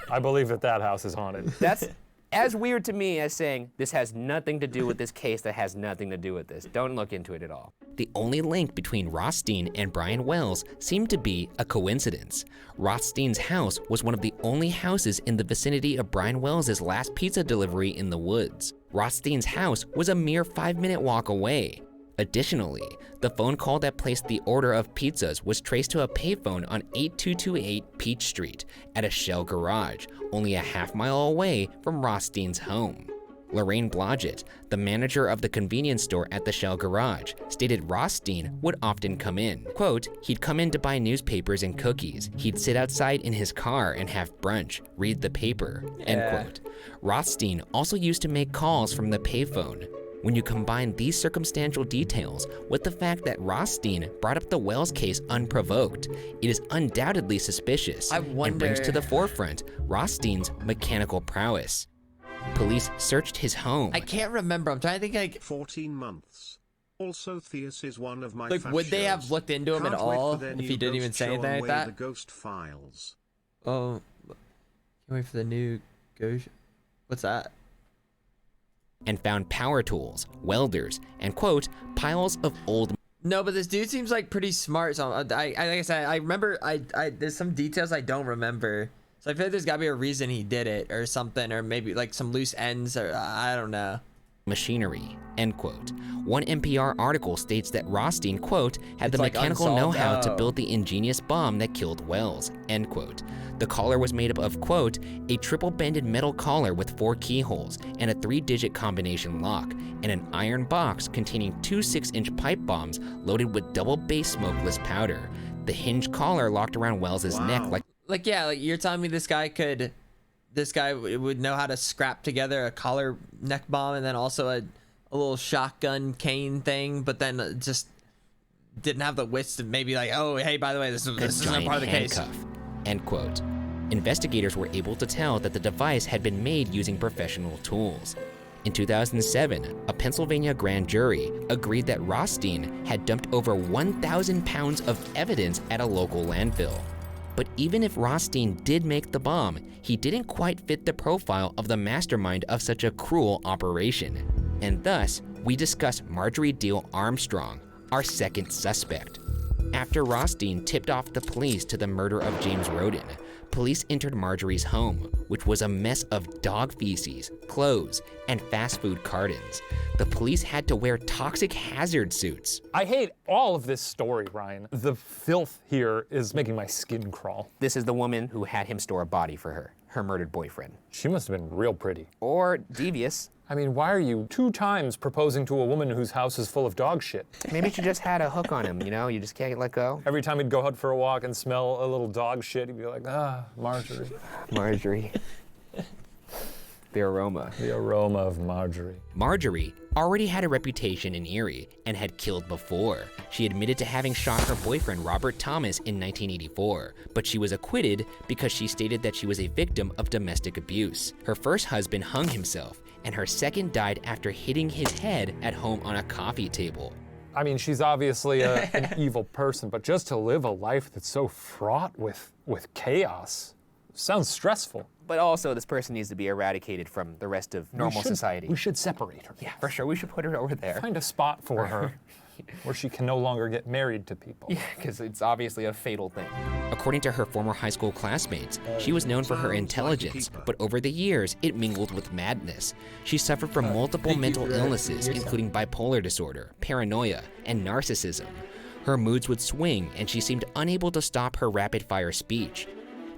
I believe that house is haunted. That's as weird to me as saying, this has nothing to do with this case that has nothing to do with this. Don't look into it at all. The only link between Rothstein and Brian Wells seemed to be a coincidence. Rothstein's house was one of the only houses in the vicinity of Brian Wells' last pizza delivery in the woods. Rothstein's house was a mere 5-minute walk away. Additionally, the phone call that placed the order of pizzas was traced to a payphone on 8228 Peach Street at a Shell garage, only a half-mile away from Rothstein's home. Lorraine Blodgett, the manager of the convenience store at the Shell garage, stated Rothstein would often come in. Quote, he'd come in to buy newspapers and cookies. He'd sit outside in his car and have brunch, read the paper, end quote. Rothstein also used to make calls from the payphone. When you combine these circumstantial details with the fact that Rothstein brought up the Wells case unprovoked, it is undoubtedly suspicious and brings to the forefront Rothstein's mechanical prowess. Police searched his home. I can't remember. I'm trying to think like 14 months. Also, Theus is one of my like would they have looked into him at all if he didn't even say anything like that? The ghost files. Oh, can't wait for the new ghost. What's that? And found power tools, welders, and quote, piles of old. No, but this dude seems like pretty smart. So like I said, I remember there's some details I don't remember. So I feel like there's gotta be a reason he did it or something, or maybe like some loose ends, or I don't know. Machinery, end quote. One NPR article states that Rothstein, quote, had the mechanical know-how to build the ingenious bomb that killed Wells, end quote. The collar was made up of, quote, a triple-banded metal collar with 4 keyholes and a 3-digit combination lock, and an iron box containing 2 6-inch pipe bombs loaded with double base smokeless powder. The hinged collar locked around Wells's neck like you're telling me this guy would know how to scrap together a collar neck bomb and then also a little shotgun cane thing, but then just didn't have the wits to maybe like, oh, hey, by the way, this isn't part of the case. End quote. Investigators were able to tell that the device had been made using professional tools. In 2007, a Pennsylvania grand jury agreed that Rothstein had dumped over 1,000 pounds of evidence at a local landfill. But even if Rothstein did make the bomb, he didn't quite fit the profile of the mastermind of such a cruel operation. And thus, we discuss Marjorie Deal Armstrong, our second suspect. After Rothstein tipped off the police to the murder of James Roden, police entered Marjorie's home, which was a mess of dog feces, clothes, and fast food cartons. The police had to wear toxic hazard suits. I hate all of this story, Ryan. The filth here is making my skin crawl. This is the woman who had him store a body for her murdered boyfriend. She must have been real pretty. Or devious. I mean, why are you 2 times proposing to a woman whose house is full of dog shit? Maybe she just had a hook on him, you know? You just can't let go. Every time he'd go out for a walk and smell a little dog shit, he'd be like, ah, Marjorie. Marjorie. The aroma. The aroma of Marjorie. Marjorie already had a reputation in Erie and had killed before. She admitted to having shot her boyfriend Robert Thomas in 1984, but she was acquitted because she stated that she was a victim of domestic abuse. Her first husband hung himself, and her second died after hitting his head at home on a coffee table. I mean, she's obviously an evil person, but just to live a life that's so fraught with chaos sounds stressful. But also, this person needs to be eradicated from the rest of normal society. We should separate her. Yeah, for sure. We should put her over there. Find a spot for her where she can no longer get married to people. Yeah, because it's obviously a fatal thing. According to her former high school classmates, she was known for her intelligence, but over the years, it mingled with madness. She suffered from multiple mental illnesses, including bipolar disorder, paranoia, and narcissism. Her moods would swing, and she seemed unable to stop her rapid-fire speech.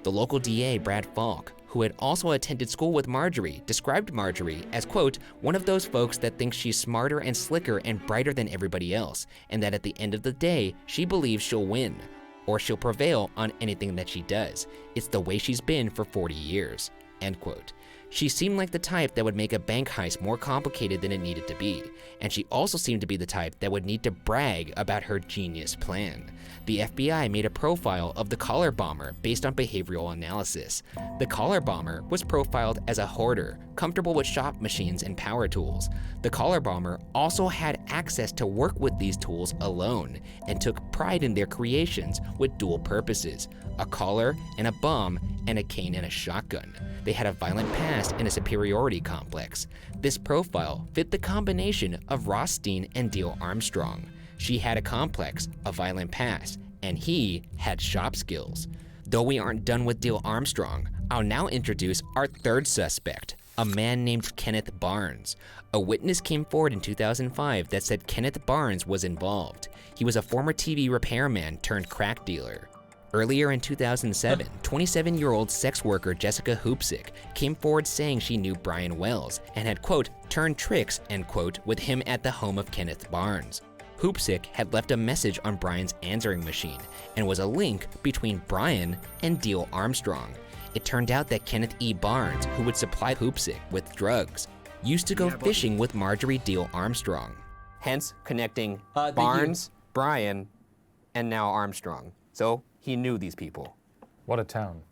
The local DA, Brad Falk, who had also attended school with Marjorie, described Marjorie as, quote, one of those folks that thinks she's smarter and slicker and brighter than everybody else, and that at the end of the day, she believes she'll win, or she'll prevail on anything that she does. It's the way she's been for 40 years, end quote. She seemed like the type that would make a bank heist more complicated than it needed to be, and she also seemed to be the type that would need to brag about her genius plan. The FBI made a profile of the collar bomber based on behavioral analysis. The collar bomber was profiled as a hoarder, comfortable with shop machines and power tools. The collar bomber also had access to work with these tools alone and took pride in their creations with dual purposes, a collar and a bomb and a cane and a shotgun. They had a violent past and a superiority complex. This profile fit the combination of Rothstein and Deal Armstrong. She had a complex, a violent past, and he had shop skills. Though we aren't done with Deal Armstrong, I'll now introduce our third suspect, a man named Kenneth Barnes. A witness came forward in 2005 that said Kenneth Barnes was involved. He was a former TV repairman turned crack dealer. Earlier in 2007, 27-year-old sex worker Jessica Hoopsick came forward saying she knew Brian Wells and had, quote, turned tricks, end quote, with him at the home of Kenneth Barnes. Hoopsick had left a message on Brian's answering machine and was a link between Brian and Deal Armstrong. It turned out that Kenneth E. Barnes, who would supply Hoopsick with drugs, used to go fishing with Marjorie Deal Armstrong. Hence connecting Barnes, Brian, and now Armstrong. So he knew these people. What a town.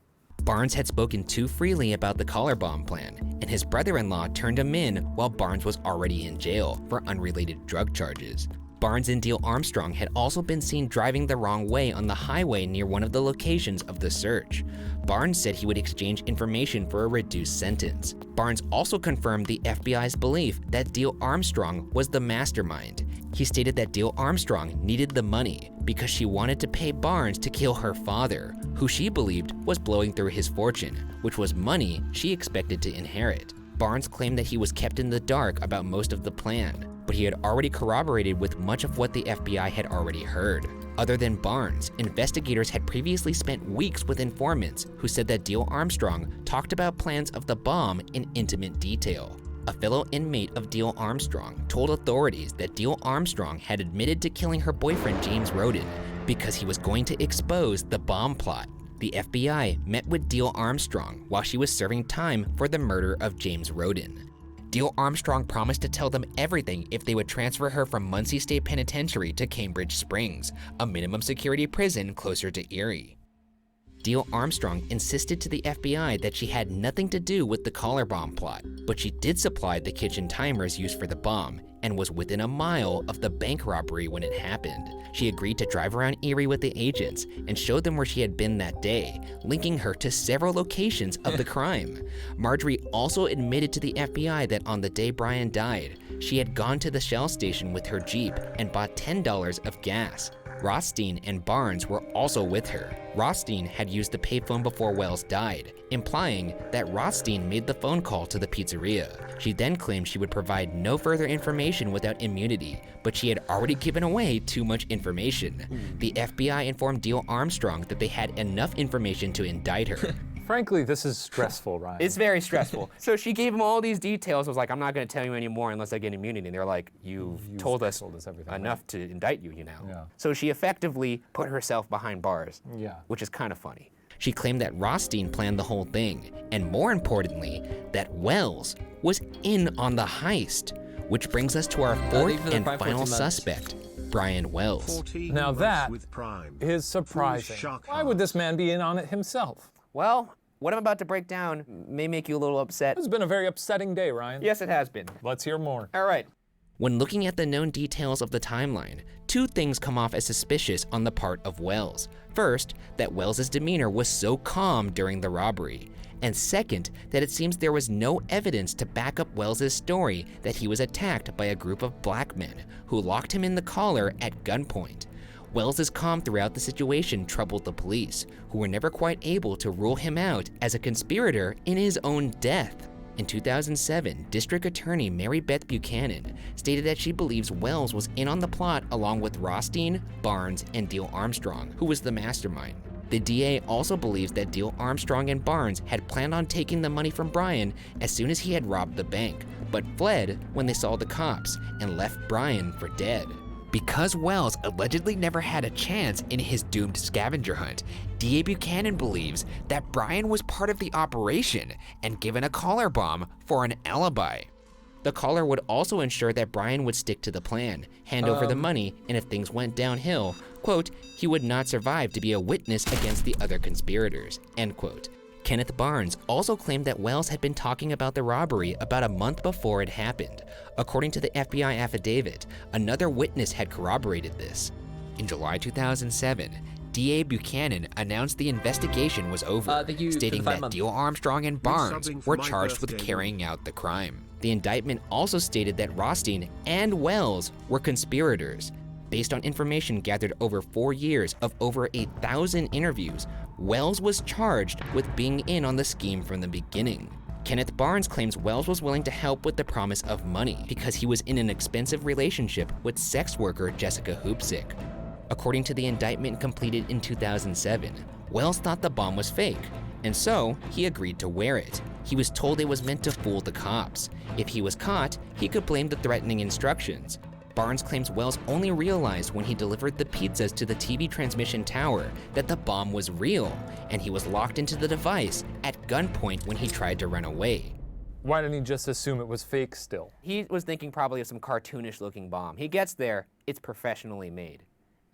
Barnes had spoken too freely about the collar bomb plan, and his brother-in-law turned him in while Barnes was already in jail for unrelated drug charges. Barnes and Deal Armstrong had also been seen driving the wrong way on the highway near one of the locations of the search. Barnes said he would exchange information for a reduced sentence. Barnes also confirmed the FBI's belief that Deal Armstrong was the mastermind. He stated that Deal Armstrong needed the money because she wanted to pay Barnes to kill her father, who she believed was blowing through his fortune, which was money she expected to inherit. Barnes claimed that he was kept in the dark about most of the plan, but he had already corroborated with much of what the FBI had already heard. Other than Barnes, investigators had previously spent weeks with informants who said that Deal Armstrong talked about plans of the bomb in intimate detail. A fellow inmate of Deal Armstrong told authorities that Deal Armstrong had admitted to killing her boyfriend James Roden because he was going to expose the bomb plot. The FBI met with Deal Armstrong while she was serving time for the murder of James Roden. Deal Armstrong promised to tell them everything if they would transfer her from Muncie State Penitentiary to Cambridge Springs, a minimum security prison closer to Erie. Deal Armstrong insisted to the FBI that she had nothing to do with the collar bomb plot, but she did supply the kitchen timers used for the bomb and was within a mile of the bank robbery when it happened. She agreed to drive around Erie with the agents and showed them where she had been that day, linking her to several locations of the crime. Marjorie also admitted to the FBI that on the day Brian died, she had gone to the Shell station with her Jeep and bought $10 of gas. Rothstein and Barnes were also with her. Rothstein had used the payphone before Wells died, implying that Rothstein made the phone call to the pizzeria. She then claimed she would provide no further information without immunity, but she had already given away too much information. The FBI informed Deal Armstrong that they had enough information to indict her. Frankly, this is stressful, Ryan. It's very stressful. So she gave him all these details. I was like, I'm not going to tell you anymore unless I get immunity. And they're like, you've told us everything, enough right? to indict you, know. Yeah. So she effectively put herself behind bars, Yeah. which is kind of funny. She claimed that Rothstein planned the whole thing, and more importantly, that Wells was in on the heist, which brings us to our fourth and final suspect, Brian Wells. Now that is surprising. Why would this man be in on it himself? Well, what I'm about to break down may make you a little upset. It's been a very upsetting day, Ryan. Yes, it has been. Let's hear more. All right. When looking at the known details of the timeline, two things come off as suspicious on the part of Wells. First, that Wells's demeanor was so calm during the robbery. And second, that it seems there was no evidence to back up Wells's story that he was attacked by a group of black men who locked him in the collar at gunpoint. Wells's calm throughout the situation troubled the police, who were never quite able to rule him out as a conspirator in his own death. In 2007, District Attorney Mary Beth Buchanan stated that she believes Wells was in on the plot along with Rothstein, Barnes, and Deal Armstrong, who was the mastermind. The DA also believes that Deal Armstrong and Barnes had planned on taking the money from Brian as soon as he had robbed the bank, but fled when they saw the cops and left Brian for dead. Because Wells allegedly never had a chance in his doomed scavenger hunt, DA Buchanan believes that Brian was part of the operation and given a collar bomb for an alibi. The collar would also ensure that Brian would stick to the plan, hand over the money, and if things went downhill, quote, he would not survive to be a witness against the other conspirators, end quote. Kenneth Barnes also claimed that Wells had been talking about the robbery about a month before it happened. According to the FBI affidavit, another witness had corroborated this. In July 2007, DA Buchanan announced the investigation was over, stating that Deal Armstrong and Barnes were charged with carrying out the crime. The indictment also stated that Rothstein and Wells were conspirators. Based on information gathered over 4 years of over 8,000 interviews, Wells was charged with being in on the scheme from the beginning. Kenneth Barnes claims Wells was willing to help with the promise of money because he was in an expensive relationship with sex worker Jessica Hoopsick. According to the indictment completed in 2007, Wells thought the bomb was fake, and so he agreed to wear it. He was told it was meant to fool the cops. If he was caught, he could blame the threatening instructions. Barnes claims Wells only realized when he delivered the pizzas to the TV transmission tower that the bomb was real, and he was locked into the device at gunpoint when he tried to run away. Why didn't he just assume it was fake still? He was thinking probably of some cartoonish looking bomb. He gets there, it's professionally made.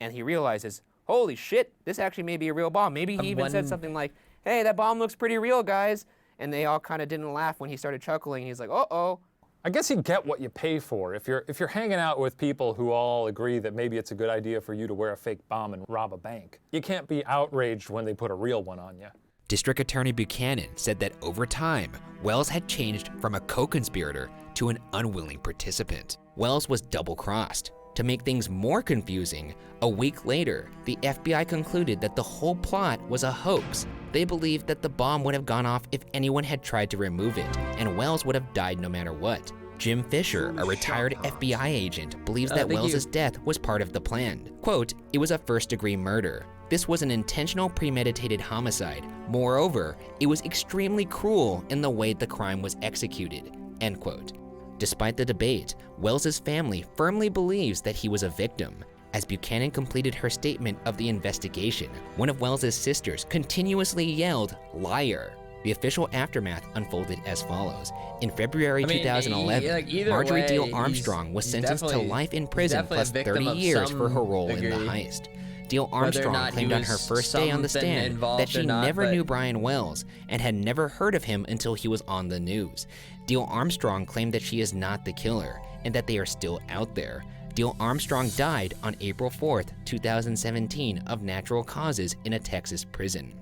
And he realizes, holy shit, this actually may be a real bomb. Maybe he even said something like, hey, that bomb looks pretty real, guys. And they all kind of didn't laugh when he started chuckling. He's like, uh-oh. I guess you get what you pay for. If you're hanging out with people who all agree that maybe it's a good idea for you to wear a fake bomb and rob a bank, you can't be outraged when they put a real one on you. District Attorney Buchanan said that over time, Wells had changed from a co-conspirator to an unwilling participant. Wells was double-crossed. To make things more confusing, a week later, the FBI concluded that the whole plot was a hoax. They believed that the bomb would have gone off if anyone had tried to remove it, and Wells would have died no matter what. Jim Fisher, a retired FBI agent, believes that Wells's death was part of the plan. Quote, it was a first-degree murder. This was an intentional premeditated homicide. Moreover, it was extremely cruel in the way the crime was executed, end quote. Despite the debate, Wells's family firmly believes that he was a victim. As Buchanan completed her statement of the investigation, one of Wells's sisters continuously yelled, liar. The official aftermath unfolded as follows. In February 2011, Marjorie Deal Armstrong was sentenced to life in prison plus 30 years for her role in the heist. Deal Armstrong claimed on her first day on the stand that she never knew Brian Wells and had never heard of him until he was on the news. Deal Armstrong claimed that she is not the killer and that they are still out there. Deal Armstrong died on April 4th, 2017 of natural causes in a Texas prison.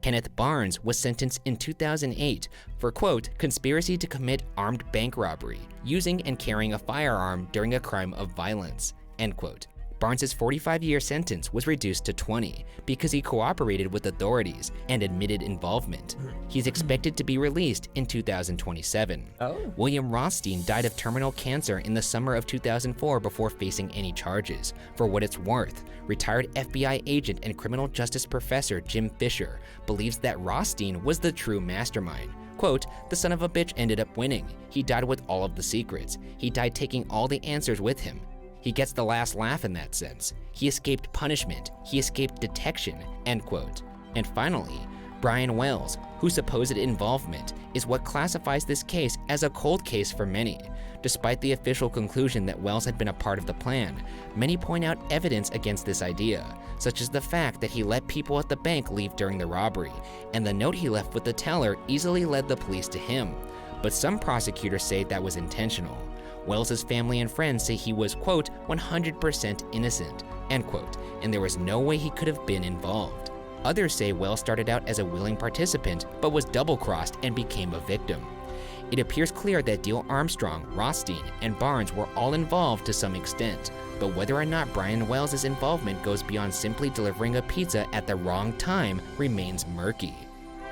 Kenneth Barnes was sentenced in 2008 for, quote, conspiracy to commit armed bank robbery, using and carrying a firearm during a crime of violence, end quote. Barnes's 45-year sentence was reduced to 20 because he cooperated with authorities and admitted involvement. He's expected to be released in 2027. William Rothstein died of terminal cancer in the summer of 2004 before facing any charges. For what it's worth, retired FBI agent and criminal justice professor Jim Fisher believes that Rothstein was the true mastermind. Quote, the son of a bitch ended up winning. He died with all of the secrets. He died taking all the answers with him. He gets the last laugh in that sense. He escaped punishment. He escaped detection, end quote. And finally, Brian Wells, whose supposed involvement is what classifies this case as a cold case for many. Despite the official conclusion that Wells had been a part of the plan, many point out evidence against this idea, such as the fact that he let people at the bank leave during the robbery, and the note he left with the teller easily led the police to him. But some prosecutors say that was intentional. Wells's family and friends say he was, quote, 100% innocent, end quote, and there was no way he could have been involved. Others say Wells started out as a willing participant, but was double-crossed and became a victim. It appears clear that Deal Armstrong, Rothstein, and Barnes were all involved to some extent, but whether or not Brian Wells's involvement goes beyond simply delivering a pizza at the wrong time remains murky.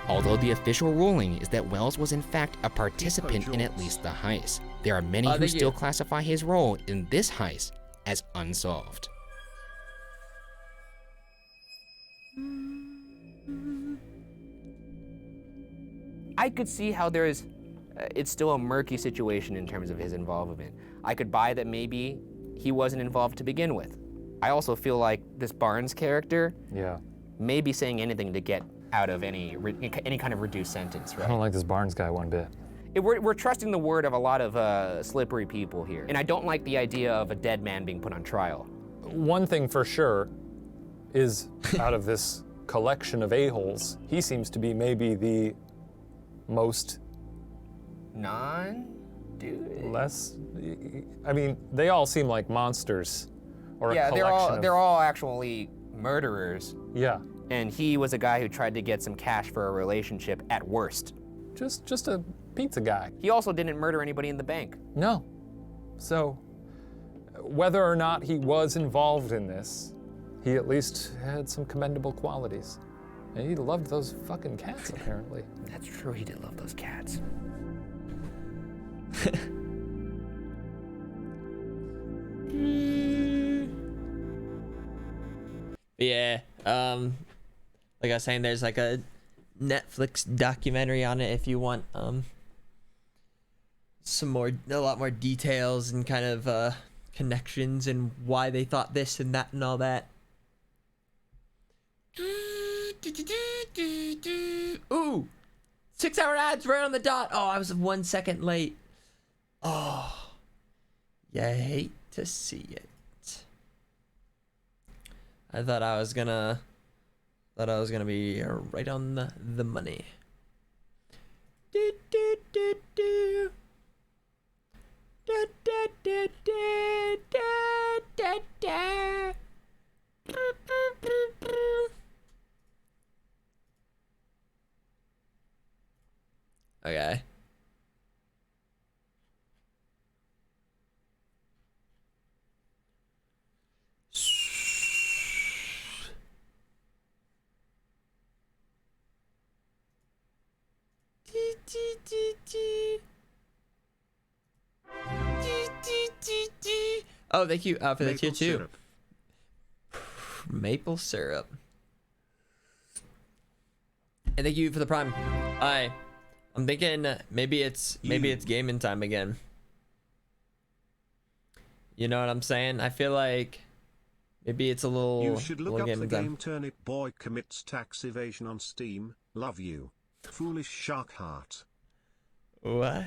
Although the official ruling is that Wells was in fact a participant in at least the heist, there are many who still classify his role in this heist as unsolved. I could see how it's still a murky situation in terms of his involvement. I could buy that maybe he wasn't involved to begin with. I also feel like this Barnes character may be saying anything to get out of any kind of reduced sentence, right? I don't like this Barnes guy one bit. We're trusting the word of a lot of slippery people here, and I don't like the idea of a dead man being put on trial. One thing for sure is, out of this collection of a-holes, he seems to be maybe the most... Non-dude? Less... I mean, they all seem like monsters, or a collection of... they're all actually murderers. Yeah. And he was a guy who tried to get some cash for a relationship at worst. Just a pizza guy. He also didn't murder anybody in the bank. No. So, whether or not he was involved in this, he at least had some commendable qualities. And he loved those fucking cats, apparently. That's true, he did love those cats. But yeah, like I was saying, there's like a Netflix documentary on it if you want a lot more details and kind of connections and why they thought this and that and all that. Ooh, 6-hour ads right on the dot. Oh, I was 1 second late. Oh, you hate to see it. I thought I was gonna be right on the money. Do, do, do, do. Da, da, da, da, da, da, da. Okay. Oh, thank you for the tier 2. Maple syrup. And thank you for the prime. I'm thinking maybe it's gaming time again. You know what I'm saying? I feel like maybe it's a little. You should look up the gaming game time. Turnip Boy Commits Tax Evasion on Steam. Love you. Foolish shark heart. What?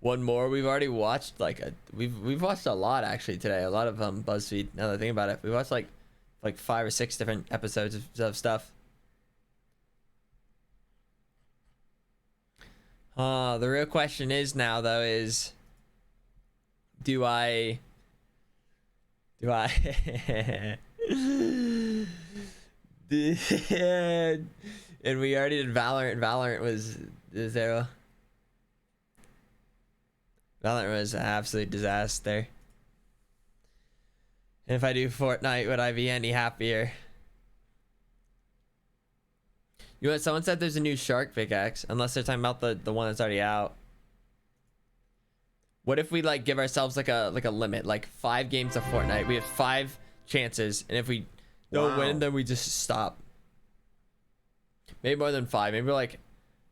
One more. We've already watched we've watched a lot actually today. A lot of Buzzfeed. Now that I think about it, we watched like 5 or 6 different episodes of stuff. The real question is now though is, do I and we already did Valorant. Valorant was 0. Valorant was an absolute disaster. And if I do Fortnite, would I be any happier? You know what? Someone said there's a new shark pickaxe, unless they're talking about the one that's already out. What if we like give ourselves like a limit, like 5 games of Fortnite? We have 5 chances, and if we don't win, then we just stop. Maybe more than 5. Maybe like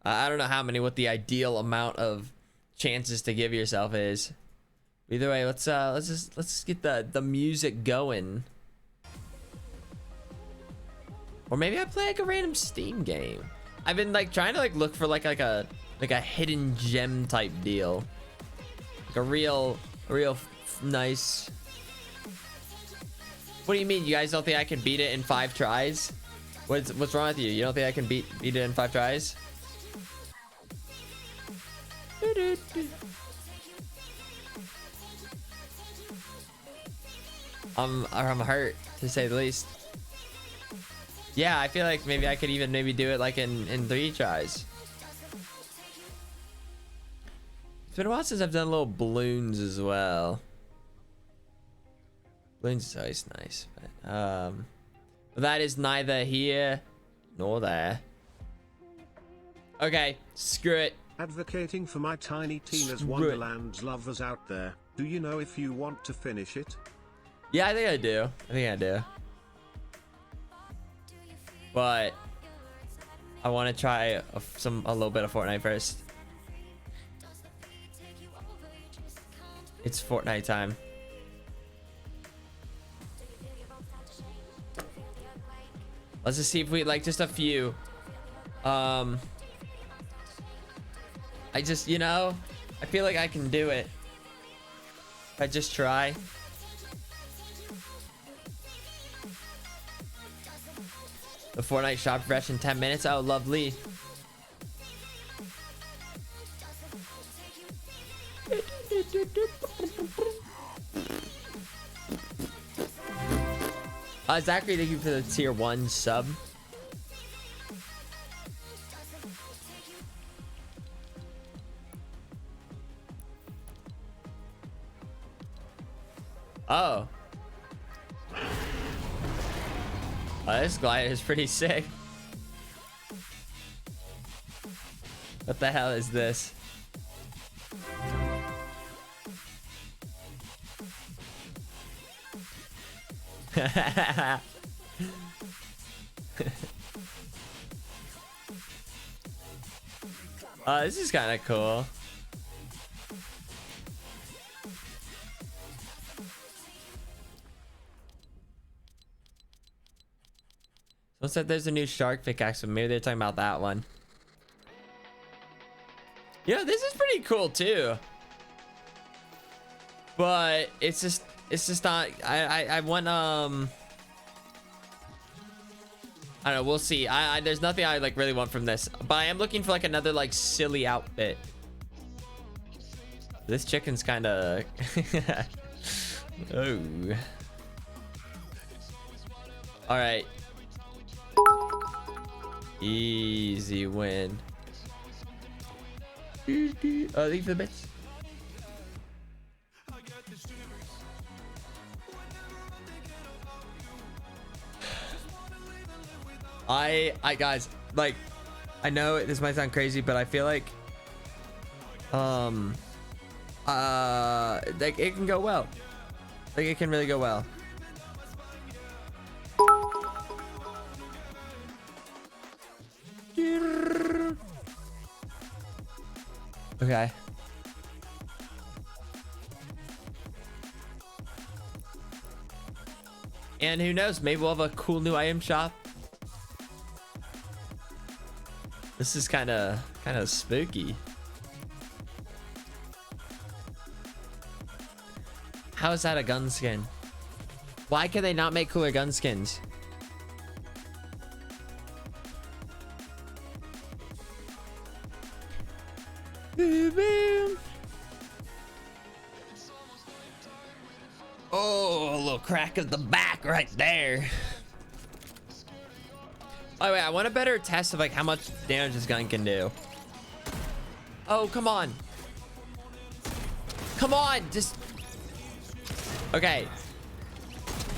I don't know how many. What the ideal amount of chances to give yourself is. Either way, let's just get the music going. Or maybe I play like a random Steam game. I've been like trying to like look for like a hidden gem type deal. Like a real nice. What do you mean? You guys don't think I can beat it in 5 tries? What's wrong with you? You don't think I can beat it in 5 tries? I'm hurt, to say the least. Yeah, I feel like maybe I could even do it like in 3 tries. It's been a while since I've done little balloons as well. Balloons is always nice, but that is neither here nor there. Okay, screw it. Advocating for my Tiny Tina's Wonderland lovers out there. Do you know if you want to finish it? Yeah, I think I do. But I want to try a little bit of Fortnite first. It's Fortnite time. Let's just see if we like just a few. I just, I feel like I can do it. If I just try. The Fortnite shop fresh in 10 minutes. Oh, lovely. Zachary, thank you for the tier 1 sub. Oh. Oh, this glider is pretty sick. What the hell is this? This is kind of cool. Someone said there's a new shark pickaxe, but maybe they're talking about that one. Yeah, this is pretty cool too. But it's just not. I want I don't know. We'll see. There's nothing I like really want from this, but I am looking for like another like silly outfit. This chicken's kind of. Oh. All right. Easy win. Leave the bits. I guys, like, I know this might sound crazy, but I feel like like it can go well. Like it can really go well. Okay. And who knows, maybe we'll have a cool new item shop. This is kind of spooky. How is that a gun skin? Why can they not make cooler gun skins? Oh, a little crack of the back right there. Oh wait, I want a better test of like how much damage this gun can do. Oh, come on. Come on, just. Okay.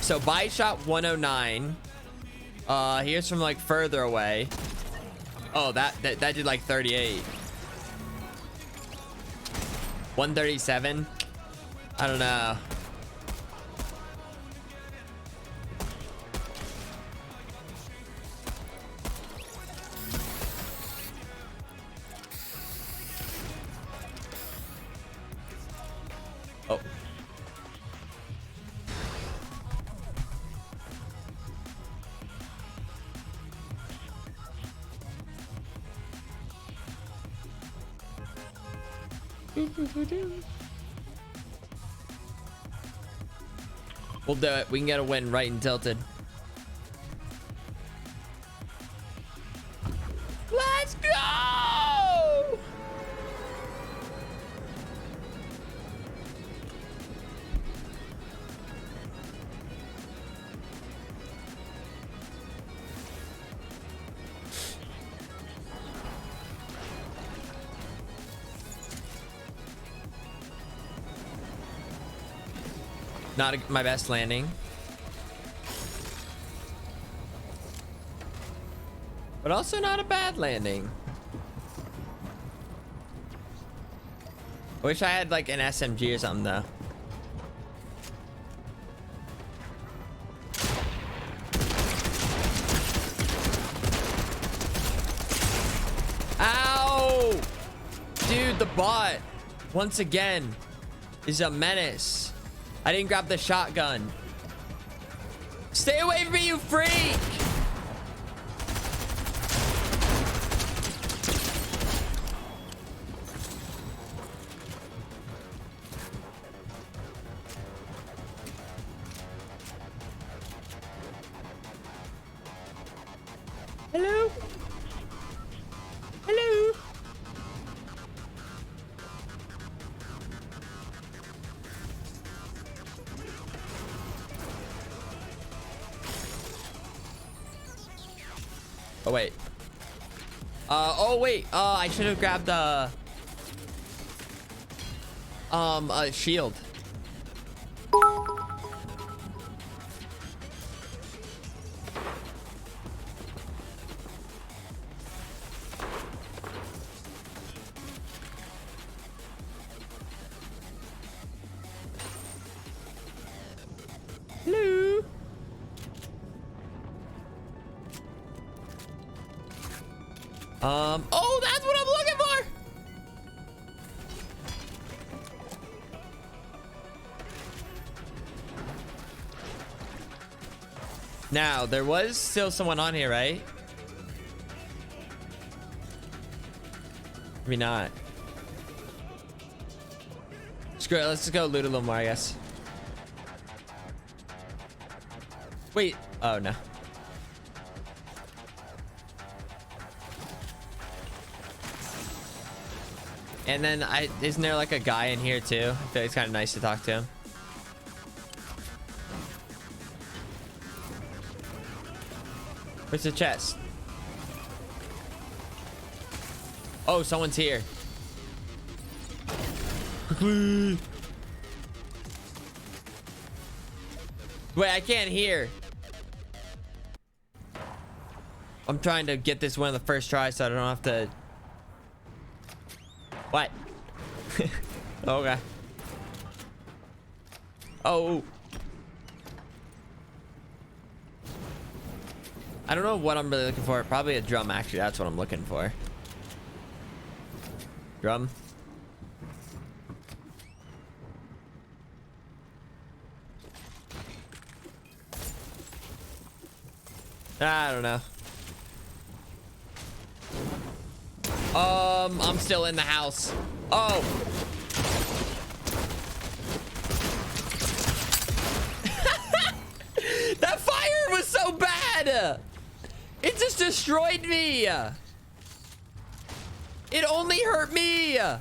So body shot 109. Here's from like further away. Oh, that did like 38. 137. I don't know. Oh. We'll do it. We can get a win right and tilted. Let's go! Not my best landing. But also not a bad landing. Wish I had like an SMG or something though. Ow! Dude, the bot, once again, is a menace. I didn't grab the shotgun. Stay away from me, you freak! Hello? Hello? Oh wait. Oh wait. I should have grabbed a shield. Hello. Oh, that's what I'm looking for. Now, there was still someone on here, right? Maybe not. Screw it, let's just go loot a little more, I guess. Wait, oh no. And then isn't there like a guy in here too? I feel like it's kind of nice to talk to him. Where's the chest? Oh, someone's here. Quickly. Wait, I can't hear. I'm trying to get this one of the first try so I don't have to. What? Okay. Oh. I don't know what I'm really looking for. Probably a drum, actually. That's what I'm looking for. Drum. I don't know. I'm still in the house. Oh. That fire was so bad. It just destroyed me. It only hurt me. How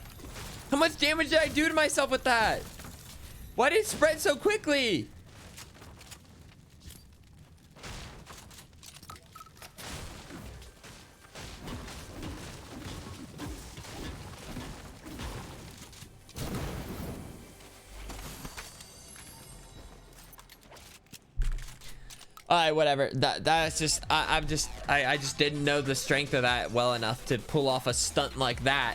much damage did I do to myself with that? Why did it spread so quickly? Alright, whatever. That's just I just didn't know the strength of that well enough to pull off a stunt like that.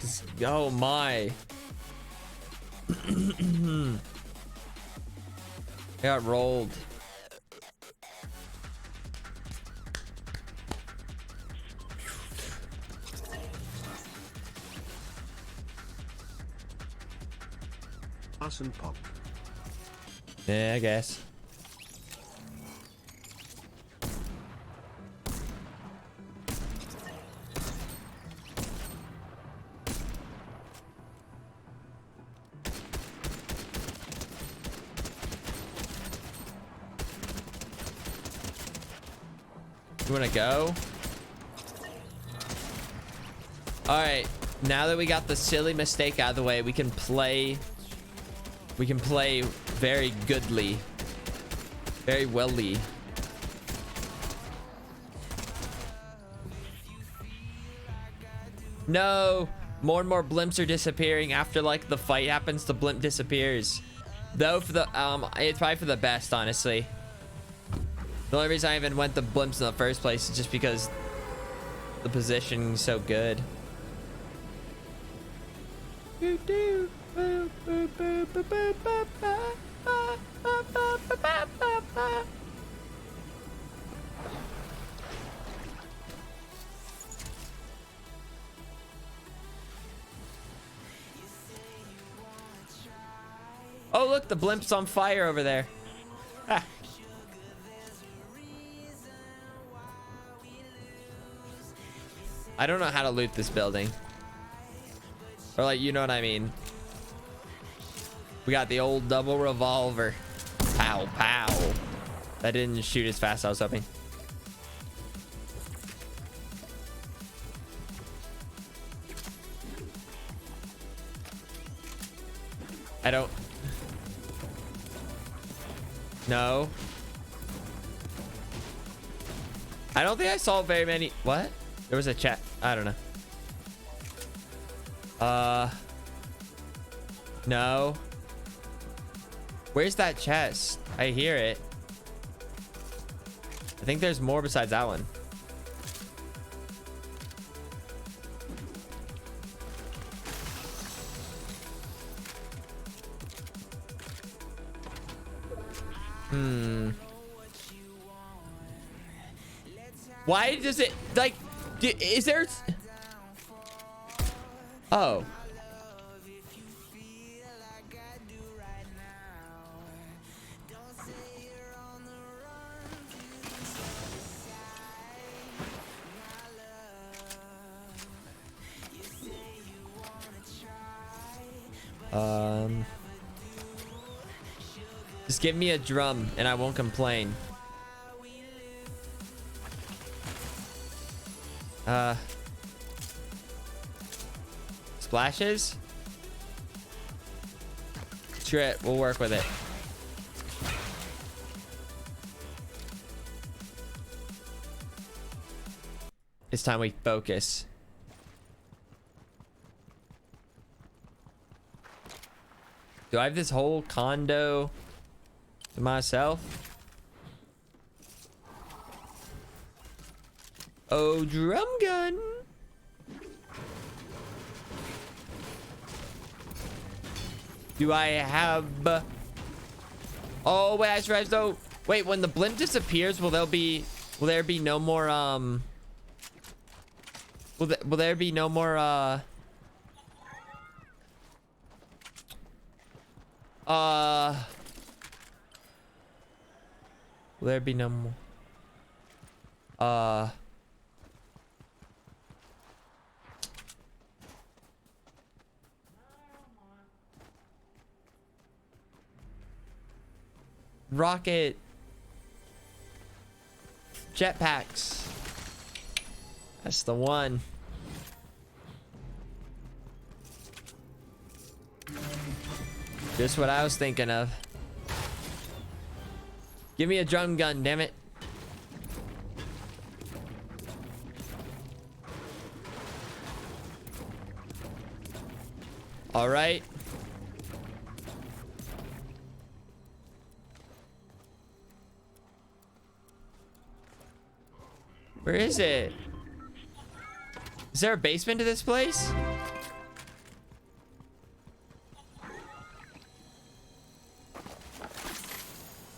Just, oh my. Got rolled. Us and pop. Yeah, I guess. You wanna go? All right, now that we got the silly mistake out of the way, we can play very goodly, very welly. No, more and more blimps are disappearing. After like the fight happens, the blimp disappears. Though for the it's probably for the best, honestly. The only reason I even went the blimps in the first place is just because the positioning's so good. Oh, look, the blimp's on fire over there. Ah. I don't know how to loot this building. Or like, you know what I mean. We got the old double revolver. Pow, pow. That didn't shoot as fast as I was hoping. I don't. No. I don't think I saw very many. What? There was a chat. I don't know. No. Where's that chest? I hear it. I think there's more besides that one. Why does it like? Is there? Oh. Just give me a drum and I won't complain. Splashes? Screw it, we'll work with it. It's time we focus. Do I have this whole condo to myself? Oh, drum gun. Do I have... Oh, wait, I just realized though. Wait, when the blimp disappears, will there be no more, will there be no more, will there be no more, rocket jetpacks? That's the one. Just what I was thinking of. Give me a drum gun, damn it. All right. Where is it? Is there a basement to this place?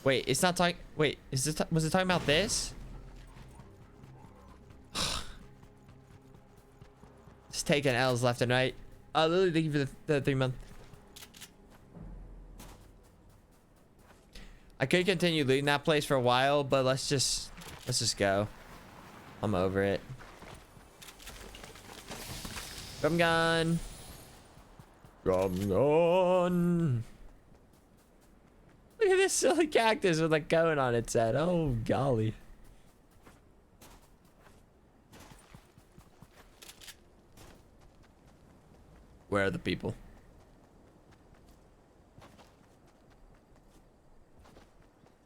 Wait, it's not talking. Wait, is this? Was it talking about this? Just taking L's left and right. Lily, thank you for the 3 month. I could continue looting that place for a while, but let's just go. I'm over it. Drum gun. Drum gun. Look at this silly cactus with a cone on its head. Oh, golly. Where are the people?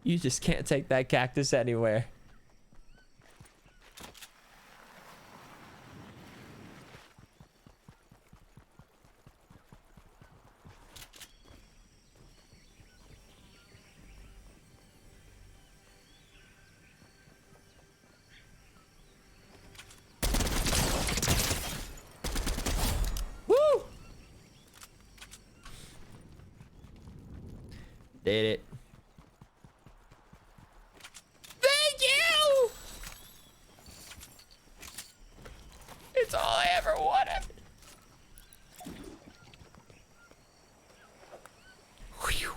You just can't take that cactus anywhere. Did it. Thank you! It's all I ever wanted. Whew.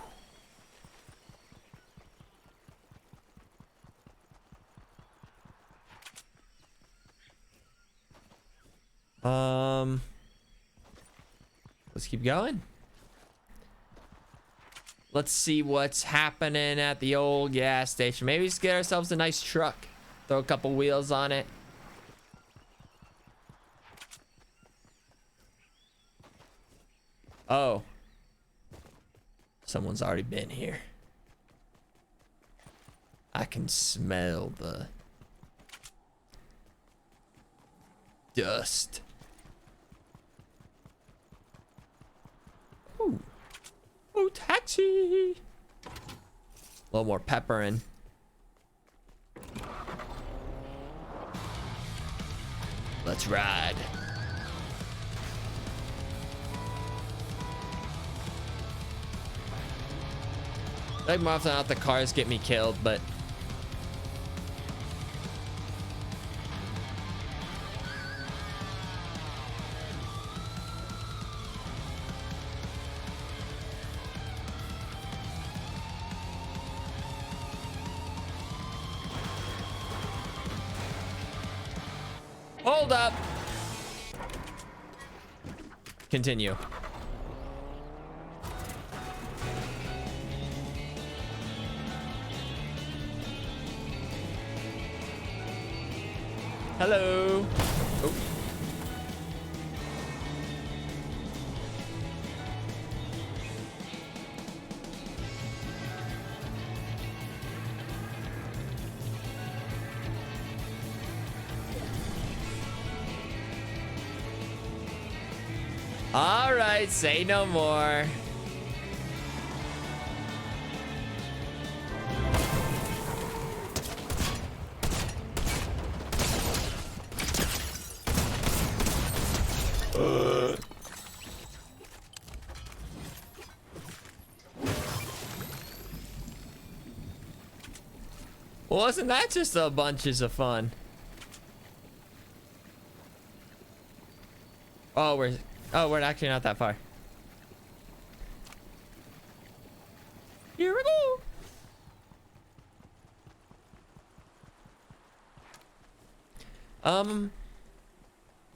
Let's keep going. Let's see what's happening at the old gas station. Maybe let's get ourselves a nice truck. Throw a couple wheels on it. Oh. Someone's already been here. I can smell the dust. Ooh. Oh, taxi! A little more pepper in. Let's ride. Like more often than not, the cars get me killed, but Hold up. Continue. Hello. Oh. All right, say no more. Wasn't that just a bunches of fun? Oh, we're actually not that far. Here we go.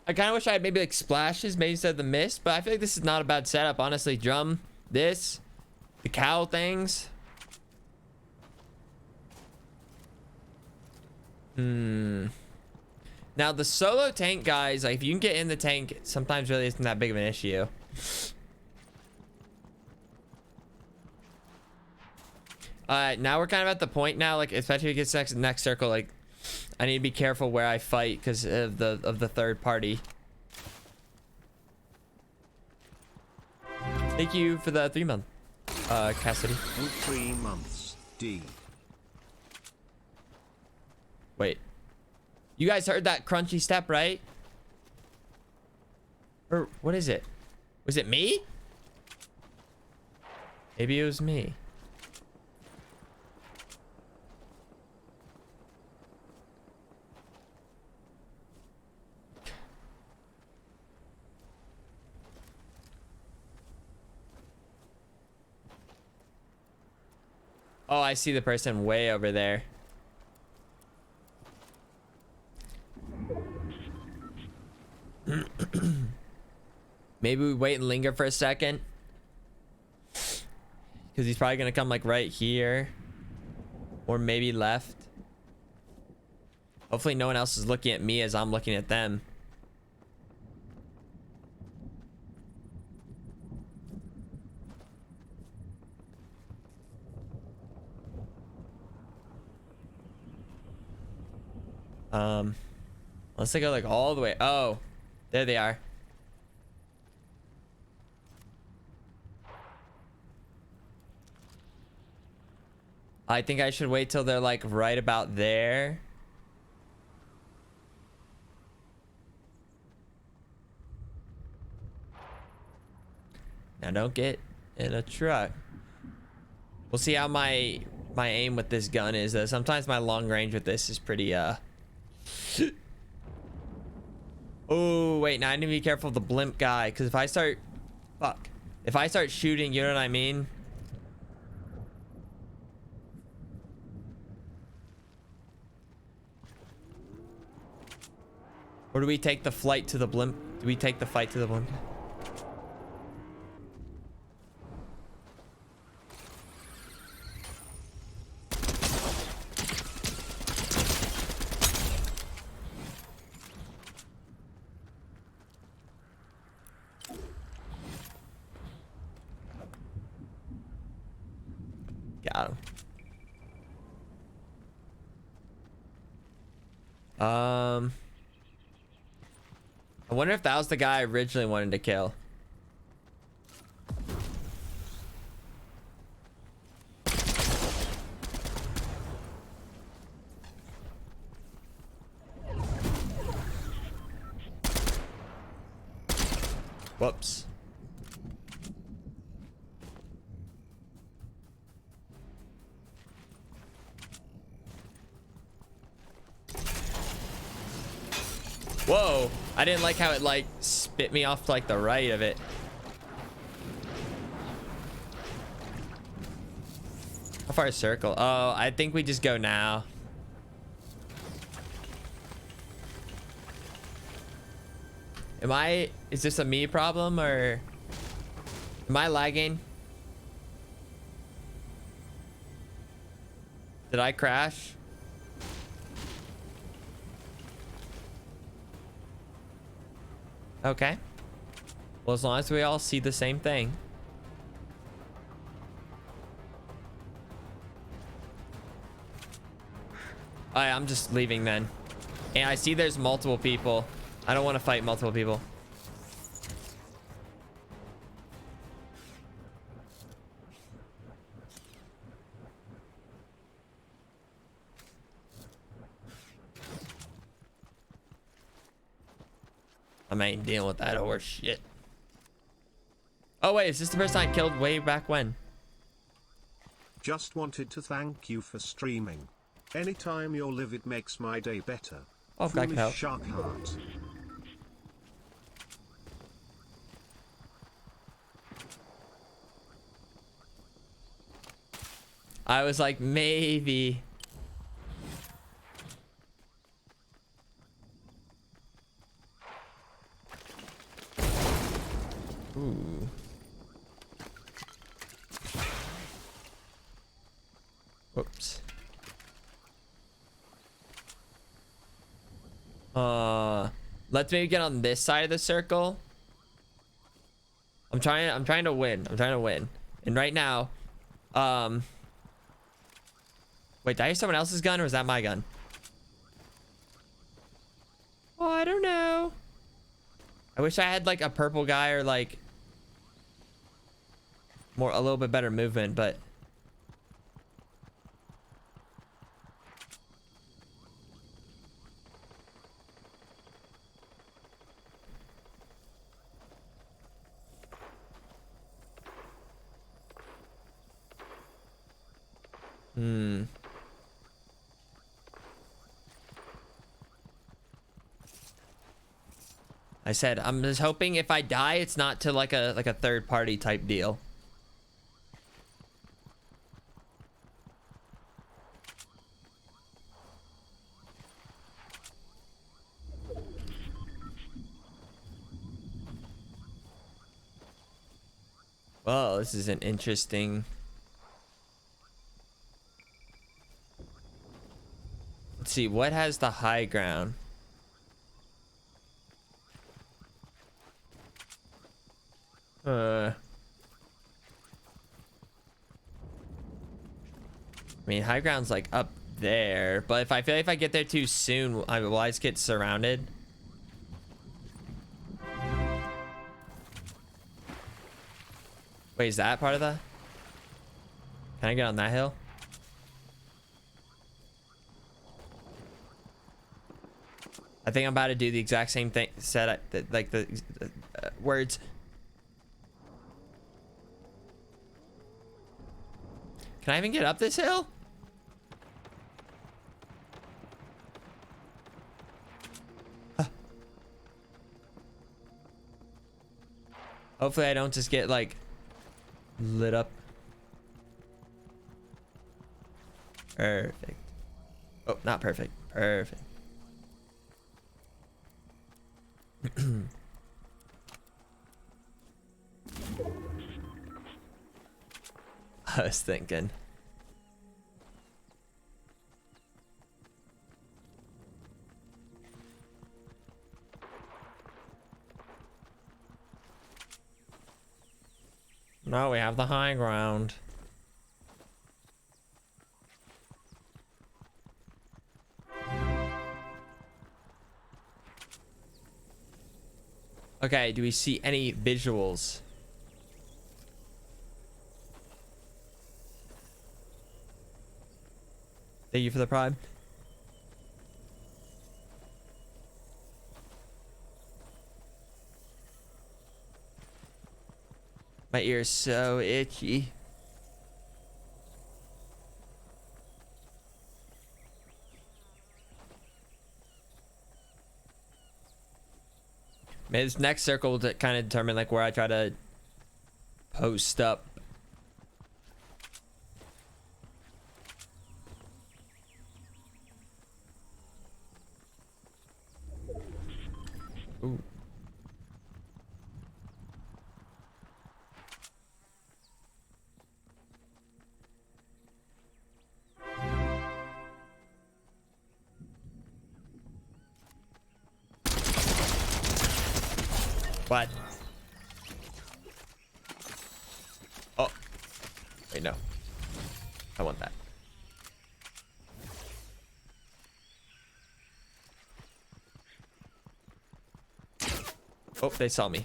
I kind of wish I had maybe like splashes, maybe instead of the mist, but I feel like this is not a bad setup, honestly. Drum, this, the cow things. Now the solo tank guys, like if you can get in the tank, sometimes really isn't that big of an issue. Now we're kind of at the point now, like especially if it gets next circle, like I need to be careful where I fight because of the third party. Thank you for the 3 month, Cassidy. 3 months, D. Wait. You guys heard that crunchy step, right? Or what is it? Was it me? Maybe it was me. Oh, I see the person way over there. Maybe we wait and linger for a second. Because he's probably going to come like right here. Or maybe left. Hopefully no one else is looking at me as I'm looking at them. Unless they go like all the way. Oh, there they are. I think I should wait till they're like right about there. Now don't get in a truck. We'll see how my aim with this gun is though. Sometimes my long range with this is pretty Oh wait, now I need to be careful of the blimp guy, because if I start shooting, you know what I mean? Or do we take the flight to the blimp? Do we take the fight to the blimp? Got him. I wonder if that was the guy I originally wanted to kill. Whoops. Whoa, I didn't like how it like spit me off to like the right of it. How far is circle? Oh, I think we just go now. Is this a me problem or am I lagging? Did I crash? Okay. Well, as long as we all see the same thing. Alright, I'm just leaving then. And I see there's multiple people. I don't want to fight multiple people. I ain't dealing with that horse shit. Oh wait, is this the person I killed way back when? Just wanted to thank you for streaming. Anytime you're live, it makes my day better. Oh, Foolish help. shark heart. I was like, maybe. Ooh. Whoops. Let's maybe get on this side of the circle. I'm trying to win. And right now, wait, did I hear someone else's gun or is that my gun? Oh, I don't know. I wish I had like a purple guy or like a little bit better movement, but I said I'm just hoping if I die, it's not to like a third party type deal. Well, this is an interesting. Let's see, what has the high ground? I mean, high ground's like up there, but if I feel like if I get there too soon, will I just get surrounded? Wait, is that part of the? Can I get on that hill? I think I'm about to do the exact same thing. Like the words. Can I even get up this hill? Hopefully I don't just get like lit up. Perfect. Oh, not perfect. Perfect. I was thinking. No, we have the high ground. Okay, do we see any visuals? Thank you for the prime. My ear is so itchy. Maybe this next circle will kind of determine like where I try to post up. Ooh. What? Oh. Wait, no. I want that. Oh, they saw me.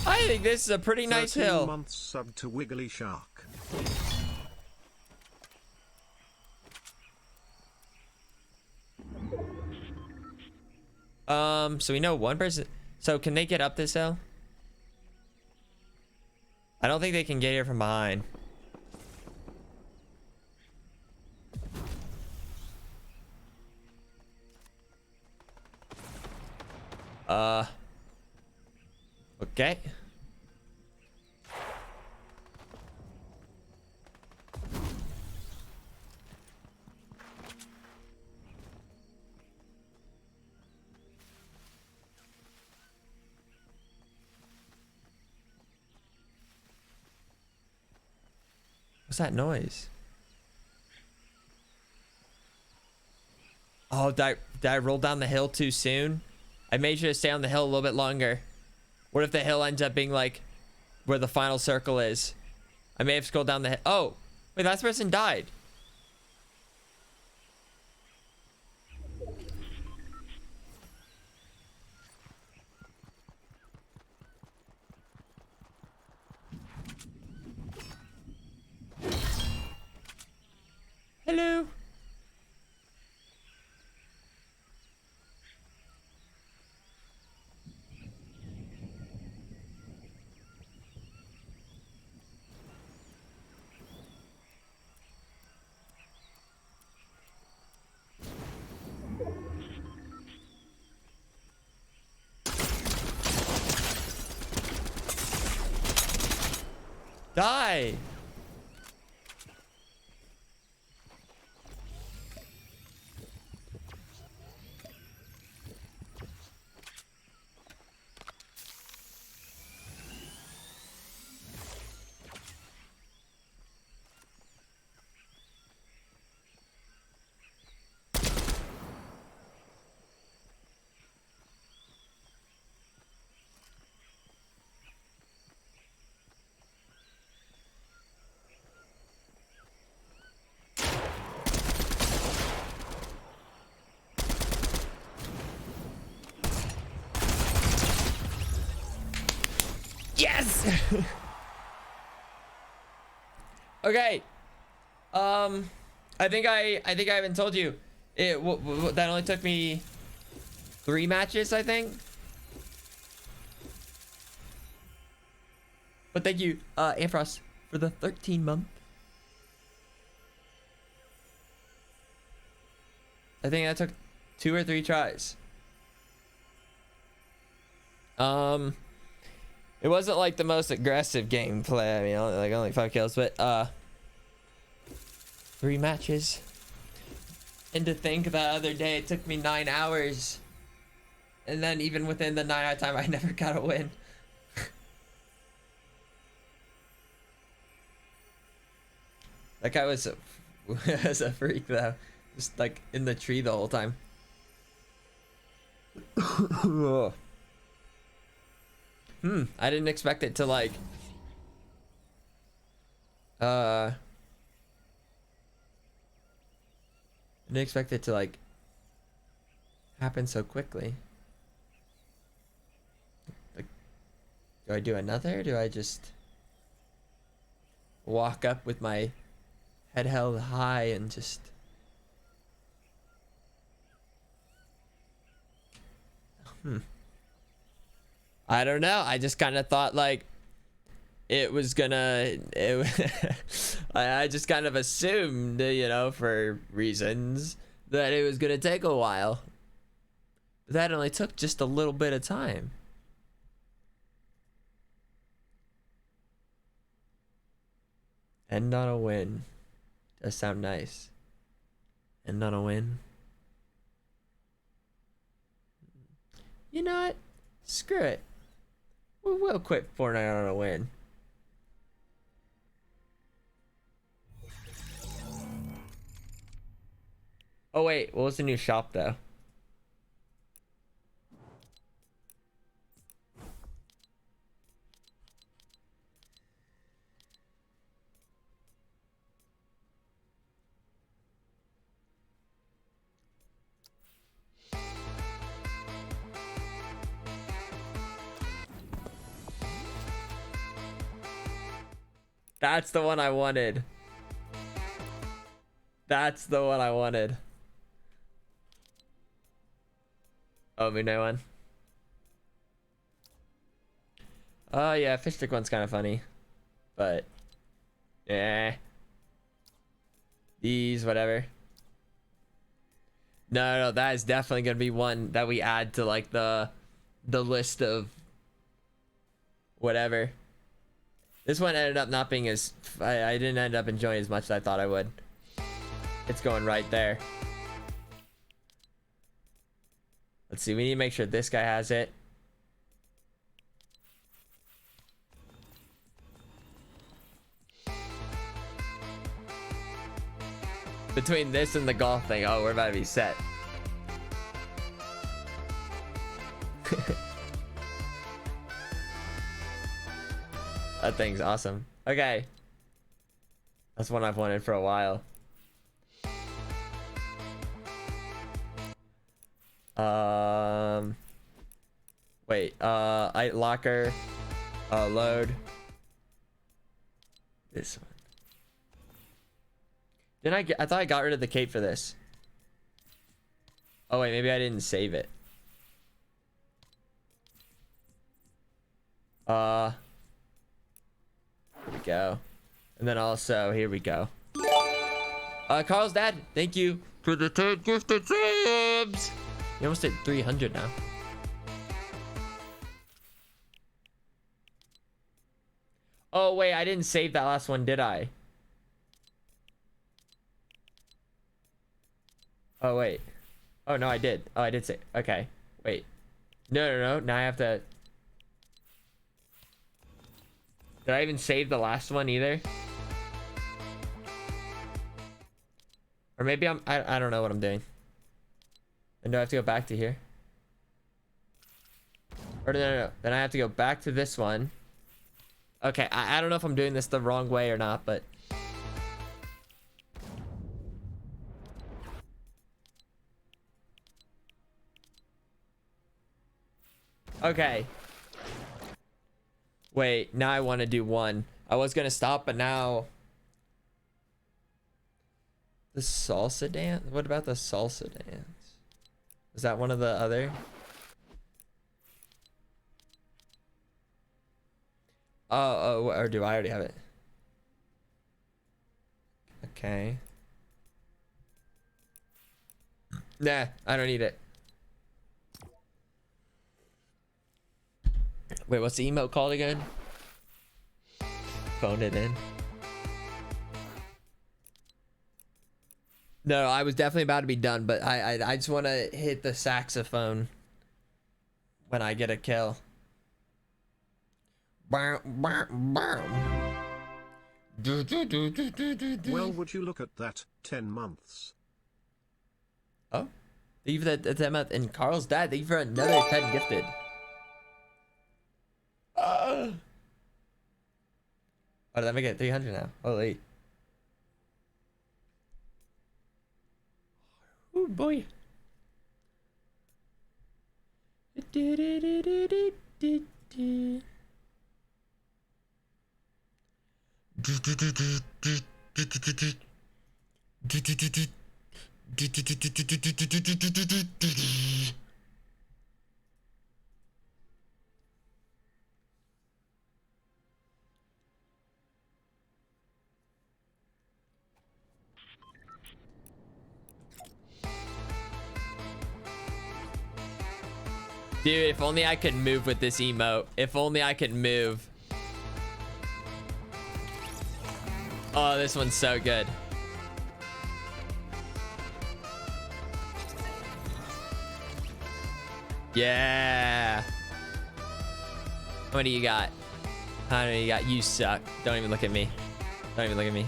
I think this is a pretty nice hill. 13 months sub to Wiggly Shark. So we know one person. So can they get up this hill? I don't think they can get here from behind. Okay. What's that noise? Oh, did I roll down the hill too soon? I made sure to stay on the hill a little bit longer. What if the hill ends up being like where the final circle is? I may have scrolled down the hill. Oh, wait, that person died. Hello. Die. Yes. Okay. I think I haven't told you. That only took me 3 matches, I think. But thank you, Amphros, for the 13-month. I think that took 2 or 3 tries. It wasn't like the most aggressive gameplay. I mean, only 5 kills, but 3 matches. And to think the other day it took me 9 hours, and then even within the 9-hour time, I never got a win. That guy was a freak though, just like in the tree the whole time. I didn't expect it to like I didn't expect it to like happen so quickly. Like, do I do another? Do I just walk up with my head held high and just I don't know. I just kind of thought like it was gonna I just kind of assumed, you know, for reasons, that it was gonna take a while. But that only took just a little bit of time. End on a win. Does sound nice. End on a win. You know what? Screw it. We'll quit Fortnite on a win. Oh wait, what was the new shop though? That's the one I wanted. That's the one I wanted. Oh, we know one. Oh yeah, fish stick one's kind of funny, but yeah, these whatever. No, that is definitely gonna be one that we add to like the list of whatever. This one ended up not being as I didn't end up enjoying as much as I thought I would. It's going right there. Let's see, we need to make sure this guy has it. Between this and the golf thing, oh, we're about to be set. That thing's awesome. Okay. That's one I've wanted for a while. Wait, locker, load. This one. I thought I got rid of the cape for this. Oh wait, maybe I didn't save it. Here we go. And then also, here we go. Carl's dad, thank you for the 10 gifted subs. You almost hit 300 now. Oh wait, I didn't save that last one, did I? Oh wait. Oh no, I did. Oh, I did say. Okay. Wait. No. Now I have to. Did I even save the last one either? Or maybe I don't know what I'm doing. And do I have to go back to here? Or no. Then I have to go back to this one. Okay, I don't know if I'm doing this the wrong way or not, but... Okay. Wait, now I want to do one. I was gonna stop, but now... The salsa dance? What about the salsa dance? Is that one of the other? Oh, or do I already have it? Okay. Nah, I don't need it. Wait, what's the emote called again? Phone it in. No, I was definitely about to be done, but I just want to hit the saxophone when I get a kill. Well, would you look at that? 10 months. Oh, thank you for that 10 month. And Carl's dad, thank you for another 10 gifted. Oh, did I make it 300 now? Holy. Oh boy. Dude, if only I could move with this emote. If only I could move. Oh, this one's so good. Yeah. How many you got? How many you got? You suck. Don't even look at me. Don't even look at me.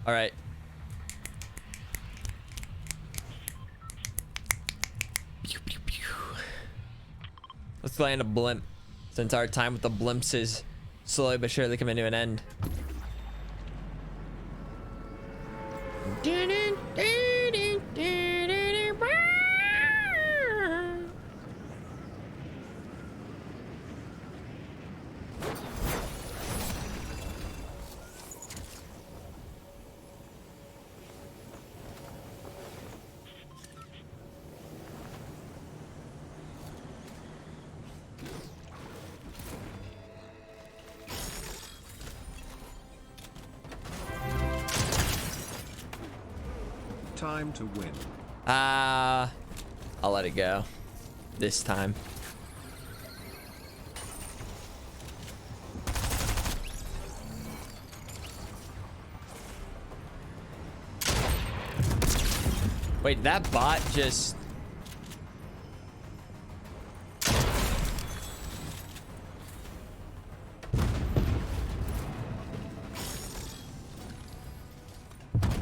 All right. Let's land a blimp, since our time with the blimps is slowly but surely coming to an end. Time to win. I'll let it go this time. Wait, that bot just...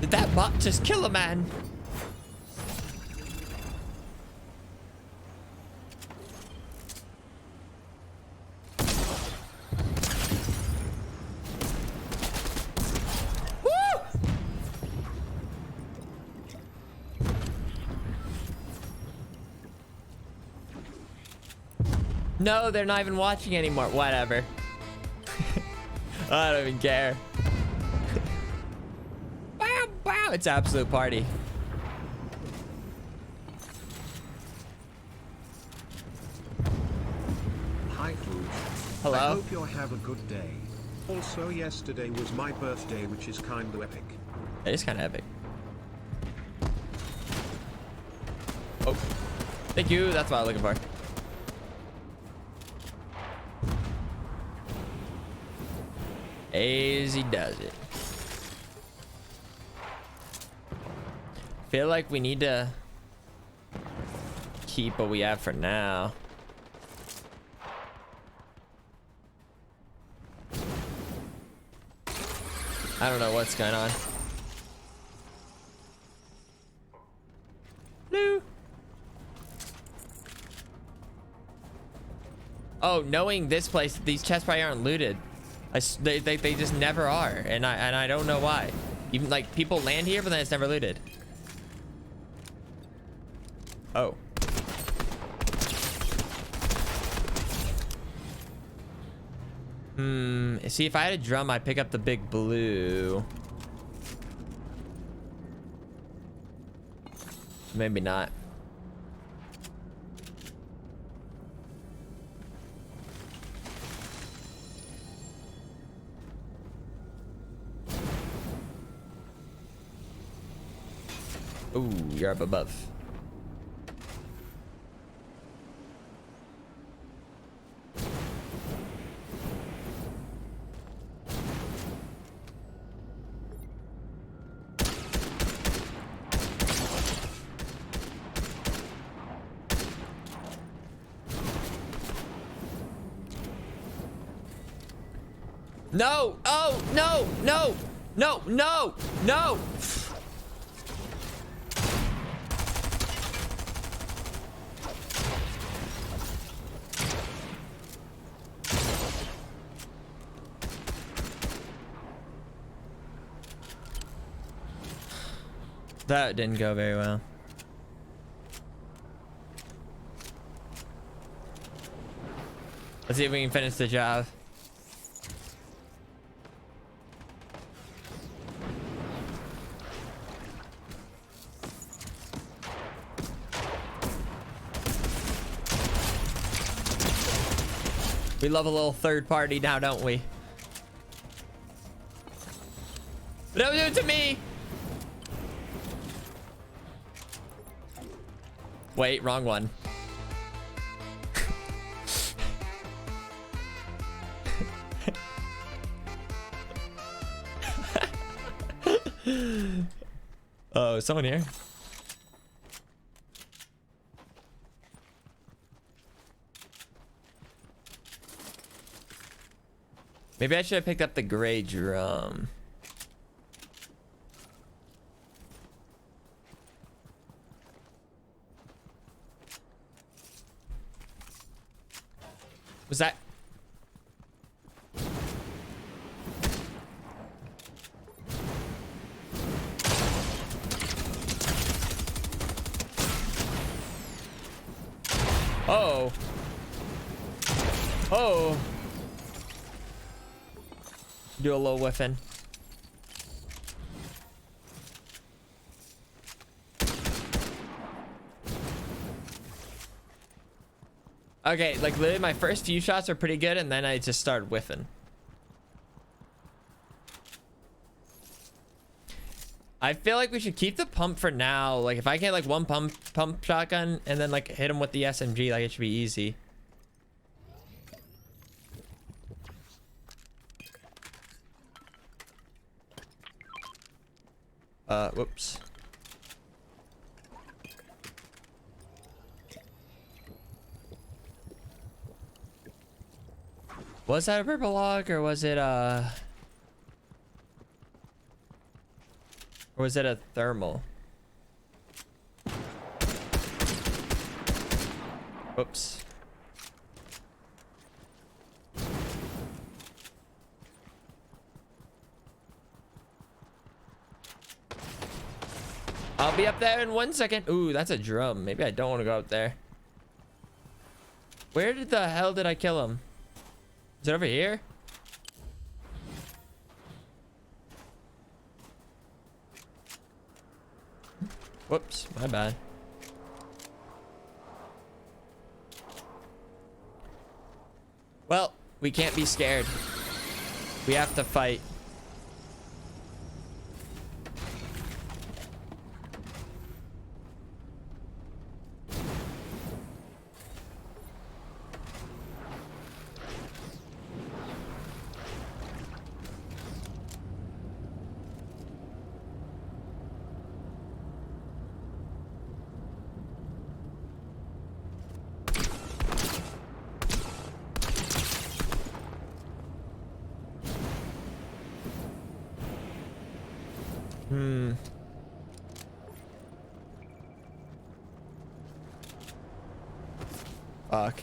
Did that bot just kill a man? No, they're not even watching anymore. Whatever. I don't even care. Bow, bow. It's absolute party. Hi, Food. Hello. I hope you have a good day. Also, yesterday was my birthday, which is kinda epic. It is kind of epic. Oh, thank you. That's what I'm looking for. As he does it. Feel like we need to keep what we have for now. I don't know what's going on. No. Oh, knowing this place, these chests probably aren't looted. They just never are, and I don't know why. Even like people land here, but then it's never looted. Oh. See, if I had a drum, I'd pick up the big blue. Maybe not. Ooh, you're up above. No! Oh, no! No! No! No! No! That didn't go very well. Let's see if we can finish the job. We love a little third party now, don't we? Don't do it to me! Wait, wrong one. Oh, is someone here? Maybe I should have picked up the gray drum. Was that? Oh. Oh. Do a little whiffing. Okay, like literally my first few shots are pretty good and then I just started whiffing. I feel like we should keep the pump for now. Like if I get like one pump shotgun and then like hit him with the SMG, like it should be easy. Whoops. Was that a purple log or was it or was it a thermal? Whoops. I'll be up there in 1 second. Ooh, that's a drum. Maybe I don't want to go up there. Where the hell did I kill him? Is it over here? Whoops, my bad. Well, we can't be scared. We have to fight. Fuck.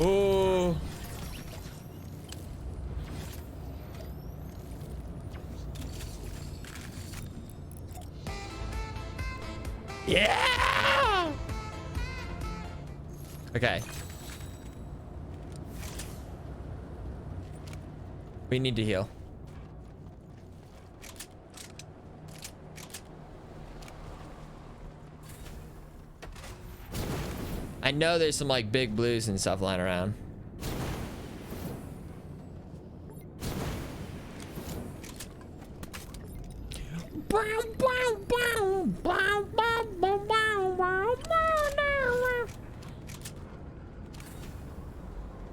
Ooh. Yeah. Okay. We need to heal. I know there's some like big blues and stuff lying around.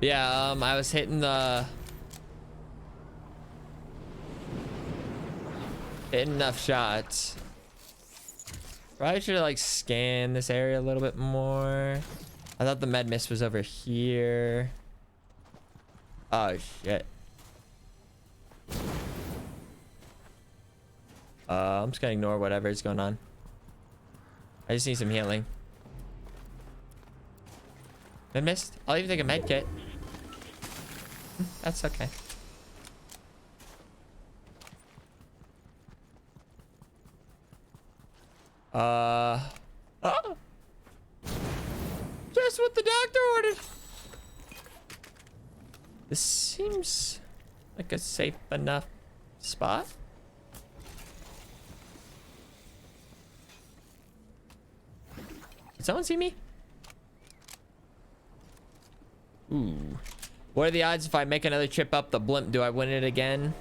Yeah, I was hitting enough shots. Probably should have like scanned this area a little bit more. I thought the med mist was over here. Oh shit. I'm just gonna ignore whatever is going on. I just need some healing. Med mist? I'll even take a med kit. That's okay. Oh. Just what the doctor ordered. This seems like a safe enough spot. Did someone see me? Ooh. What are the odds if I make another trip up the blimp? Do I win it again?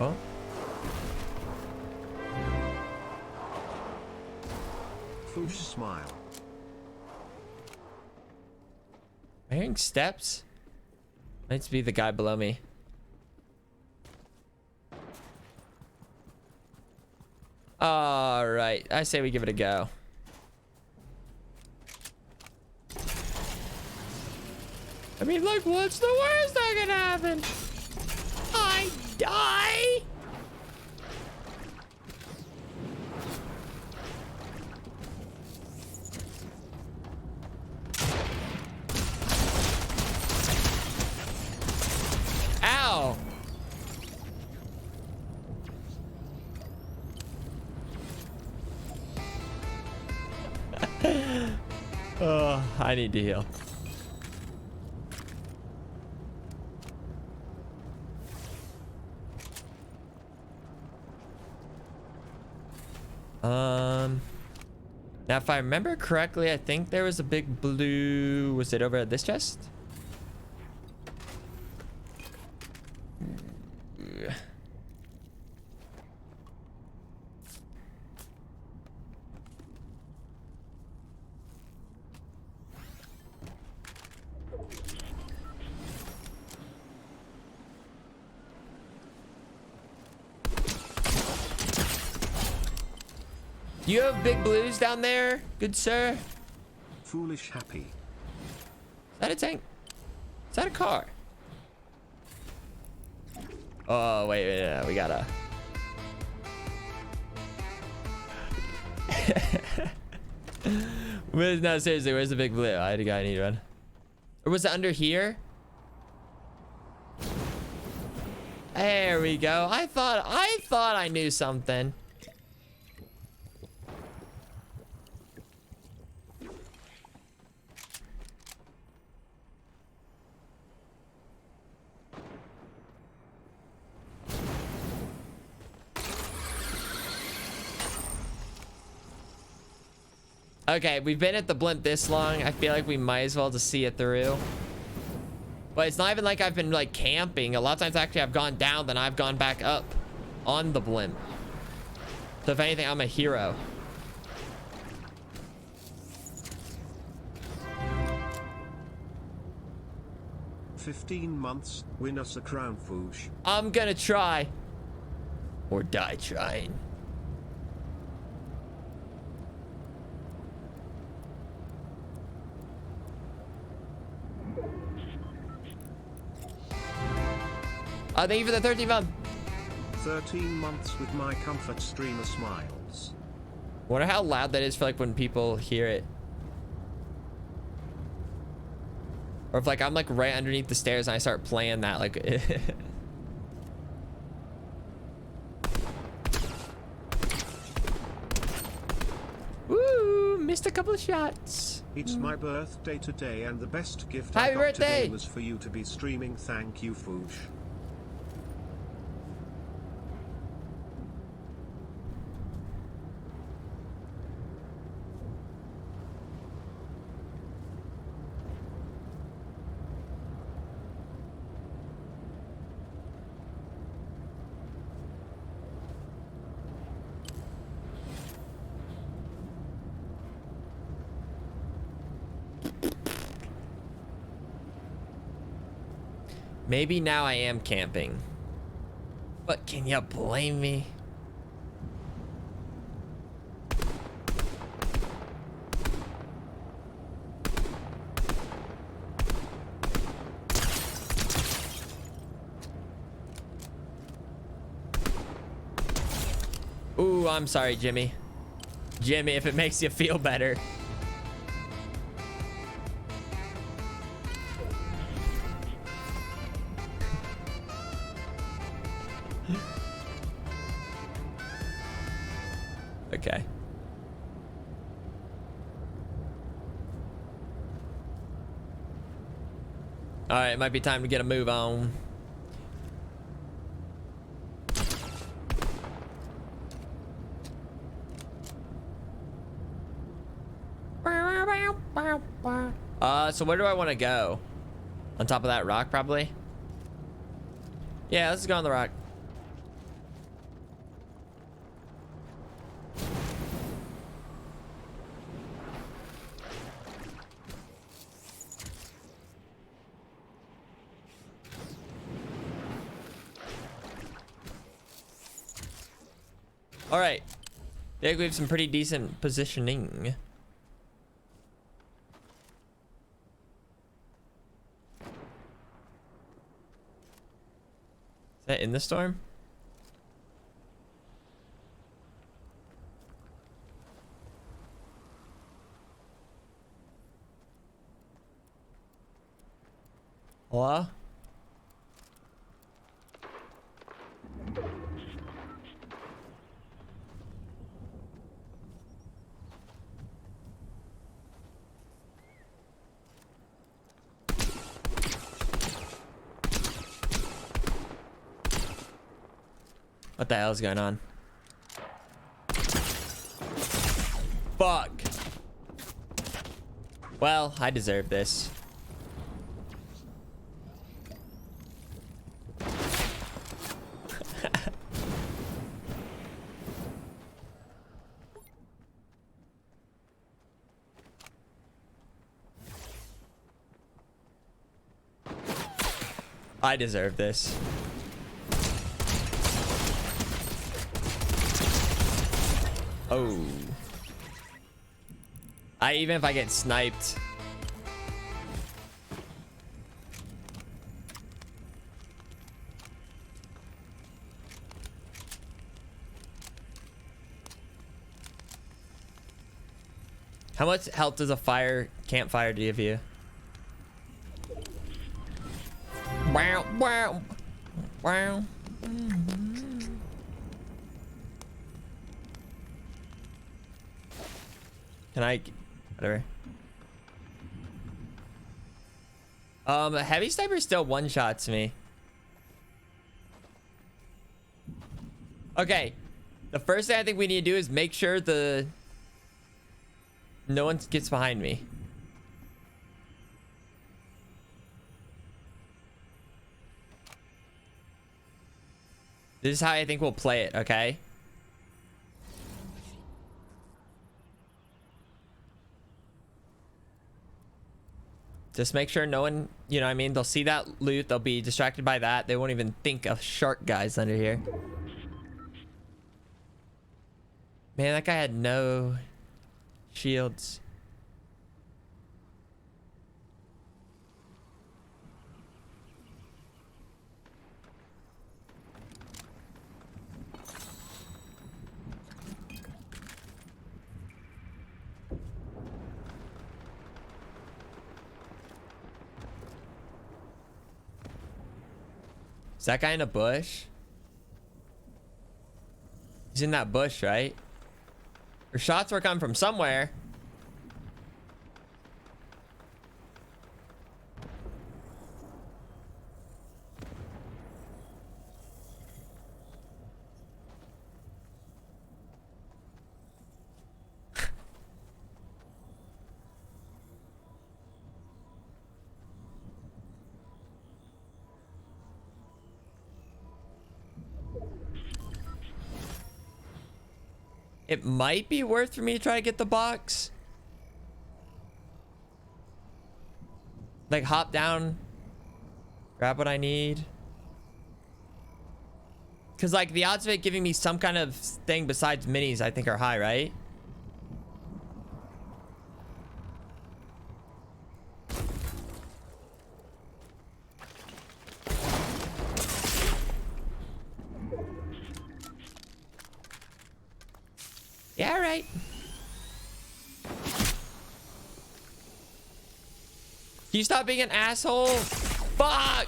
Oh. Foosh smile. I'm hearing steps. Might be the guy below me. All right, I say we give it a go. I mean, like, what's the worst that can happen? I die? Ow. Oh, I need to heal. Now if I remember correctly, I think there was a big blue. Was it over at this chest? Do you have big blues down there, good sir? Foolish happy. Is that a tank? Is that a car? Oh, wait, we gotta... No, seriously, where's the big blue? I need one. Or was it under here? There we go. I thought I knew something. Okay, we've been at the blimp this long. I feel like we might as well just see it through. But it's not even like I've been like camping. A lot of times actually I've gone down, then I've gone back up on the blimp. So if anything, I'm a hero. "15 months, win us a crown, Foosh." I'm gonna try. Or die trying. Thank you for the 13 month. 13 months with my comfort streamer smiles. Wonder how loud that is for like when people hear it. Or if like I'm like right underneath the stairs and I start playing that like Woo, missed a couple of shots. It's my birthday today and the best gift Happy I got birthday. today was for you to be streaming. Thank you, Foosh. Maybe now I am camping. But can you blame me? Ooh, I'm sorry, Jimmy. Jimmy, if it makes you feel better. Okay. All right, it might be time to get a move on. So where do I want to go? On top of that rock, probably? Yeah, let's go on the rock. All right. I think we have some pretty decent positioning. Is that in the storm? Hello? What the hell is going on? Fuck. Well, I deserve this. I deserve this. Oh. Even if I get sniped. How much health does a campfire give you? Wow, wow, wow. Can I, whatever. Heavy sniper still one-shots me. Okay, the first thing I think we need to do is make sure no one gets behind me. This is how I think we'll play it, okay? Just make sure no one, you know what I mean? They'll see that loot. They'll be distracted by that. They won't even think of shark guys under here. Man, that guy had no shields. Is that guy in a bush? He's in that bush, right? Or shots were coming from somewhere. It might be worth for me to try to get the box. Like hop down, grab what I need. Cause like the odds of it giving me some kind of thing besides minis I think are high, right? Yeah, right. Can you stop being an asshole? Fuck!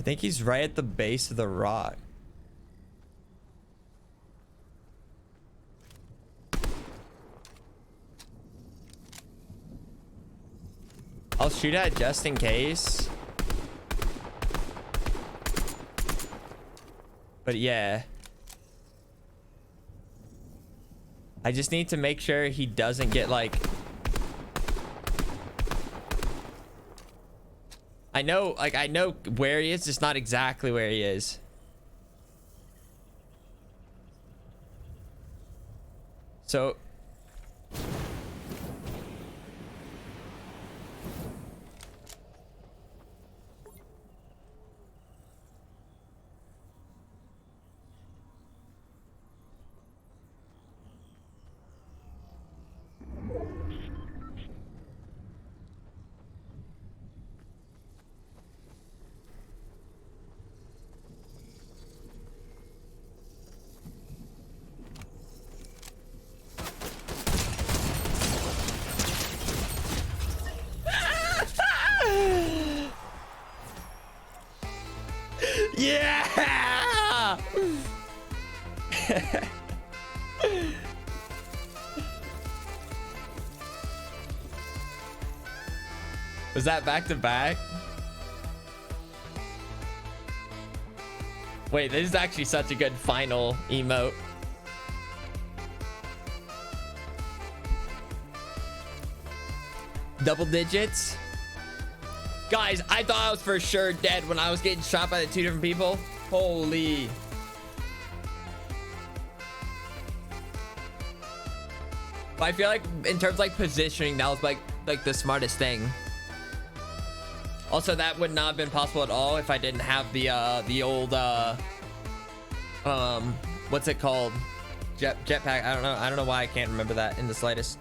think he's right at the base of the rock. I'll shoot at just in case. But yeah. I just need to make sure he doesn't get like... I know where he is, just not exactly where he is. So... Yeah! Was that back to back? Wait, this is actually such a good final emote. Double digits? Guys, I thought I was for sure dead when I was getting shot by the two different people. Holy. But I feel like in terms of like positioning, that was like the smartest thing. Also, that would not have been possible at all if I didn't have the old what's it called? Jetpack. I don't know why I can't remember that in the slightest.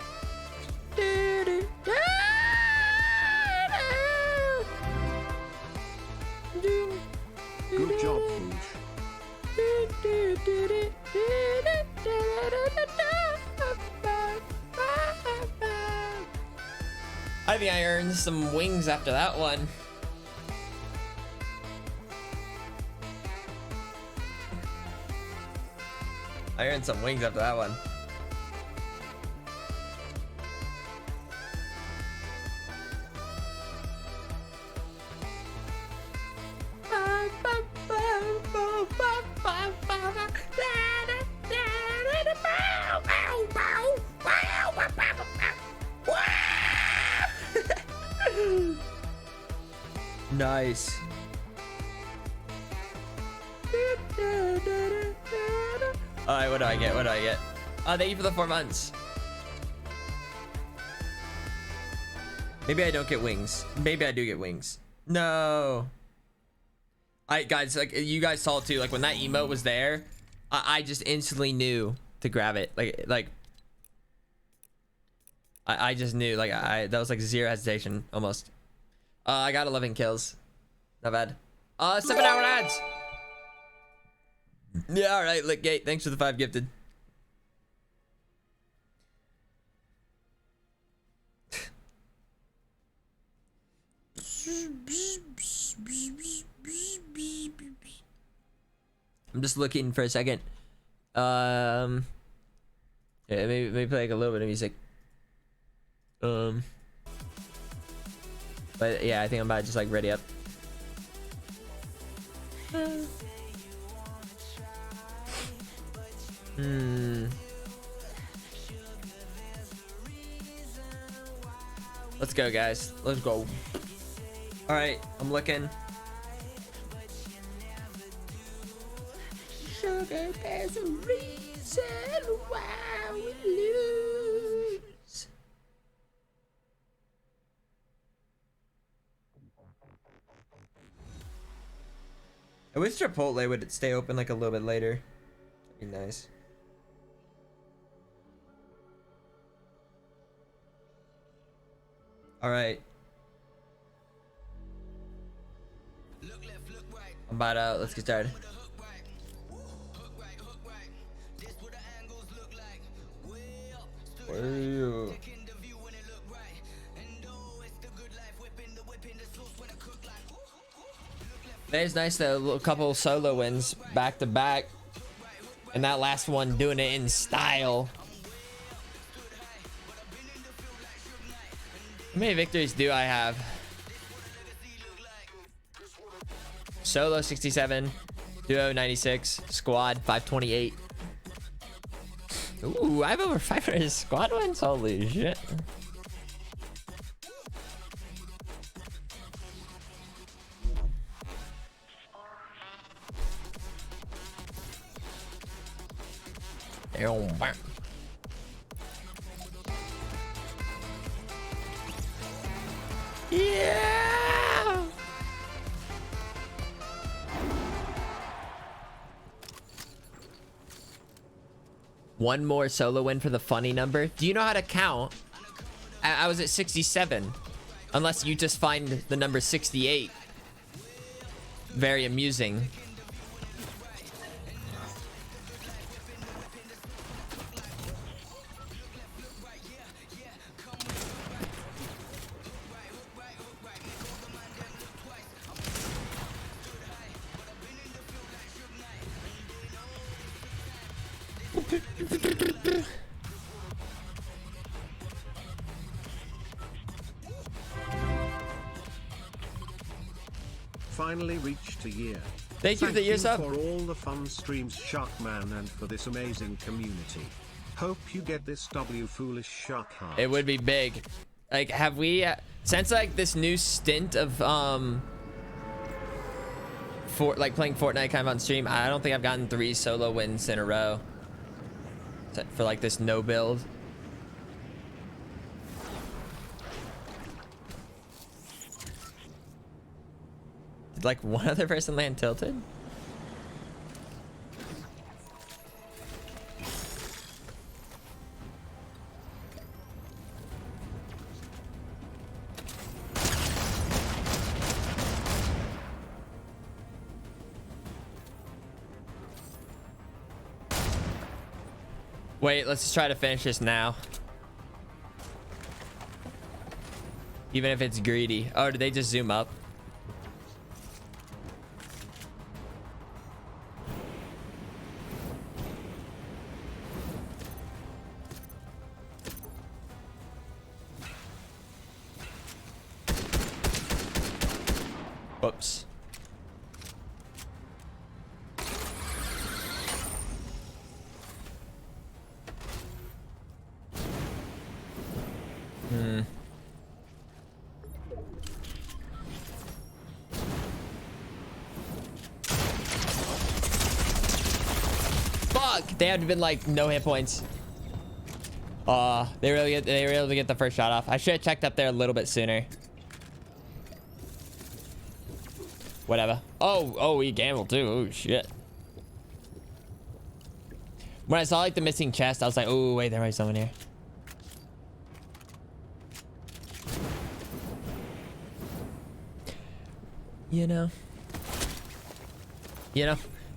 Good job, Pooch. I think I earned some wings after that one. I earned some wings after that one. Nice. All right, what do I get? What do I get? Oh, thank you for the 4 months. Maybe I don't get wings. Maybe I do get wings. No. Guys, like you guys saw it too. Like when that emote was there, I just instantly knew to grab it. I just knew. Like that was like zero hesitation almost. I got 11 kills. Not bad. 7-hour ads. Yeah, all right, Lickgate. Thanks for the 5 gifted. I'm just looking for a second. Yeah, maybe play like a little bit of music. But yeah, I think I'm about to just like ready up. Let's go, guys. Let's go. All right, I'm looking. Sugar, there's a reason why we lose. I wish Chipotle would stay open like a little bit later. That'd be nice. All right. I'm about out. Let's get started. Whoa. It's nice though, a couple solo wins back to back. And that last one doing it in style. How many victories do I have? Solo 67, duo 96, squad 528. Ooh, I have over 500 squad wins. Holy shit. Yeah. One more solo win for the funny number. Do you know how to count? I was at 67. Unless you just find the number 68 very amusing. Finally reached a year. Thank you for the years up. For all the fun streams, Sharkman, and for this amazing community. Hope you get this W foolish shark heart. It would be big. Like, have we since like this new stint of playing Fortnite kind of on stream, I don't think I've gotten 3 solo wins in a row for like this no build. Did like one other person land tilted? Wait, let's just try to finish this now. Even if it's greedy. Oh, did they just zoom up? Whoops. Fuck! They had been like no hit points. They were able to get the first shot off. I should have checked up there a little bit sooner. Whatever. Oh, he gambled too. Oh shit. When I saw like the missing chest, I was like, oh wait, there might be someone here. You know,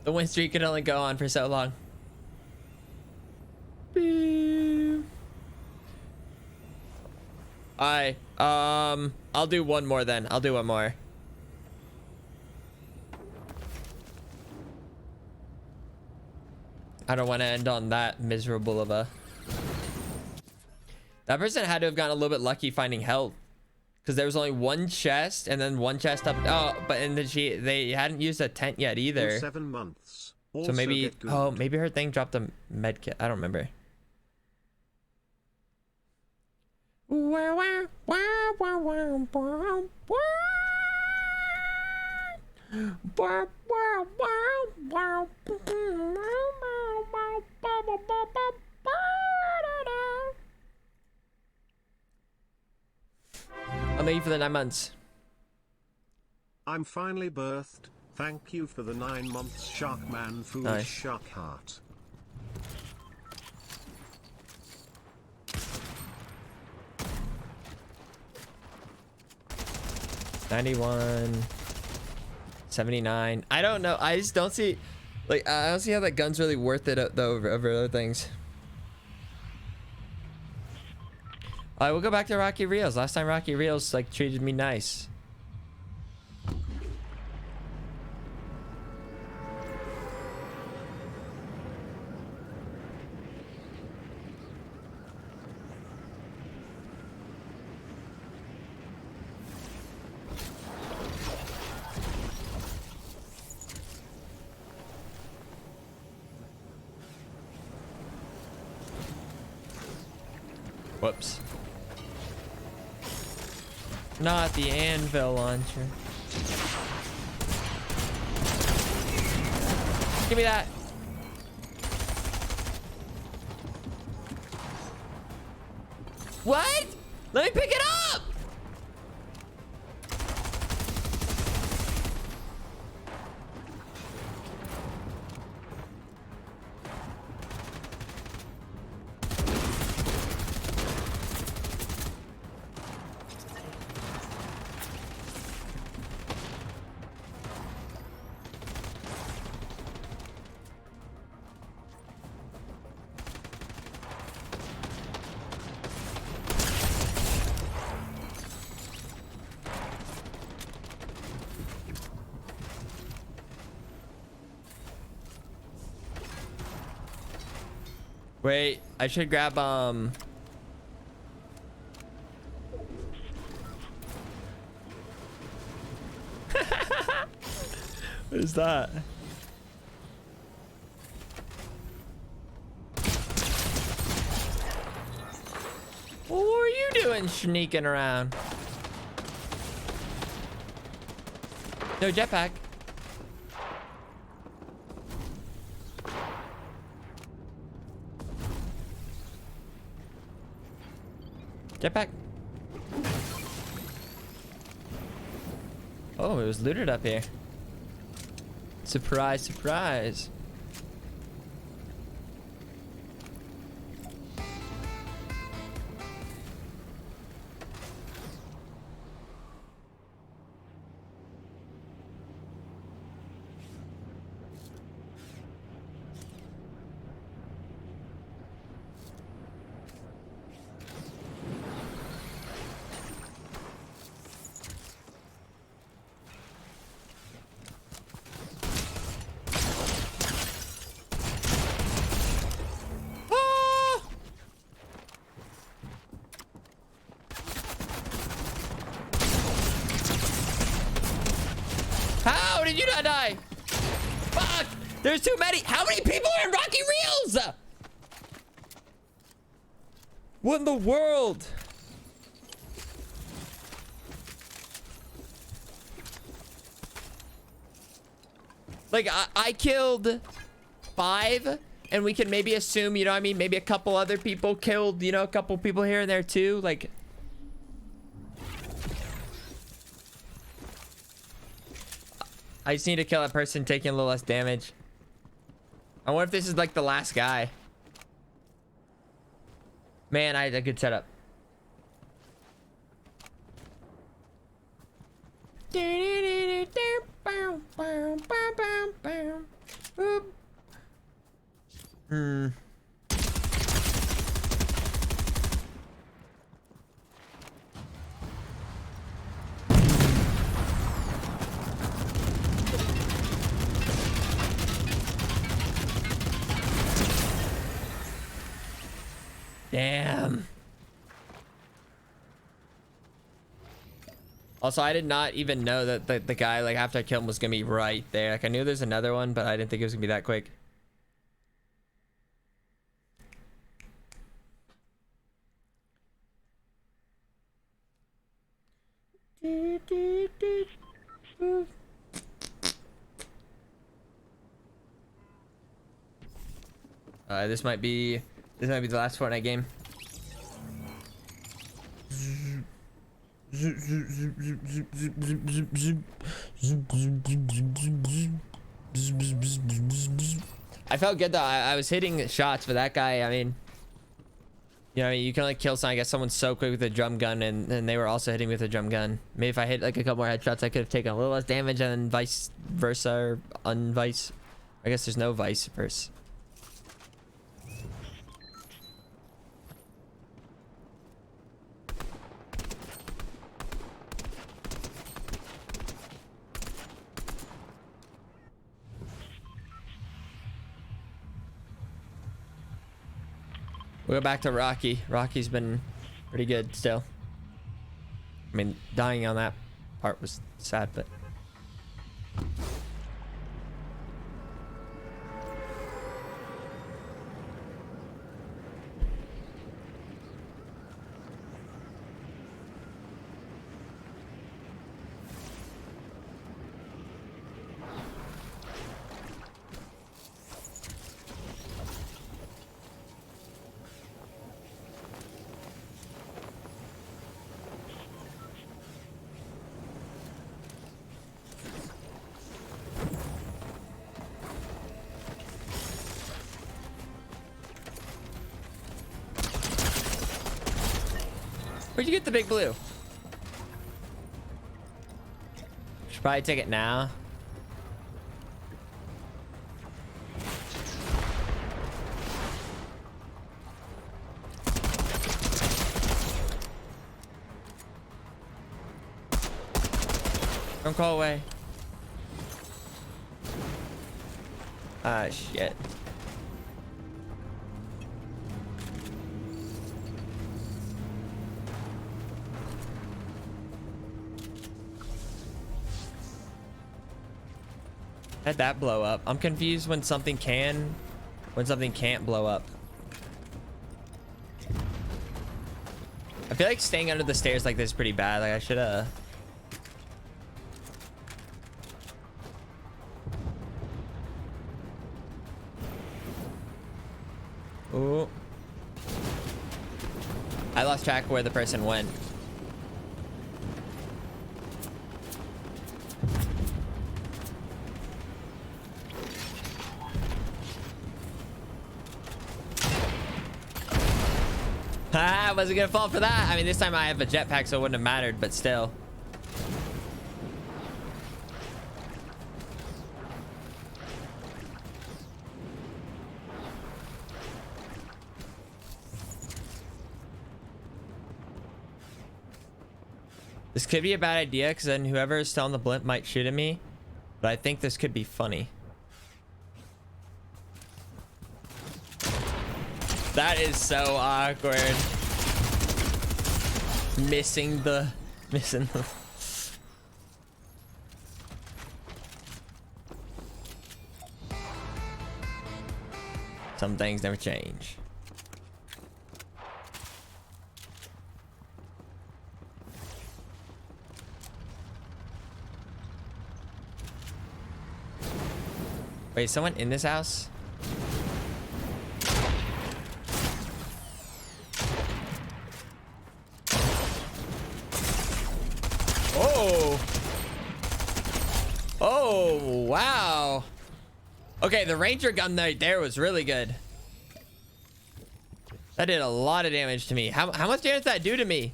the win streak could only go on for so long. Alright, I'll do one more then. I'll do one more. I don't want to end on that miserable of a... That person had to have gotten a little bit lucky finding health. Because there was only one chest and then one chest up. Oh, but and then they hadn't used a tent yet either. 7 months. So maybe, oh, maybe her thing dropped a med kit. I don't remember. I'll thank you for the 9 months. I'm finally birthed. Thank you for the 9 months, Sharkman, foolish Nice. shark heart. $91, $79. I don't know. I just don't see, like, I don't see how that gun's really worth it though over other things. All right, we'll go back to Rocky Reels. Last time Rocky Reels like treated me nice. Whoops. Not the anvil launcher. Give me that. What? Let me pick it up. Wait, I should grab what is that? What were you doing sneaking around? No jetpack. Jetpack. Oh, it was looted up here. Surprise, surprise. How did you not die? Fuck! There's too many. How many people are in Rocky Reels? What in the world? Like, I killed 5, and we can maybe assume, you know what I mean? Maybe a couple other people killed, you know, a couple people here and there too. Like, I just need to kill that person taking a little less damage. I wonder if this is like the last guy. Man, I had a good setup. Damn. Also, I did not even know that the guy, like, after I killed him was gonna be right there. Like, I knew there's another one, but I didn't think it was gonna be that quick. This might be the last Fortnite game. I felt good though. I was hitting shots for that guy. I mean, you know, you can only kill someone. I guess someone's so quick with a drum gun, and they were also hitting with a drum gun. Maybe if I hit like a couple more headshots, I could have taken a little less damage, and then vice versa or unvice. I guess there's no vice versa. We'll go back to Rocky. Rocky's been pretty good still. I mean, dying on that part was sad, but... Where'd you get the big blue? Should probably take it now. Don't call away. Ah, shit. Had that blow up. I'm confused when something can, when something can't blow up. I feel like staying under the stairs like this is pretty bad. Like I should Ooh. I lost track of where the person went. I wasn't gonna fall for that. I mean, this time I have a jetpack, so it wouldn't have mattered, but still. This could be a bad idea, because then whoever is still on the blimp might shoot at me. But I think this could be funny. That is so awkward. Missing the... Some things never change. Wait, is someone in this house? Oh. Oh, wow. Okay, the ranger gun right there was really good. That did a lot of damage to me. How much damage did that do to me?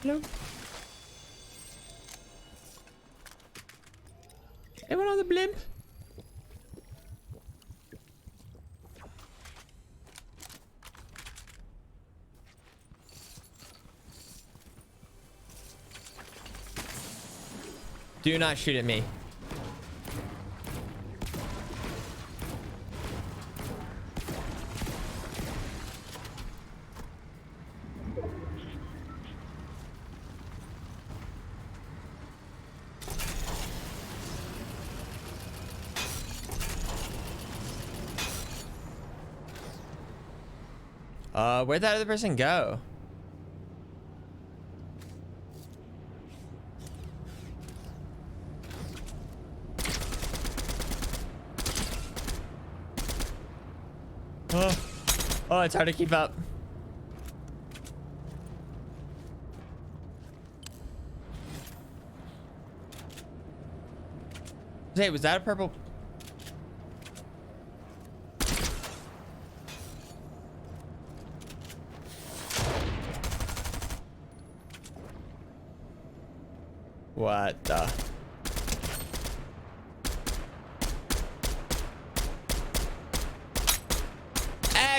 Hello? Anyone on the blimp? Do not shoot at me. Where'd that other person go? Oh, it's hard to keep up. Hey, was that a purple? What the?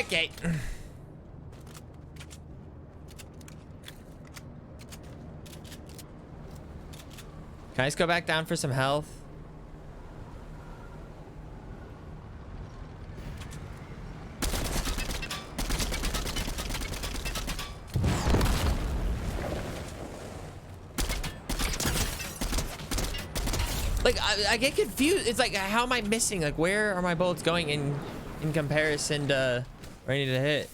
Okay. Can I just go back down for some health? Like, I get confused. It's like, how am I missing? Like, where are my bullets going in comparison to where I need to hit?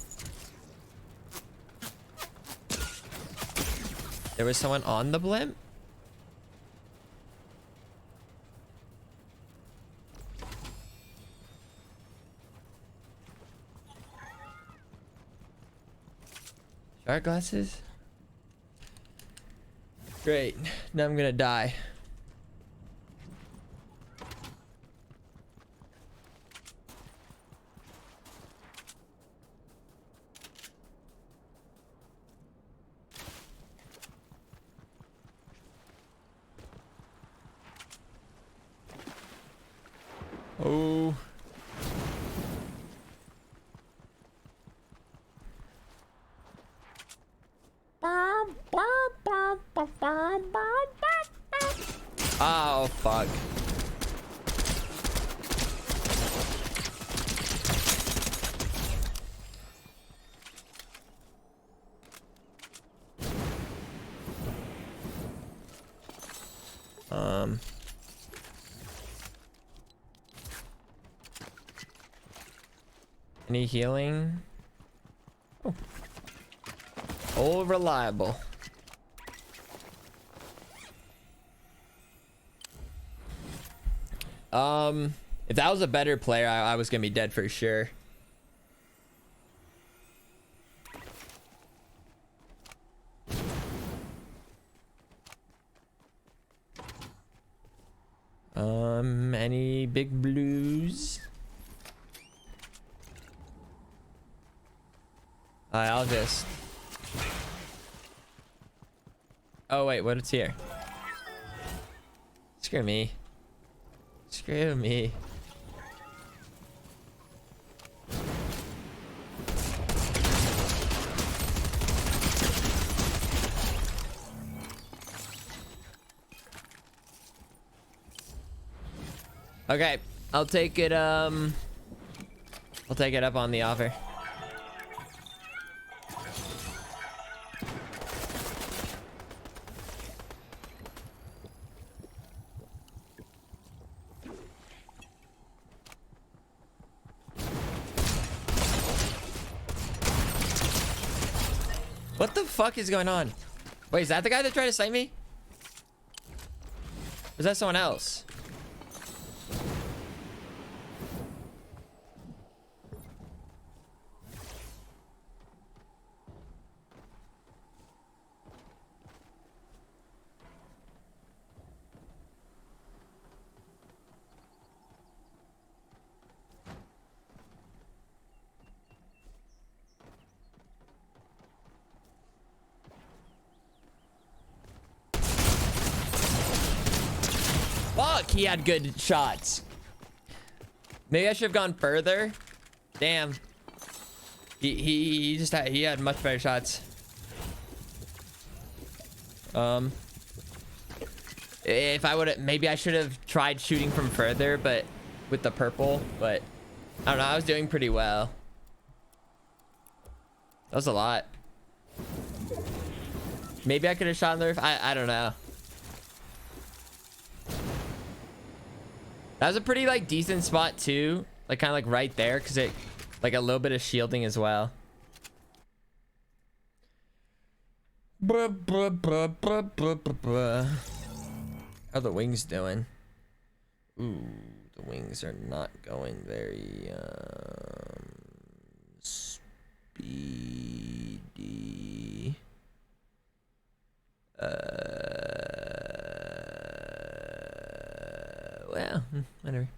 There was someone on the blimp? Shark glasses? Great. Now I'm gonna die. Any healing? Oh. All reliable. If that was a better player, I was gonna be dead for sure. Any big blues? I'll just... Oh wait, what's here? Screw me. Screw me. Okay, I'll take it up on the offer. What the fuck is going on? Wait, is that the guy that tried to snipe me? Or is that someone else? Fuck, he had good shots. Maybe I should have gone further. Damn. He had much better shots. If I would have, maybe I should have tried shooting from further, but with the purple, but I don't know, I was doing pretty well. That was a lot. Maybe I could have shot on the roof. I don't know. That was a pretty like decent spot too, like kind of like right there, because it like a little bit of shielding as well. How are the wings doing? Ooh, the wings are not going very speedy. Well, whatever.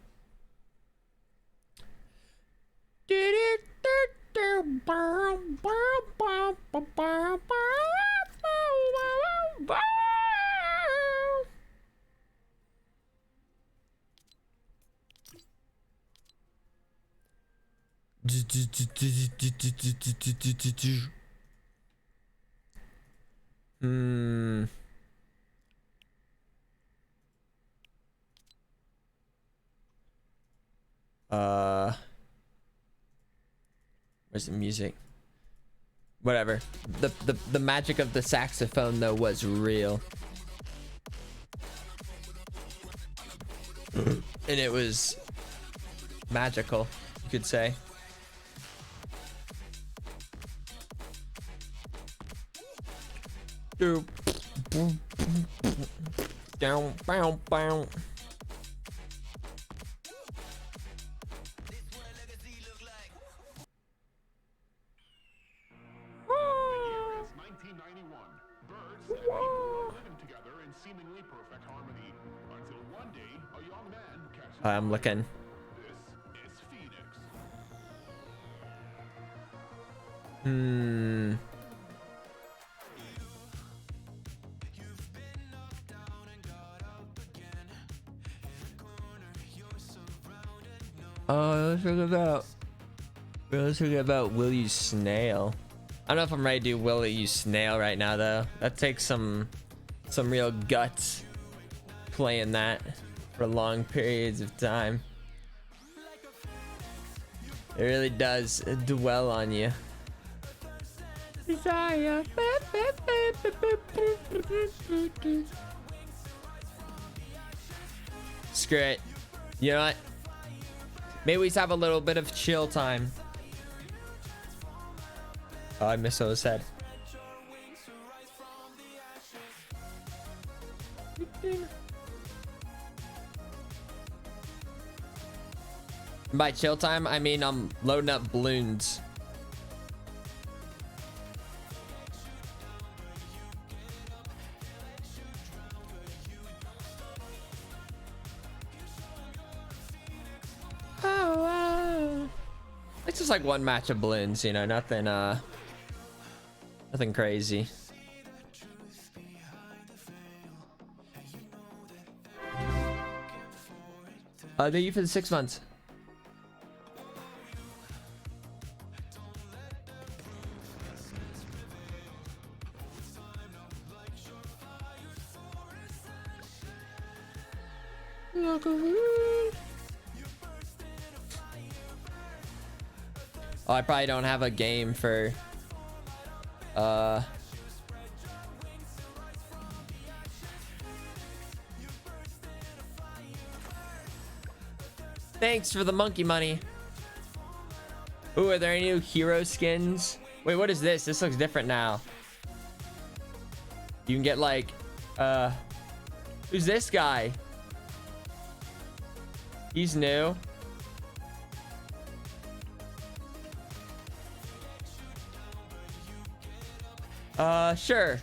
Where's the music? Whatever. The magic of the saxophone though was real. And it was magical, you could say. Down, bow, bow. I'm looking. Let's talk about Will You Snail. I don't know if I'm ready to do Will You Snail right now though. That takes some real guts playing that for long periods of time. It really does dwell on you. Desire. Screw it. You know what? Maybe we just have a little bit of chill time. Oh, I missed what was said. By chill time, I mean I'm loading up balloons. It's just like one match of balloons, you know, nothing nothing crazy. Thank you for the 6 months. Oh, I probably don't have a game for thanks for the monkey money. Ooh, are there any new hero skins? Wait, what is this? This looks different now. You can get like who's this guy? He's new. Sure.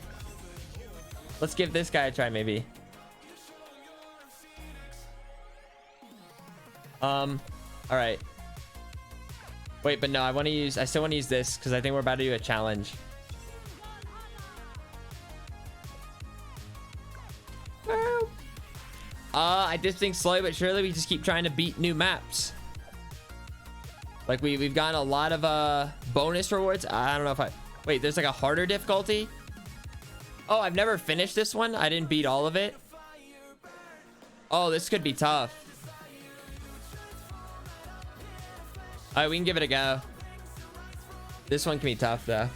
Let's give this guy a try, maybe. All right. Wait, but no, I still want to use this because I think we're about to do a challenge. I just think slowly but surely we just keep trying to beat new maps. Like we've gotten a lot of bonus rewards. I don't know if wait, there's like a harder difficulty. Oh, I've never finished this one. I didn't beat all of it. Oh, this could be tough. All right, we can give it a go. This one can be tough though.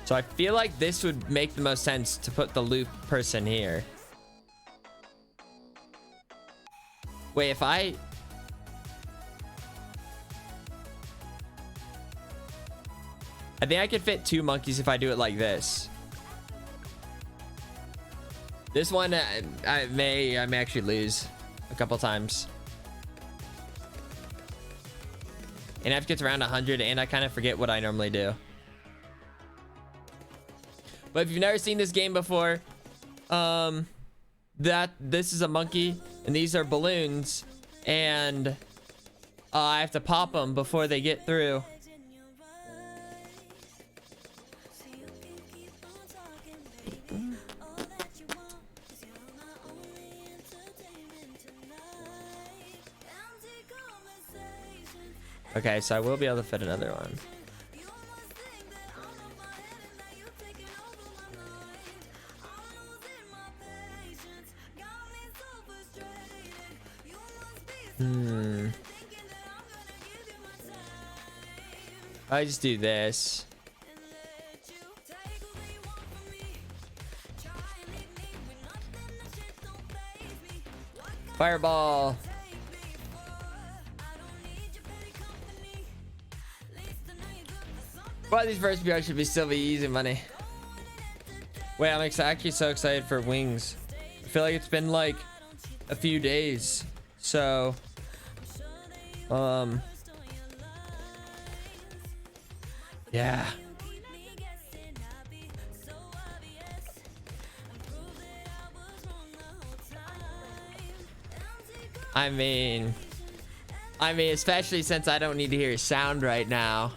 So I feel like this would make the most sense to put the loop person here. Wait, if I think I could fit 2 monkeys if I do it like this. This one, I may actually lose a couple times. And F gets around 100, and I kind of forget what I normally do. But if you've never seen this game before, this is a monkey, and these are balloons, and I have to pop them before they get through. Okay, so I will be able to fit another one. I just do this. Fireball. Well, these first PR should still be easy money. Wait, I'm actually so excited for wings. I feel like it's been like a few days. So, yeah. I mean, especially since I don't need to hear sound right now.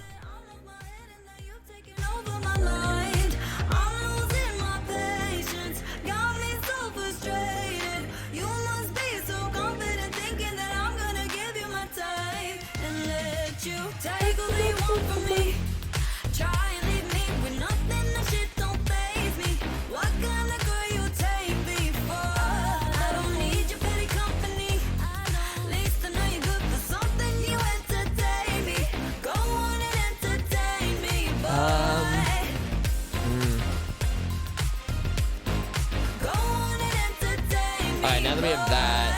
Alright, now that we have that,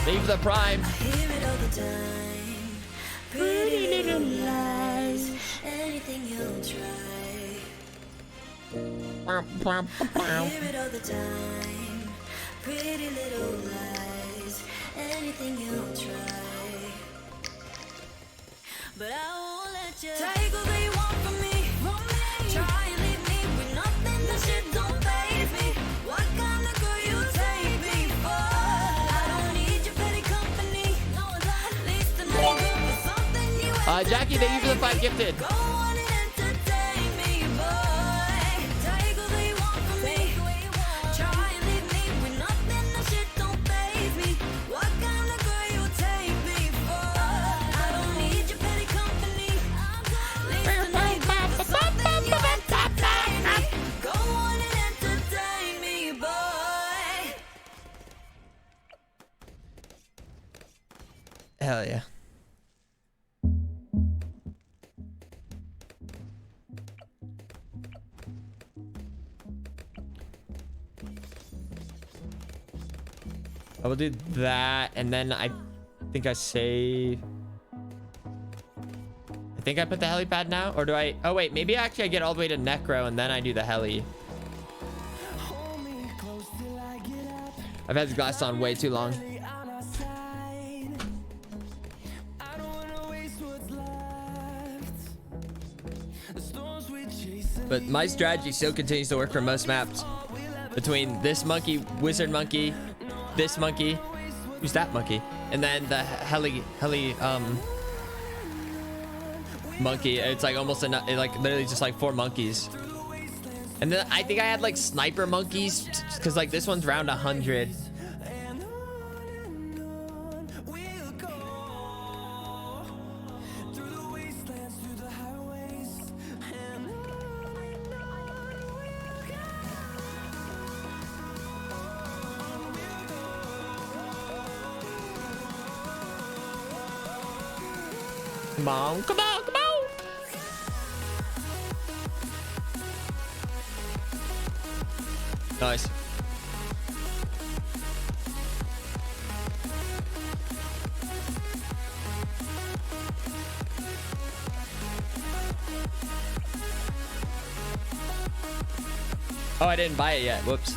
Leave the prime. Pretty little lies, anything you'll try. I hear it all the time. Pretty little lies, anything you'll try. But I won't let you take what you want from me. Try and leave me with nothing. That shit don't faze me. What kind of girl you take me for? I don't need your petty company. No, at least I'm not good for something you ain't. Jackie, thank you for the 5 gifted. Go on and entertain me, boy. Take what you want from me. Try and leave me with nothing. That shit don't faze me. What kind of girl you take me for? I don't need your petty company. Least I'm not good for something you entertain me. Go on and entertain me, boy. Hell yeah. I will do that, and then I think I save. I think I put the helipad now, or do I? Oh wait, maybe actually I get all the way to Necro and then I do the heli. I've had this glass on way too long. But my strategy still continues to work for most maps. Between this monkey, wizard monkey, this monkey, who's that monkey, and then the heli monkey. It's like almost enough, like literally just like 4 monkeys. And then I think I had like sniper monkeys because like this one's round 100. Come on, come on, come on. Nice. Oh, I didn't buy it yet. Whoops.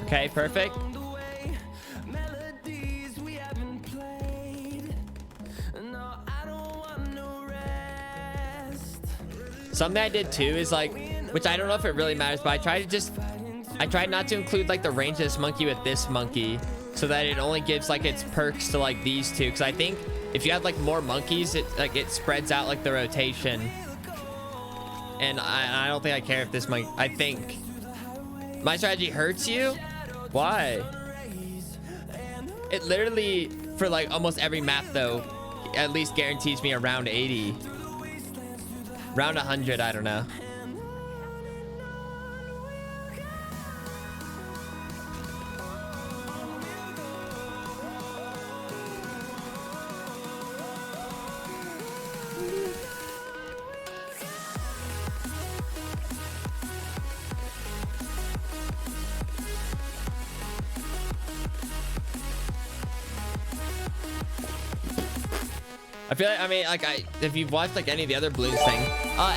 Okay, perfect. Something I did too is like, which I don't know if it really matters, but I tried not to include like the range of this monkey with this monkey so that it only gives like its perks to like these two. Cause I think if you have like more monkeys, it spreads out like the rotation. And I don't think I care if this monkey, I think my strategy hurts you. Why? It literally, for like almost every map though, at least guarantees me around 80. Round 100, I don't know. I feel like, I mean, like, if you've watched like any of the other Bloons thing,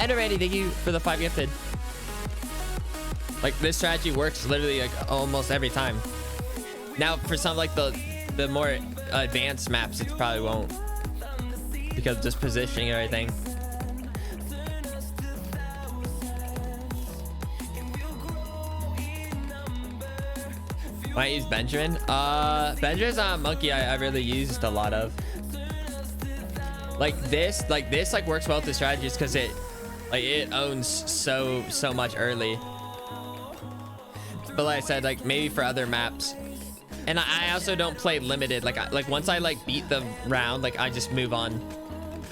Ender Randy, thank you for the 5 gifted. Like this strategy works literally like almost every time. Now for some like the more advanced maps, it probably won't because of just positioning and everything. Might use Benjamin. Benjamin's a monkey I really used a lot of. Like this works well with the strategies because it owns so much early. But like I said, like maybe for other maps. And I also don't play limited. Like once I like beat the round, like I just move on.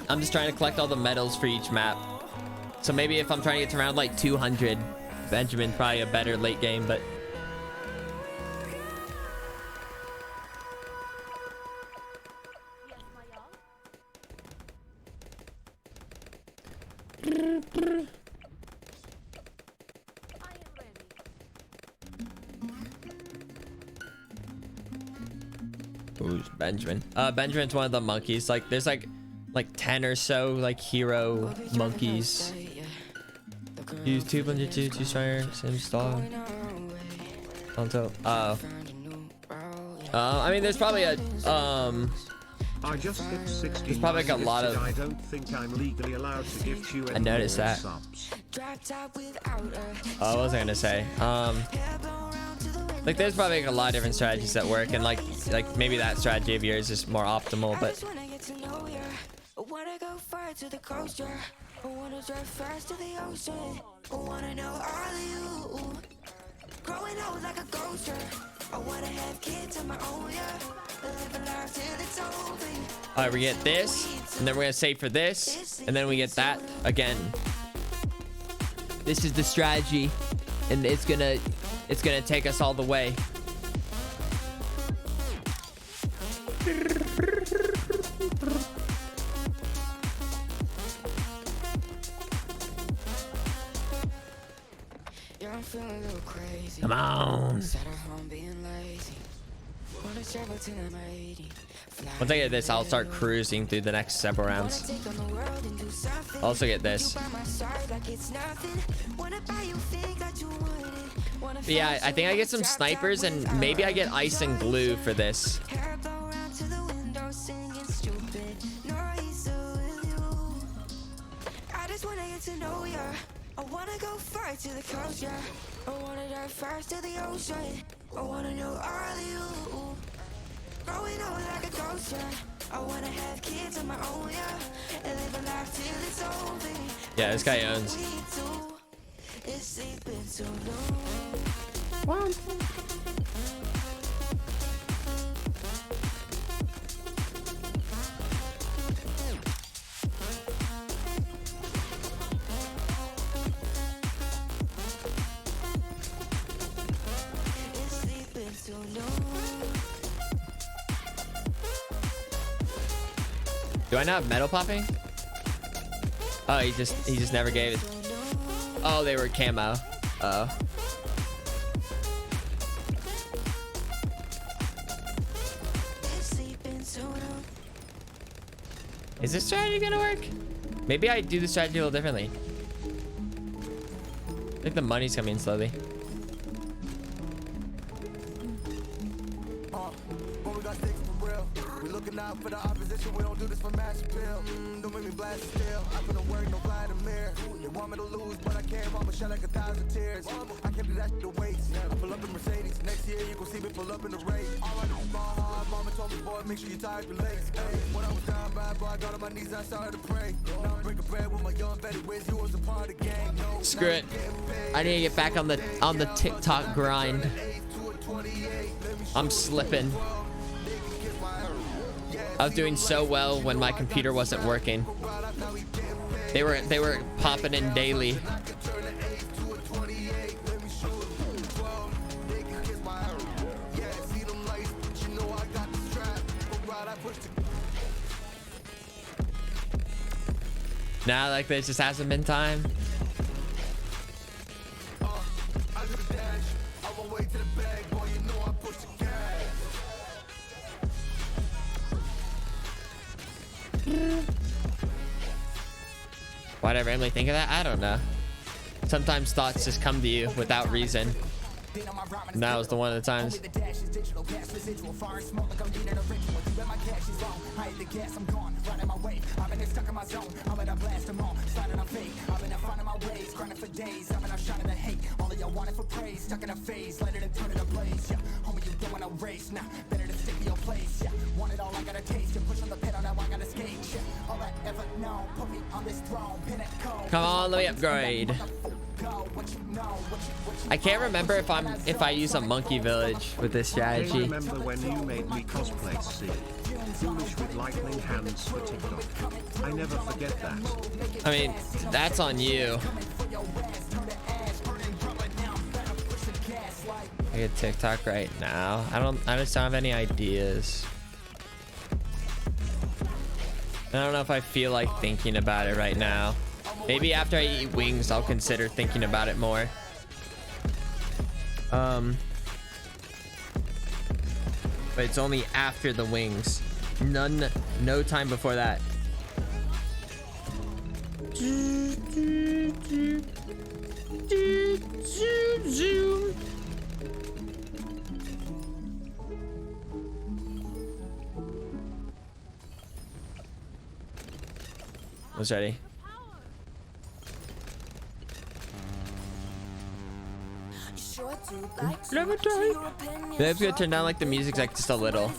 I'm just trying to collect all the medals for each map. So maybe if I'm trying to get to around like 200, Benjamin probably a better late game, but Who's Benjamin? Benjamin's one of the monkeys. Like there's like 10 or so like hero monkeys. Use 202, 2 strider, same stall. I mean, there's probably a I just hit 60. There's probably like a lot of. I don't think I'm legally allowed to gift you. I noticed that. Subs. Oh, what was I gonna say? Like there's probably like a lot of different strategies that work, and like maybe that strategy of yours is more optimal, but. I wanna drive fast to the ocean. I wanna know all of you. Growing old like a ghost. I wanna have kids of my own, yeah. Live a life till it's over. All right, we get this, and then we're gonna save for this, and then we get that again. This is the strategy, and it's gonna take us all the way. Come on. Once I get this, I'll start cruising through the next several rounds. I'll also get this. But yeah, I think I get some snipers, and maybe I get ice and glue for this. I wanna go far to the coast, yeah. I wanna dive first to the ocean. I wanna know all of you. Growing old like a ghost, yeah. I wanna have kids of my own, yeah. And live a life till it's over. Yeah, this guy owns. It's been so long. Do I not have metal popping? Oh, he just never gave it. Oh, they were camo. Oh. Is this strategy gonna work? Maybe I do the strategy a little differently. I think the money's coming in slowly. For the opposition, we don't do this for match appeal. Don't make me blast still. I put a work, no Vladimir. You want me to lose, but I can't. I'ma shed like 1,000 tears. I can't do that shit to waste. I pull up in Mercedes. Next year, you gon' see me pull up in the race. All I do is ball hard. Mama told me, boy, make sure you tie your legs. Hey, when I was down bad, boy, I got on my knees, I started to pray. Now I'm breaking bread with my young Betty Wiz. You was a part of the gang. No, screw it. I need to get back on the TikTok grind. I'm slipping. I was doing so well when my computer wasn't working. They were popping in daily. Now like there just hasn't been time. Why'd I randomly think of that? I don't know. Sometimes thoughts just come to you without reason. And that was the one of the times. Come on, let me upgrade. I can't remember if I use a monkey village with this strategy. I remember when you made me cosplay foolish with lightning hands for TikTok. I never forget that. I mean, that's on you. I get TikTok right now. I just don't have any ideas. I don't know if I feel like thinking about it right now. Maybe after I eat wings, I'll consider thinking about it more. But But it's only after the wings. No time before that. What's ready? Maybe I'm gonna turn down like the music's like just a little.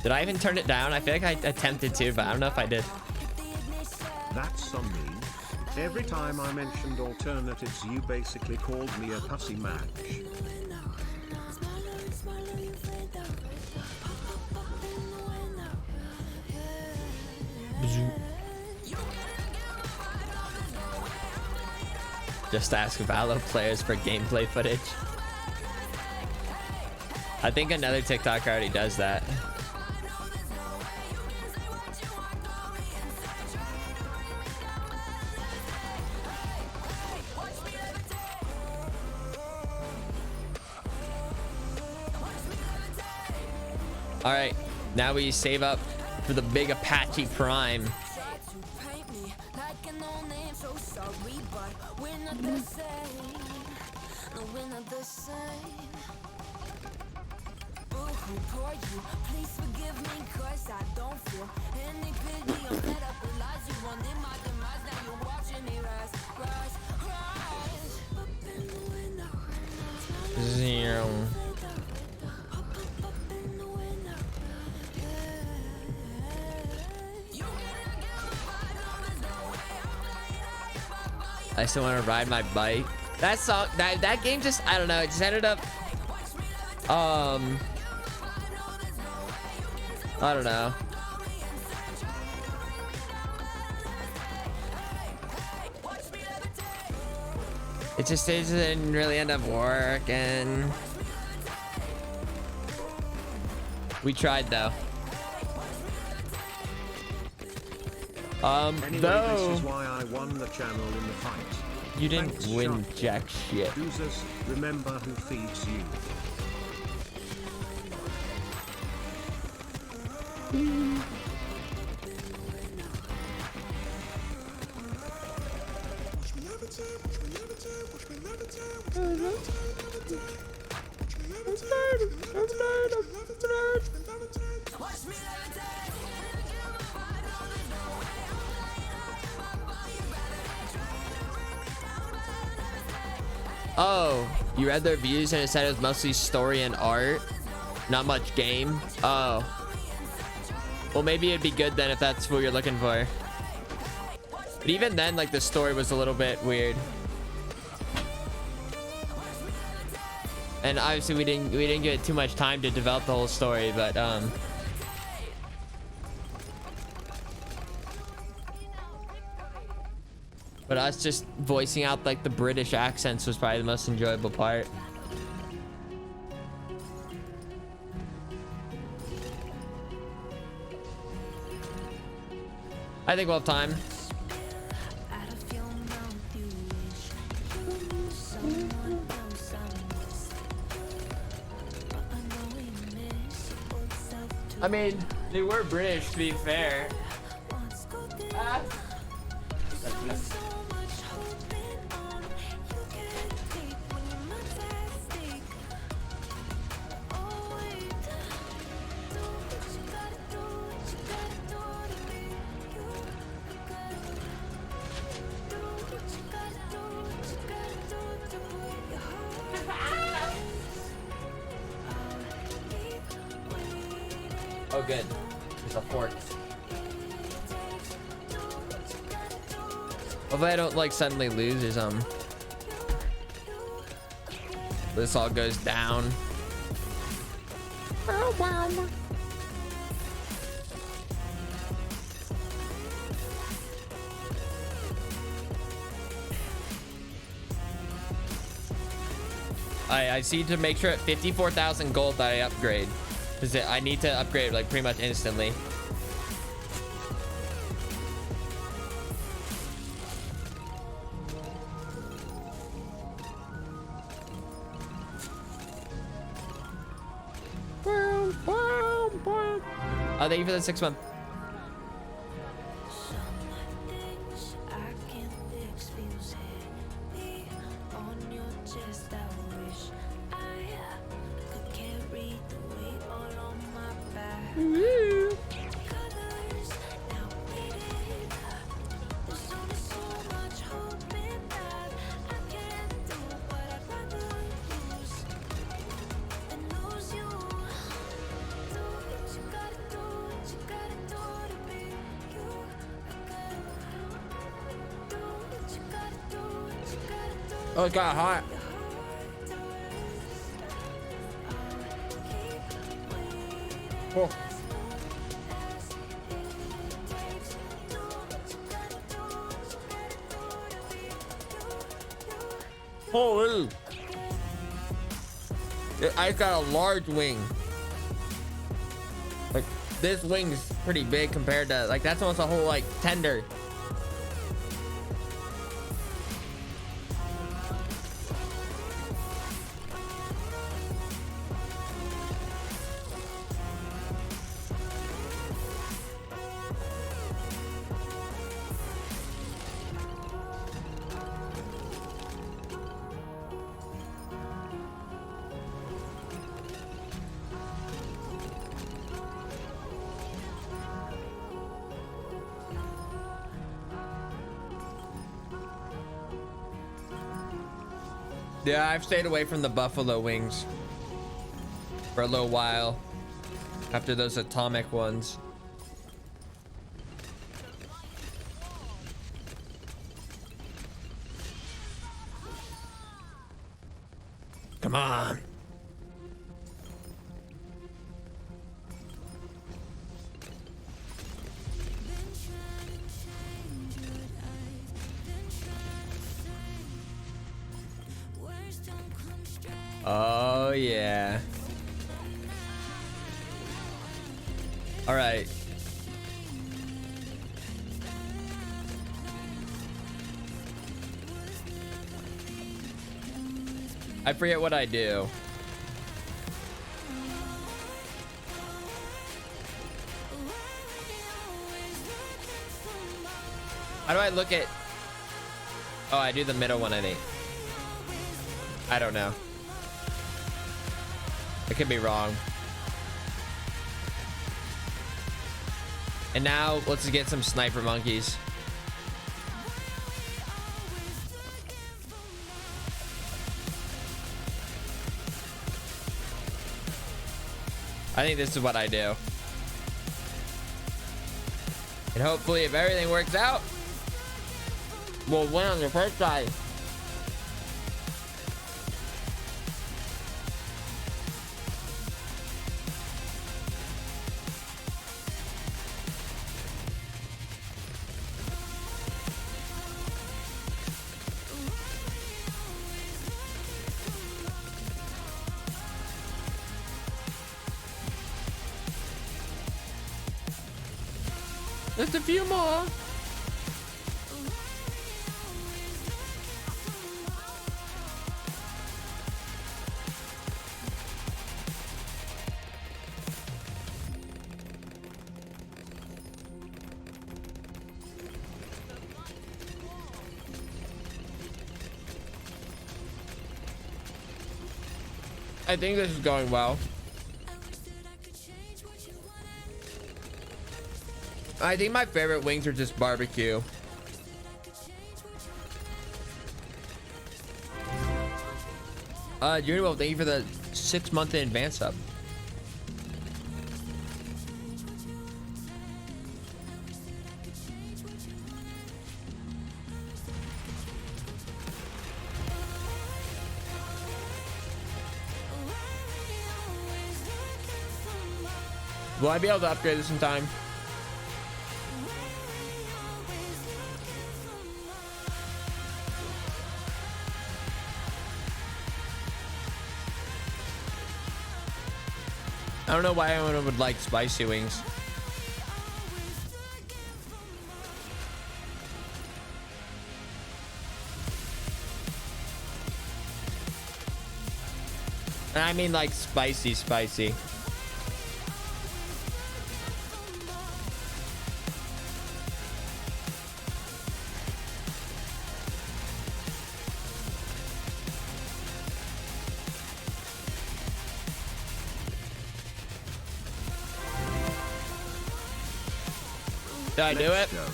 Did I even turn it down? I feel like I attempted to, but I don't know if I did. That's on me. Every time I mentioned alternatives, you basically called me a pussy match. Just ask Valo players for gameplay footage. I think another TikTok already does that. All right, now we save up for the big Apache Prime. Zero. I still want to ride my bike. That song, that game just, I don't know, it just ended up, I don't know. It just didn't really end up working. We tried though. Anyway, though this is why I won the channel in the fight. You didn't Thanks, win Sharky. jack shit. Users, remember who feeds you. Oh, you read their reviews and it said it was mostly story and art, not much game. Oh, well, maybe it'd be good then if that's what you're looking for. But even then, like, the story was a little bit weird. And obviously we didn't get too much time to develop the whole story, but us just voicing out like the British accents was probably the most enjoyable part. I think we'll have time. I mean, they were British, to be fair. Oh, good. There's a fork. Hopefully I don't like suddenly lose or something. This all goes down. I see to make sure at 54,000 gold that I upgrade. Because I need to upgrade like pretty much instantly. Oh, thank you for the 6 month. Oh, it got hot. Cool. Holy. I got a large wing. Like, this wing's pretty big compared to, like, that's almost a whole, like, tender. Yeah, I've stayed away from the buffalo wings for a little while after those atomic ones. Come on. Oh yeah. All right. I forget what I do. How do I look at? Oh, I do the middle one, I think. I don't know. I could be wrong. And now let's get some sniper monkeys. I think this is what I do. And hopefully if everything works out, we'll win on the first try. Just a few more. I think this is going well. I think my favorite wings are just barbecue. Junior, well, thank you for the 6 month in advance sub. Will I be able to upgrade this in time? I don't know why anyone would like spicy wings. And I mean like spicy. Did I do it? Go.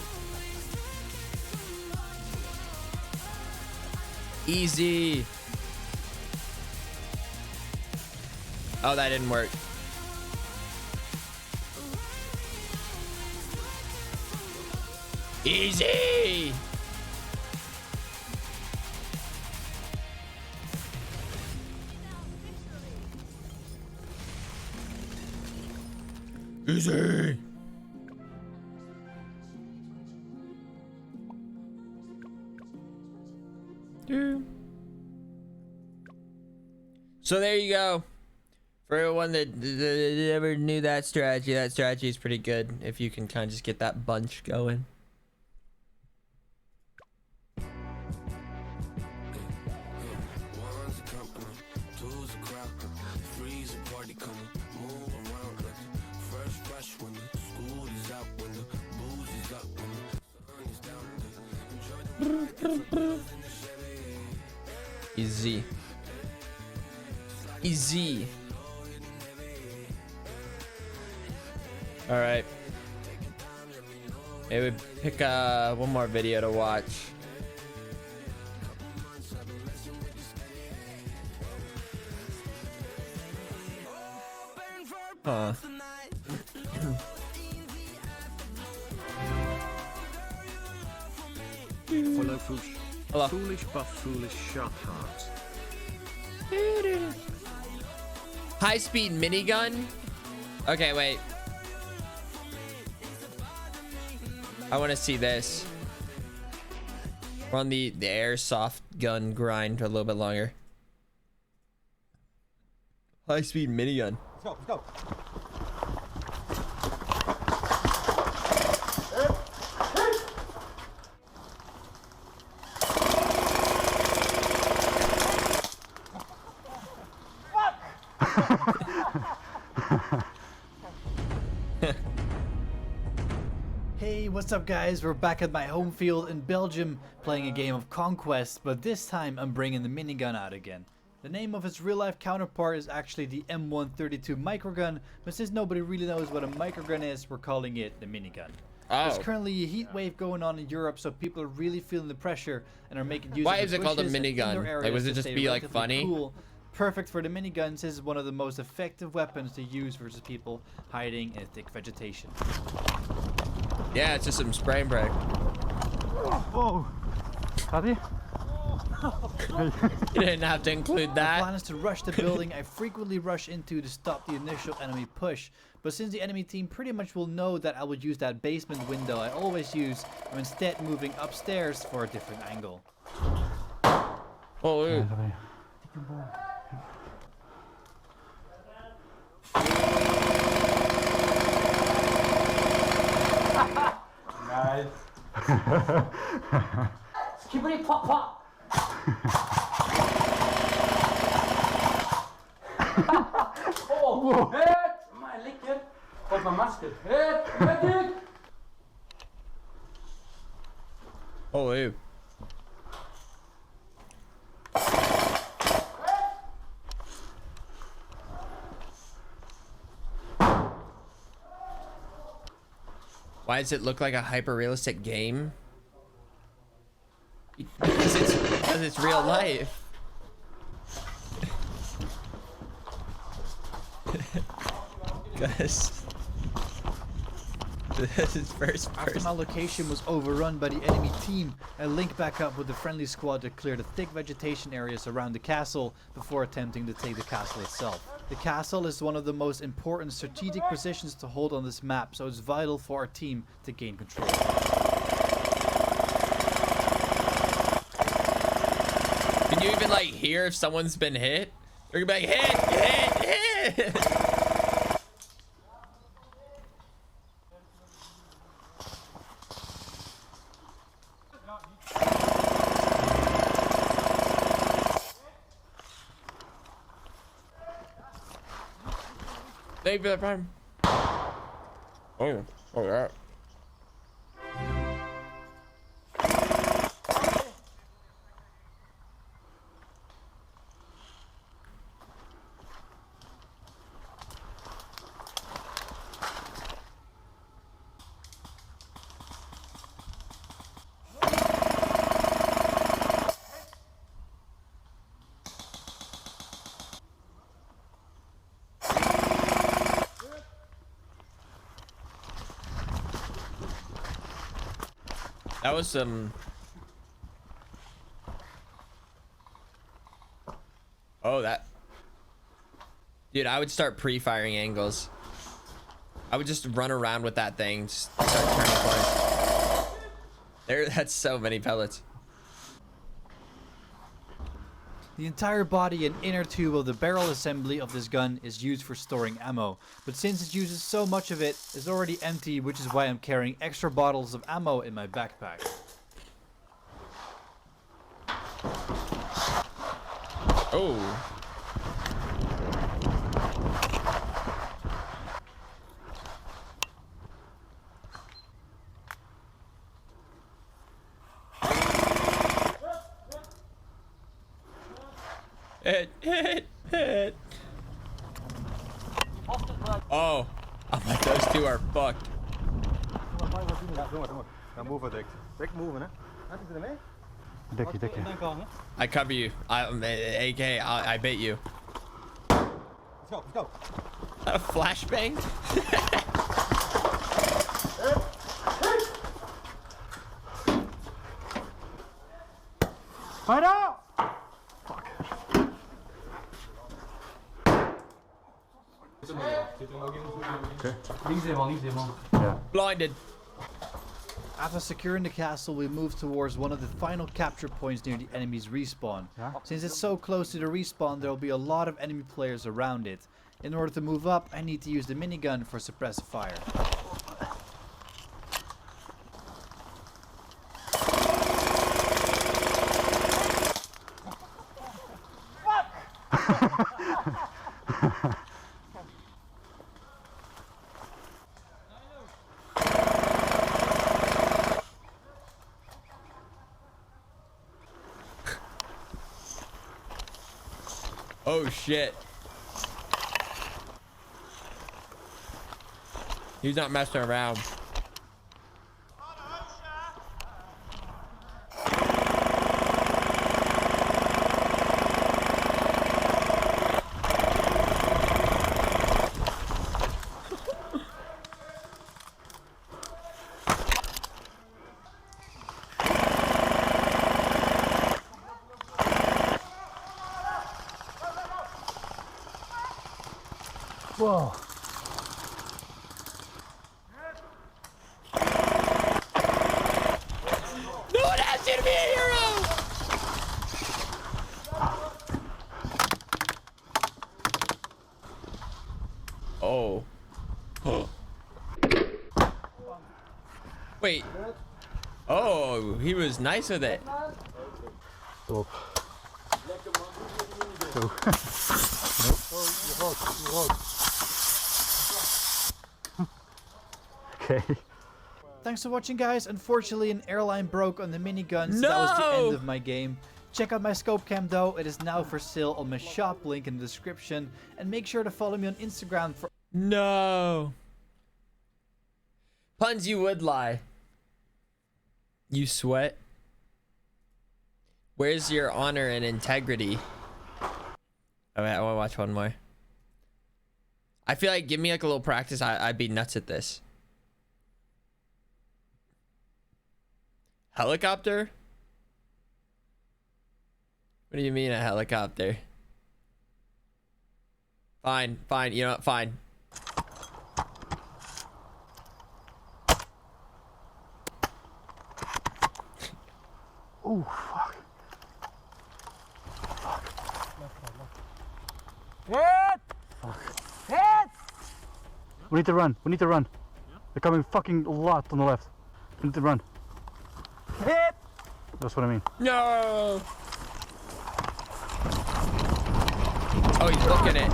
Easy. Oh, that didn't work. Easy. Easy. So there you go. For everyone that ever knew that strategy is pretty good if you can kind of just get that bunch going. Easy. Easy. All right. Maybe pick one more video to watch. Huh. Follow foolish. Hello. Foolish buff, foolish sharp heart. High-speed minigun? Okay, wait. I want to see this. We're on the airsoft gun grind for a little bit longer. High-speed minigun. Let's go, let's go. Hey, what's up guys? We're back at my home field in Belgium playing a game of Conquest, but this time I'm bringing the minigun out again. The name of its real life counterpart is actually the M132 microgun, but since nobody really knows what a microgun is, we're calling it the minigun. There's currently a heat wave going on in Europe, so people are really feeling the pressure and are making use of Why is it called a minigun? Like, was it just be like funny? Cool. Perfect for the miniguns. This is one of the most effective weapons to use versus people hiding in thick vegetation. Yeah, it's just some spray and pray. Whoa! Have you? You didn't have to include that. My plan is to rush the building I frequently rush into to stop the initial enemy push. But since the enemy team pretty much will know that I would use that basement window I always use, I'm instead moving upstairs for a different angle. Oh, ew. Nice. Skibbity pop pop. Oh, het! Maar lekker. Op mijn masker. Het, dude. Oh, ew. Why does it look like a hyper-realistic game? Because it's real life. Guys. This is first person. After my location was overrun by the enemy team, I linked back up with the friendly squad to clear the thick vegetation areas around the castle before attempting to take the castle itself. The castle is one of the most important strategic positions to hold on this map, so it's vital for our team to gain control. Can you even like hear if someone's been hit? They're gonna be like, hit! Thank you for the prime. Oh, yeah. That was some... Oh, that... Dude, I would start pre-firing angles. I would just run around with that thing. Just start turning corners. There, that's so many pellets. The entire body and inner tube of the barrel assembly of this gun is used for storing ammo, but since it uses so much of it, it's already empty, which is why I'm carrying extra bottles of ammo in my backpack. Oh. Hit. Oh, I'm like, those two are fucked. I cover you. AK, I bait you. Let's go. A flashbang? Fight out! Blinded. After securing the castle, we move towards one of the final capture points near the enemy's respawn. Since it's so close to the respawn, there will be a lot of enemy players around it. In order to move up, I need to use the minigun for suppressive fire. Oh shit. He's not messing around. Whoa. No one asked you to be a hero! Oh. Wait. Oh, he was nice with it. Stop. Okay. Thanks for watching, guys. Unfortunately, an airline broke on the minigun, so that was the end of my game. Check out my scope cam though, it is now for sale on my shop, link in the description. And make sure to follow me on Instagram for... No. Puns, you would lie. You sweat. Where's your honor and integrity? Oh, wait, I want to watch one more. I feel like, give me like a little practice. I'd be nuts at this. Helicopter? What do you mean a helicopter? Fine, fine, you know what, fine. Oh, fuck. Hit! Fuck. Hit! We need to run. We need to run. They're coming fucking a lot on the left. We need to run. Hit! That's what I mean. No! Oh, he's looking it.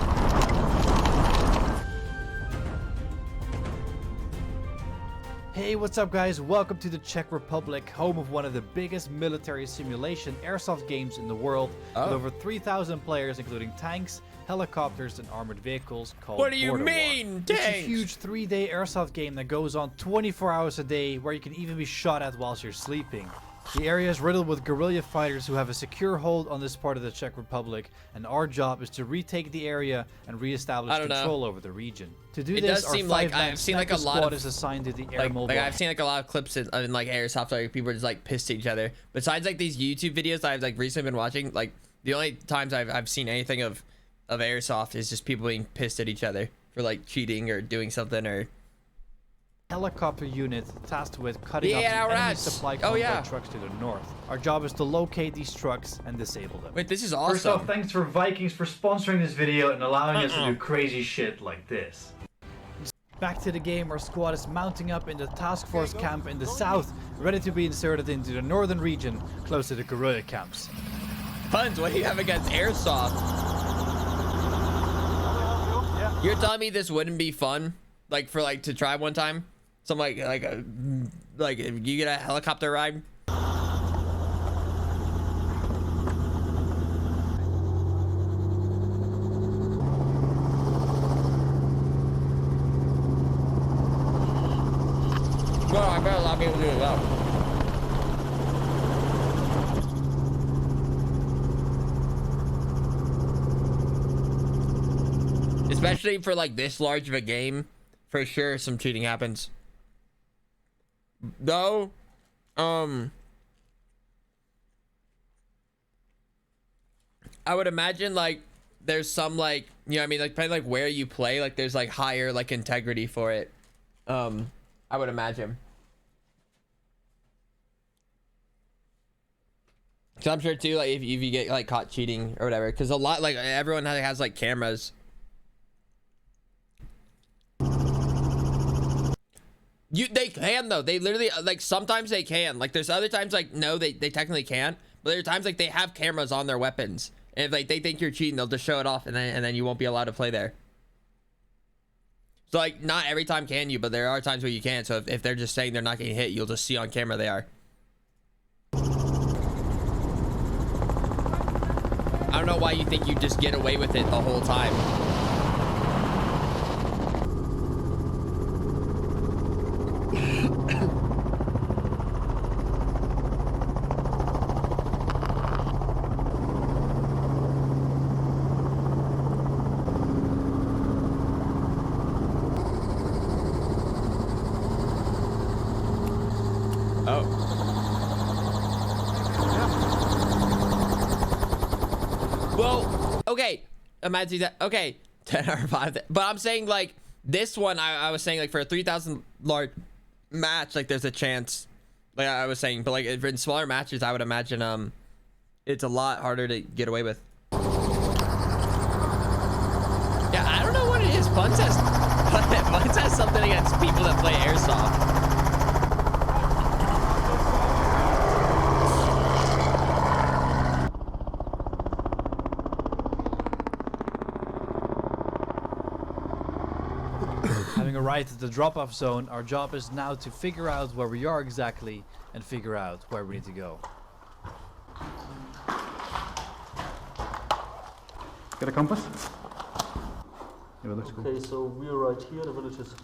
Hey, what's up guys? Welcome to the Czech Republic, home of one of the biggest military simulation airsoft games in the world, with over 3,000 players including tanks, helicopters and armored vehicles called What do you Border War. mean, It's a tanks? huge 3-day airsoft game that goes on 24 hours a day, where you can even be shot at whilst you're sleeping. The area is riddled with guerrilla fighters who have a secure hold on this part of the Czech Republic, and our job is to retake the area and re-establish control over the region. To do this, does seem like I've seen like a lot of is assigned to the air mobile. Like I've seen like a lot of clips in like airsoft, like people are just like pissed at each other. Besides like these YouTube videos that I've like recently been watching, like the only times I've seen anything of airsoft is just people being pissed at each other for like cheating or doing something or. Helicopter unit tasked with cutting up some enemy supply convoy trucks to the north. Our job is to locate these trucks and disable them. Wait, this is awesome. First off, thanks for Vikings for sponsoring this video and allowing us to do crazy shit like this. Back to the game, our squad is mounting up in the task force camp in the south, ready to be inserted into the northern region, close to the guerrilla camps. Puns, what do you have against airsoft? You're telling me this wouldn't be fun, like for like to try one time? Some like if you get a helicopter ride. Come on, I bet a lot of people do it well. Especially for like this large of a game, for sure some cheating happens. Though, I would imagine like there's some like, you know what I mean, like depending like where you play, like there's like higher like integrity for it. I would imagine. So I'm sure too, like if you get like caught cheating or whatever, because a lot like everyone has like cameras. They can though. They literally like sometimes they can. Like there's other times like no, they technically can't. But there are times like they have cameras on their weapons, and if like they think you're cheating, they'll just show it off, and then you won't be allowed to play there. So like not every time can you, but there are times where you can. So if they're just saying they're not getting hit, you'll just see on camera they are. I don't know why you think you just get away with it the whole time. Okay, imagine that. Okay, 10 or 5. But I'm saying like this one, I was saying like for a 3,000 large match, like there's a chance. Like I was saying, but like in smaller matches, I would imagine it's a lot harder to get away with. Yeah, I don't know what it is. Buns has something against people that play airsoft. Having arrived at the drop-off zone, our job is now to figure out where we are exactly and figure out where we need to go. Got a compass? Yeah, that looks cool. Okay, so we're right here, the village is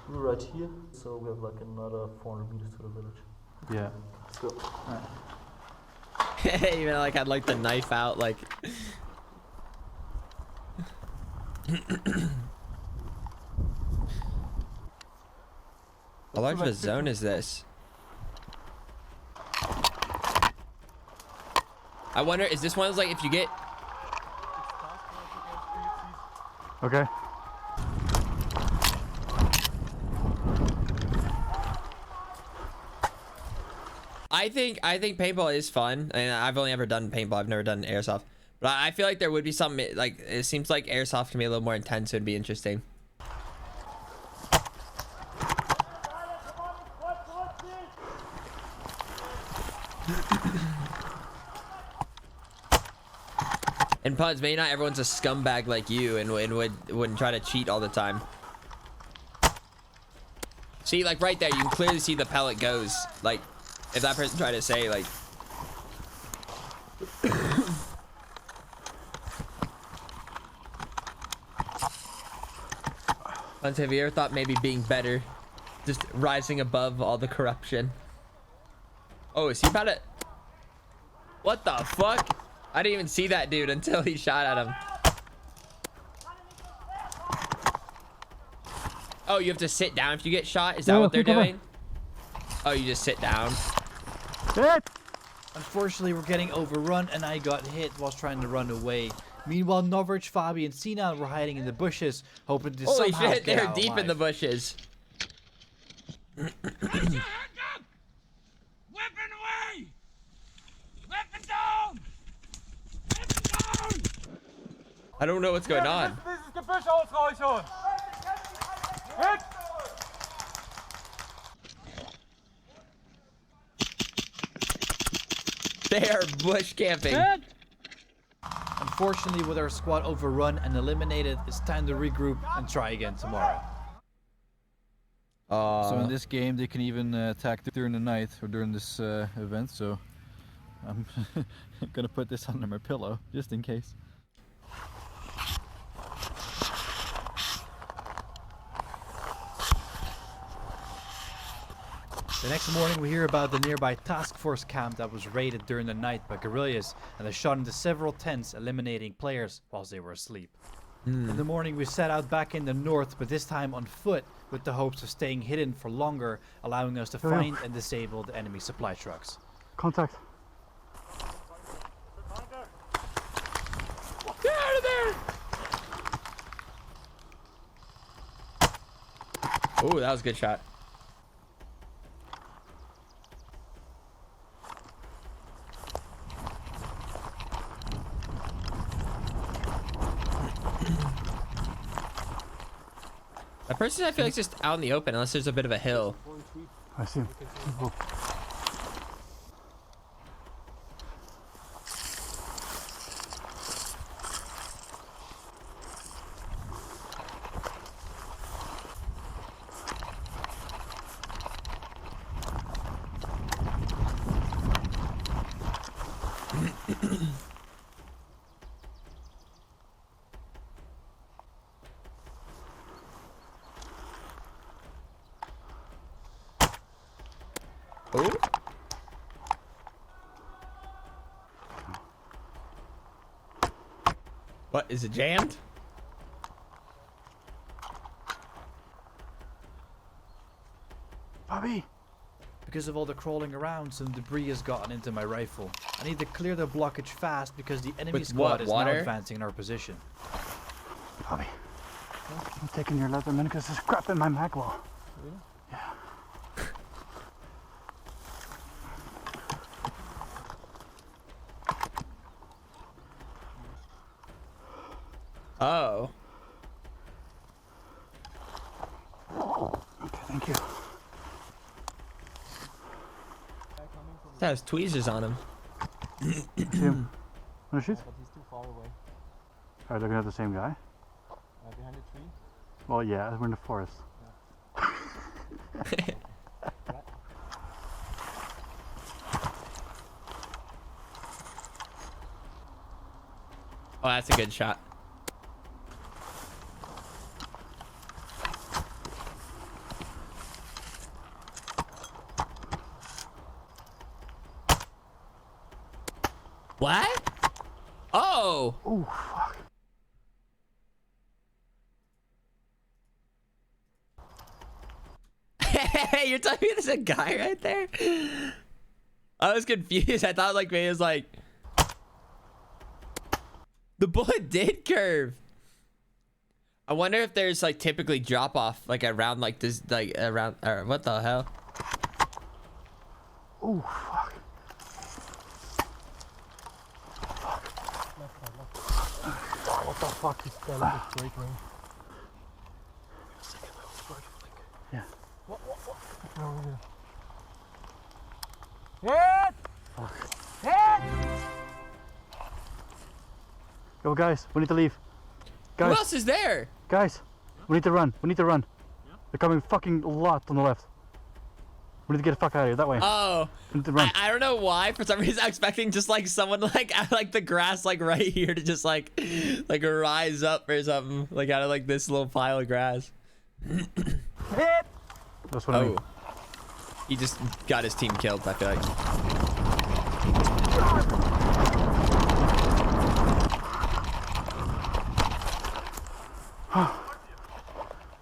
right here, so we have like another 400 meters to the village. Yeah. Let's go. Right. Even like I'd like the knife out, like. How large of a zone is this? I wonder, is this one of those, like if you get... Okay. I think paintball is fun, and I've only ever done paintball. I've never done airsoft, but I feel like there would be some like it seems like airsoft can be a little more intense. It'd be interesting. And Puds, maybe not everyone's a scumbag like you and wouldn't try to cheat all the time. See, like right there, you can clearly see the pellet goes. Like, if that person tried to say, like... Puds, have you ever thought maybe being better? Just rising above all the corruption? Oh, is he about to? What the fuck? I didn't even see that dude until he shot at him. Oh, you have to sit down if you get shot? Is that what they're doing? Oh, you just sit down. Unfortunately, we're getting overrun and I got hit whilst trying to run away. Meanwhile, Novrich, Fabi, and Sina were hiding in the bushes, hoping to Holy somehow shit, get they're out deep in alive. the bushes. I don't know what's going on. Dieses Gebüsch ausreichen! Hit! They are bush camping. Unfortunately, with our squad overrun and eliminated, it's time to regroup and try again tomorrow. So in this game, they can even attack during the night or during this event. So I'm gonna put this under my pillow just in case. The next morning, we hear about the nearby task force camp that was raided during the night by guerrillas, and they shot into several tents, eliminating players whilst they were asleep. In the morning, we set out back in the north, but this time on foot, with the hopes of staying hidden for longer, allowing us to find and disable the enemy supply trucks. Contact. Get out of there! Oh, that was a good shot. That person, I feel like, is just out in the open, unless there's a bit of a hill. I see him. Oh. Oh. What, is it jammed? Bobby! Because of all the crawling around, some debris has gotten into my rifle. I need to clear the blockage fast because the enemy squad is now advancing in our position. Bobby, I'm taking your leather man because there's crap in my mag wall. Really? Yeah. Oh. Okay, thank you. That has tweezers on him. See him. Wanna shoot? But he's too far away. Are they looking at the same guy? Behind the tree? Well, yeah, we're in the forest. Oh, that's a good shot. What? Oh! Oh, fuck. Hey, you're telling me there's a guy right there? I was confused. I thought like maybe it was like the bullet did curve. I wonder if there's like typically drop off like around like this, like around, or what the hell? Oh, fuck. What the fuck is that? Straight range. Yeah. What? Hit! Fuck. Hit! Yo, guys, we need to leave. Who Guys, else is there? guys, we need to run. We need to run. They're coming fucking a lot on the left. We need to get the fuck out of here, that way. Oh, We need to run. I don't know why. For some reason, I'm expecting just like someone like out of, like the grass, like right here, to just like rise up or something, like out of like this little pile of grass. That's what I mean. He just got his team killed, I feel like.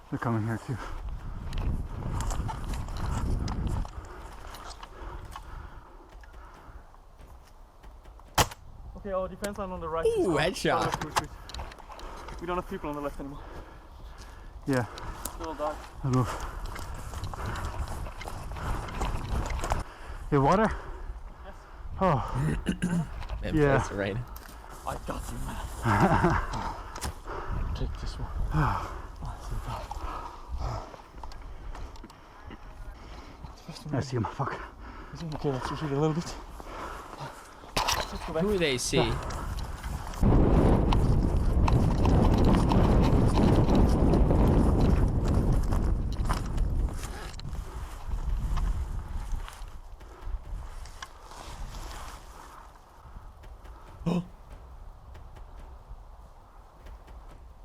They're coming here too. Okay, our defense line on the right. Ooh, headshot. We don't have people on the left anymore. Yeah. Still dark. I'll move. Your water? Yes. Oh. Man, yeah. place it right. I got you, man. Take this one. I see him. Fuck. Okay, let's retreat a little bit. Let's go back. Who do they see? Yeah.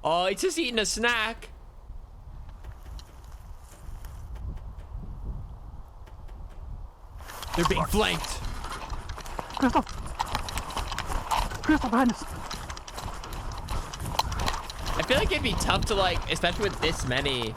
Oh, he's just eating a snack. They're being flanked. Crystal! Crystal behind us! I feel like it'd be tough to like, especially with this many,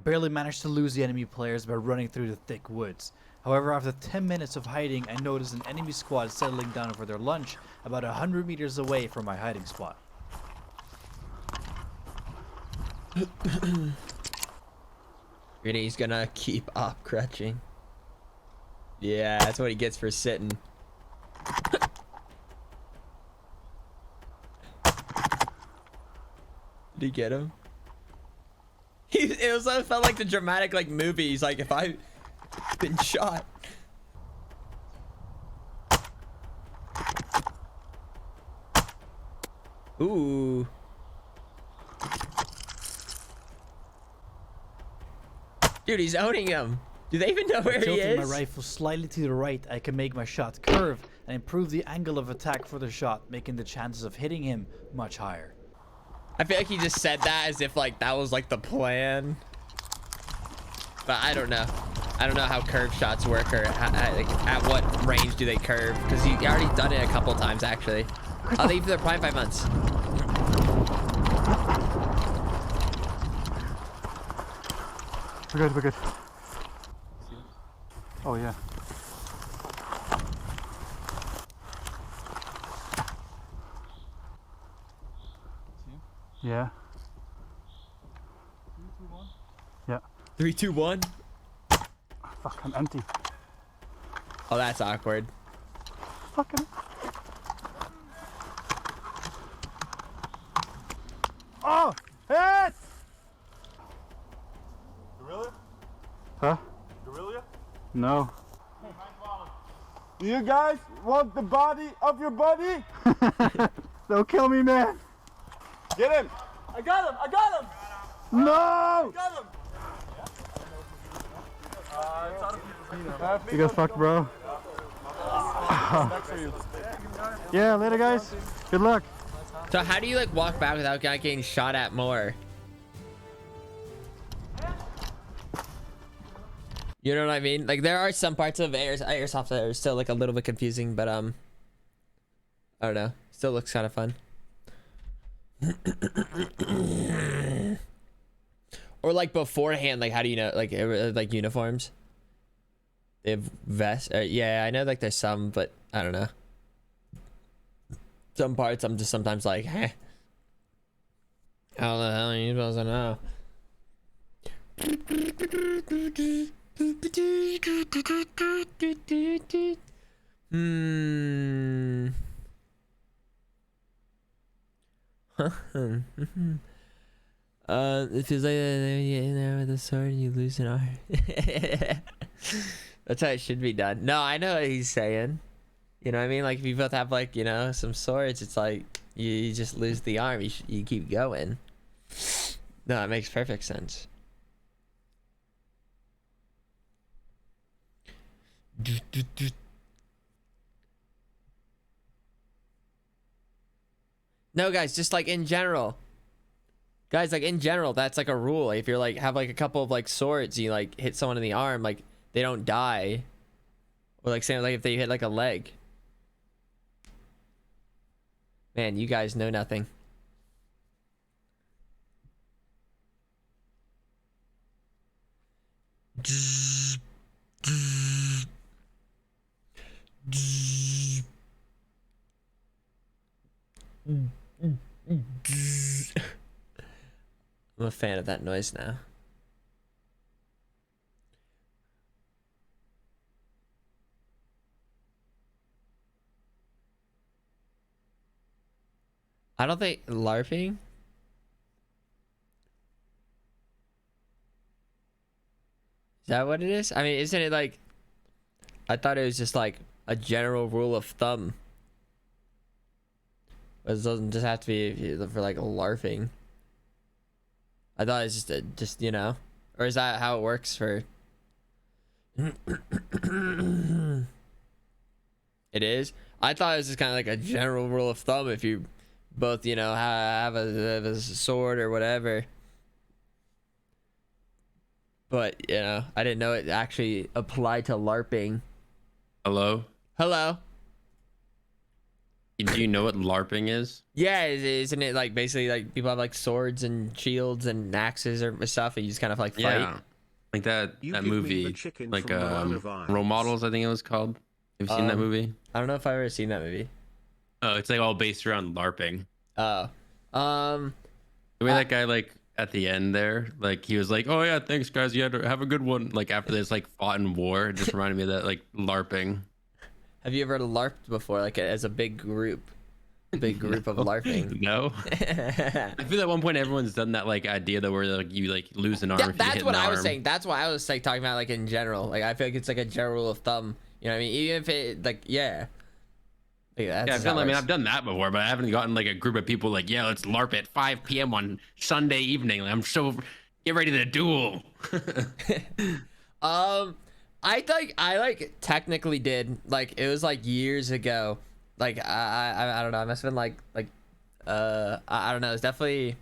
Barely managed to lose the enemy players by running through the thick woods. However, after 10 minutes of hiding, I noticed an enemy squad settling down for their lunch about 100 meters away from my hiding spot. Really, he's gonna keep up crutching. Yeah, that's what he gets for sitting. Did he get him? It felt like the dramatic like movie. He's like, if I've been shot. Ooh. Dude, he's owning him. Do they even know where he Tilting is? my rifle slightly to the right, I can make my shot curve and improve the angle of attack for the shot, making the chances of hitting him much higher. I feel like he just said that as if like that was like the plan. But I don't know. I don't know how curve shots work or at what range do they curve, because you already done it a couple times actually. I'll leave for the prime 5 months. We're good, we're good. Oh yeah. Yeah. 3, 2, 1. Yeah. 3, 2, 1. Fuck, I'm empty. Oh, that's awkward. Fucking. Oh! Hit! Gorilla? Huh? Gorilla? No. Do you guys want the body of your buddy? Don't kill me, man. Get him! I got him! I got him! No! I got him! You guys fucked, bro. Yeah, later, guys. Good luck. So how do you like walk back without getting shot at more? You know what I mean? Like there are some parts of airsoft that are still like a little bit confusing, but I don't know. Still looks kind of fun. Or like beforehand, like how do you know like uniforms? They have vests. Yeah, I know like there's some, but I don't know. Some parts I'm just sometimes like, heh. How the hell are you supposed to know? It feels like you're in there with a sword and you lose an arm. That's how it should be done. No, I know what he's saying. You know what I mean? Like if you both have like, you know, some swords, it's like you just lose the arm. You keep going. No, that makes perfect sense. No, guys, just like in general. Guys, like in general, that's like a rule. If you're like have like a couple of like swords, you like hit someone in the arm, like they don't die. Or like saying like if they hit like a leg. Man, you guys know nothing. I'm a fan of that noise now. I don't think LARPing. Is that what it is? I mean, isn't it like, I thought it was just like a general rule of thumb. But it doesn't just have to be for like LARPing. I thought it's just you know, or is that how it works for? It is. I thought it was just kind of like a general rule of thumb if you both, you know, have a sword or whatever. But you know, I didn't know it actually applied to LARPing. Hello. Hello. Do you know what LARPing is? Yeah, isn't it like basically like people have like swords and shields and axes or stuff, and you just kind of like fight? Yeah, like that movie, like Role Models, I think it was called. Have you seen that movie? I don't know if I've ever seen that movie. Oh, it's like all based around LARPing. Oh, the way that guy like at the end there, like he was like, "Oh yeah, thanks guys, you had to have a good one." Like after this, like fought in war, it just reminded me of that like LARPing. Have you ever LARPed before, like as a big group? Big group of LARPing? No. I feel at one point everyone's done that like idea that where like you like lose an arm. Yeah, that's what I was saying. That's why I was like talking about like in general. Like I feel like it's like a general rule of thumb. You know what I mean? Even if it like yeah. Yeah, I feel like, I mean, I've done that before, but I haven't gotten like a group of people like, yeah, let's LARP at 5 p.m. on Sunday evening. Like, I'm so get ready to duel. I like technically did, like it was like years ago. Like I don't know. I must have been like I don't know. It's definitely,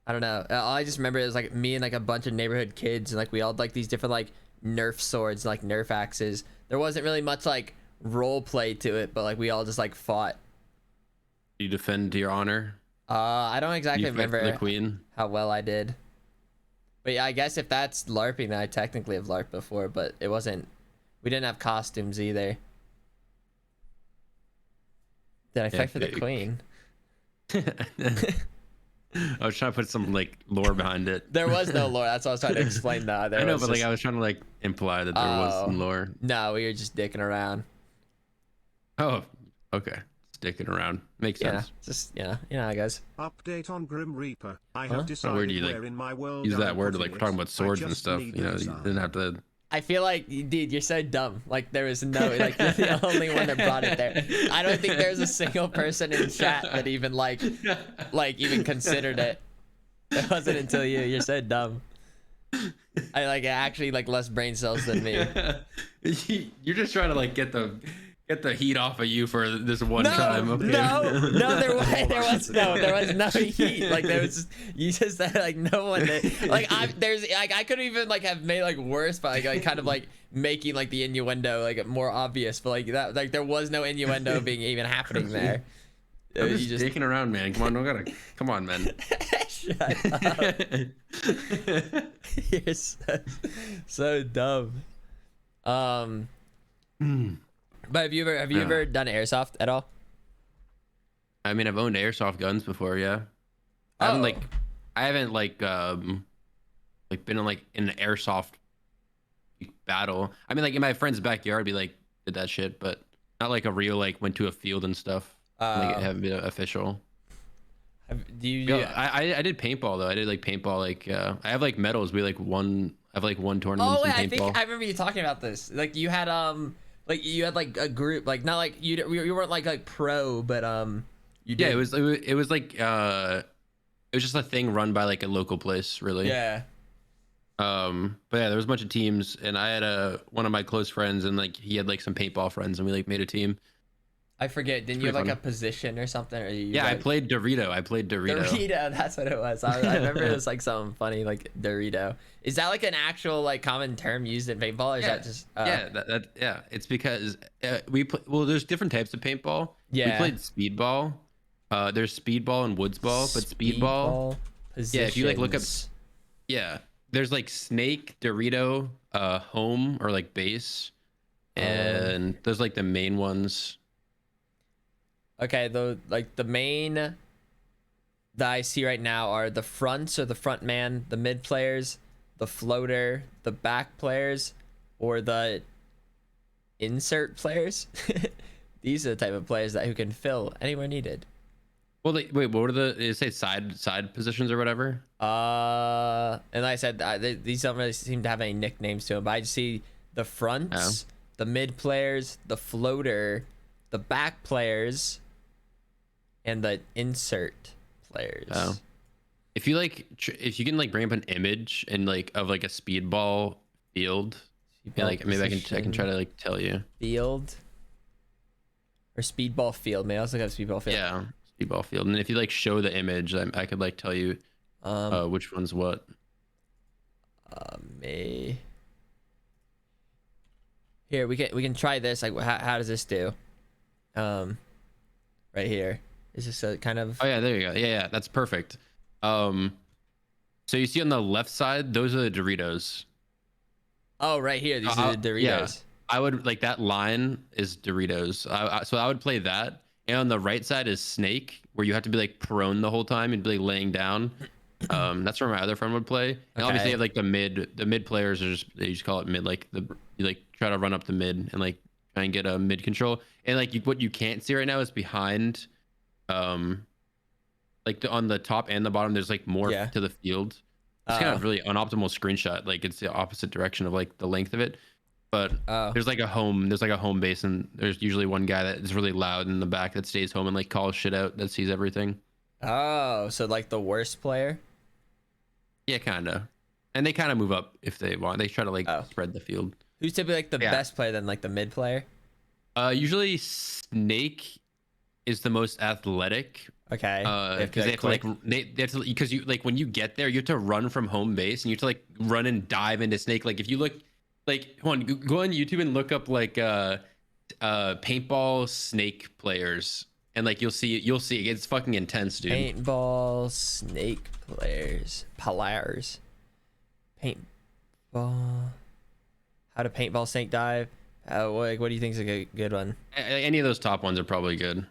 I don't know. All I just remember is like me and like a bunch of neighborhood kids, and like we all had like these different like Nerf swords, like Nerf axes. There wasn't really much like role play to it, but like we all just like fought. You defend your honor? I don't exactly remember the queen. How well I did. But yeah, I guess if that's LARPing, then I technically have LARPed before, but it wasn't, we didn't have costumes either. Did I fight for the queen? I was trying to put some like lore behind it. There was no lore. That's what I was trying to explain. Though. I know, but like I was trying to like imply that there was some lore. No, we were just dicking around. Oh, okay. Sticking around makes sense. Just you know, guys. Update on Grim Reaper. I have decided where do you where in my world use that I'm word to putting like it. talking about swords I and just stuff? need You know, a you design. didn't have to. I feel like, dude, you're so dumb. Like there was no, like you're the only one that brought it there. I don't think there's a single person in chat that even like even considered it. It wasn't until you. You're so dumb. I like actually like less brain cells than me. You're just trying to like get the heat off of you for this one time. Okay. No, there was no heat. Like there was just, you just said like no one like I could even like have made like worse by like kind of like making like the innuendo like more obvious, but like that like there was no innuendo being even happening there. I'm just dicking around, man. Come on, come on, man. Shut up. You're so dumb. But have you ever done airsoft at all? I mean, I've owned airsoft guns before, yeah. I haven't been in like in an airsoft battle. I mean, like in my friend's backyard, we like did that shit, but not like a real like went to a field and stuff. Like have been official. I did paintball though. I did like paintball. Like I have like medals. I have like one tournament. Oh wait, in paintball. I think I remember you talking about this. Like you had like a group, like not like you weren't like pro, but you did. Yeah, it was like it It was just a thing run by like a local place, really. Yeah. But yeah, there was a bunch of teams, and I had one of my close friends, and like he had like some paintball friends, and we like made a team. I forget. Didn't you have Pretty like fun. a position or something? Or you Yeah, I like... played Dorito. Dorito, that's what it was. I remember it was like something funny, like Dorito. Is that like an actual like common term used in paintball? Or is that just yeah? It's because well, there's different types of paintball. Yeah. We played speedball. There's speedball and woodsball, but speedball. Yeah, if you like look up. Yeah, there's like snake, Dorito, home or like base, and those like the main ones. Okay, the main that I see right now are the fronts or the front man, the mid players, the floater, the back players, or the insert players. These are the type of players who can fill anywhere needed. Well, wait, what were did it say side positions or whatever? And like I said, these don't really seem to have any nicknames to them, but I just see the fronts, the mid players, the floater, the back players, and the insert players. Oh. If you like, if you can like bring up an image and like of like a speedball field, yeah, like maybe I can try to like tell you. Field or speedball field. Maybe let's look at speedball field. Yeah, speedball field. And if you like show the image, I could like tell you which one's what. Here we can try this. Like how does this do? Right here. Is this a kind of? Oh yeah, there you go. Yeah, that's perfect. So you see on the left side, those are the Doritos. Oh, right here. These are the Doritos. Yeah, I would like that line is Doritos. So I would play that. And on the right side is Snake, where you have to be like prone the whole time and be like laying down. That's where my other friend would play. And obviously you have like the mid players are just, they just call it mid, like you like try to run up the mid and like try and get a mid control. And like what you can't see right now is behind, like on the top and the bottom, there's like more to the field. It's kind of really unoptimal screenshot. Like it's the opposite direction of like the length of it. But there's like a home base, and there's usually one guy that is really loud in the back that stays home and like calls shit out, that sees everything. Oh, so like the worst player? Yeah, kind of. And they kind of move up if they want. They try to like spread the field. Who's typically like the best player then, like the mid player? Usually Snake is the most athletic. Okay. Because they have to like because you like when you get there, you have to run from home base and you have to like run and dive into Snake. Like if you look, like go on YouTube and look up like paintball Snake players, and like you'll see it's fucking intense, dude. Paintball Snake players. Paintball. How to paintball Snake dive. What do you think is a good one? Any of those top ones are probably good.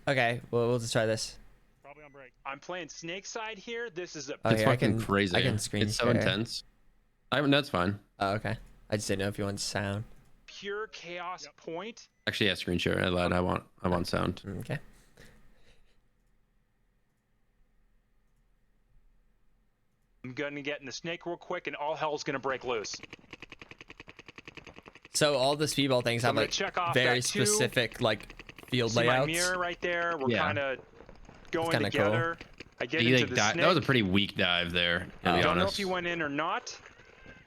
Okay, well we'll just try this. Probably on break. I'm playing Snake side here. This is It's fucking crazy. I can screen It's so share. intense. That's fine. Oh, okay. I just didn't know if you want sound. pure chaos point. Actually, yeah, screen share. I lied. I want sound. Okay. I'm gonna get in the Snake real quick, and all hell's gonna break loose. So all the speedball things So have I'm gonna like check off very that too. specific like field See layouts. my mirror right there. We're kind of going kinda together. I get He, into like, the That Snake. was a pretty weak dive there. To I be don't know honest. if he went in or not.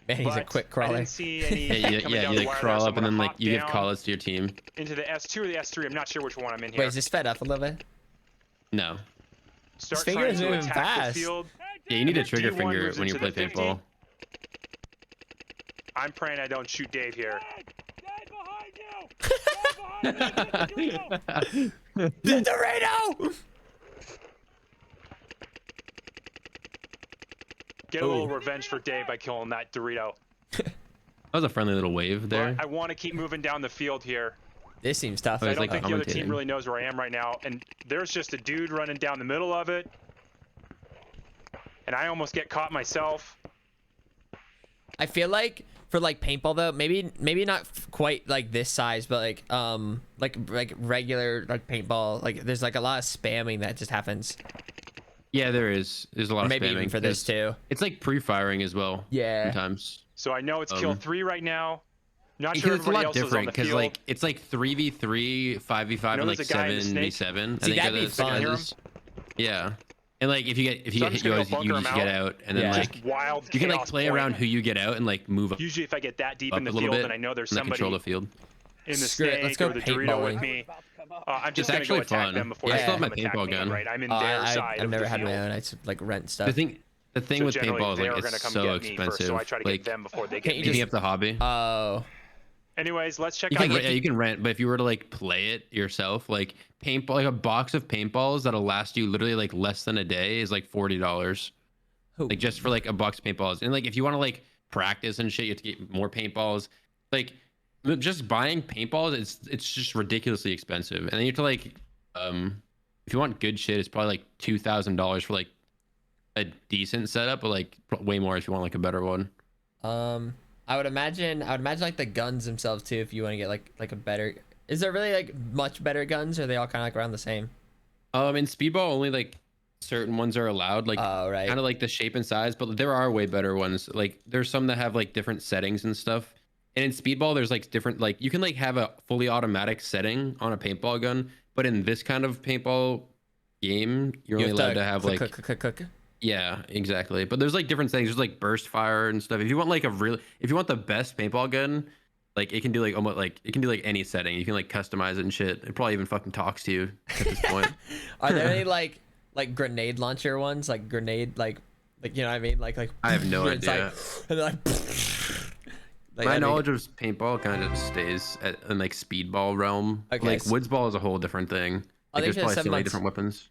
Man, he's a but quick I crawler. didn't see any. Yeah, coming down you the like wire crawl there, so up and I'm then gonna like you give hop call outs to your team. down into the S2 or the S3. I'm not sure which one I'm in here. Wait, is this fed up a little bit? No. Start His trying finger's to moving attack fast. the field. Yeah, you need a trigger D1 finger moves when you into play the 50. paintball. I'm praying I don't shoot Dave here. The Dorado! Get a little revenge for Dave by killing that Dorito. That was a friendly little wave there. But I want to keep moving down the field here. This seems tough. I don't think the other team really knows where I am right now. And there's just a dude running down the middle of it. And I almost get caught myself. I feel like for like paintball though, maybe not quite like this size, but like regular like paintball, like there's like a lot of spamming that just happens. Yeah, there is. There's a lot of Maybe spamming. even for this too. It's like pre-firing as well. Yeah. Sometimes. So I know it's kill 3 right now. Not Because sure it's a everybody lot else is on different the because field. like it's like 3v3, 5v5, I know and like there's a guy in the snake. 7v7. See, that'd be fun. Yeah. And like if you get So I'm hit, just gonna you go bunker just them get out. out, and then like Just wild you can like chaos play point. around who you get out and like move up, Usually if I get that deep up in the a little field bit, and I know there's and then somebody control the field. in the Screw it, snake let's go or the Dorito with paintballing. me, I'm just It's gonna actually go attack fun. them before I they still have come my attack paintball me, gun. right? I'm in their side I've of never the had my field. own. I just like rent stuff. The thing So with generally, paintball is they're like gonna it's come so get me expensive. first, so I try to like, get them before they get me. picking up the hobby. Oh. Anyways, let's check You out. can, yeah, you can rent, but if you were to like play it yourself, like paintball, like a box of paintballs that'll last you literally like less than a day is like $40. Like just for like a box of paintballs. And like if you want to like practice and shit, you have to get more paintballs. Like just buying paintballs, it's just ridiculously expensive. And then you have to like if you want good shit, it's probably like $2,000 for like a decent setup, but like way more if you want like a better one. I would imagine like the guns themselves too, if you want to get like a better. Is there really like much better guns, or are they all kind of like around the same? In speedball, only like certain ones are allowed, like kind of like the shape and size, but there are way better ones. Like there's some that have like different settings and stuff. And in speedball, there's like different, like you can like have a fully automatic setting on a paintball gun, but in this kind of paintball game, you're only allowed to have like yeah, exactly. But there's like different things. There's like burst fire and stuff. If you want like if you want the best paintball gun, like it can do like almost like it can do like any setting. You can like customize it and shit. It probably even fucking talks to you at this point. Are there any like grenade launcher ones, like grenade like you know what I mean? Like I have no it's idea. Like, and they're like my knowledge of paintball kind of stays in like speedball realm. Okay, like so- woods ball is a whole different thing. Like, there's probably so many different weapons.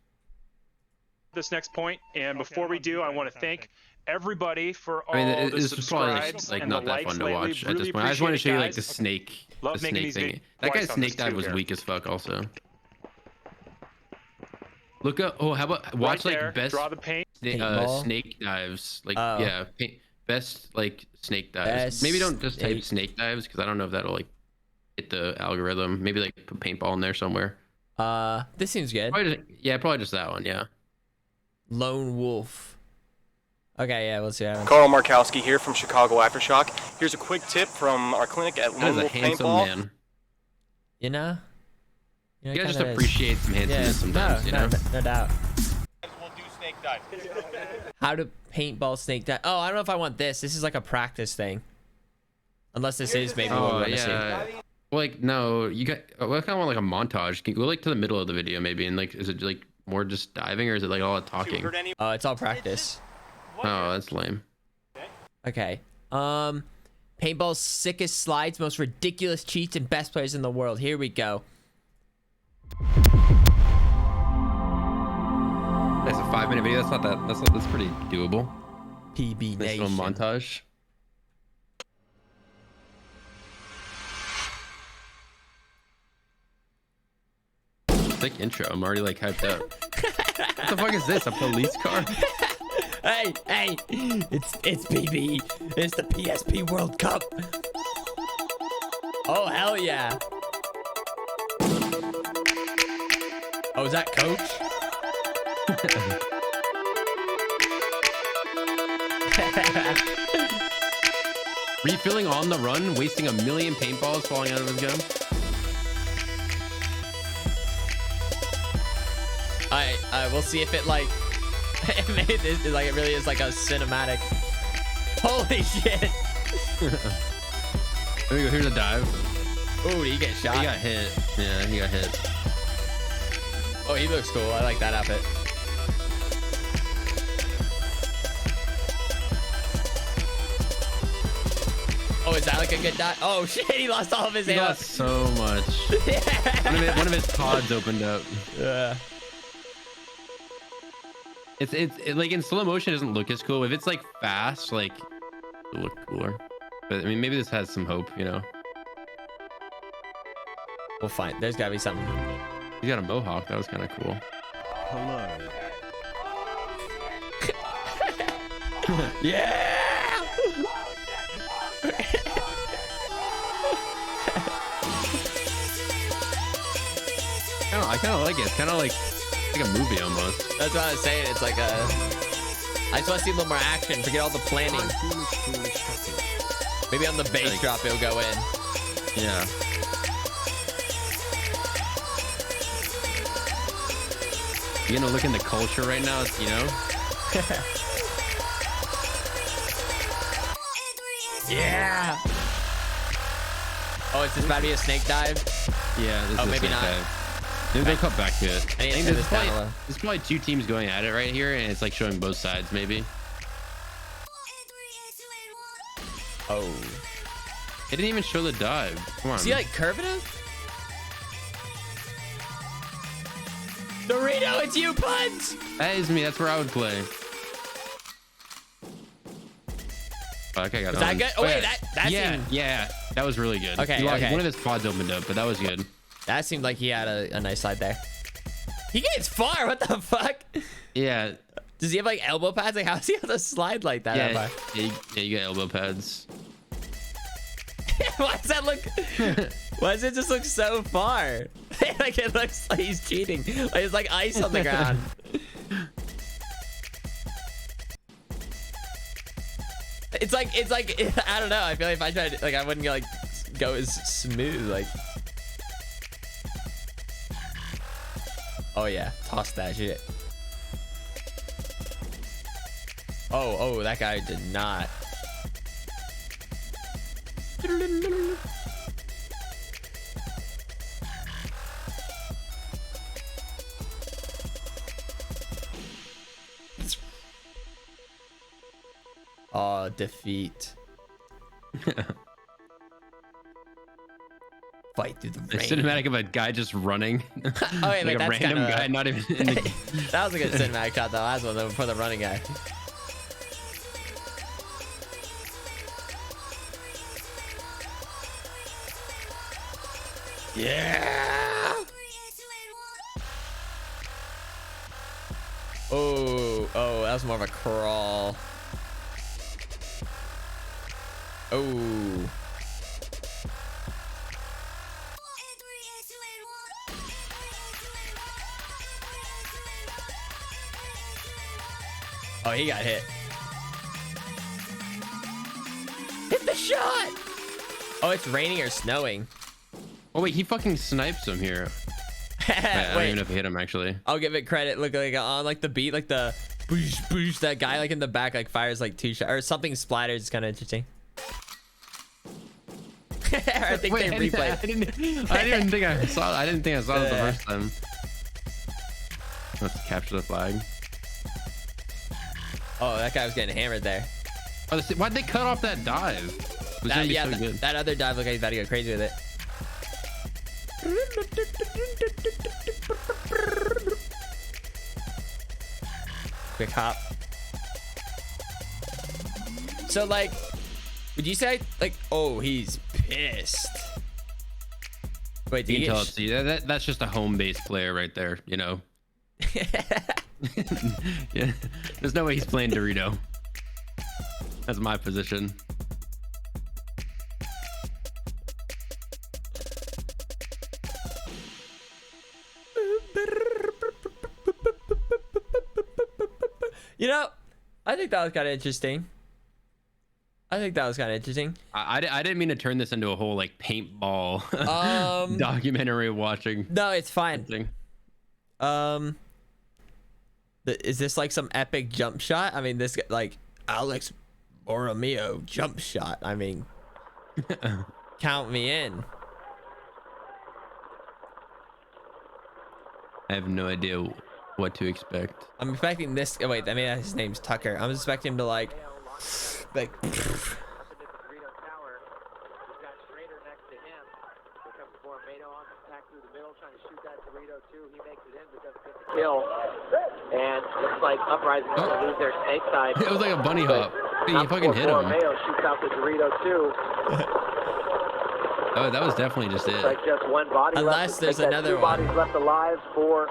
This next point, and before we do, I want to thank everybody for all I mean, the this is probably subscribes like and not the that likes fun to lately. watch at Really this point. I just want to appreciate show it, you like the guys. snake, Love the making snake these thing. videos That twice guy's on this snake dive too was here. weak as fuck. Also, look up. Oh, how about watch Right there, like best draw the paint. snake dives? Like Oh. yeah, best like snake dives. Best Maybe don't just type snake- snake dives because I don't know if that'll like hit the algorithm. Maybe like put paintball in there somewhere. This seems good. Probably just that one. Yeah. Lone wolf. Okay, yeah, we'll see. Carl Markowski here from Chicago Aftershock. Here's a quick tip from our clinic at That is Lone a Wolf handsome Paintball. man. You know? You gotta just appreciate some handsomeness sometimes, you know? No doubt. We'll do snake dive. How to paintball snake dive. Oh, I don't know if I want this. This is like a practice thing. Unless this is maybe what we want to see. Well, like no, you got. Well, I kind of want like a montage. Can you go like to the middle of the video maybe, and like, is it like more just diving or is it like all talking? Oh, it's all practice. Oh, that's lame. Okay. Paintball's sickest slides, most ridiculous cheats, and best players in the world. Here we go. That's a 5-minute video. That's not that. That's pretty doable. PB Nice little Nation. montage. Sick intro. I'm already like hyped up. What the fuck is this? A police car? Hey, it's PB. It's the PSP World Cup. Oh, hell yeah. Oh, is that Coach? Refilling on the run, wasting 1 million paintballs falling out of his gun. We'll see if it like it made this like it really is like a cinematic. Holy shit! There we go. Here's a dive. Oh, did he get shot? He got hit. Yeah, he got hit. Oh, he looks cool. I like that outfit. Oh, is that like a good dive? Oh shit! He lost all of his He ammo. lost so much. One of his pods opened up. Yeah. It's like in slow motion it doesn't look as cool. If it's like fast, like it'll look cooler. But I mean, maybe this has some hope, you know. We'll find. There's gotta be something. He got a mohawk. That was kind of cool. Hello. Yeah. I kind of like it. It's kind of like a movie almost. That's what I was saying. It's like a. I just want to see a little more action. Forget all the planning. Maybe on the bass drop it'll go in. Yeah. You gonna look into culture right now? It's, you know. Yeah. Oh, it's just about to be a snake dive. Yeah. This Oh, is a maybe snake not. dive. Maybe they'll cut back to it. I need to think turn there's this down a little. probably 2 teams going at it right here, and it's like showing both sides, maybe. Oh. It didn't even show the dive. Come on. Is he like curving him? Dorito, it's you, Puns! That is me. That's where I would play. Oh, okay, got Is that good? Oh, wait, that yeah, seemed... yeah, that was really good. Okay, Like, okay. one of his pods opened up, but that was good. That seemed like he had a nice slide there. He gets far. What the fuck? Yeah. Does he have like elbow pads? Like, how does he have to slide like that? Yeah, you got elbow pads. Why does that look? Why does it just look so far? Like it looks like he's cheating. Like it's like ice on the ground. It's like I don't know. I feel like if I tried, like I wouldn't like go as smooth. Like, oh yeah, toss that shit. Oh, that guy did not. Oh, defeat. Fight through the rain. A cinematic of a guy just running. Oh, wait, like a random guy, not even in the... That was a good cinematic shot, the last one, though, for the running guy. Yeah. Oh, that was more of a crawl. Oh. Oh, he got hit. Hit the shot. Oh, it's raining or snowing. Oh wait, he fucking snipes him here. I don't even know if he hit him actually. I'll give it credit. Look, like on like the beat, like the boosh boosh. That guy like in the back like fires like 2 shots or something splatters. It's kind of interesting. I think they replayed. I didn't think I saw. I didn't think I saw it the first time. Let's capture the flag. Oh, that guy was getting hammered there. Oh, why'd they cut off that dive? It was gonna be so good. That other dive looked like he's about to go crazy with it. Quick hop. So like, would you say like, oh, he's pissed? Wait, do you can tell it's that's just a home base player right there, you know. Yeah, there's no way he's playing Dorito. That's my position. You know, I think that was kind of interesting. I didn't mean to turn this into a whole like paintball documentary watching. No, it's fine. Is this like some epic jump shot? I mean, this guy, like Alex Borromeo jump shot. I mean, count me in. I have no idea what to expect. I'm expecting this. Oh, wait, I mean his name's Tucker. I'm expecting him to like. Kill, and looks like Uprising is going to lose their snake side. It was like a bunny hop. He fucking hit him. Mayo shoots out the Dorito too. Oh, that was definitely just it. Like just one body Unless left. there's another two one. bodies left alive for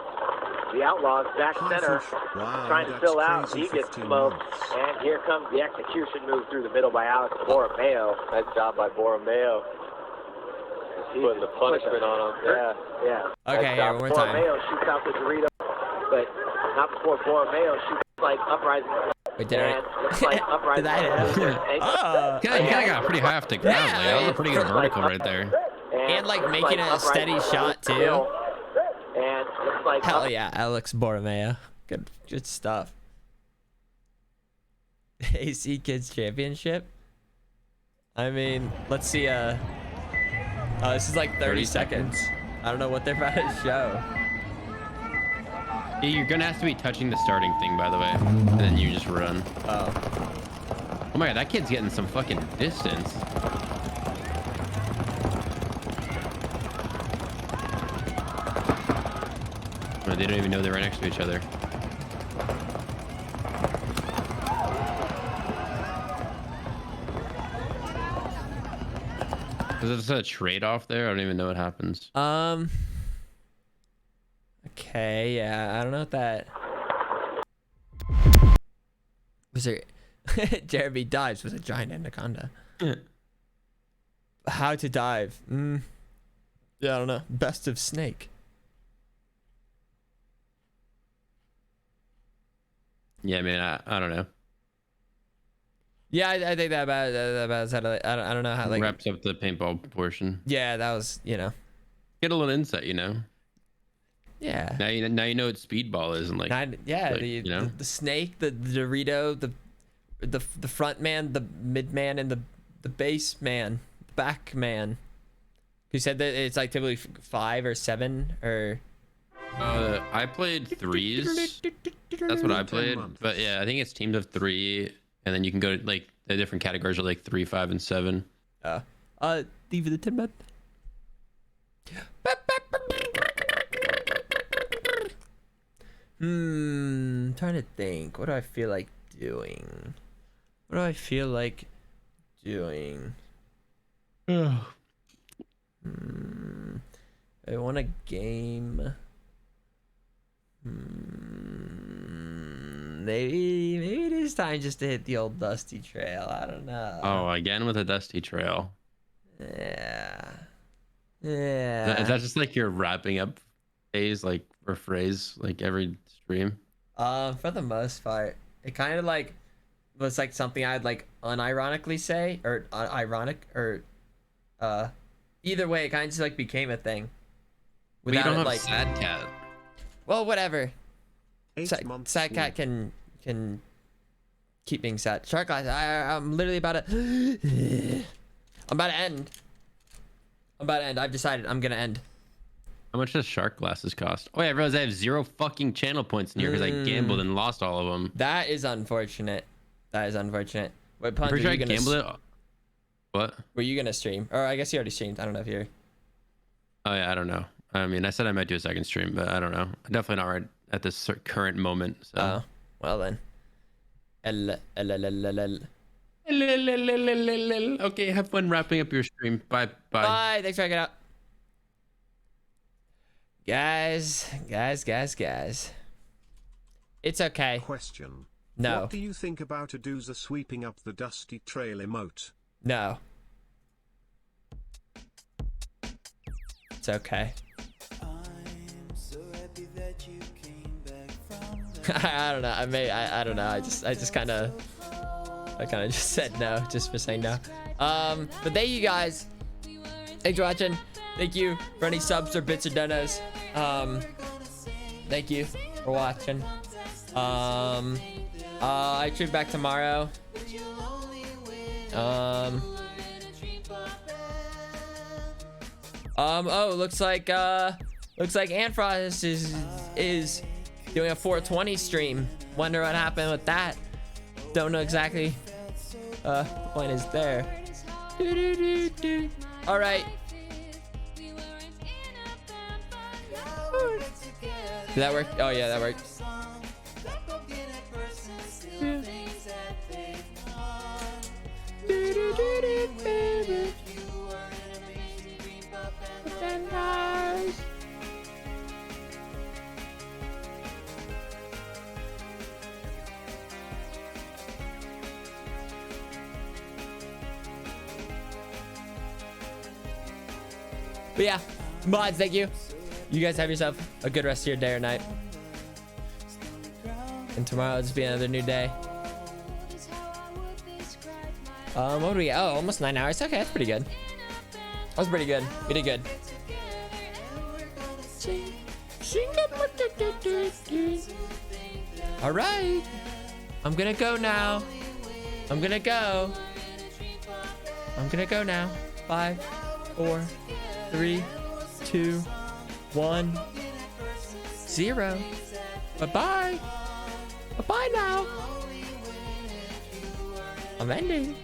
the Outlaws. Back center, trying to fill out. He gets smoked, and here comes the execution move through the middle by Alex Borromeo. Nice job by Borromeo. Putting the punishment on him. Yeah. Okay, here, one more time. Borromeo shoots out the Dorito, but not before Borromeo shoots like Uprising. Wait, did I? Looks like Uprising. Did I hit him? Oh, kind of got pretty high off the ground. Like, that was a pretty good vertical right there. And like making a steady shot too. And looks like, Hell yeah, Alex Borromeo. Good stuff. AC Kids Championship. I mean, let's see. Oh, this is like 30 seconds. I don't know what they're about to show. Yeah, you're gonna have to be touching the starting thing, by the way, and then you just run. Oh. Oh my god, that kid's getting some fucking distance. Oh, they don't even know they're right next to each other. Is this a trade-off there? I don't even know what happens. Okay, yeah, I don't know what that was. There Jeremy dives with a giant anaconda. How to dive? Yeah, I don't know. Best of snake. Yeah, I mean, I don't know. Yeah, I think that about I don't know how like wraps up the paintball portion. Yeah, that was, you know. Get a little insight, you know. Yeah. Now you know what speedball is, and like yeah, like, you know, the snake, the Dorito, the front man, the mid man, and the base man, the back man. You said that it's like typically 5 or 7 or. I played 3s. That's what I played. But yeah, I think it's teams of 3, and then you can go to like the different categories are like 3, 5, and 7. Leave the 10 month. Trying to think. What do I feel like doing? What do I feel like doing? I want a game. Maybe it is time just to hit the old dusty trail. I don't know. Oh, again with a dusty trail. Yeah. Is that just like your wrapping up phase, like, or phrase, like every stream? For the most part, it kind of like was like something I'd like unironically say, or ironic, or either way, it kind of just like became a thing. But you don't have like sad cat. Well, whatever. Sad cat can keep being sad. Shark glass. I'm literally about to. I'm about to end. I've decided I'm gonna end. How much does shark glasses cost? Oh yeah, I realized I have 0 fucking channel points in here because I gambled and lost all of them. That is unfortunate. Wait, Punch, Pretty sure I gambled it. What? Were you gonna stream? Or I guess you already streamed. I don't know if you're. Oh yeah, I don't know. I mean, I said I might do a second stream, but I don't know. I'm definitely not right at this current moment. So. Oh, well then. Okay, have fun wrapping up your stream. Bye. Bye. Thanks for checking out. Guys. It's okay. Question. No. What do you think about a doozer sweeping up the dusty trail emote? No. It's okay. I don't know. I don't know. I kind of just said no just for saying no. But thank you guys. Thanks for watching. Thank you for any subs or bits or donos. Thank you for watching. I stream back tomorrow. Oh, looks like Antfrost is doing a 420 stream. Wonder what happened with that. Don't know exactly. The point is there. All right. Did that work? Oh yeah, that worked. But yeah, mods, thank you. You guys have yourself a good rest of your day or night. And tomorrow will just be another new day. What do we? Oh, almost 9 hours. Okay, that's pretty good. That was pretty good. We did good. All right. I'm gonna go now. I'm gonna go now. 5, 4, 3, 2, 1, 0. Bye-bye. Bye-bye now. I'm ending.